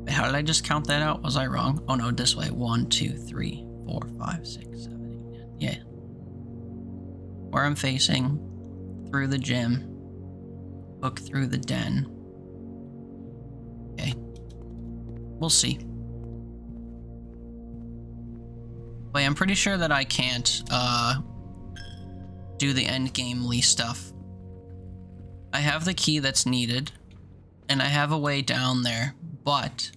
Wait, how did I just count that out? Was I wrong? Oh no, this way. 1, 2, 3, 4, 5, 6, 7, 8, 9. Yeah. Where I'm facing, through the gym, hook through the den. Okay. We'll see. Wait, I'm pretty sure that I can't do the end game-ly stuff. I have the key that's needed, and I have a way down there, but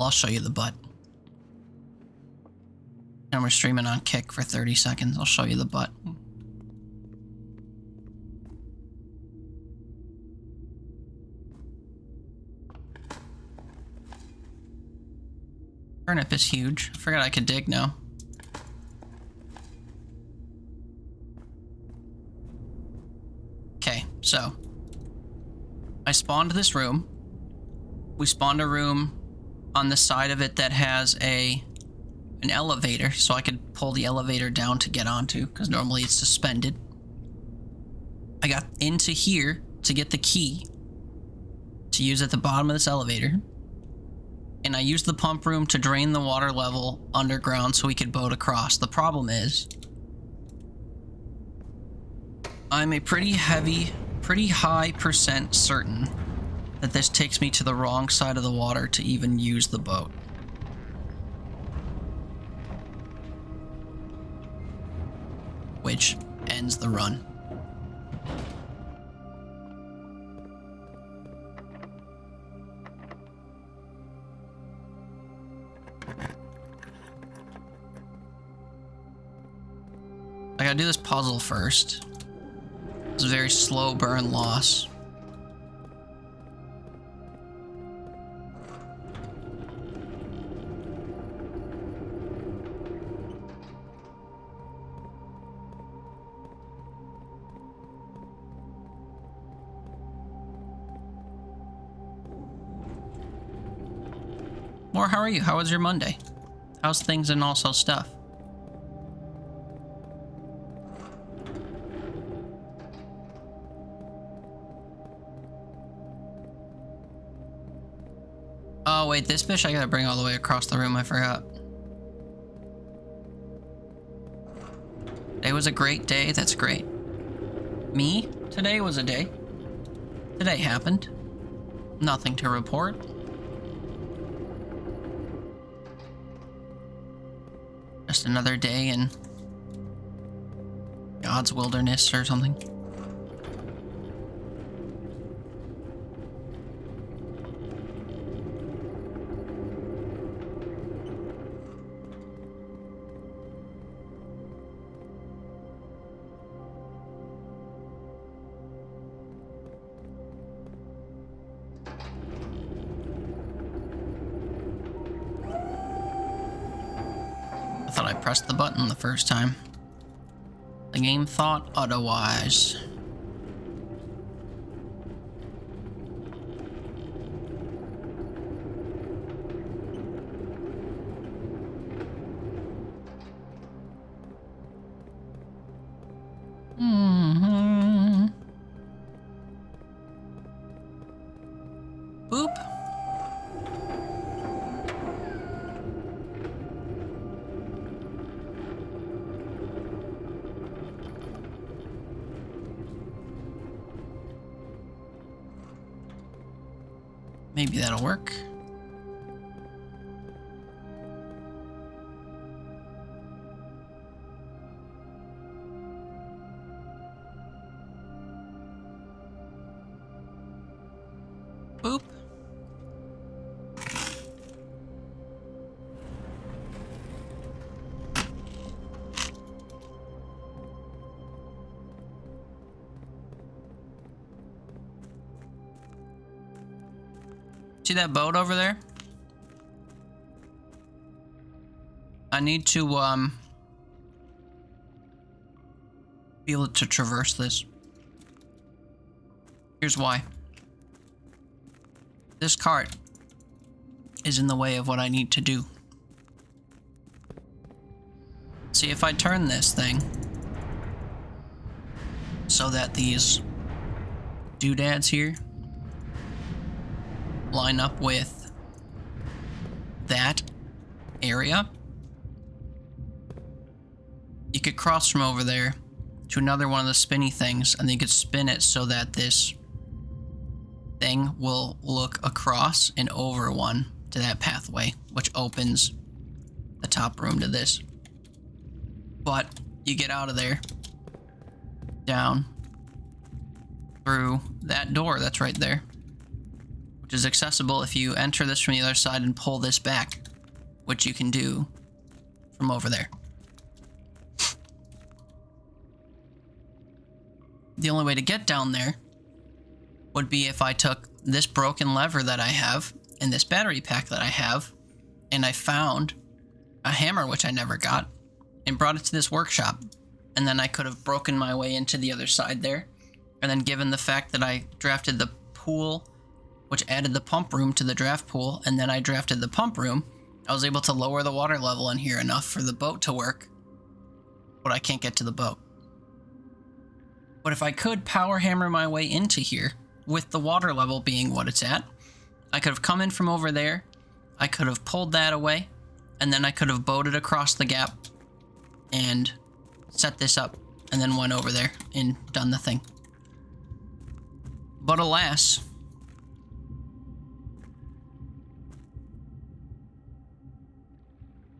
I'll show you the butt. And we're streaming on Kick for 30 seconds. I'll show you the butt. Turnip is huge. I forgot I could dig now. Okay, so I spawned this room. We spawned a room on the side of it that has an elevator, so I could pull the elevator down to get onto, because normally it's suspended. I got into here to get the key to use at the bottom of this elevator. And I used the pump room to drain the water level underground so we could boat across. The problem is, I'm a pretty high percent certain that this takes me to the wrong side of the water to even use the boat. Which ends the run. I gotta do this puzzle first. It's a very slow burn loss. Or how are you? How was your Monday? How's things and also stuff? Oh wait, this fish I gotta bring all the way across the room, I forgot. Today was a great day, that's great. Me? Today was a day. Today happened. Nothing to report. Just another day in God's wilderness or something. I thought I pressed the button the first time. The game thought otherwise. Boop. Maybe that'll work. Boop. See that boat over there? I need to be able to traverse this. Here's why. This cart is in the way of what I need to do. See, if I turn this thing so that these doodads here line up with that area, you could cross from over there to another one of the spinny things, and then you could spin it so that this thing will look across and over one to that pathway, which opens the top room to this. But you get out of there, down through that door that's right there, which is accessible if you enter this from the other side and pull this back, which you can do from over there. The only way to get down there would be if I took this broken lever that I have and this battery pack that I have, and I found a hammer, which I never got, and brought it to this workshop. And then I could have broken my way into the other side there. And then given the fact that I drafted the pool, which added the pump room to the draft pool, and then I drafted the pump room, I was able to lower the water level in here enough for the boat to work, but I can't get to the boat. But if I could power hammer my way into here, with the water level being what it's at, I could have come in from over there, I could have pulled that away, and then I could have boated across the gap and set this up, and then went over there and done the thing. But alas,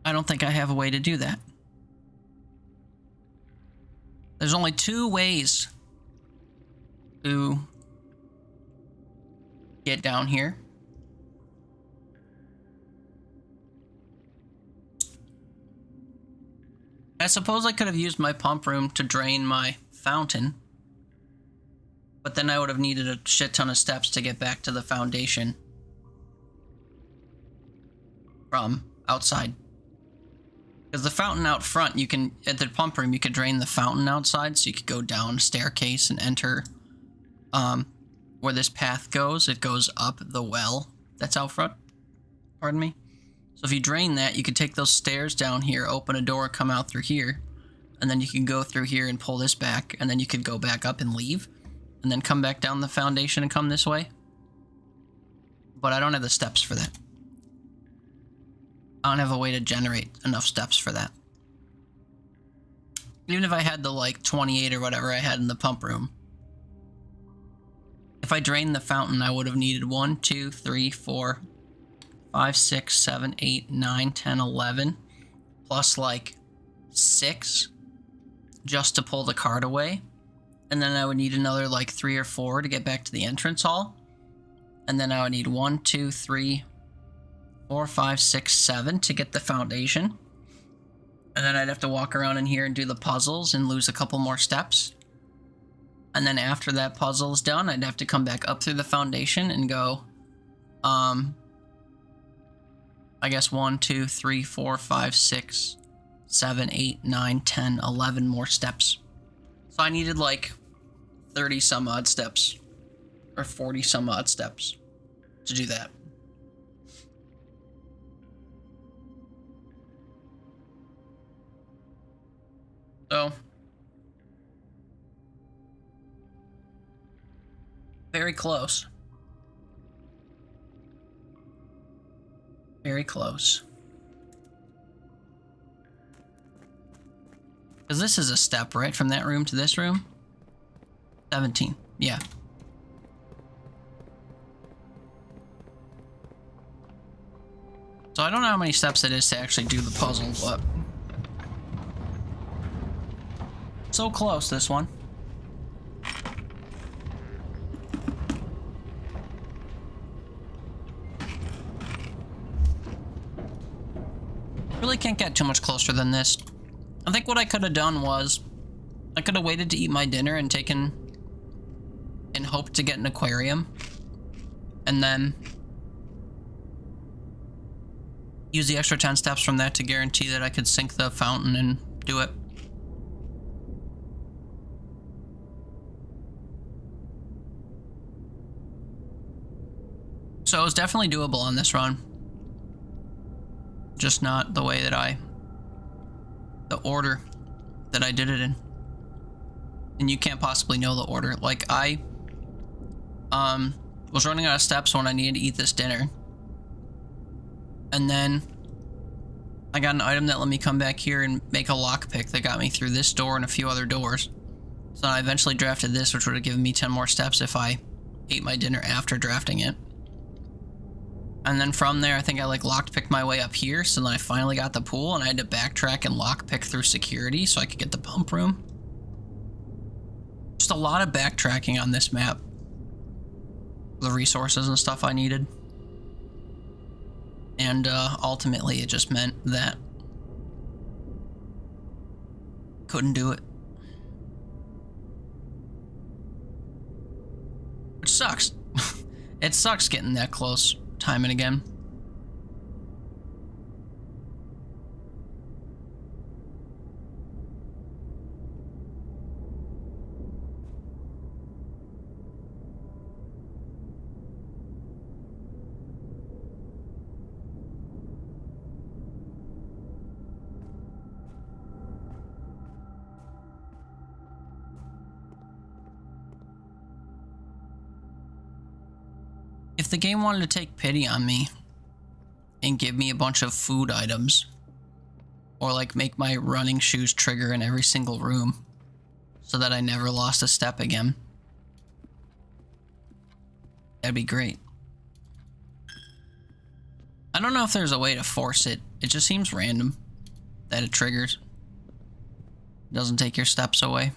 I don't think I have a way to do that. There's only two ways to get down here. I suppose I could have used my pump room to drain my fountain, but then I would have needed a shit ton of steps to get back to the foundation from outside. Because the fountain out front, you can, at the pump room, you could drain the fountain outside, so you could go down a staircase and enter where this path goes. It goes up the well that's out front. Pardon me. So if you drain that, you could take those stairs down here, open a door, come out through here, and then you can go through here and pull this back, and then you could go back up and leave, and then come back down the foundation and come this way. But I don't have the steps for that. I don't have a way to generate enough steps for that. Even if I had the like 28 or whatever I had in the pump room, if I drained the fountain, I would have needed 1, 2, 3, 4, 5, 6, 7, 8, 9, 10, 11, plus like 6 just to pull the cart away. And then I would need another like 3 or 4 to get back to the entrance hall. And then I would need 1, 2, 3, 4, 5, 6, 7 to get the foundation. And then I'd have to walk around in here and do the puzzles and lose a couple more steps. And then after that puzzle is done, I'd have to come back up through the foundation and go, I guess 1, 2, 3, 4, 5, 6, 7, 8, 9, 10, 11 more steps. So I needed like 30 some odd steps, or 40 some odd steps to do that. So, very close. Very close. Because this is a step, right? From that room to this room? 17. Yeah. So I don't know how many steps it is to actually do the puzzle, but... so close, this one. Really can't get too much closer than this. I think what I could have done was I could have waited to eat my dinner and taken and hoped to get an aquarium, and then use the extra 10 steps from that to guarantee that I could sink the fountain and do it. So it was definitely doable on this run. Just not the way that the order that I did it in. And you can't possibly know the order. Like, I Was running out of steps when I needed to eat this dinner. And then I got an item that let me come back here and make a lockpick that got me through this door and a few other doors. So I eventually drafted this, which would have given me 10 more steps if I ate my dinner after drafting it. And then from there, I think I like lockpicked my way up here. So then I finally got the pool and I had to backtrack and lockpick through security so I could get the pump room. Just a lot of backtracking on this map. The resources and stuff I needed. And ultimately it just meant that couldn't do it. Which sucks. It sucks getting that close time and again. If the game wanted to take pity on me and give me a bunch of food items, or like make my running shoes trigger in every single room so that I never lost a step again, that'd be great. I don't know if there's a way to force it. It just seems random that it triggers. It doesn't take your steps away.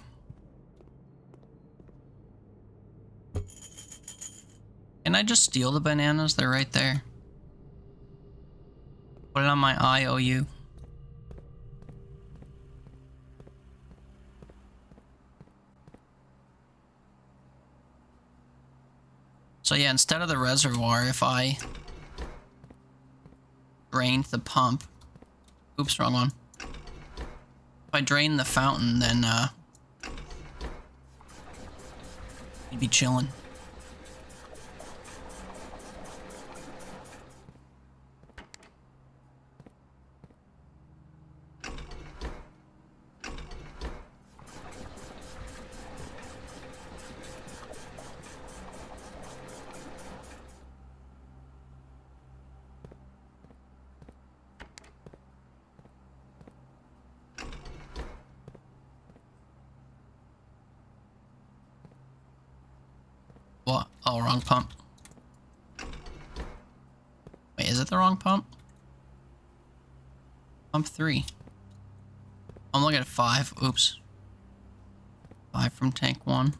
Can I just steal the bananas? They're right there. Put it on my IOU. So yeah, instead of the reservoir, if I drained the pump... Oops, wrong one. If I drained the fountain, then you'd be chilling. What? Oh, wrong pump. Wait, is it the wrong pump? Pump 3. I'm looking at 5. Oops. 5 from tank 1.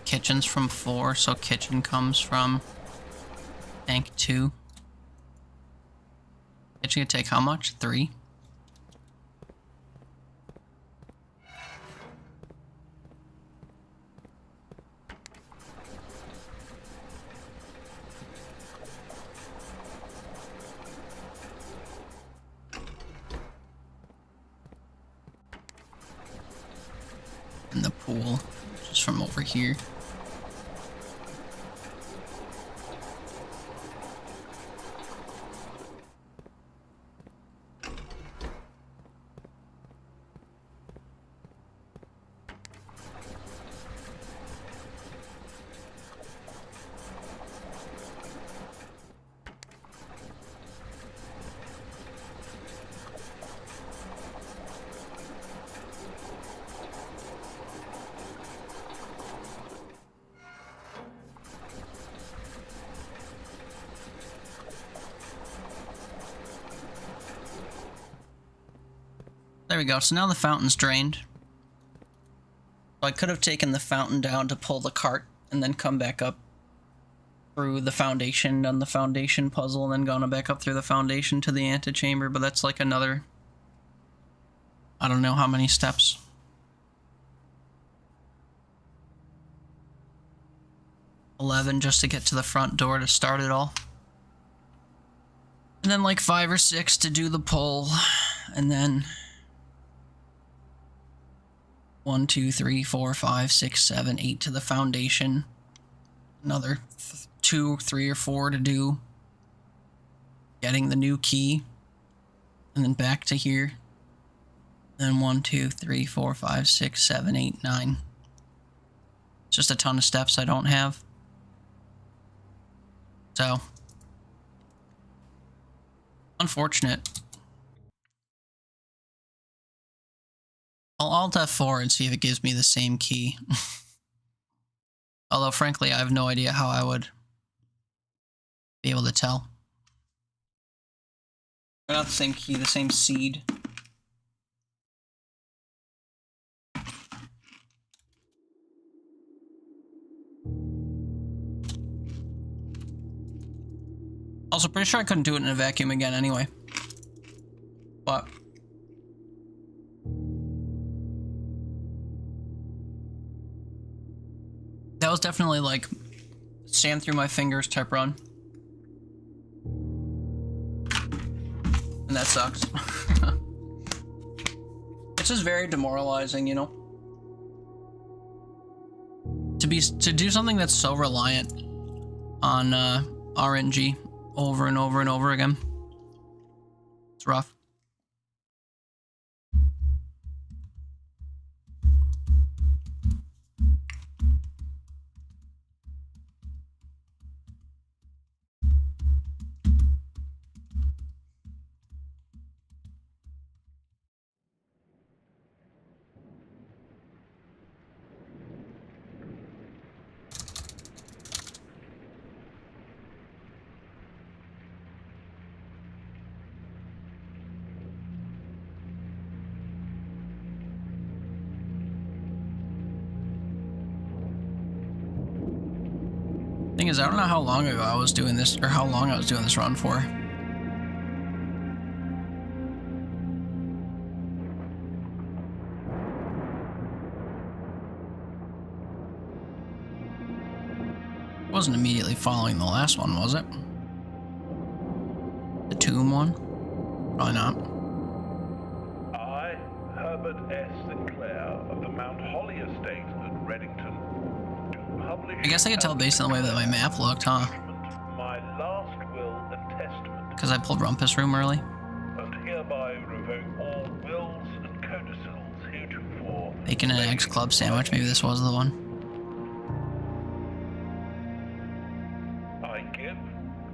Kitchen's from 4, so kitchen comes from tank 2. Kitchen can take how much? 3? And the pool, just from over here. There we go. So now the fountain's drained. So I could have taken the fountain down to pull the cart and then come back up through the foundation, done the foundation puzzle, and then gone back up through the foundation to the antechamber, but that's like another... I don't know how many steps. 11 just to get to the front door to start it all. And then like 5 or 6 to do the pull. And then 1, 2, 3, 4, 5, 6, 7, 8 to the foundation. Another 2, 3, or 4 to do getting the new key. And then back to here. Then 1, 2, 3, 4, 5, 6, 7, 8, 9. Just a ton of steps I don't have. So, unfortunate. I'll Alt F4 and see if it gives me the same key. Although, frankly, I have no idea how I would be able to tell. Not the same key, the same seed. Also, pretty sure I couldn't do it in a vacuum again anyway. But that was definitely like sand through my fingers type run. And that sucks. It's just very demoralizing, you know? To do something that's so reliant on RNG over and over and over again. It's rough. Thing is, I don't know how long ago I was doing this, or how long I was doing this run for. It wasn't immediately following the last one, was it? The tomb one? Probably not. I, Herbert S. Sinclair of the Mount Holly Estate at Reddington, do publish. I guess I could tell based on the way that my map looked, huh? My last will and testament. Because I pulled Rumpus Room early. And hereby revoke all wills and codicils heretofore. Bacon and eggs club sandwich. Maybe this was the one. I give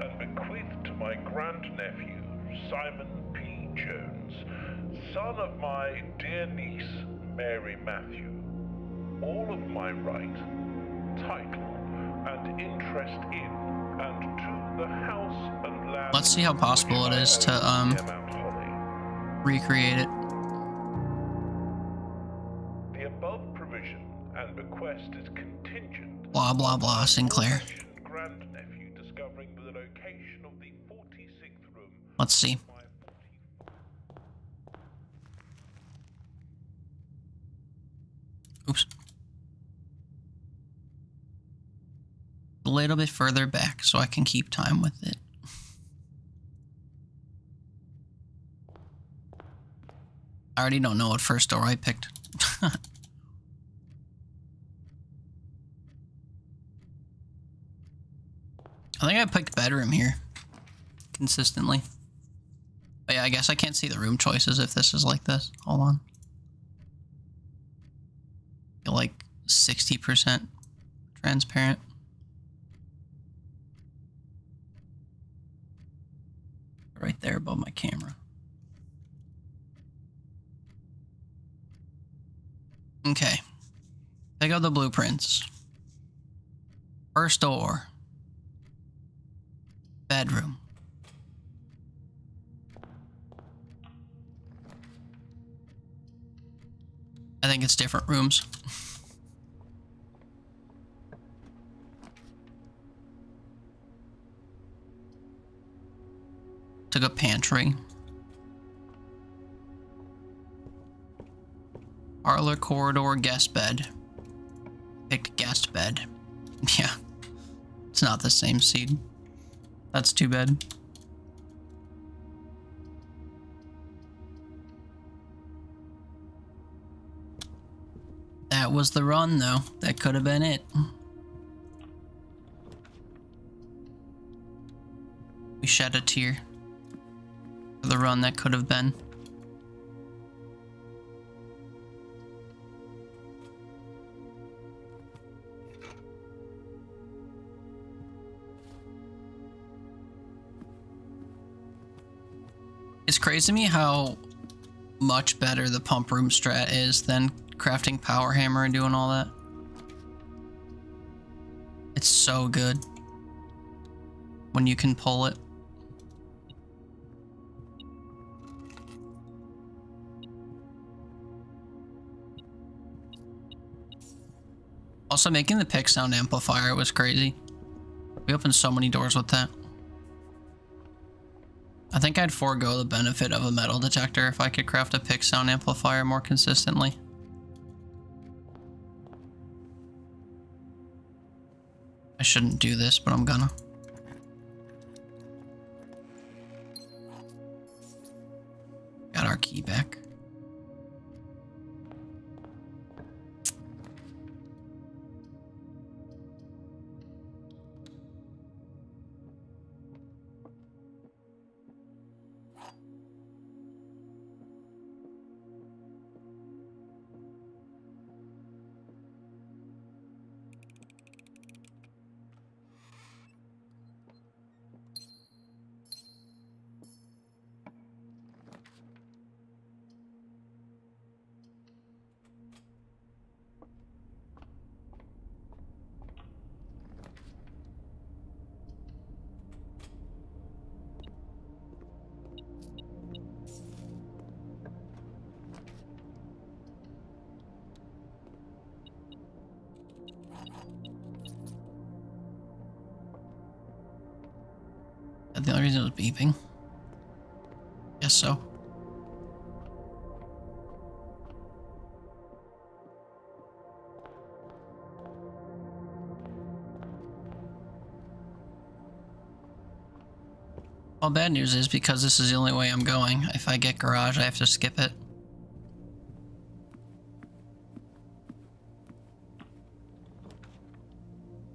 and bequeath to my grandnephew, Simon P. Jones, son of my dear niece, Mary Matthew, all of my right, title, and interest in, and to the house and land. Let's see how possible it is to recreate it. The above provision and bequest is contingent. Blah blah blah, Sinclair. Grandnephew discovering the location of the 46th room. Let's see. Oops. A little bit further back so I can keep time with it. I already don't know what first door I picked. I think I picked bedroom here consistently. But yeah, I guess I can't see the room choices if this is like this. Hold on. Feel like 60% transparent. Right there above my camera. Okay. Pick out the blueprints. First door. Bedroom. I think it's different rooms. Took a pantry. Parlor, corridor, guest bed. Picked guest bed. Yeah. It's not the same seed. That's too bad. That was the run, though. That could have been it. We shed a tear for the run that could have been. It's crazy to me how much better the pump room strat is than crafting power hammer and doing all that. It's so good when you can pull it. Also, making the pick sound amplifier was crazy. We opened so many doors with that. I think I'd forego the benefit of a metal detector if I could craft a pick sound amplifier more consistently. I shouldn't do this, but I'm gonna. Got our key back. The only reason it was beeping? Guess so. Well, bad news is because this is the only way I'm going. If I get garage, I have to skip it.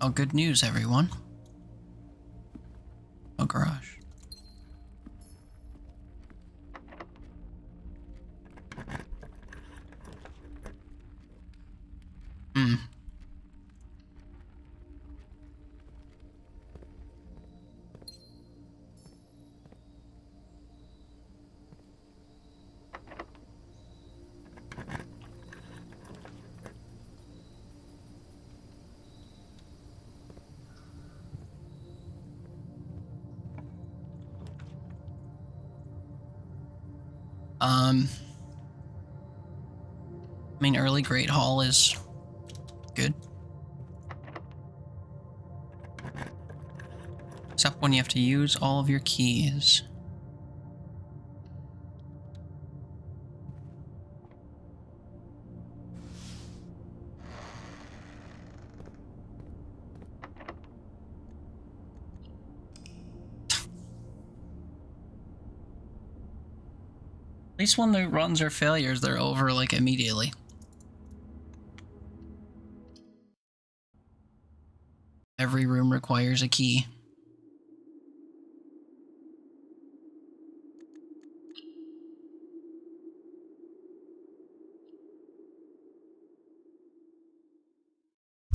Oh, good news, everyone. Oh, garage. Hmm. I mean, early Great Hall is good. Except when you have to use all of your keys. At least when the runs are failures, they're over like immediately. Every room requires a key.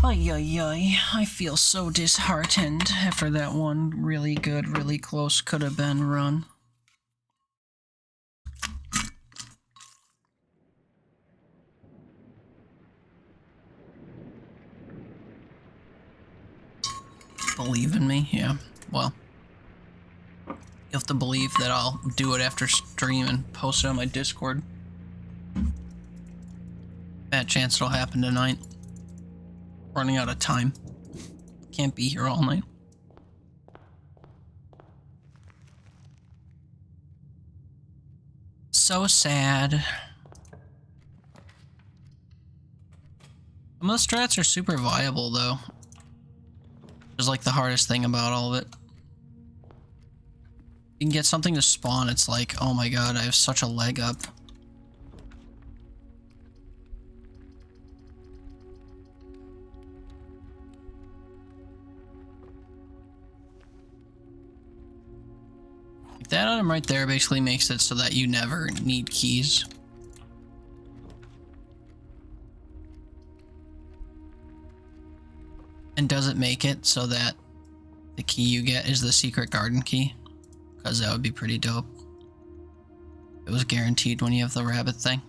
Ay, ay, ay. I feel so disheartened after that one really good, really close could have been run. Believe in me? Yeah. Well, you have to believe that I'll do it after stream and post it on my Discord. Bad chance it'll happen tonight. Running out of time. Can't be here all night. So sad. Some of the strats are super viable though. is like the hardest thing about all of it. You can get something to spawn, it's like, oh my god, I have such a leg up. Like that item right there basically makes it so that you never need keys. And does it make it so that the key you get is the secret garden key? Because that would be pretty dope. It was guaranteed when you have the rabbit thing.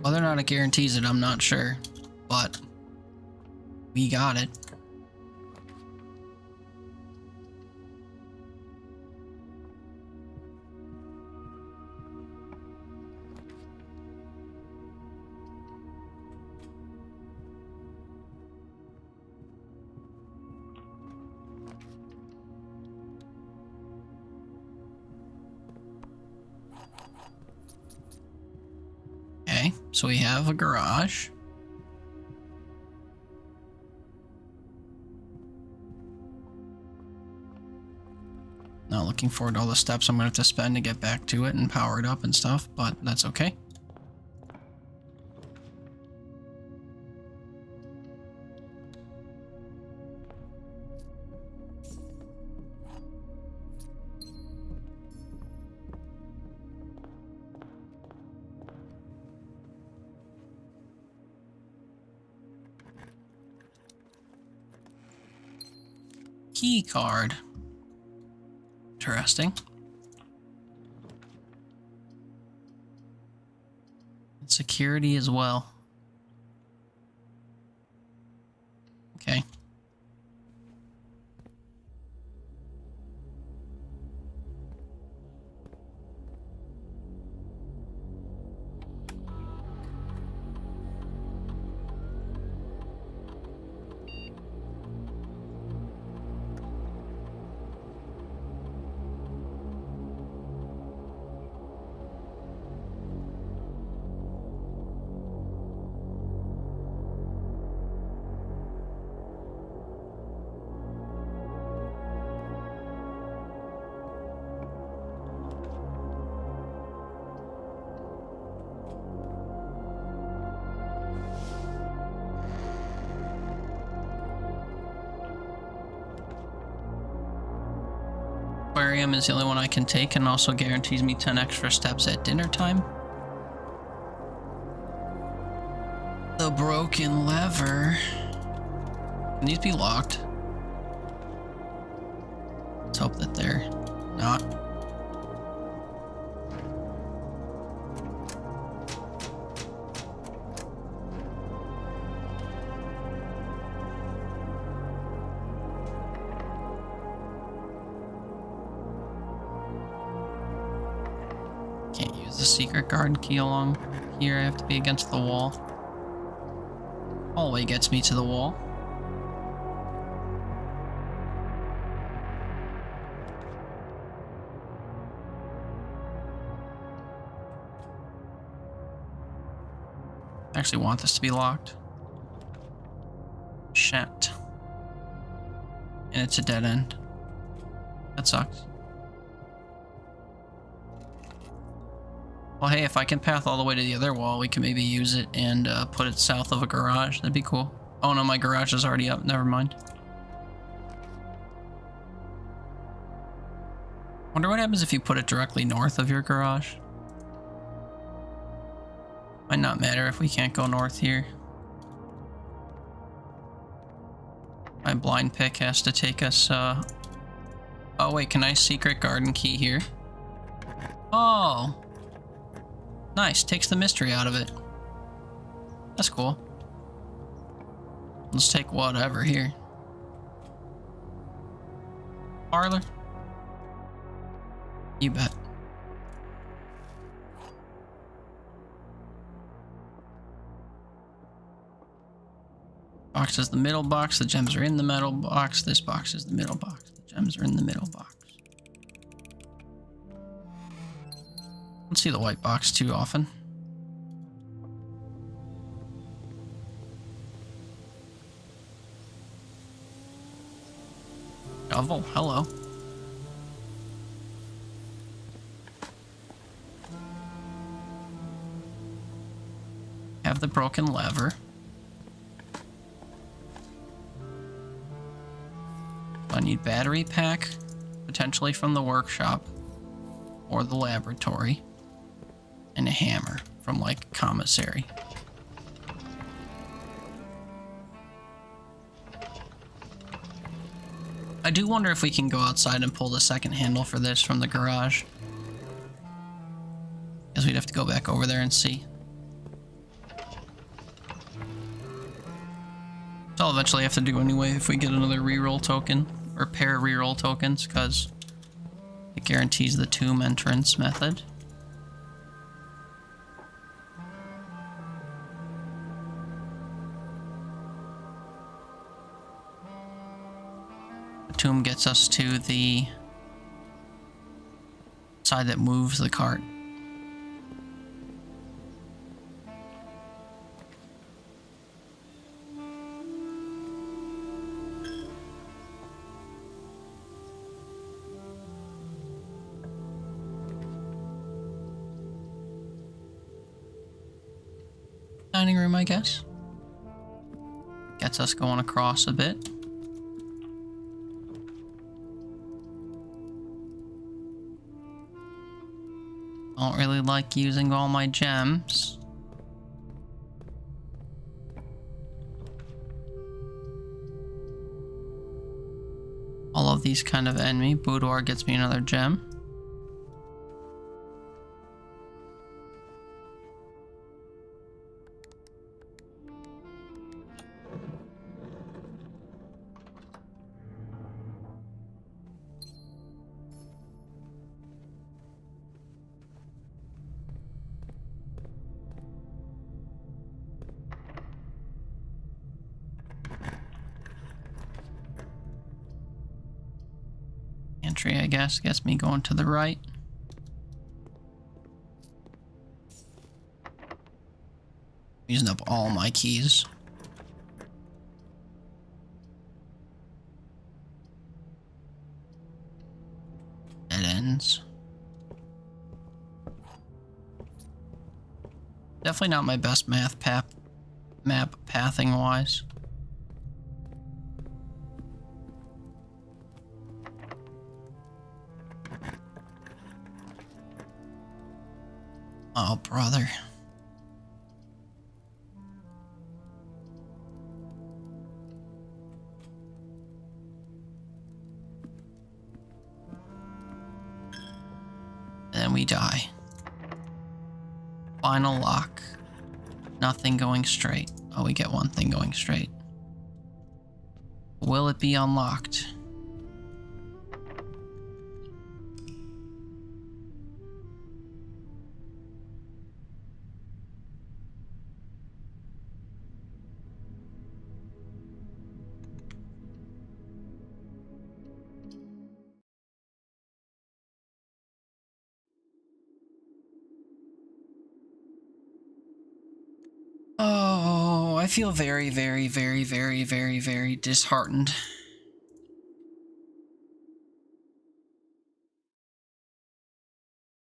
Whether or not it guarantees it, I'm not sure. But we got it. Okay, so we have a garage. Not looking forward to all the steps I'm gonna have to spend to get back to it and power it up and stuff, but that's okay. Key card. Interesting. And security as well. Okay. Aquarium is the only one I can take and also guarantees me 10 extra steps at dinner time. The broken lever. Can these be locked? Let's hope that they're not. Can't use the secret garden key along here. I have to be against the wall. Hallway gets me to the wall. I actually want this to be locked. Shit. And it's a dead end. That sucks. Well, hey, if I can path all the way to the other wall, we can maybe use it and put it south of a garage. That'd be cool. Oh no, my garage is already up. Never mind. Wonder what happens if you put it directly north of your garage. Might not matter if we can't go north here. My blind pick has to take us, Oh wait, can I secret garden key here? Oh! Nice, takes the mystery out of it. That's cool. Let's take whatever here. Parlor? You bet. Box is the middle box, the gems are in the metal box, this box is the middle box, the Gems are in the middle box. Don't see the white box too often. Shovel, hello. Have the broken lever. I need battery pack, potentially from the workshop or the laboratory, and a hammer from like commissary. I do wonder if we can go outside and pull the second handle for this from the garage. Guess we'd have to go back over there and see. So I'll eventually have to do anyway if we get another reroll token, or pair of reroll tokens, because it guarantees the tomb entrance method. The tomb gets us to the side that moves the cart. Dining room, I guess. Gets us going across a bit. Don't really like using all my gems. All of these kind of end me. Boudoir gets me another gem. Entry, I guess. Gets me going to the right. Using up all my keys. Dead ends. Definitely not my best map pathing wise. Oh, brother. And then we die. Final lock. Nothing going straight. Oh, we get one thing going straight. Will it be unlocked? Oh, I feel very, very, very, very, very, very disheartened.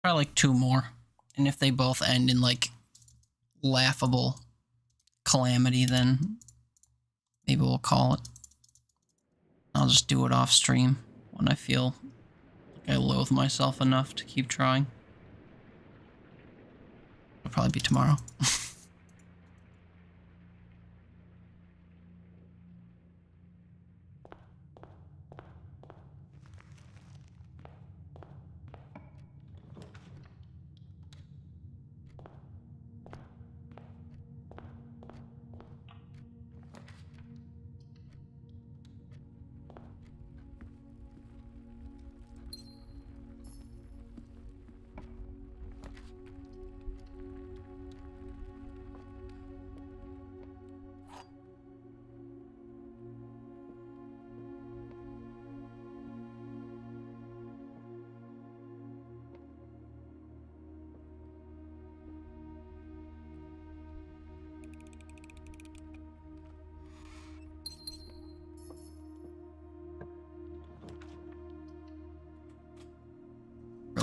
Probably like 2 more. And if they both end in like laughable calamity, then maybe we'll call it. I'll just do it off stream when I feel like I loathe myself enough to keep trying. It'll probably be tomorrow.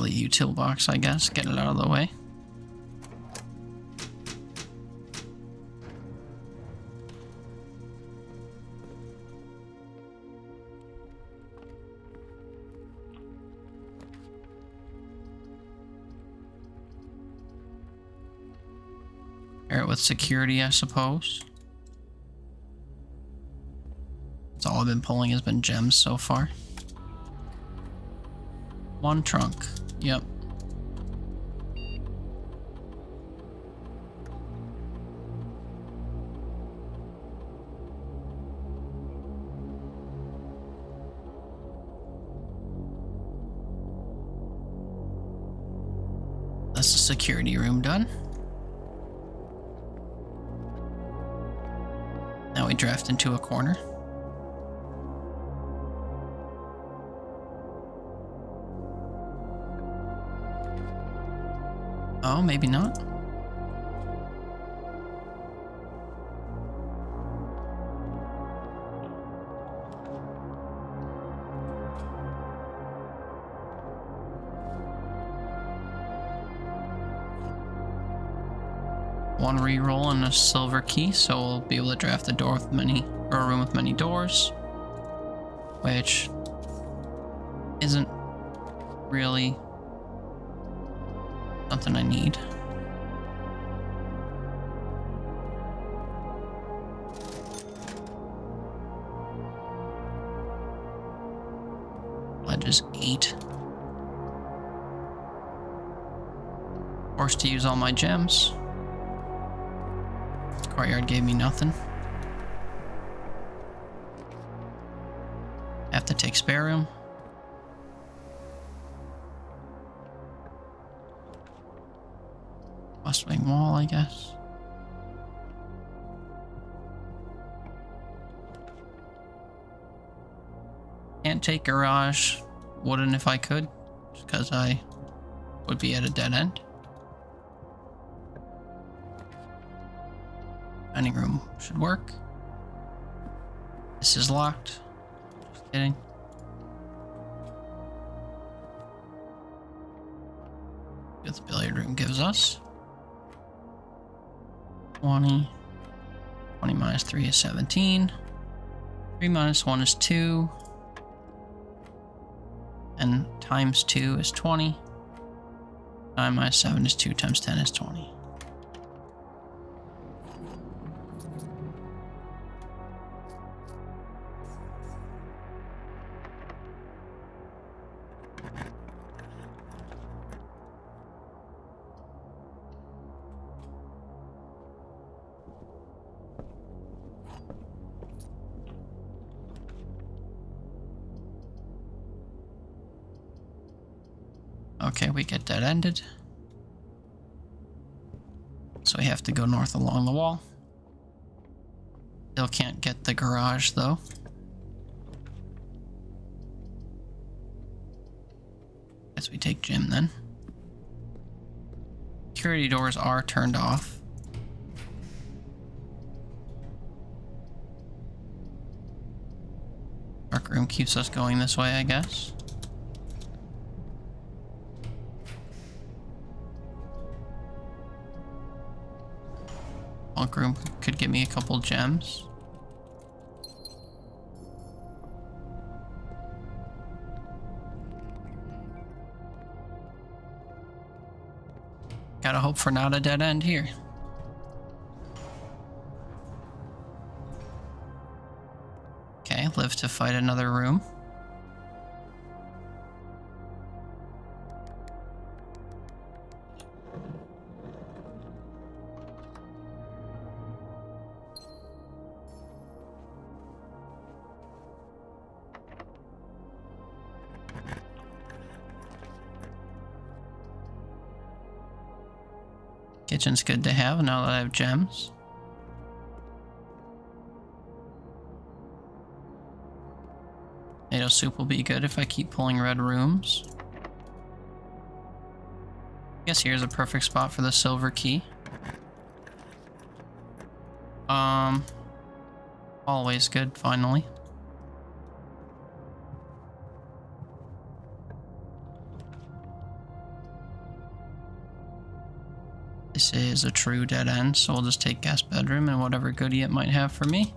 the util box, I guess. Get it out of the way. Pair it with security, I suppose. That's all I've been pulling has been gems so far. One trunk. Yep. That's the security room done. Now we draft into a corner. Oh, maybe not. One reroll and a silver key, so we'll be able to draft a door with many, or a room with many doors, which isn't really something I need. Ledge is 8. Forced to use all my gems. Courtyard gave me nothing. Have to take spare room. West wing wall, I guess. Can't take garage. Wouldn't if I could, just because I would be at a dead end. Dining room should work. This is locked. Just kidding. What the billiard room gives us. 20. 20 minus 3 is 17. 3 minus 1 is 2. And times 2 is 20. 9 minus 7 is 2 times 10 is 20. Okay, we get dead ended. So we have to go north along the wall. Still can't get the garage though. Guess we take Jim then. Security doors are turned off. Dark room keeps us going this way, I guess. Bunk room could give me a couple gems. Gotta hope for not a dead end here. Okay, live to fight another room. Kitchen's good to have now that I have gems. Tomato soup will be good if I keep pulling red rooms. I guess here's a perfect spot for the silver key. Always good, finally. This is a true dead end, so we'll just take guest bedroom and whatever goodie it might have for me.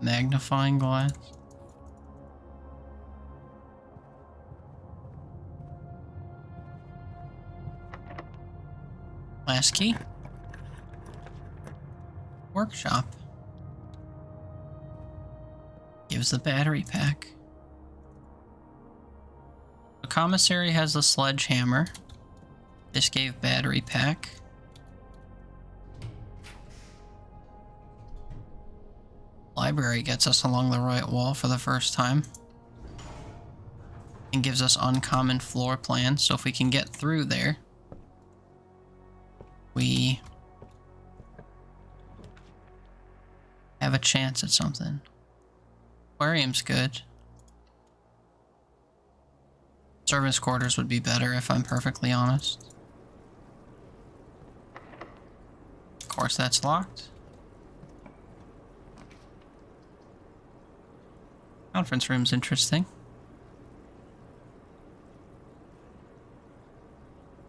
Magnifying glass. Last key. Workshop. Gives the battery pack. The commissary has the sledgehammer. This gave battery pack. Library gets us along the right wall for the first time. And gives us uncommon floor plan, so if we can get through there, we have a chance at something. Aquarium's good. Servants' quarters would be better if I'm perfectly honest. Of course that's locked. Conference room's interesting.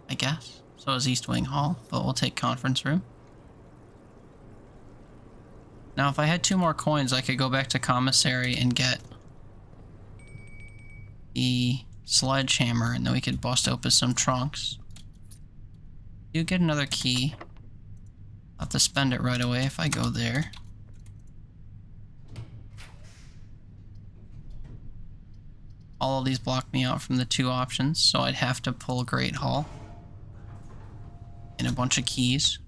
I guess. So is East Wing Hall, but we'll take conference room. Now if I had 2 more coins, I could go back to commissary and get the sledgehammer, and then we could bust open some trunks. You get another key. I'll have to spend it right away if I go there. All of these block me out from the 2 options, so I'd have to pull Great Hall. And a bunch of keys.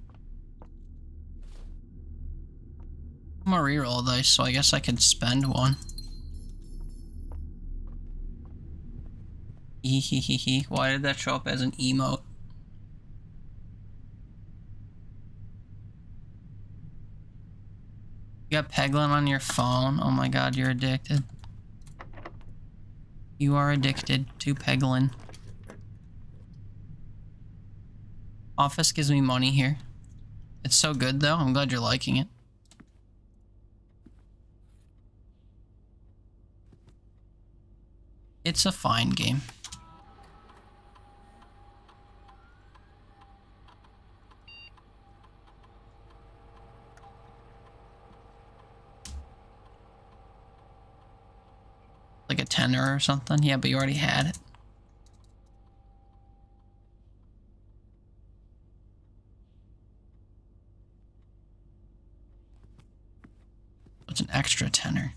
I'm gonna reroll dice, so I guess I could spend 1. Hehehehe. Why did that show up as an emote? You got Peglin on your phone? Oh my god, you're addicted. You are addicted to Peglin. Office gives me money here. It's so good though, I'm glad you're liking it. It's a fine game. Like a tenner or something? Yeah, but you already had it. What's an extra tenner?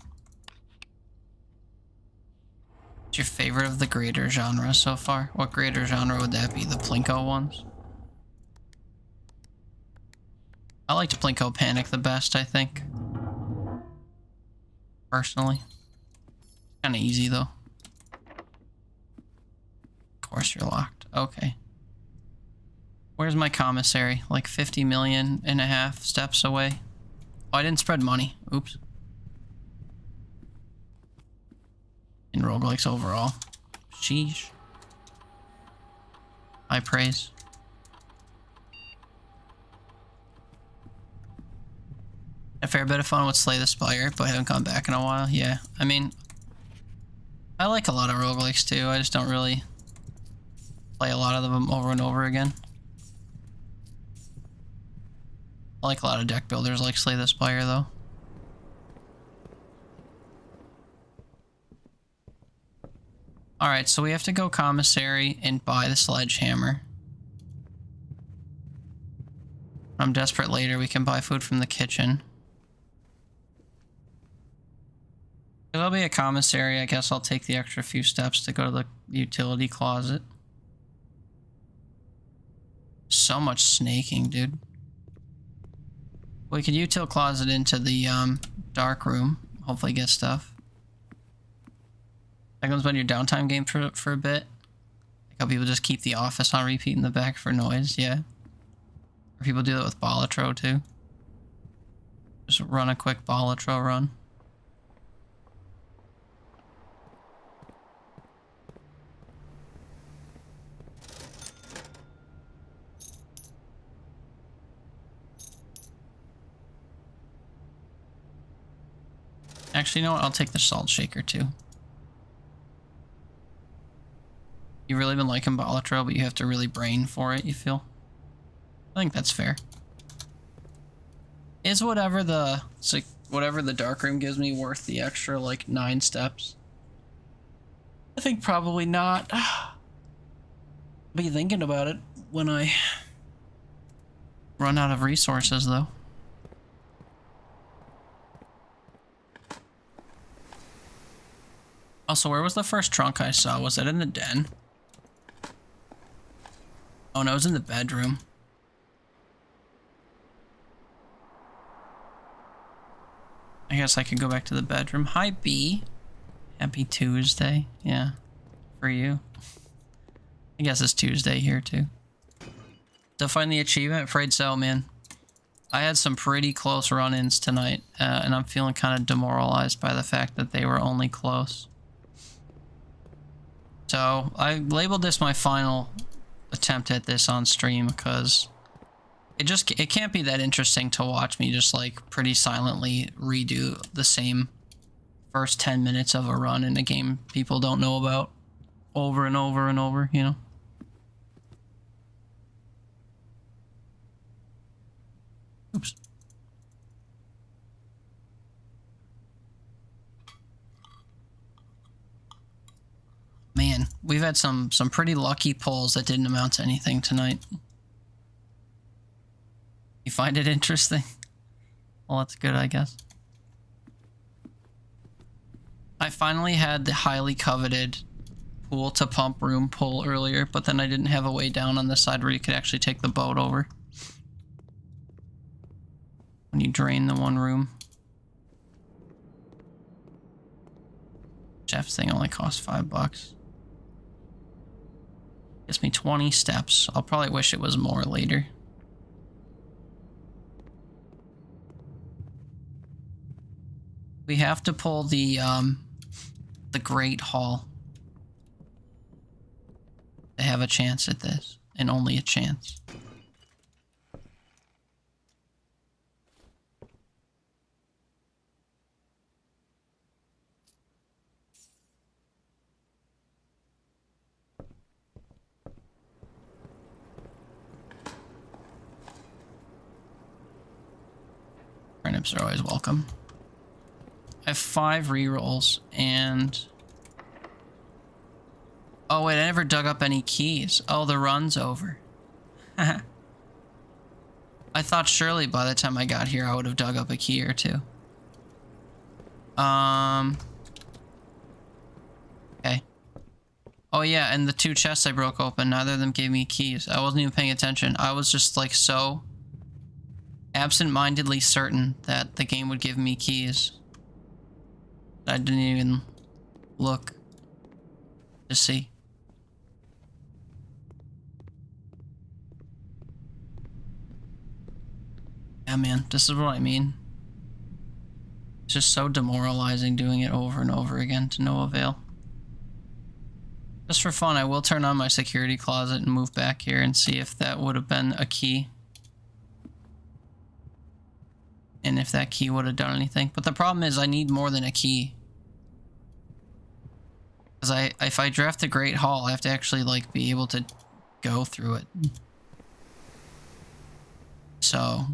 What's your favorite of the greater genre so far? What greater genre would that be? The Plinko ones? I liked Plinko Panic the best, I think. Personally. Kinda easy though. Of course you're locked. Okay. Where's my commissary? Like 50 million and a half steps away. Oh, I didn't spread money. Oops. In roguelikes overall. Sheesh. High praise. A fair bit of fun with Slay the Spire, but I haven't gone back in a while. Yeah, I mean, I like a lot of roguelikes too. I just don't really play a lot of them over and over again. I like a lot of deck builders like Slay the Spire though. Alright, so we have to go commissary and buy the sledgehammer. When I'm desperate later, we can buy food from the kitchen. If I'll be a commissary, I guess I'll take the extra few steps to go to the utility closet. So much snaking, dude. We could util closet into the dark room. Hopefully get stuff. That comes on your downtime game for a bit. Like how people just keep The Office on repeat in the back for noise, yeah. Or people do that with Balatro too. Just run a quick Balatro run. Actually, you know what? I'll take the salt shaker too. You've really been liking Balatro, but you have to really brain for it, you feel? I think that's fair. Is whatever the dark room gives me worth the extra like 9 steps? I think probably not. Be thinking about it when I run out of resources though. Also, where was the first trunk I saw? Was it in the den? Oh no, it was in the bedroom. I guess I could go back to the bedroom. Hi, B. Happy Tuesday. Yeah, for you. I guess it's Tuesday here, too. To find the achievement, afraid so, man. I had some pretty close run-ins tonight, and I'm feeling kind of demoralized by the fact that they were only close. So, I labeled this my final attempt at this on stream, because it can't be that interesting to watch me just like pretty silently redo the same first 10 minutes of a run in a game people don't know about over and over and over, you know? Oops. Man, we've had some pretty lucky pulls that didn't amount to anything tonight. You find it interesting? Well, that's good, I guess. I finally had the highly coveted pool to pump room pull earlier, but then I didn't have a way down on the side where you could actually take the boat over. When you drain the one room. Jeff's thing only costs $5. Gives me 20 steps. I'll probably wish it was more later. We have to pull the Great Hall to have a chance at this, and only a chance. Turnips are always welcome. I have 5 rerolls and... Oh wait, I never dug up any keys. Oh, the run's over. I thought surely by the time I got here I would have dug up a key or two. Okay. Oh yeah, and the 2 chests I broke open, neither of them gave me keys. I wasn't even paying attention. I was just like so absent-mindedly certain that the game would give me keys. I didn't even look to see. Yeah, man, this is what I mean. It's just so demoralizing doing it over and over again to no avail. Just for fun, I will turn on my security closet and move back here and see if that would have been a key. And if that key would have done anything. But the problem is I need more than a key. Because if I draft the Great Hall, I have to actually like be able to go through it. So,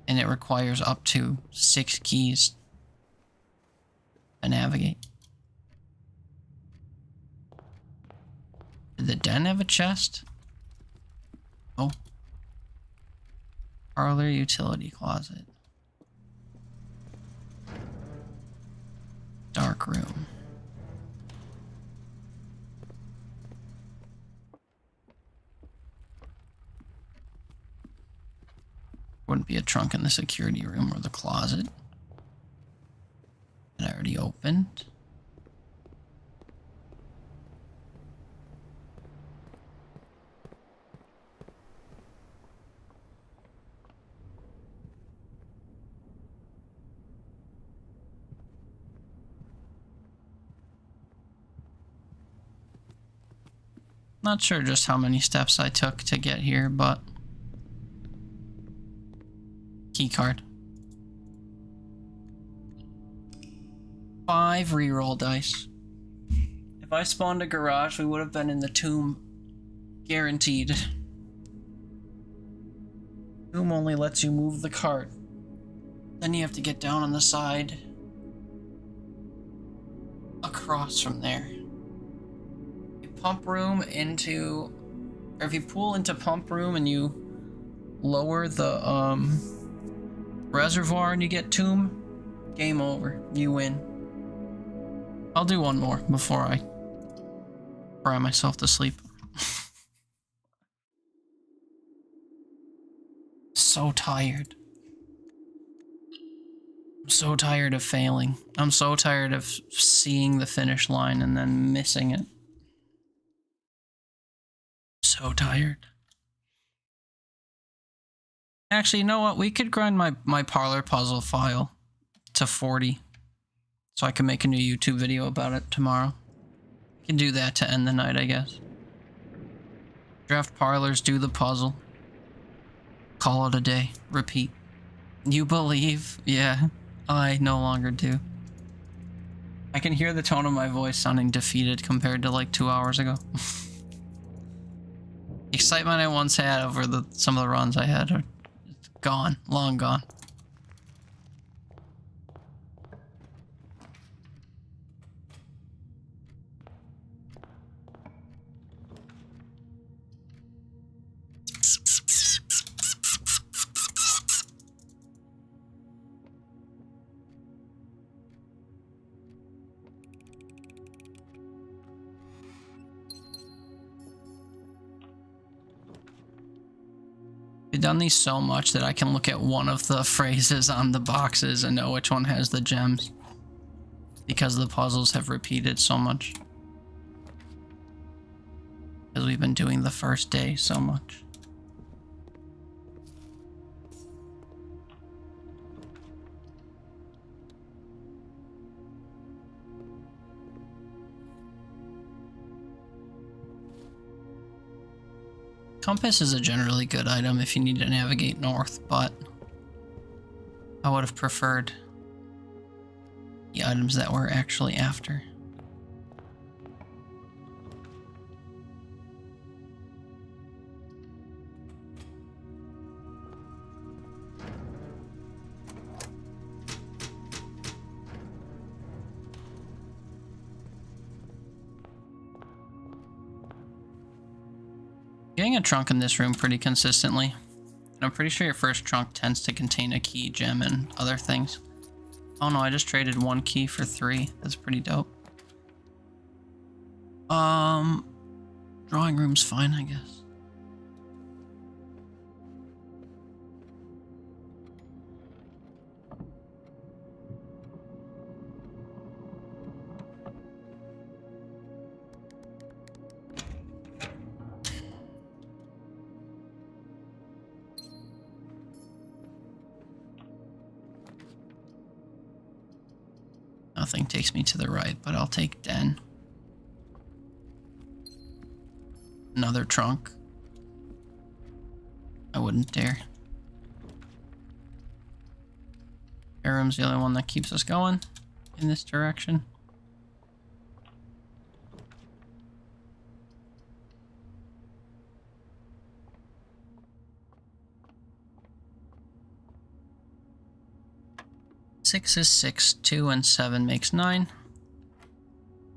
and it requires up to 6 keys to navigate. Did the den have a chest? Oh. Parlor utility closet. Dark room. Wouldn't be a trunk in the security room or the closet that I already opened. Not sure just how many steps I took to get here, but key card. 5 reroll dice. If I spawned a garage, we would have been in the tomb. Guaranteed. Tomb only lets you move the cart. Then you have to get down on the side. Across from there. You pump room into... Or if you pull into pump room and you lower the reservoir and you get tomb, game over. You win. I'll do one more before I cry myself to sleep. So tired. I'm so tired of failing. I'm so tired of seeing the finish line and then missing it. So tired. Actually, you know what? We could grind my parlor puzzle file to 40. So I can make a new YouTube video about it tomorrow. I can do that to end the night, I guess. Draft parlors, do the puzzle. Call it a day. Repeat. You believe? Yeah, I no longer do. I can hear the tone of my voice sounding defeated compared to like 2 hours ago. Excitement I once had over some of the runs I had are gone, long gone. I've done these so much that I can look at one of the phrases on the boxes and know which one has the gems. Because the puzzles have repeated so much. Because we've been doing the first day so much. Compass is a generally good item if you need to navigate north, but I would have preferred the items that we're actually after. Getting a trunk in this room pretty consistently. And I'm pretty sure your first trunk tends to contain a key, gem, and other things. Oh no, I just traded 1 key for 3. That's pretty dope. Drawing room's fine, I guess. Nothing takes me to the right, but I'll take Den. Another trunk. I wouldn't dare. Aram's the only one that keeps us going in this direction. Six is 6, 2 and 7 makes 9.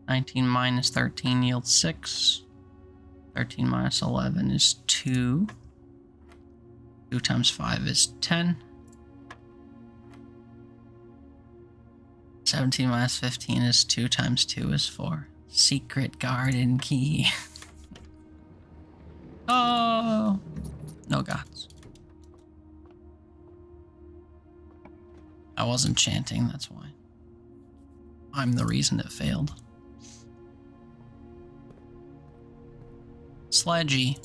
19 minus 13 yields 6. 13 minus 11 is 2. 2 times 5 is 10. 17 minus 15 is 2 times 2 is 4. Secret garden key. Oh, no gods. I wasn't chanting, that's why. I'm the reason it failed. Sledgy.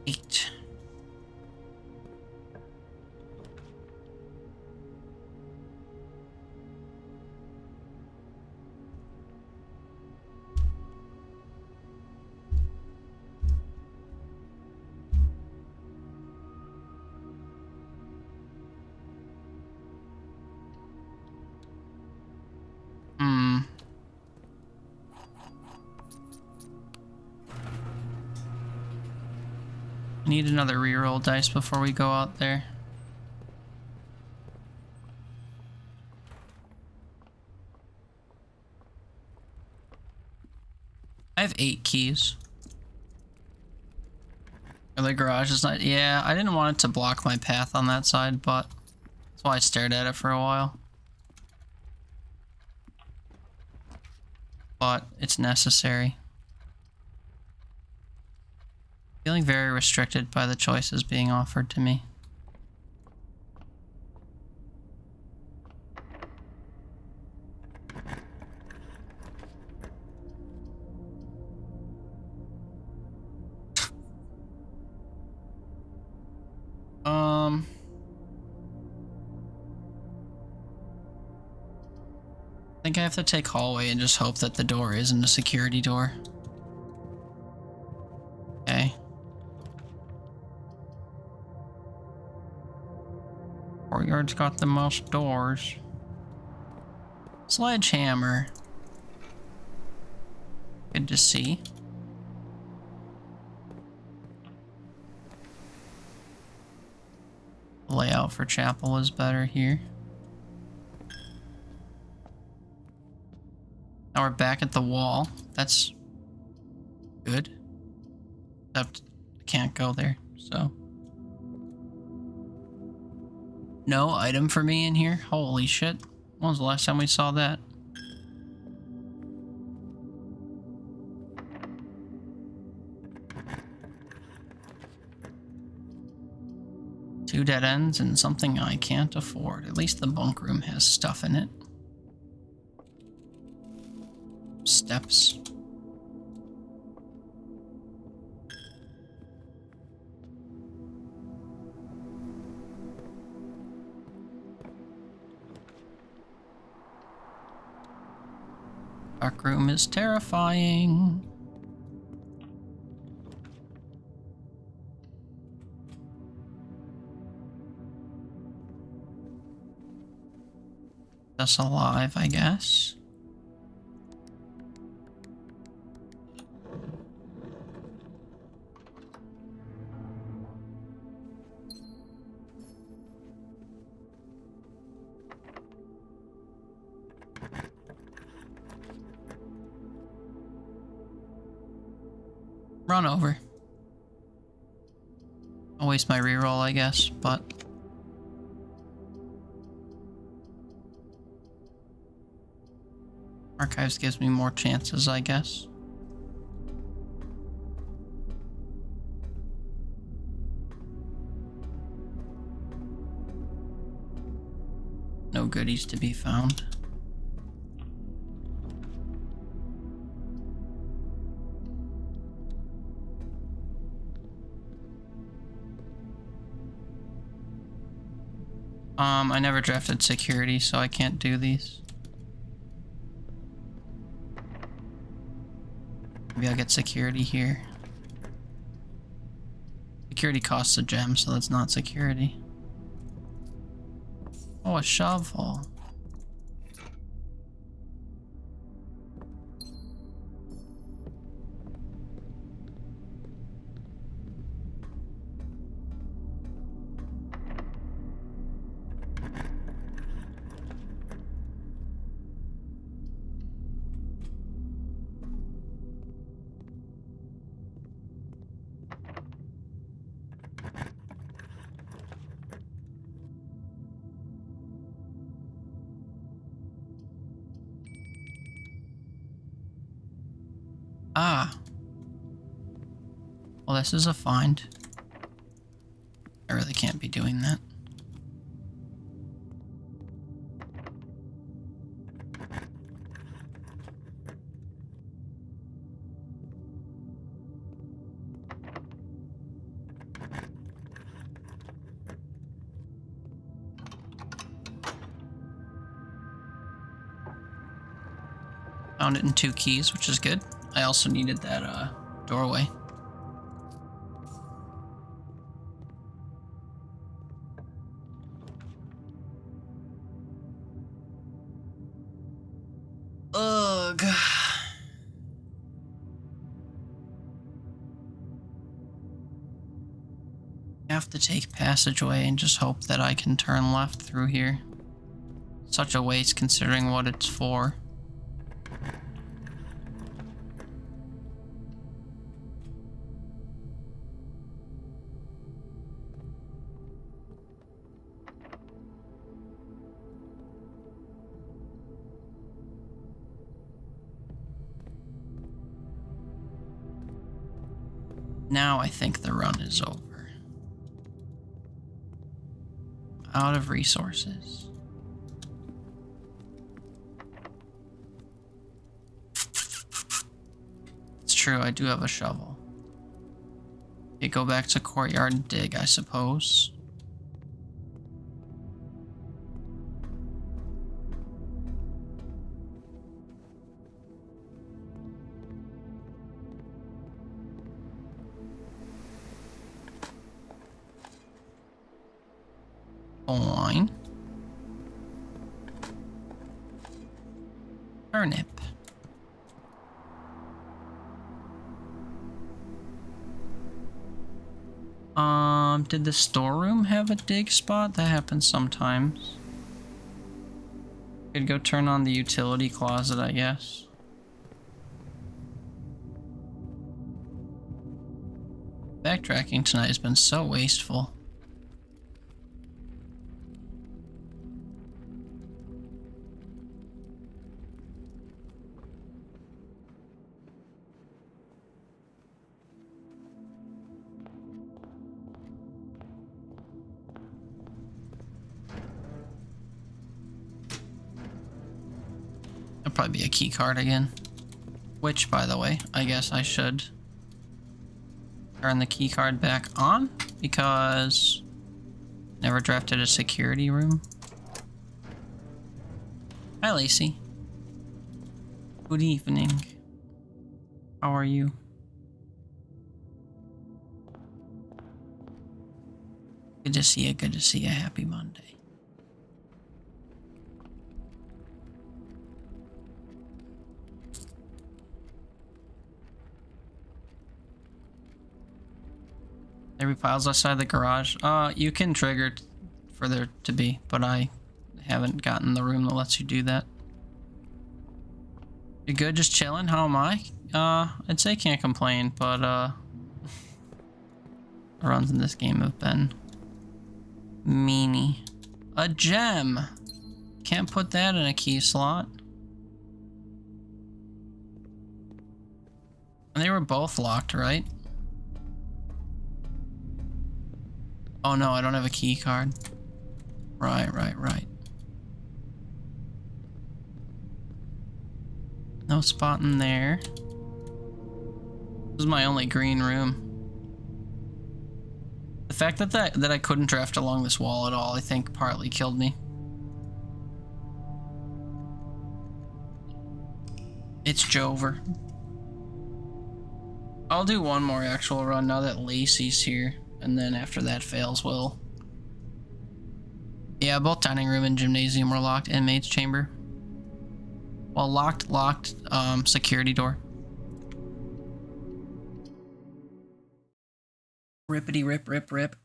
8. I need another reroll dice before we go out there. I have 8 keys. Or the garage is not... Yeah, I didn't want it to block my path on that side, but that's why I stared at it for a while. But it's necessary. Feeling very restricted by the choices being offered to me. I think I have to take hallway and just hope that the door isn't a security door. Okay. Courtyard's got the most doors. Sledgehammer. Good to see. The layout for chapel is better here. Now we're back at the wall. That's good. Except I can't go there, so. No item for me in here? Holy shit. When was the last time we saw that? Two dead ends and something I can't afford. At least the bunk room has stuff in it. Steps. Dark room is terrifying. Just alive, I guess. Run over. I'll waste my reroll, I guess, but archives gives me more chances, I guess. No goodies to be found. I never drafted security, so I can't do these. Maybe I'll get security here. Security costs a gem, so that's not security. Oh, a shovel. Ah. Well, this is a find. I really can't be doing that. Found it in 2 keys, which is good. I also needed that doorway. Ugh. Have to take passageway and just hope that I can turn left through here. Such a waste considering what it's for. Now I think the run is over. Out of resources. It's true, I do have a shovel. Okay, go back to courtyard and dig, I suppose. Fine. Turnip. Did the storeroom have a dig spot? That happens sometimes. Could go turn on the utility closet, I guess. Backtracking tonight has been so wasteful. There'll probably be a key card again. Which, by the way, I guess I should turn the key card back on because never drafted a security room. Hi, Lacey. Good evening. How are you? Good to see you. Good to see you. Happy Monday. There be piles outside the garage. You can trigger it for there to be, but I haven't gotten the room that lets you do that. You good? Just chilling? How am I? I'd say can't complain, but the runs in this game have been meanie. A gem. Can't put that in a key slot. And they were both locked, right? Oh no, I don't have a key card. Right. No spot in there. This is my only green room. The fact that I couldn't draft along this wall at all, I think partly killed me. It's Jover. I'll do one more actual run now that Lacey's here. And then after that fails, we'll... Yeah, both dining room and gymnasium were locked. Inmates chamber. Well, locked, security door. Rippity rip.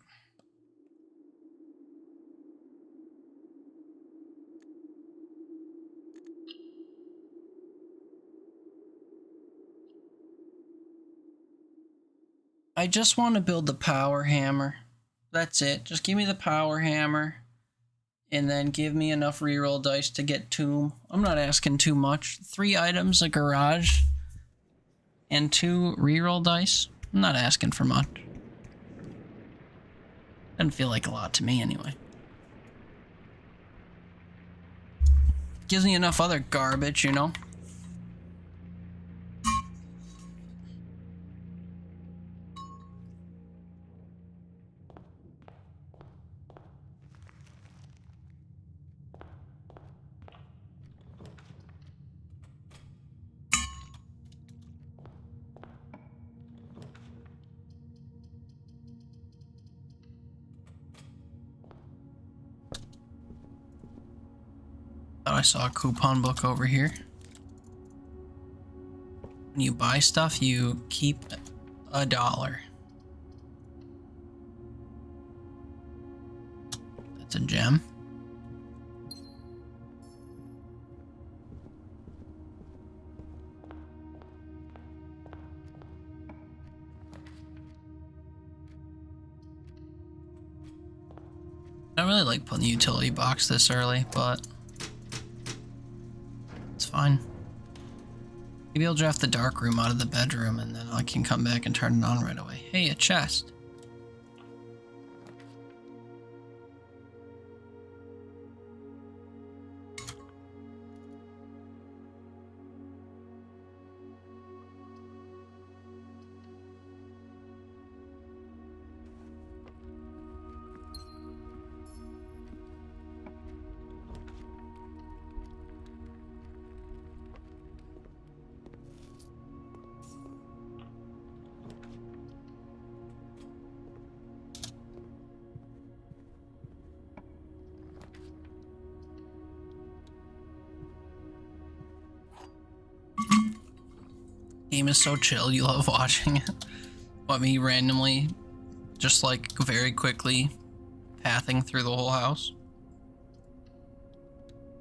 I just want to build the power hammer. That's it. Just give me the power hammer. And then give me enough reroll dice to get tomb. I'm not asking too much. 3 items, a garage, and 2 reroll dice. I'm not asking for much. Doesn't feel like a lot to me anyway. Gives me enough other garbage, you know? I saw a coupon book over here. When you buy stuff, you keep $1. a gem. I don't really like putting the utility box this early, but it's fine. Maybe I'll draft the dark room out of the bedroom and then I can come back and turn it on right away. Hey, a chest. Game is so chill, you love watching it. What, me randomly, just like very quickly pathing through the whole house?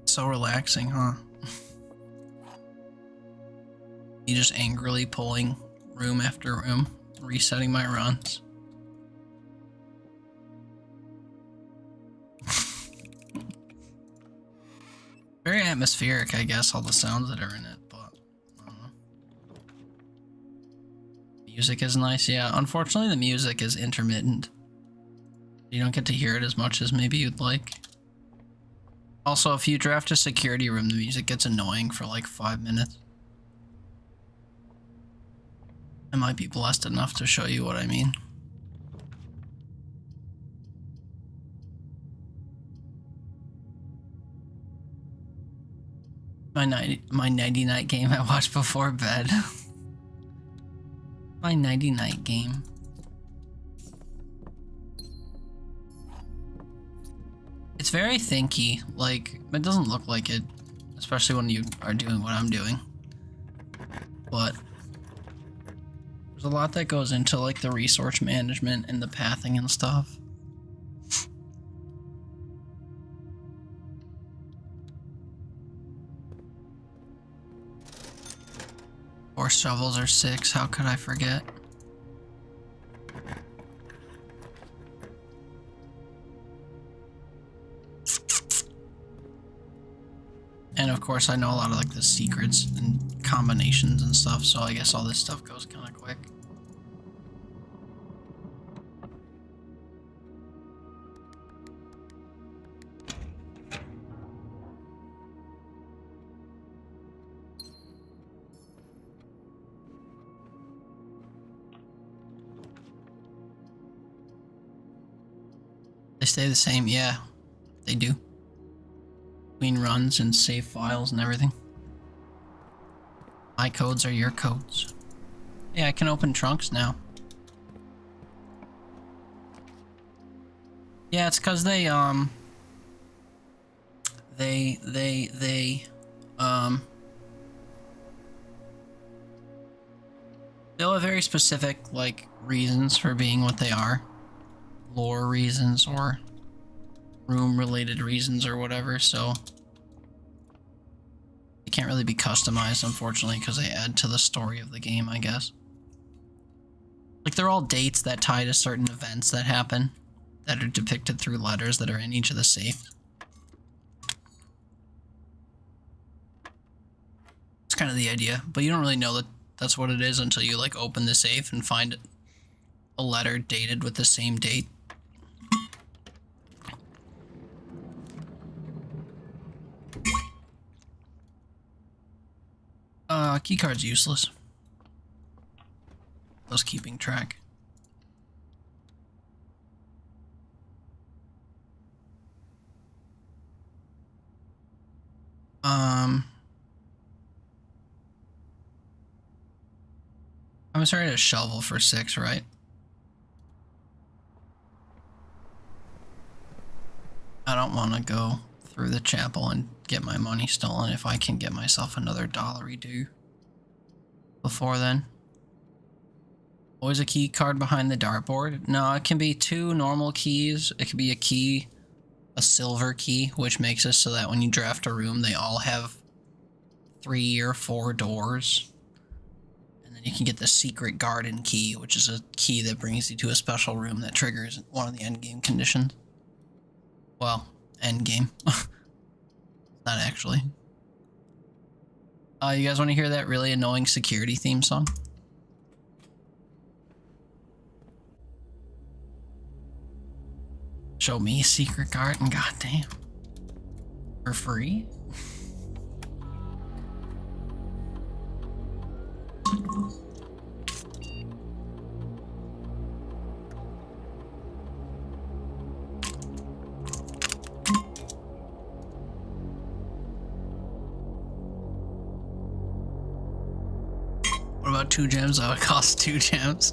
So relaxing, huh? You just angrily pulling room after room, resetting my runs. Very atmospheric, I guess, all the sounds that are in it, but I don't know. Music is nice, yeah. Unfortunately, the music is intermittent. You don't get to hear it as much as maybe you'd like. Also, if you draft a security room, the music gets annoying for like 5 minutes. I might be blessed enough to show you what I mean. My nighty-night game I watched before bed. My nighty-night game. It's very thinky, like, it doesn't look like it, especially when you are doing what I'm doing. But there's a lot that goes into like the resource management and the pathing and stuff. Four shovels or 6, how could I forget? And of course I know a lot of like the secrets and combinations and stuff, so I guess all this stuff goes kind of quick. They stay the same, yeah, they do. Between runs and save files and everything. My codes are your codes. Yeah, I can open trunks now. Yeah, it's because they have very specific like reasons for being what they are. Lore reasons or room related reasons or whatever, so it can't really be customized, unfortunately, because they add to the story of the game, I guess. Like, they're all dates that tie to certain events that happen that are depicted through letters that are in each of the safes. It's kind of the idea, but you don't really know that that's what it is until you like open the safe and find a letter dated with the same date. Keycard's useless. Just keeping track. I'm sorry to shovel for 6, right? I don't want to go through the chapel and get my money stolen if I can get myself another dollary due before then. Always a key card behind the dartboard? No, it can be 2 normal keys. It could be a key a silver key, which makes it so that when you draft a room, they all have 3 or 4 doors. And then you can get the secret garden key, which is a key that brings you to a special room that triggers one of the endgame conditions. Well, endgame. Not actually. You guys want to hear that really annoying security theme song? Show me a secret garden, goddamn. For free? What about 2 gems? That would cost 2 gems.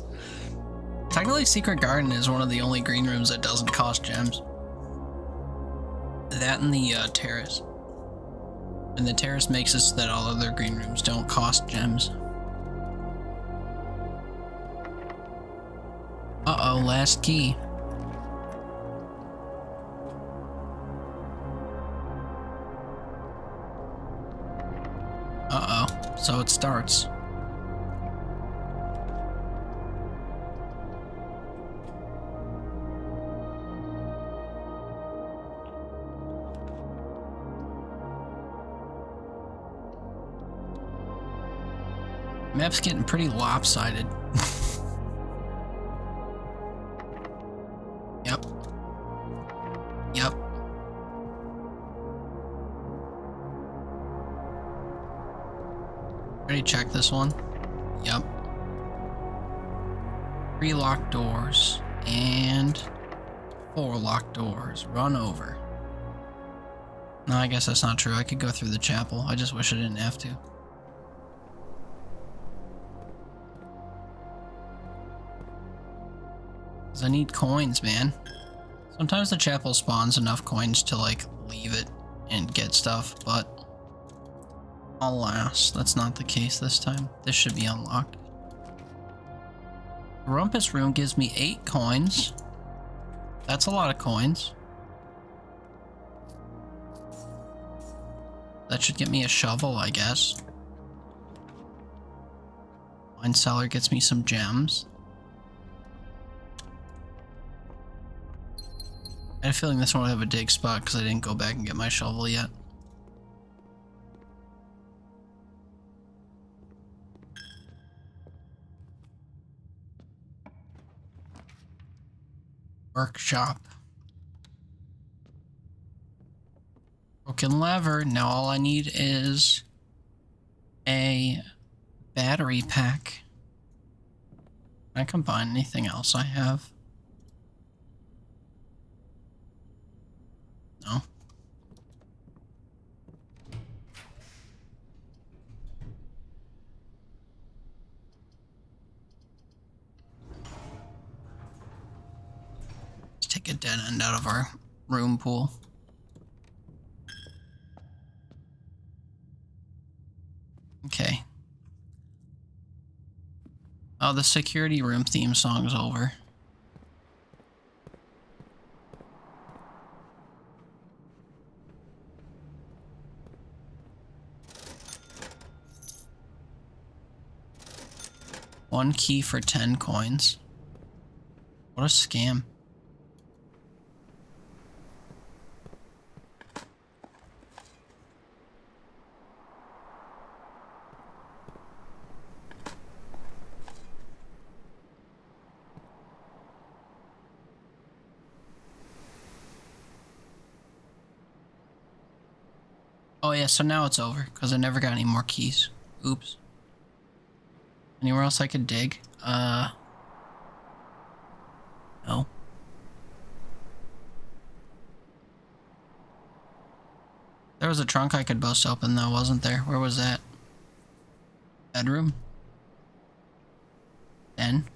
Technically, Secret Garden is one of the only green rooms that doesn't cost gems. That and the terrace. And the terrace makes it so that all other green rooms don't cost gems. Uh-oh, last key. Uh-oh, so it starts. Map's getting pretty lopsided. Yep. Yep. Ready to check this one? Yep. 3 locked doors and 4 locked doors. Run over. No, I guess that's not true. I could go through the chapel. I just wish I didn't have to. I need coins, man. Sometimes the chapel spawns enough coins to like leave it and get stuff, but alas, that's not the case this time. This should be unlocked. The Rumpus Room gives me 8 coins. That's a lot of coins. That should get me a shovel, I guess. Wine Cellar gets me some gems. I had a feeling this one would have a dig spot because I didn't go back and get my shovel yet. Workshop. Broken lever. Now all I need is a battery pack. Can I combine anything else I have? No. Let's take a dead end out of our room pool. Okay. Oh, the security room theme song's over. One key for 10 coins. What a scam. Oh yeah, so now it's over, because I never got any more keys. Oops. Anywhere else I could dig? No. There was a trunk I could bust open though, wasn't there? Where was that? Bedroom? 10?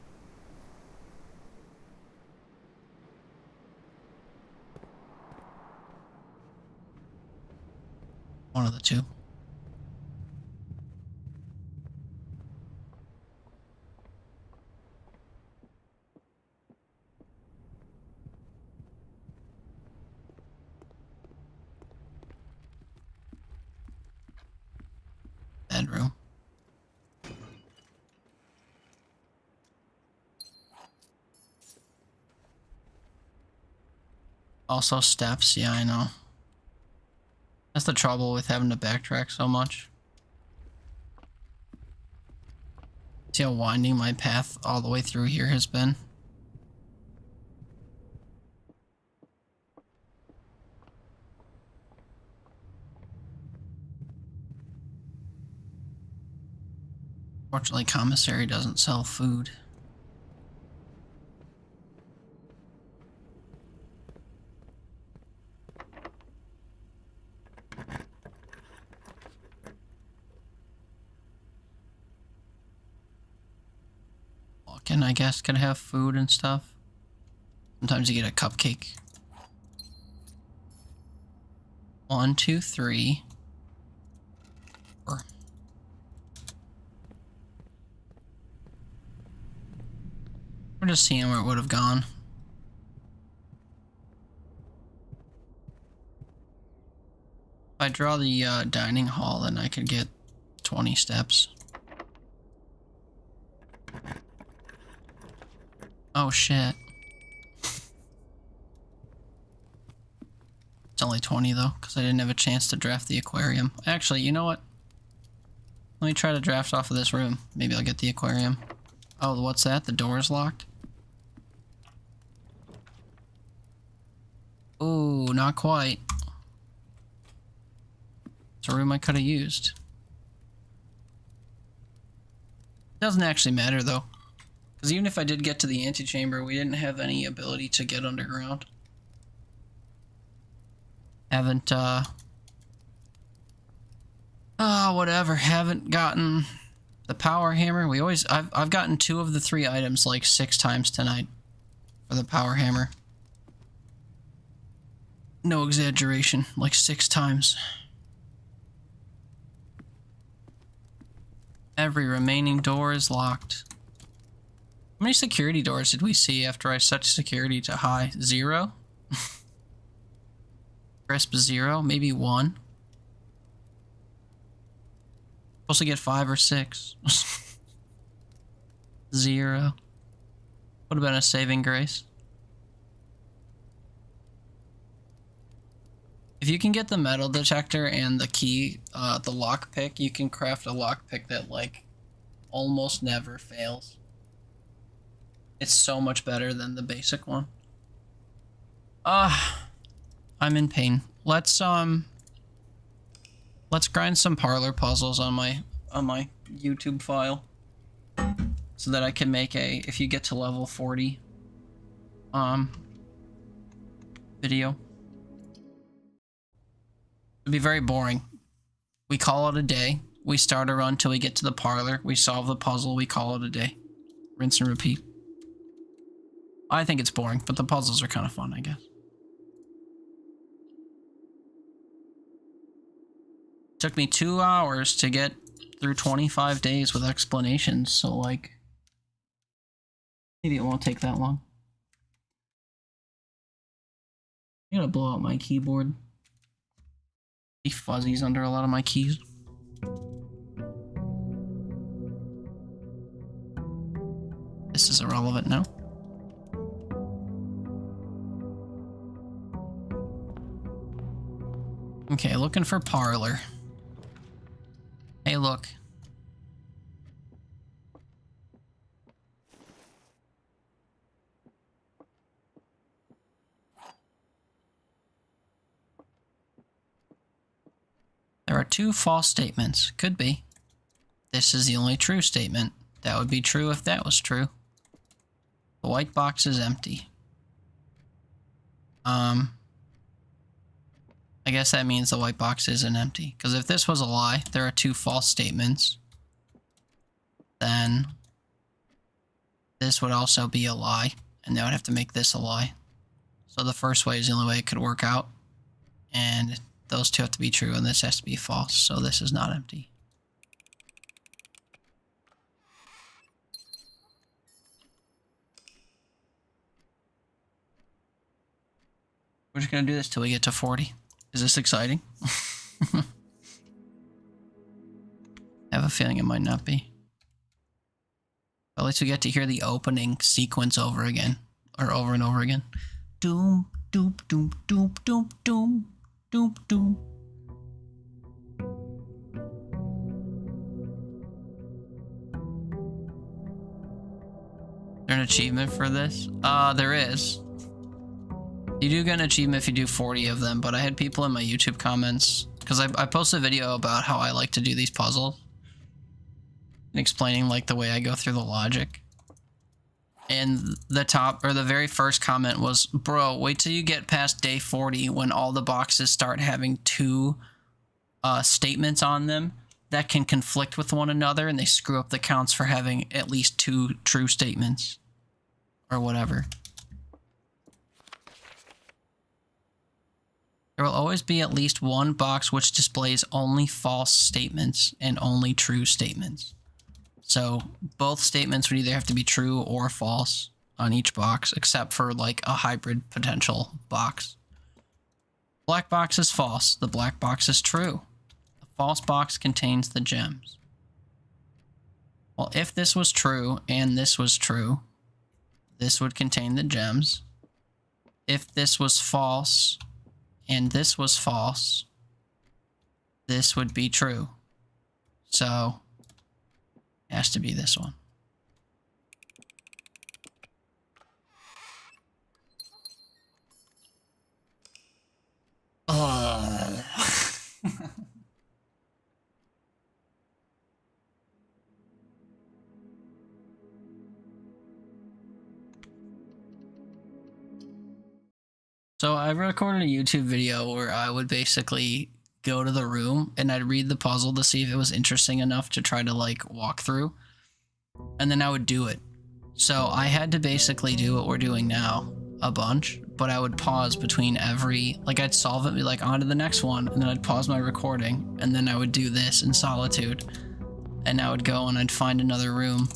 One of the two. Also steps, yeah, I know. That's the trouble with having to backtrack so much. See how winding my path all the way through here has been? Fortunately, commissary doesn't sell food. Walk-in, I guess, can have food and stuff. Sometimes you get a cupcake. 1, 2, 3, 4. We're just seeing where it would have gone. If I draw the dining hall, then I could get 20 steps. Oh shit. It's only 20 though, because I didn't have a chance to draft the aquarium. Actually, you know what? Let me try to draft off of this room. Maybe I'll get the aquarium. Oh, what's that? The door is locked? Ooh, not quite. It's a room I could have used. Doesn't actually matter though. Because even if I did get to the antechamber, we didn't have any ability to get underground. Haven't, whatever. Haven't gotten the power hammer. I've gotten 2 of the 3 items like 6 times tonight for the power hammer. No exaggeration, like 6 times. Every remaining door is locked. How many security doors did we see after I set security to high? 0? Crisp 0? Maybe 1? Supposed to get 5 or 6. 0. Would have been a saving grace. If you can get the metal detector and the key, the lockpick, you can craft a lockpick that, like, almost never fails. It's so much better than the basic one. I'm in pain. Let's grind some parlor puzzles on my YouTube file so that I can make a, if you get to level 40, video. It'd be very boring. We call it a day. We start a run till we get to the parlor. We solve the puzzle. We call it a day. Rinse and repeat. I think it's boring, but the puzzles are kind of fun, I guess. Took me 2 hours to get through 25 days with explanations, so like, maybe it won't take that long. I'm gonna blow out my keyboard. Fuzzies under a lot of my keys. This is irrelevant now. Okay, looking for parlor. Hey, look. There are 2 false statements. Could be. This is the only true statement. That would be true if that was true. The white box is empty. I guess that means the white box isn't empty. Because if this was a lie, there are 2 false statements. Then this would also be a lie. And they would have to make this a lie. So the first way is the only way it could work out. And those 2 have to be true, and this has to be false, so this is not empty. We're just gonna do this till we get to 40. Is this exciting? I have a feeling it might not be. But at least we get to hear the opening sequence over again. Or over and over again. Doom, doop doop doop doop doop doop doop. Is there an achievement for this? There is. You do get an achievement if you do 40 of them, but I had people in my YouTube comments, because I posted a video about how I like to do these puzzles, and explaining like the way I go through the logic. And the very first comment was, bro, wait till you get past day 40 when all the boxes start having two statements on them that can conflict with one another, and they screw up the counts for having at least two true statements or whatever. There will always be at least one box which displays only false statements and only true statements. So both statements would either have to be true or false on each box, except for like a hybrid potential box. Black box is false. The black box is true. The false box contains the gems. Well, if this was true and this was true, this would contain the gems. If this was false and this was false, this would be true. So it has to be this one. So I recorded a YouTube video where I would basically go to the room and I'd read the puzzle to see if it was interesting enough to try to like walk through, and then I would do it. So I had to basically do what we're doing now a bunch, but I would pause between every, like I'd solve it and be like on to the next one, and then I'd pause my recording, and then I would do this in solitude, and I would go and I'd find another room,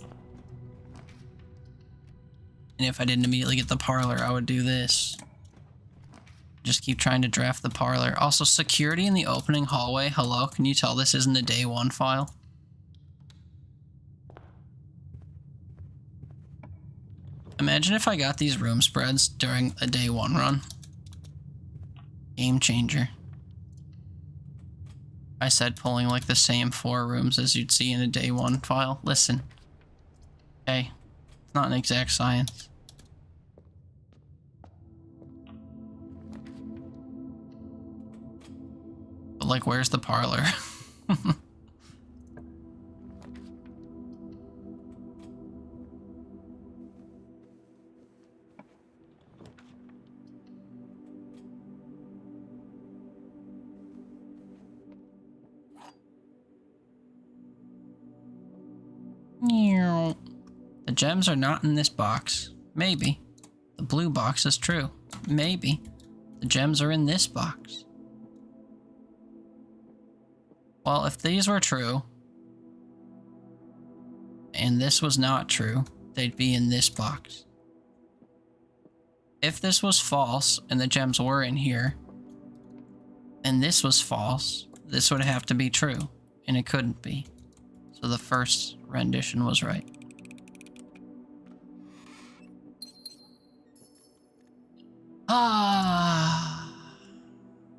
and if I didn't immediately get the parlor, I would do this. Just keep trying to draft the parlor. Also, security in the opening hallway. Hello, can you tell this isn't a day one file? Imagine if I got these room spreads during a day one run. Game changer. I said pulling like the same 4 rooms as you'd see in a day one file. Listen. Hey, it's not an exact science. But like, where's the parlor? The gems are not in this box. Maybe. The blue box is true. Maybe. The gems are in this box. Well, if these were true, and this was not true, they'd be in this box. If this was false, and the gems were in here, and this was false, this would have to be true, and it couldn't be. So the first rendition was right.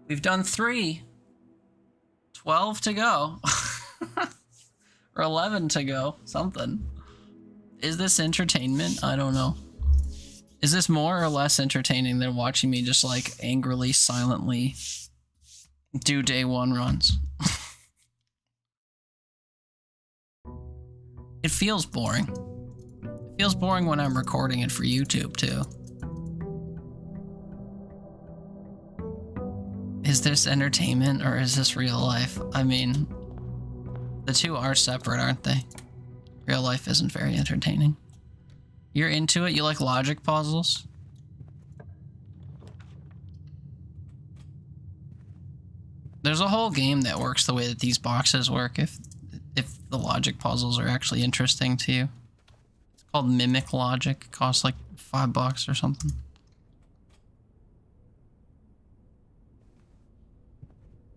We've done 3. 12 to go. Or 11 to go. Something. Is this entertainment? I don't know. Is this more or less entertaining than watching me just like angrily, silently do day one runs? It feels boring. It feels boring when I'm recording it for YouTube too. Is this entertainment or is this real life? I mean, the two are separate, aren't they? Real life isn't very entertaining. You're into it? You like logic puzzles? There's a whole game that works the way that these boxes work if the logic puzzles are actually interesting to you. It's called Mimic Logic. It costs like $5 or something.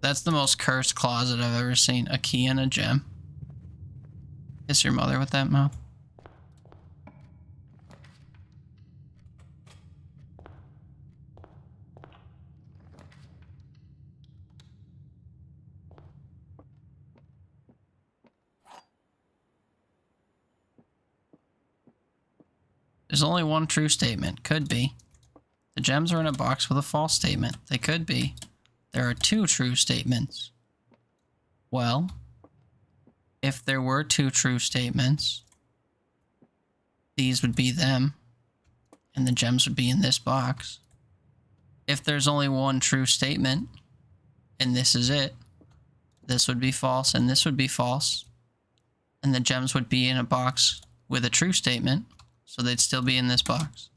That's the most cursed closet I've ever seen. A key and a gem. Kiss your mother with that mouth. There's only one true statement. Could be. The gems are in a box with a false statement. They could be. There are two true statements. Well, if there were two true statements, these would be them, and the gems would be in this box. If there's only one true statement, and this is it, this would be false, and this would be false, and the gems would be in a box with a true statement, so they'd still be in this box.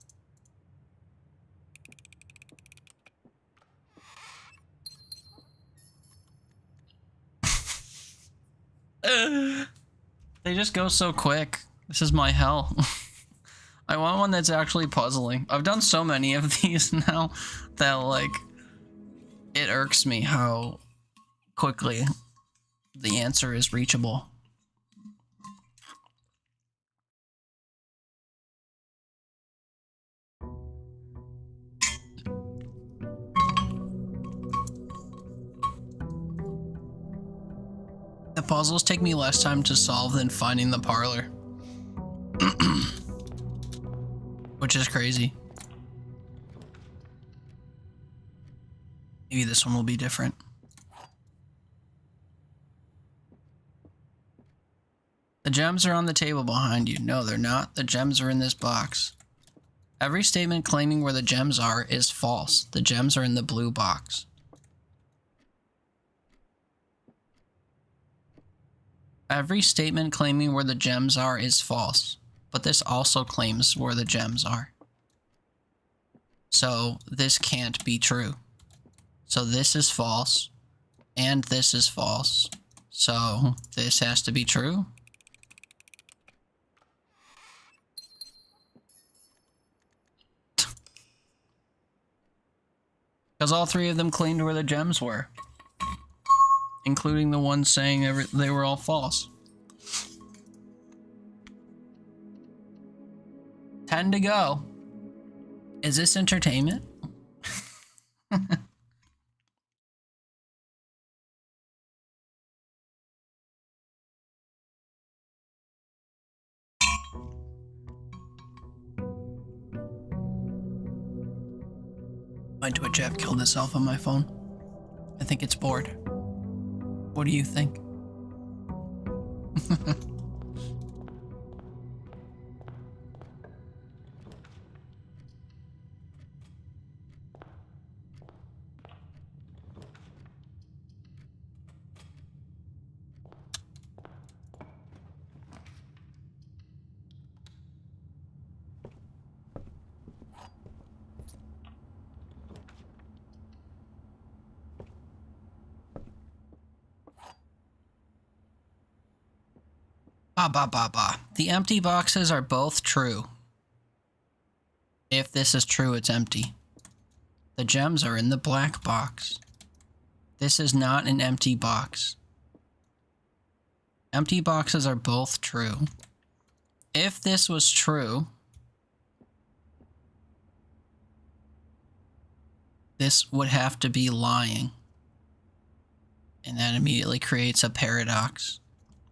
They just go so quick. This is my hell. I want one that's actually puzzling. I've done so many of these now that, like, it irks me how quickly the answer is reachable. The puzzles take me less time to solve than finding the parlor. Which is crazy. Maybe this one will be different. The gems are on the table behind you. No, they're not. The gems are in this box. Every statement claiming where the gems are is false. The gems are in the blue box. Every statement claiming where the gems are is false, but this also claims where the gems are. So this can't be true. So this is false, and this is false. So this has to be true. Because all three of them claimed where the gems were. Including the ones saying they were all false. 10 to go. Is this entertainment? My Twitch app killed itself on my phone. I think it's bored. What do you think? The empty boxes are both true. If this is true, it's empty. The gems are in the black box. This is not an empty box. Empty boxes are both true. If this was true, this would have to be lying. And that immediately creates a paradox,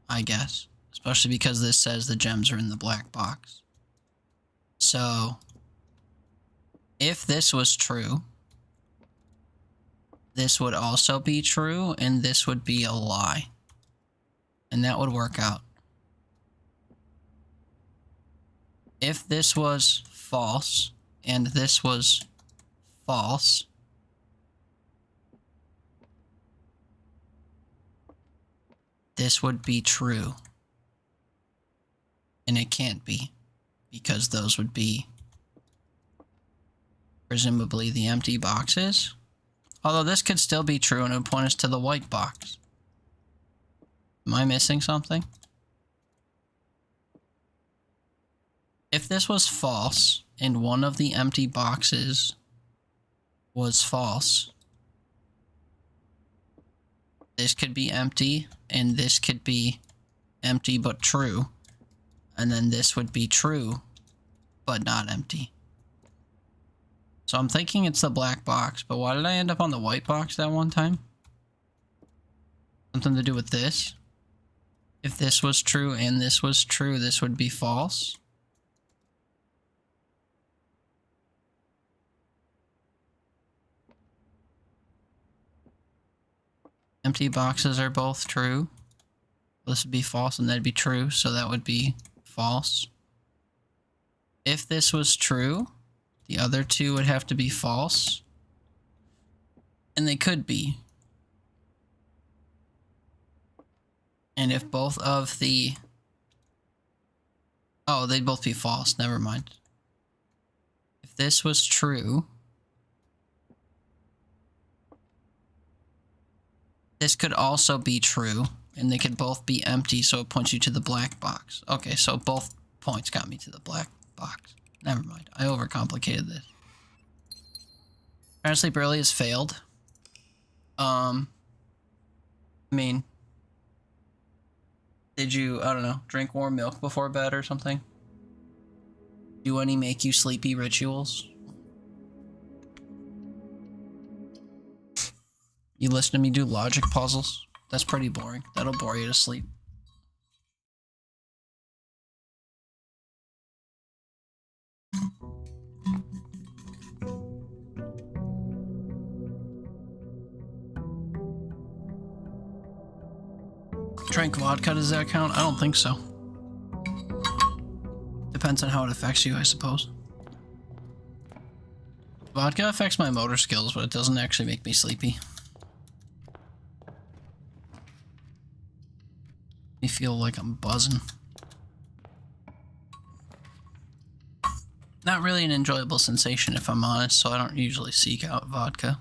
I guess. Especially because this says the gems are in the black box. So, if this was true, this would also be true, and this would be a lie. And that would work out. If this was false, and this was false, this would be true. And it can't be, because those would be presumably the empty boxes. Although this could still be true and it would point us to the white box. Am I missing something? If this was false and one of the empty boxes was false, this could be empty and this could be empty but true. And then this would be true, but not empty. So I'm thinking it's the black box, but why did I end up on the white box that one time? Something to do with this? If this was true and this was true, this would be false. Empty boxes are both true. This would be false and that'd be true, so that would be false. If this was true, the other two would have to be false. And they could be. And if both of the... Oh, they'd both be false. Never mind. If this was true... This could also be true. And they could both be empty, so it points you to the black box. Okay, so both points got me to the black box. Never mind. I overcomplicated this. Trying to sleep early has failed. I mean... Did you, I don't know, drink warm milk before bed or something? Do any make you sleepy rituals? You listen to me do logic puzzles? That's pretty boring. That'll bore you to sleep. Drank vodka, does that count? I don't think so. Depends on how it affects you, I suppose. Vodka affects my motor skills, but it doesn't actually make me sleepy. I feel like I'm buzzing. Not really an enjoyable sensation, if I'm honest, so I don't usually seek out vodka.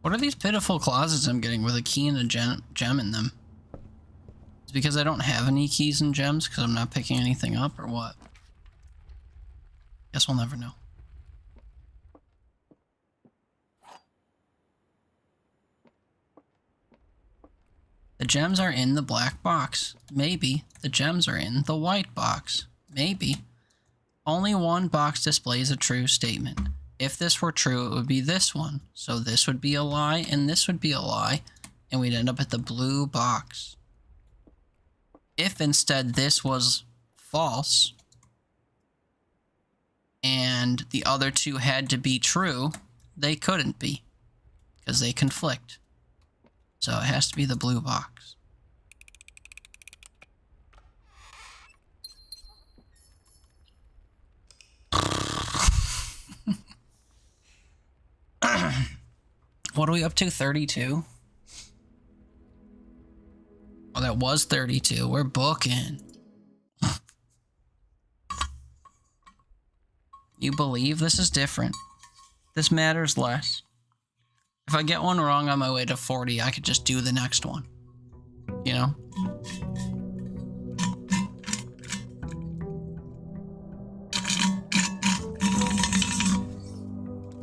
What are these pitiful closets I'm getting with a key and a gem in them? It's because I don't have any keys and gems because I'm not picking anything up, or what? Guess we'll never know. The gems are in the black box. Maybe. The gems are in the white box. Maybe. Only one box displays a true statement. If this were true, it would be this one. So this would be a lie, and this would be a lie, and we'd end up at the blue box. If instead this was false, and the other two had to be true, they couldn't be, because they conflict. So it has to be the blue box. What are we up to? 32? Oh, that was 32. We're booking. You believe this is different. This matters less. If I get one wrong on my way to 40, I could just do the next one. You know?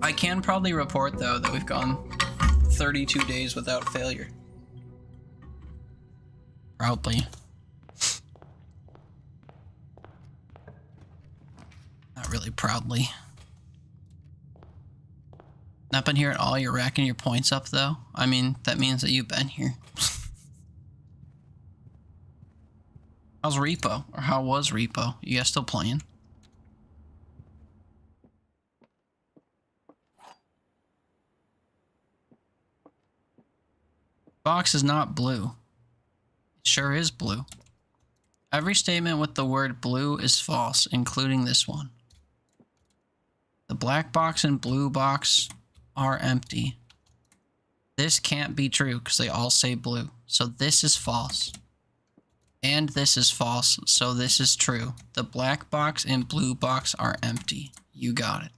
I can probably report, though, that we've gone 32 days without failure. Proudly. Not really proudly. Not been here at all? You're racking your points up, though? I mean, that means that you've been here. How's Repo? Or how was Repo? You guys still playing? Box is not blue. It sure is blue. Every statement with the word blue is false, including this one. The black box and blue box are empty. This can't be true because they all say blue. So this is false. And this is false, so this is true. The black box and blue box are empty. You got it.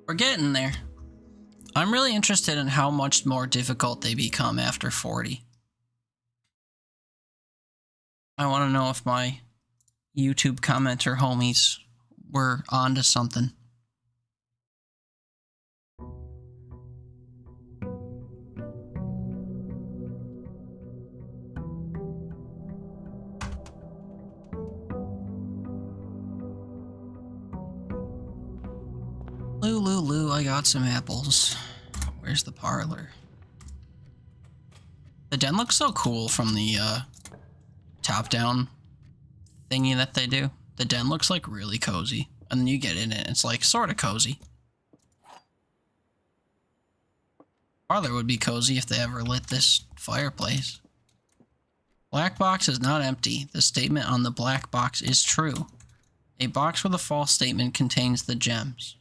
We're getting there. I'm really interested in how much more difficult they become after 40. I want to know if my YouTube commenter homies were onto something. Lulu, I got some apples. Where's the parlor? The den looks so cool from the top-down thingy that they do. The den looks like really cozy. And then you get in it, it's like sort of cozy. Parlor would be cozy if they ever lit this fireplace. Black box is not empty. The statement on the black box is true. A box with a false statement contains the gems.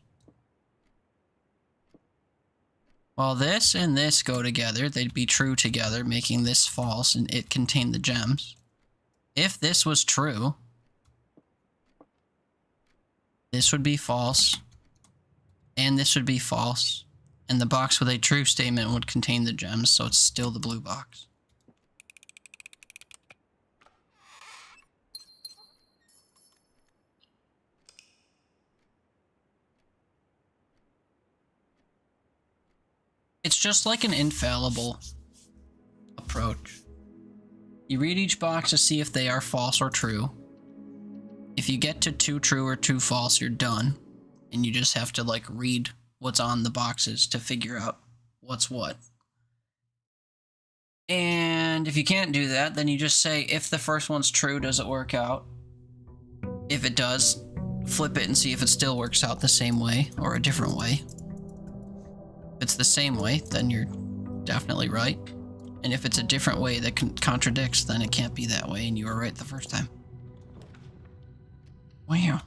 While this and this go together, they'd be true together, making this false and it contain the gems. If this was true, this would be false, and this would be false, and the box with a true statement would contain the gems, so it's still the blue box. It's just like an infallible approach. You read each box to see if they are false or true. If you get to 2 true or 2 false, you're done. And you just have to like read what's on the boxes to figure out what's what. And if you can't do that, then you just say, if the first one's true, does it work out? If it does, flip it and see if it still works out the same way or a different way. If it's the same way, then you're definitely right. And if it's a different way that contradicts, then it can't be that way and you were right the first time. Wow.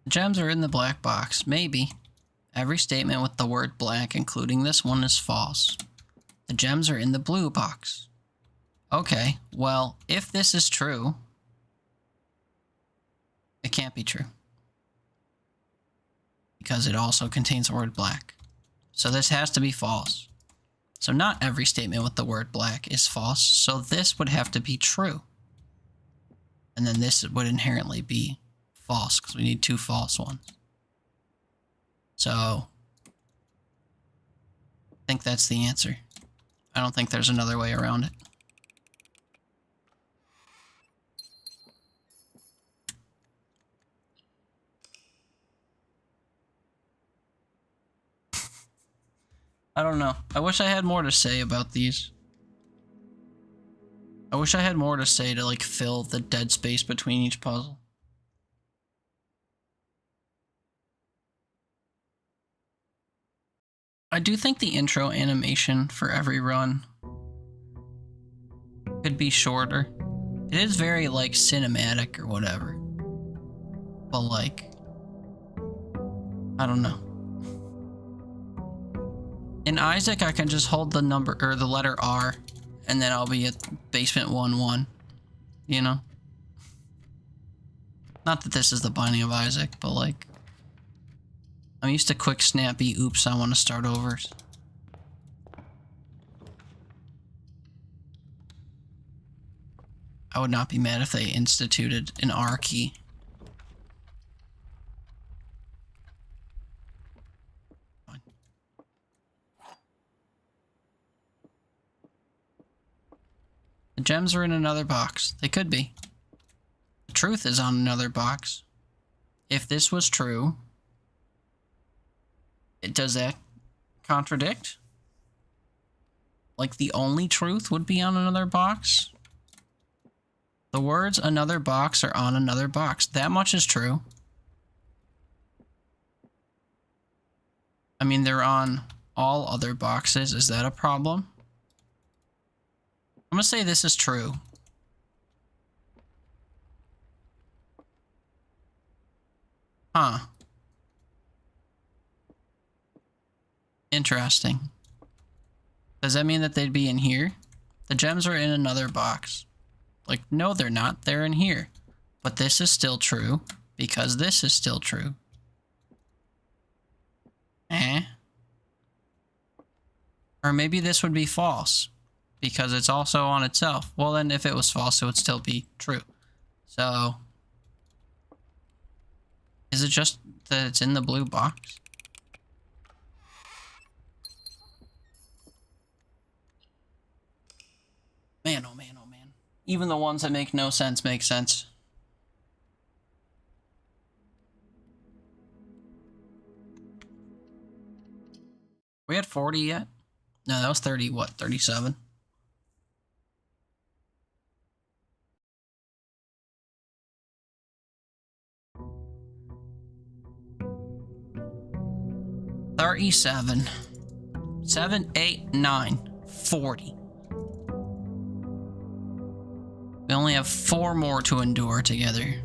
The gems are in the black box. Maybe. Every statement with the word black, including this one, is false. The gems are in the blue box. Okay, well, if this is true, it can't be true. Because it also contains the word black. So this has to be false. So not every statement with the word black is false, so this would have to be true. And then this would inherently be false, because we need 2 false ones. So, I think that's the answer. I don't think there's another way around it. I don't know. I wish I had more to say about these. I wish I had more to say to like fill the dead space between each puzzle. I do think the intro animation for every run could be shorter. It is very like cinematic or whatever. But like, I don't know. In Isaac, I can just hold the number or the letter R and then I'll be at basement 1-1, you know? Not that this is the Binding of Isaac, but like, I'm used to quick, snappy, oops, I want to start overs. I would not be mad if they instituted an R key. Fine. The gems are in another box. They could be. The truth is on another box. If this was true, does that contradict? Like the only truth would be on another box? The words another box are on another box. That much is true. I mean, they're on all other boxes. Is that a problem? I'm gonna say this is true. Huh. Interesting. Does that mean that they'd be in here? The gems are in another box. Like, no, they're not. They're in here. But this is still true because this is still true. Or maybe this would be false because it's also on itself. Well, then if it was false, it would still be true. So, is it just that it's in the blue box? Man, oh man, oh man. Even the ones that make no sense make sense. We at 40 yet? No, that was 30, what, 37? $37. 7, 8, 9, 40. We only have 4 more to endure together.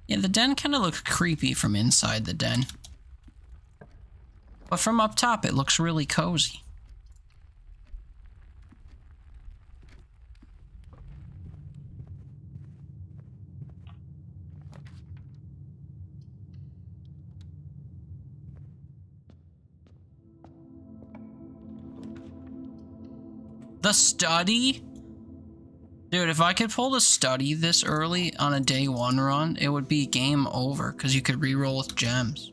Yeah, the den kind of looks creepy from inside the den. But from up top, it looks really cozy. The study? Dude, if I could pull the study this early on a day 1 run, it would be game over, because you could reroll with gems.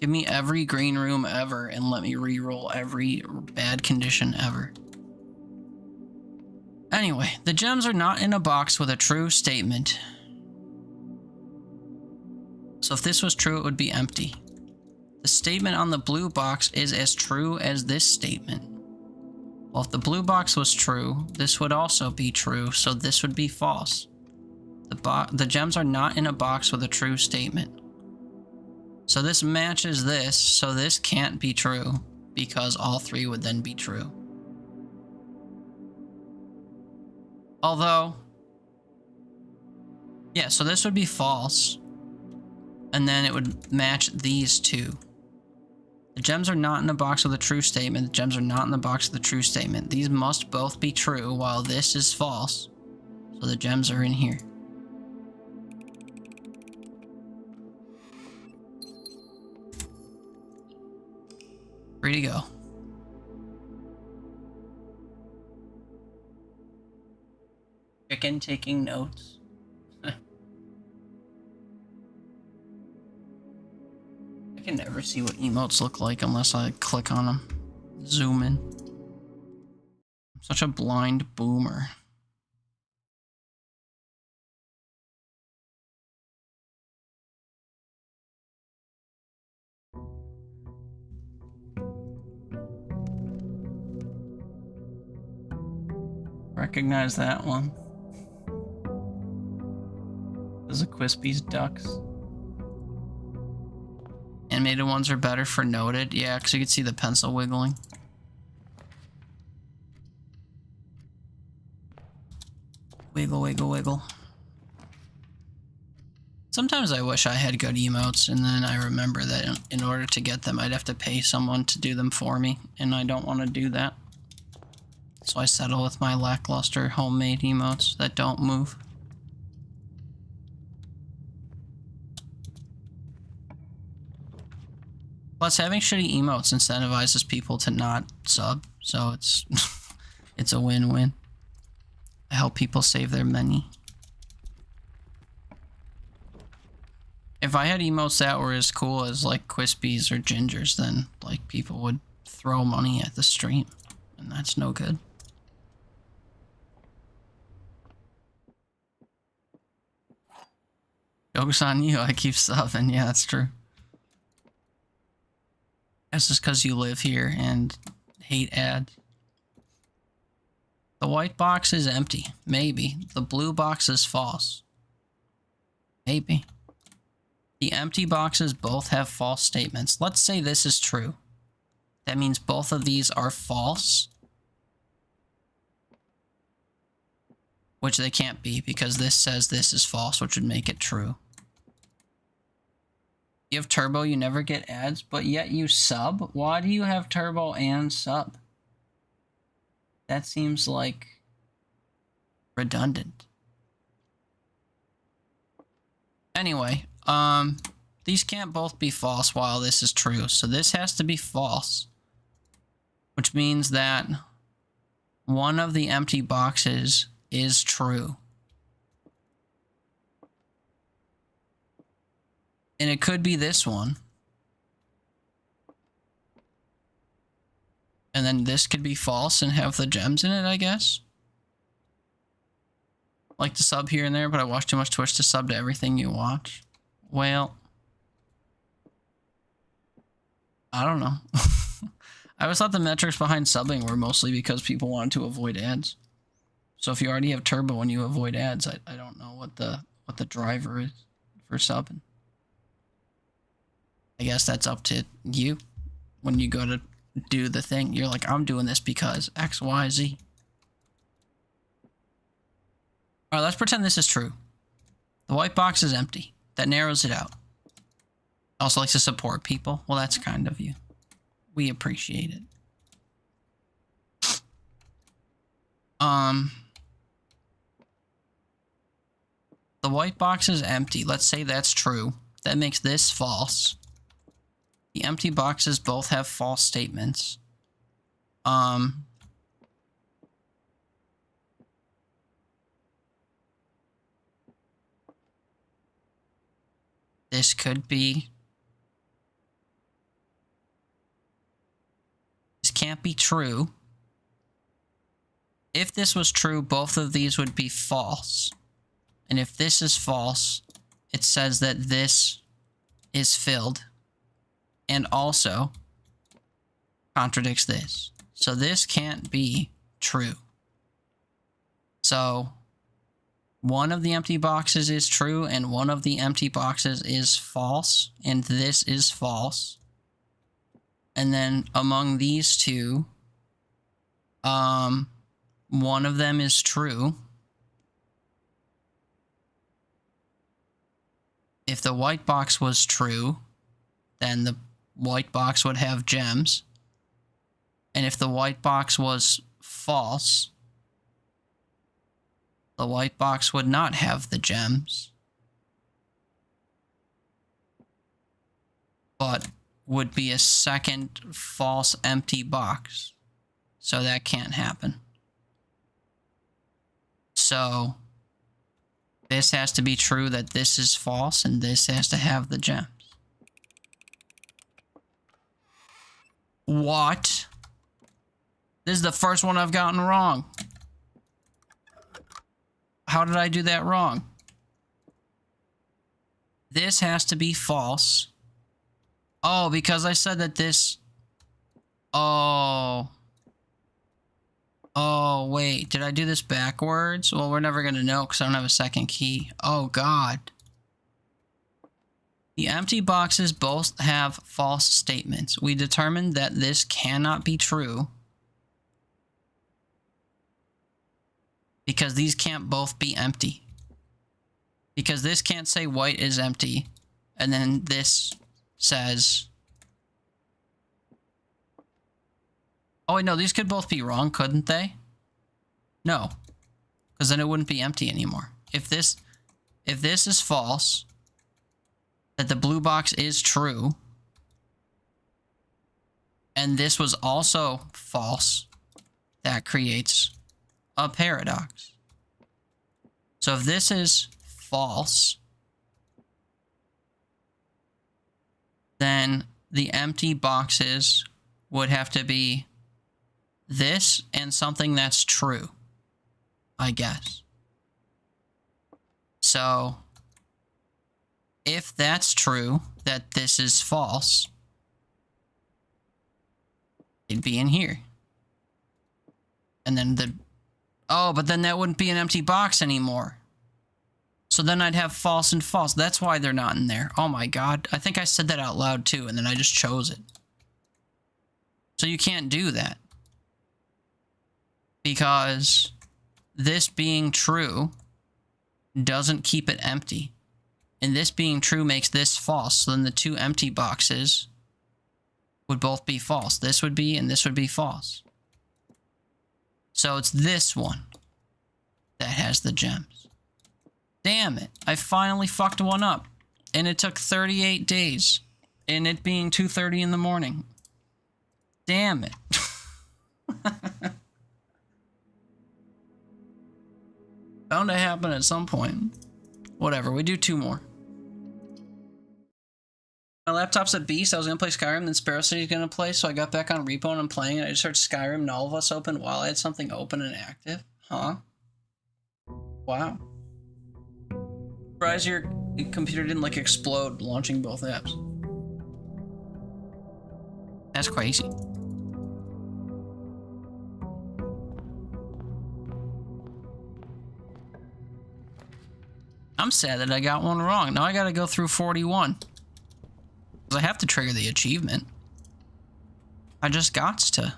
Give me every green room ever, and let me reroll every bad condition ever. Anyway, the gems are not in a box with a true statement. So if this was true, it would be empty. The statement on the blue box is as true as this statement. Well, if the blue box was true, this would also be true, so this would be false. The gems are not in a box with a true statement. So this matches this, so this can't be true, because all 3 would then be true. Although, yeah, so this would be false, and then it would match these 2. The gems are not in a box with a true statement. The gems are not in the box with a true statement. These must both be true, while this is false. So the gems are in here. Free to go. Chicken taking notes. I can never see what emotes look like unless I click on them. Zoom in. I'm such a blind boomer. Recognize that one. Those are Quispy's ducks. Animated ones are better for noted. Yeah, because you can see the pencil wiggling. Wiggle, wiggle, wiggle. Sometimes I wish I had good emotes, and then I remember that in order to get them, I'd have to pay someone to do them for me, and I don't want to do that. So I settle with my lackluster homemade emotes that don't move. Plus, having shitty emotes incentivizes people to not sub, so it's it's a win-win. I help people save their money. If I had emotes that were as cool as like Quispies or Gingers, then like people would throw money at the stream, and that's no good. Joke's on you, I keep subbing. Yeah, that's true. That's just because you live here and hate ads. The white box is empty. Maybe. The blue box is false. Maybe. The empty boxes both have false statements. Let's say this is true. That means both of these are false. Which they can't be, because this says this is false, which would make it true. You have turbo, you never get ads, but yet you sub? Why do you have turbo and sub? That seems like redundant. Anyway, these can't both be false while this is true. So this has to be false, which means that one of the empty boxes is true. And it could be this one. And then this could be false and have the gems in it, I guess. Like to sub here and there, but I watch too much Twitch to sub to everything you watch. Well, I don't know. I always thought the metrics behind subbing were mostly because people wanted to avoid ads. So if you already have turbo and you avoid ads, I don't know what the driver is for subbing. I guess that's up to you. When you go to do the thing, you're like, I'm doing this because X, Y, Z. All right, let's pretend this is true. The white box is empty. That narrows it out. Also likes to support people. Well, that's kind of you. We appreciate it. The white box is empty. Let's say that's true. That makes this false. The empty boxes both have false statements. This could be... This can't be true. If this was true, both of these would be false. And if this is false, it says that this is filled. And also contradicts this. So this can't be true. So one of the empty boxes is true and one of the empty boxes is false. And this is false. And then among these two, one of them is true. If the white box was true, then the white box would have gems. And if the white box was false, the white box would not have the gems, but would be a second false empty box. So that can't happen. So this has to be true that this is false, and this has to have the gems. What? This is the first one I've gotten wrong. How did I do that wrong? This has to be false. Oh, because I said that this... Oh. Oh, wait. Did I do this backwards? Well, we're never going to know because I don't have a second key. Oh, God. The empty boxes both have false statements. We determined that this cannot be true because these can't both be empty. Because this can't say white is empty, and then this says... Oh, wait, no, these could both be wrong, couldn't they? No, because then it wouldn't be empty anymore. If this is false... that the blue box is true, and this was also false, that creates a paradox. So if this is false, then the empty boxes would have to be this and something that's true, I guess. So if that's true, that this is false, it'd be in here. And then the... Oh, but then that wouldn't be an empty box anymore. So then I'd have false and false. That's why they're not in there. Oh my god. I think I said that out loud too, and then I just chose it. So you can't do that. Because this being true doesn't keep it empty. And this being true makes this false. So then the two empty boxes would both be false. This would be, and this would be false. So it's this one that has the gems. Damn it. I finally fucked one up. And it took 38 days. And it being 2:30 in the morning. Damn it. Bound to happen at some point. Whatever, we do 2 more. My laptop's at Beast. I was gonna play Skyrim, then Sparrow City's gonna play, so I got back on Repo and I'm playing it. I just heard Skyrim and all of us open while I had something open and active. Huh? Wow. Surprised your computer didn't like explode launching both apps. That's crazy. I'm sad that I got one wrong. Now I gotta go through 41. Because I have to trigger the achievement. I just gots to.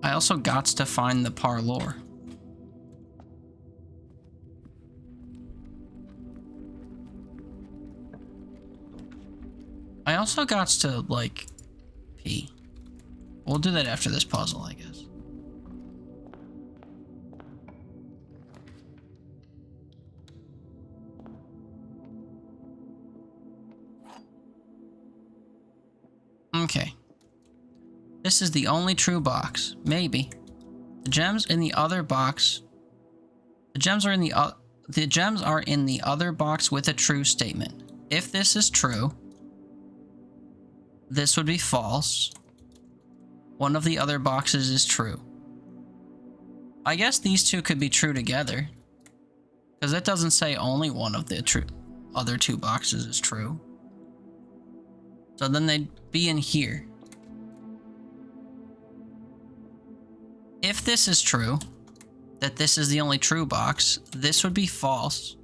I also gots to find the parlor. I also gots to, like, pee. We'll do that after this puzzle, I guess. Okay. This is the only true box. Maybe. The gems in the other box. The gems are in the other box with a true statement. If this is true, this would be false. One of the other boxes is true. I guess these two could be true together. Because it doesn't say only one of the other 2 boxes is true. So then they'd be in here. If this is true, that this is the only true box, this would be false.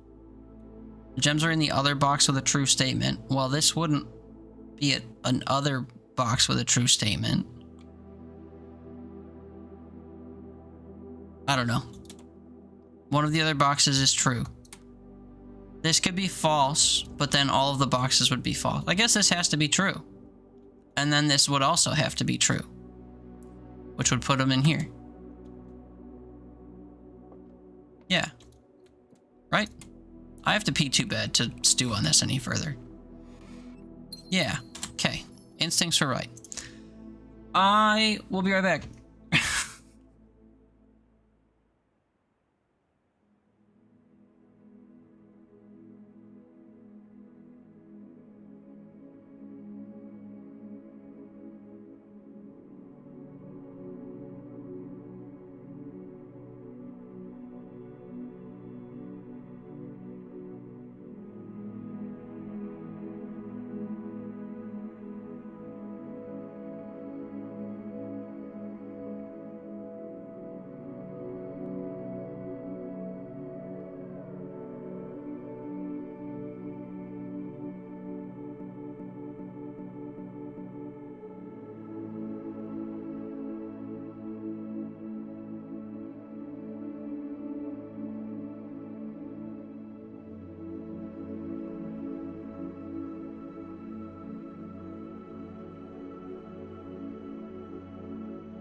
The gems are in the other box with a true statement. Well, this wouldn't be an other box with a true statement. I don't know. One of the other boxes is true. This could be false, but then all of the boxes would be false. I guess this has to be true. And then this would also have to be true. Which would put them in here. Yeah. Right? I have to pee too bad to stew on this any further. Yeah. Okay. Instincts are right. I will be right back.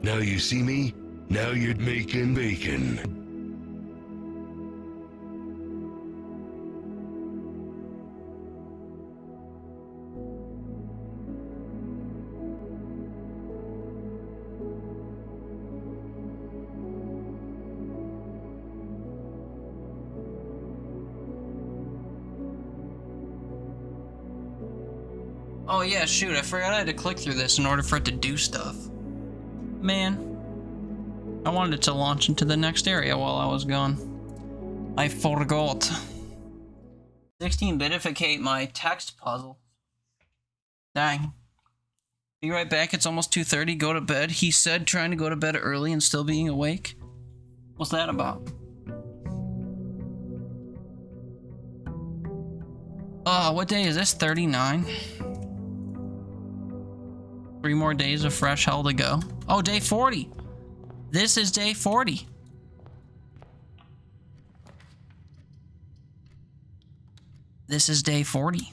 Now you see me? Now you're making bacon. Oh yeah, shoot, I forgot I had to click through this in order for it to do stuff. Man. I wanted it to launch into the next area while I was gone. I forgot. 16-bitificate my text puzzle. Dang. Be right back, it's almost 2:30, go to bed. He said trying to go to bed early and still being awake. What's that about? Oh, what day is this? 39? 3 more days of fresh hell to go. Oh, day 40. This is day 40. This is day 40.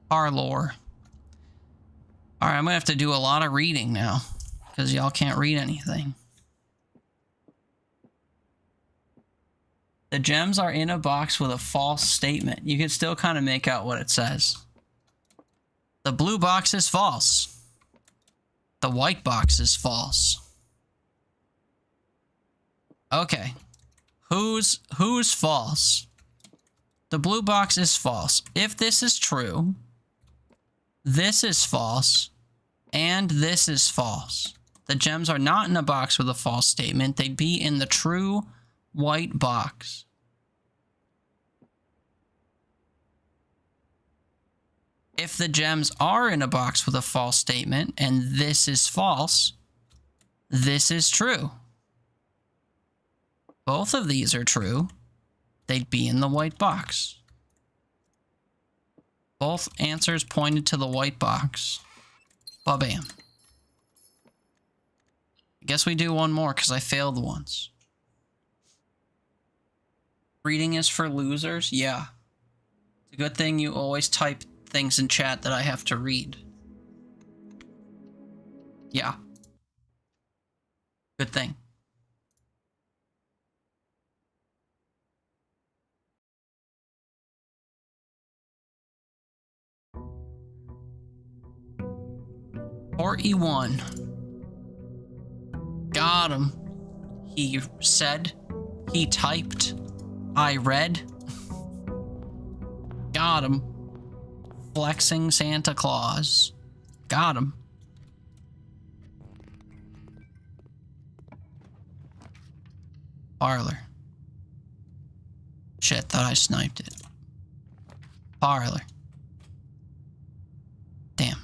Parlor. All right, I'm gonna have to do a lot of reading now because y'all can't read anything. The gems are in a box with a false statement. You can still kind of make out what it says. The blue box is false. The white box is false. Okay. Who's false? The blue box is false. If this is true, this is false, and this is false. The gems are not in a box with a false statement. They'd be in the true white box. If the gems are in a box with a false statement, and this is false, this is true. Both of these are true. They'd be in the white box. Both answers pointed to the white box. Ba-bam. I guess we do one more because I failed once. Reading is for losers? Yeah. It's a good thing you always type things in chat that I have to read. Yeah. Good thing. E1. Got him. He said. He typed. I read. Got him. Flexing Santa Claus. Got him. Parlor. Shit, thought I sniped it. Parlor. Damn.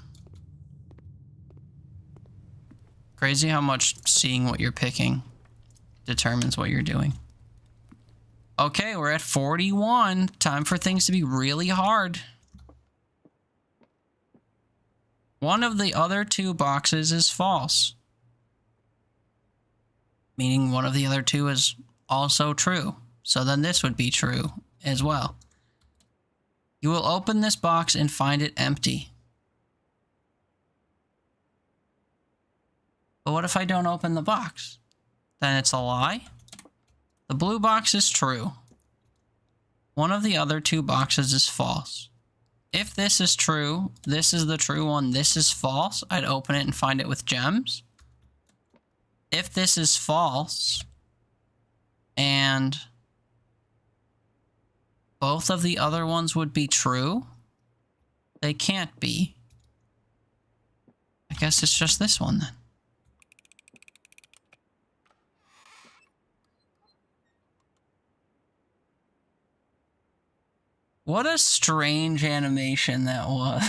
Crazy how much seeing what you're picking determines what you're doing. Okay, we're at 41. Time for things to be really hard. One of the other two boxes is false. Meaning one of the other two is also true. So then this would be true as well. You will open this box and find it empty. But what if I don't open the box? Then it's a lie. The blue box is true. One of the other two boxes is false. If this is true, this is the true one, this is false, I'd open it and find it with gems. If this is false, and both of the other ones would be true, they can't be. I guess it's just this one then. What a strange animation that was.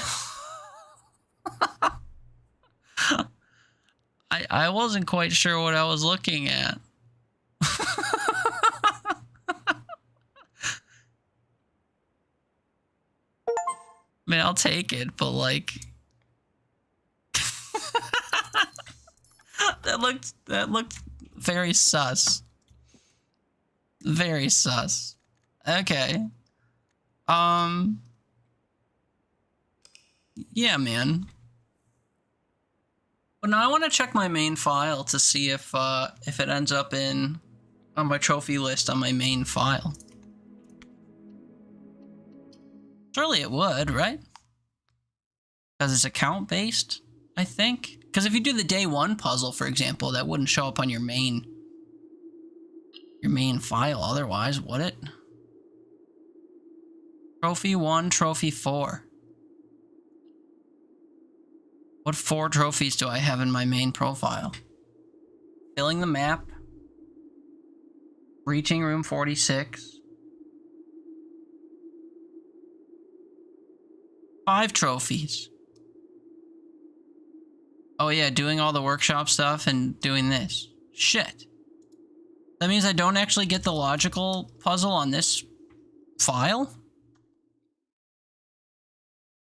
I wasn't quite sure what I was looking at. I mean, I'll take it, but like... that looked very sus. Very sus. Okay. Yeah, man. But now I want to check my main file to see if it ends up on my trophy list on my main file. Surely it would, right? Because it's account based, I think. Because if you do the day one puzzle, for example, that wouldn't show up on your main file otherwise, would it? Trophy 1, Trophy 4. What 4 trophies do I have in my main profile? Filling the map. Reaching room 46. 5 trophies. Oh yeah, doing all the workshop stuff and doing this. Shit. That means I don't actually get the logical puzzle on this file?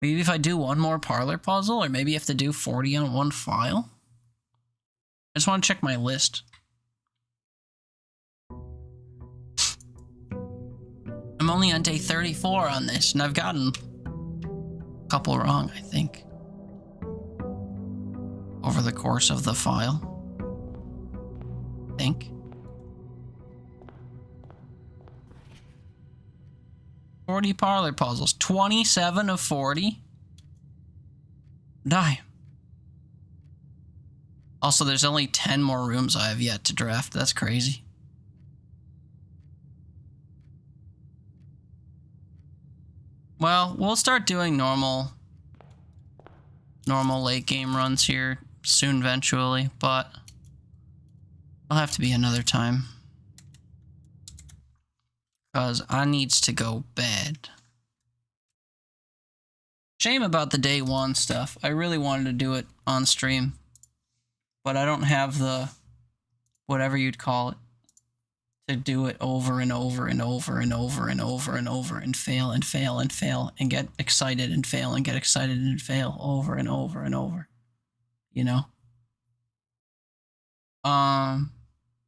Maybe if I do one more parlor puzzle, or maybe you have to do 40 on one file. I just want to check my list. I'm only on day 34 on this, and I've gotten a couple wrong, I think, over the course of the file. I think. 40 parlor puzzles. 27 of 40. Die. Also, there's only 10 more rooms I have yet to draft. That's crazy. Well, we'll start doing normal late game runs here soon eventually, but it'll have to be another time. Because I needs to go bed. Shame about the day one stuff. I really wanted to do it on stream, but I don't have the, whatever you'd call it, to do it over and over and over and over and over and over and fail and fail and fail and get excited and fail and get excited and fail over and over and over. You know?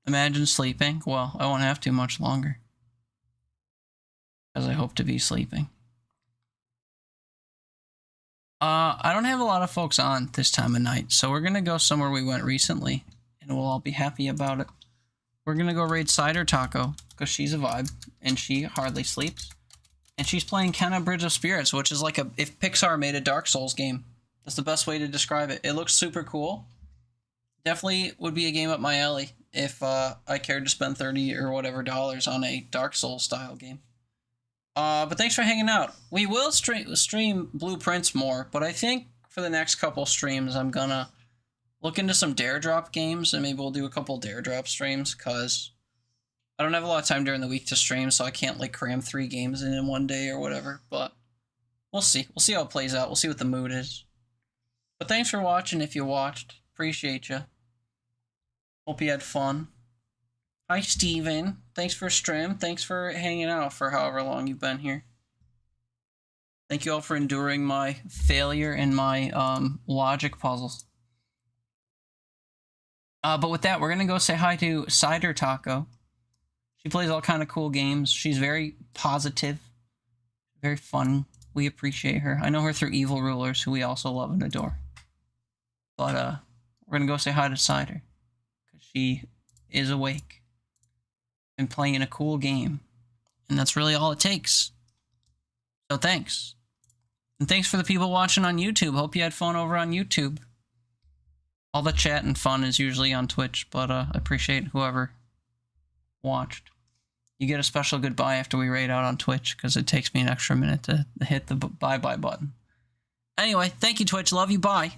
Imagine sleeping. Well, I won't have to much longer, because I hope to be sleeping. I don't have a lot of folks on this time of night, so we're gonna go somewhere we went recently, and we'll all be happy about it. We're gonna go raid Cider Taco, because she's a vibe, and she hardly sleeps. And she's playing Kena Bridge of Spirits, which is like if Pixar made a Dark Souls game. That's the best way to describe it. It looks super cool. Definitely would be a game up my alley if I cared to spend $30 or whatever on a Dark Souls style game. But thanks for hanging out. We will stream Blueprints more, but I think for the next couple streams I'm gonna look into some Dare Drop games, and maybe we'll do a couple Dare Drop streams, because I don't have a lot of time during the week to stream, so I can't like cram 3 games in one day or whatever, but we'll see. We'll see how it plays out. We'll see what the mood is. But thanks for watching if you watched. Appreciate you. Hope you had fun. Hi, Steven. Thanks for stream. Thanks for hanging out for however long you've been here. Thank you all for enduring my failure in my logic puzzles. But with that, we're going to go say hi to Cider Taco. She plays all kind of cool games. She's very positive, very fun. We appreciate her. I know her through Evil Rulers, who we also love and adore. But we're going to go say hi to Cider, because she is awake and playing a cool game. And that's really all it takes. So thanks. And thanks for the people watching on YouTube. Hope you had fun over on YouTube. All the chat and fun is usually on Twitch, but I appreciate whoever watched. You get a special goodbye after we raid out on Twitch, because it takes me an extra minute to hit the bye-bye button. Anyway, thank you, Twitch. Love you. Bye.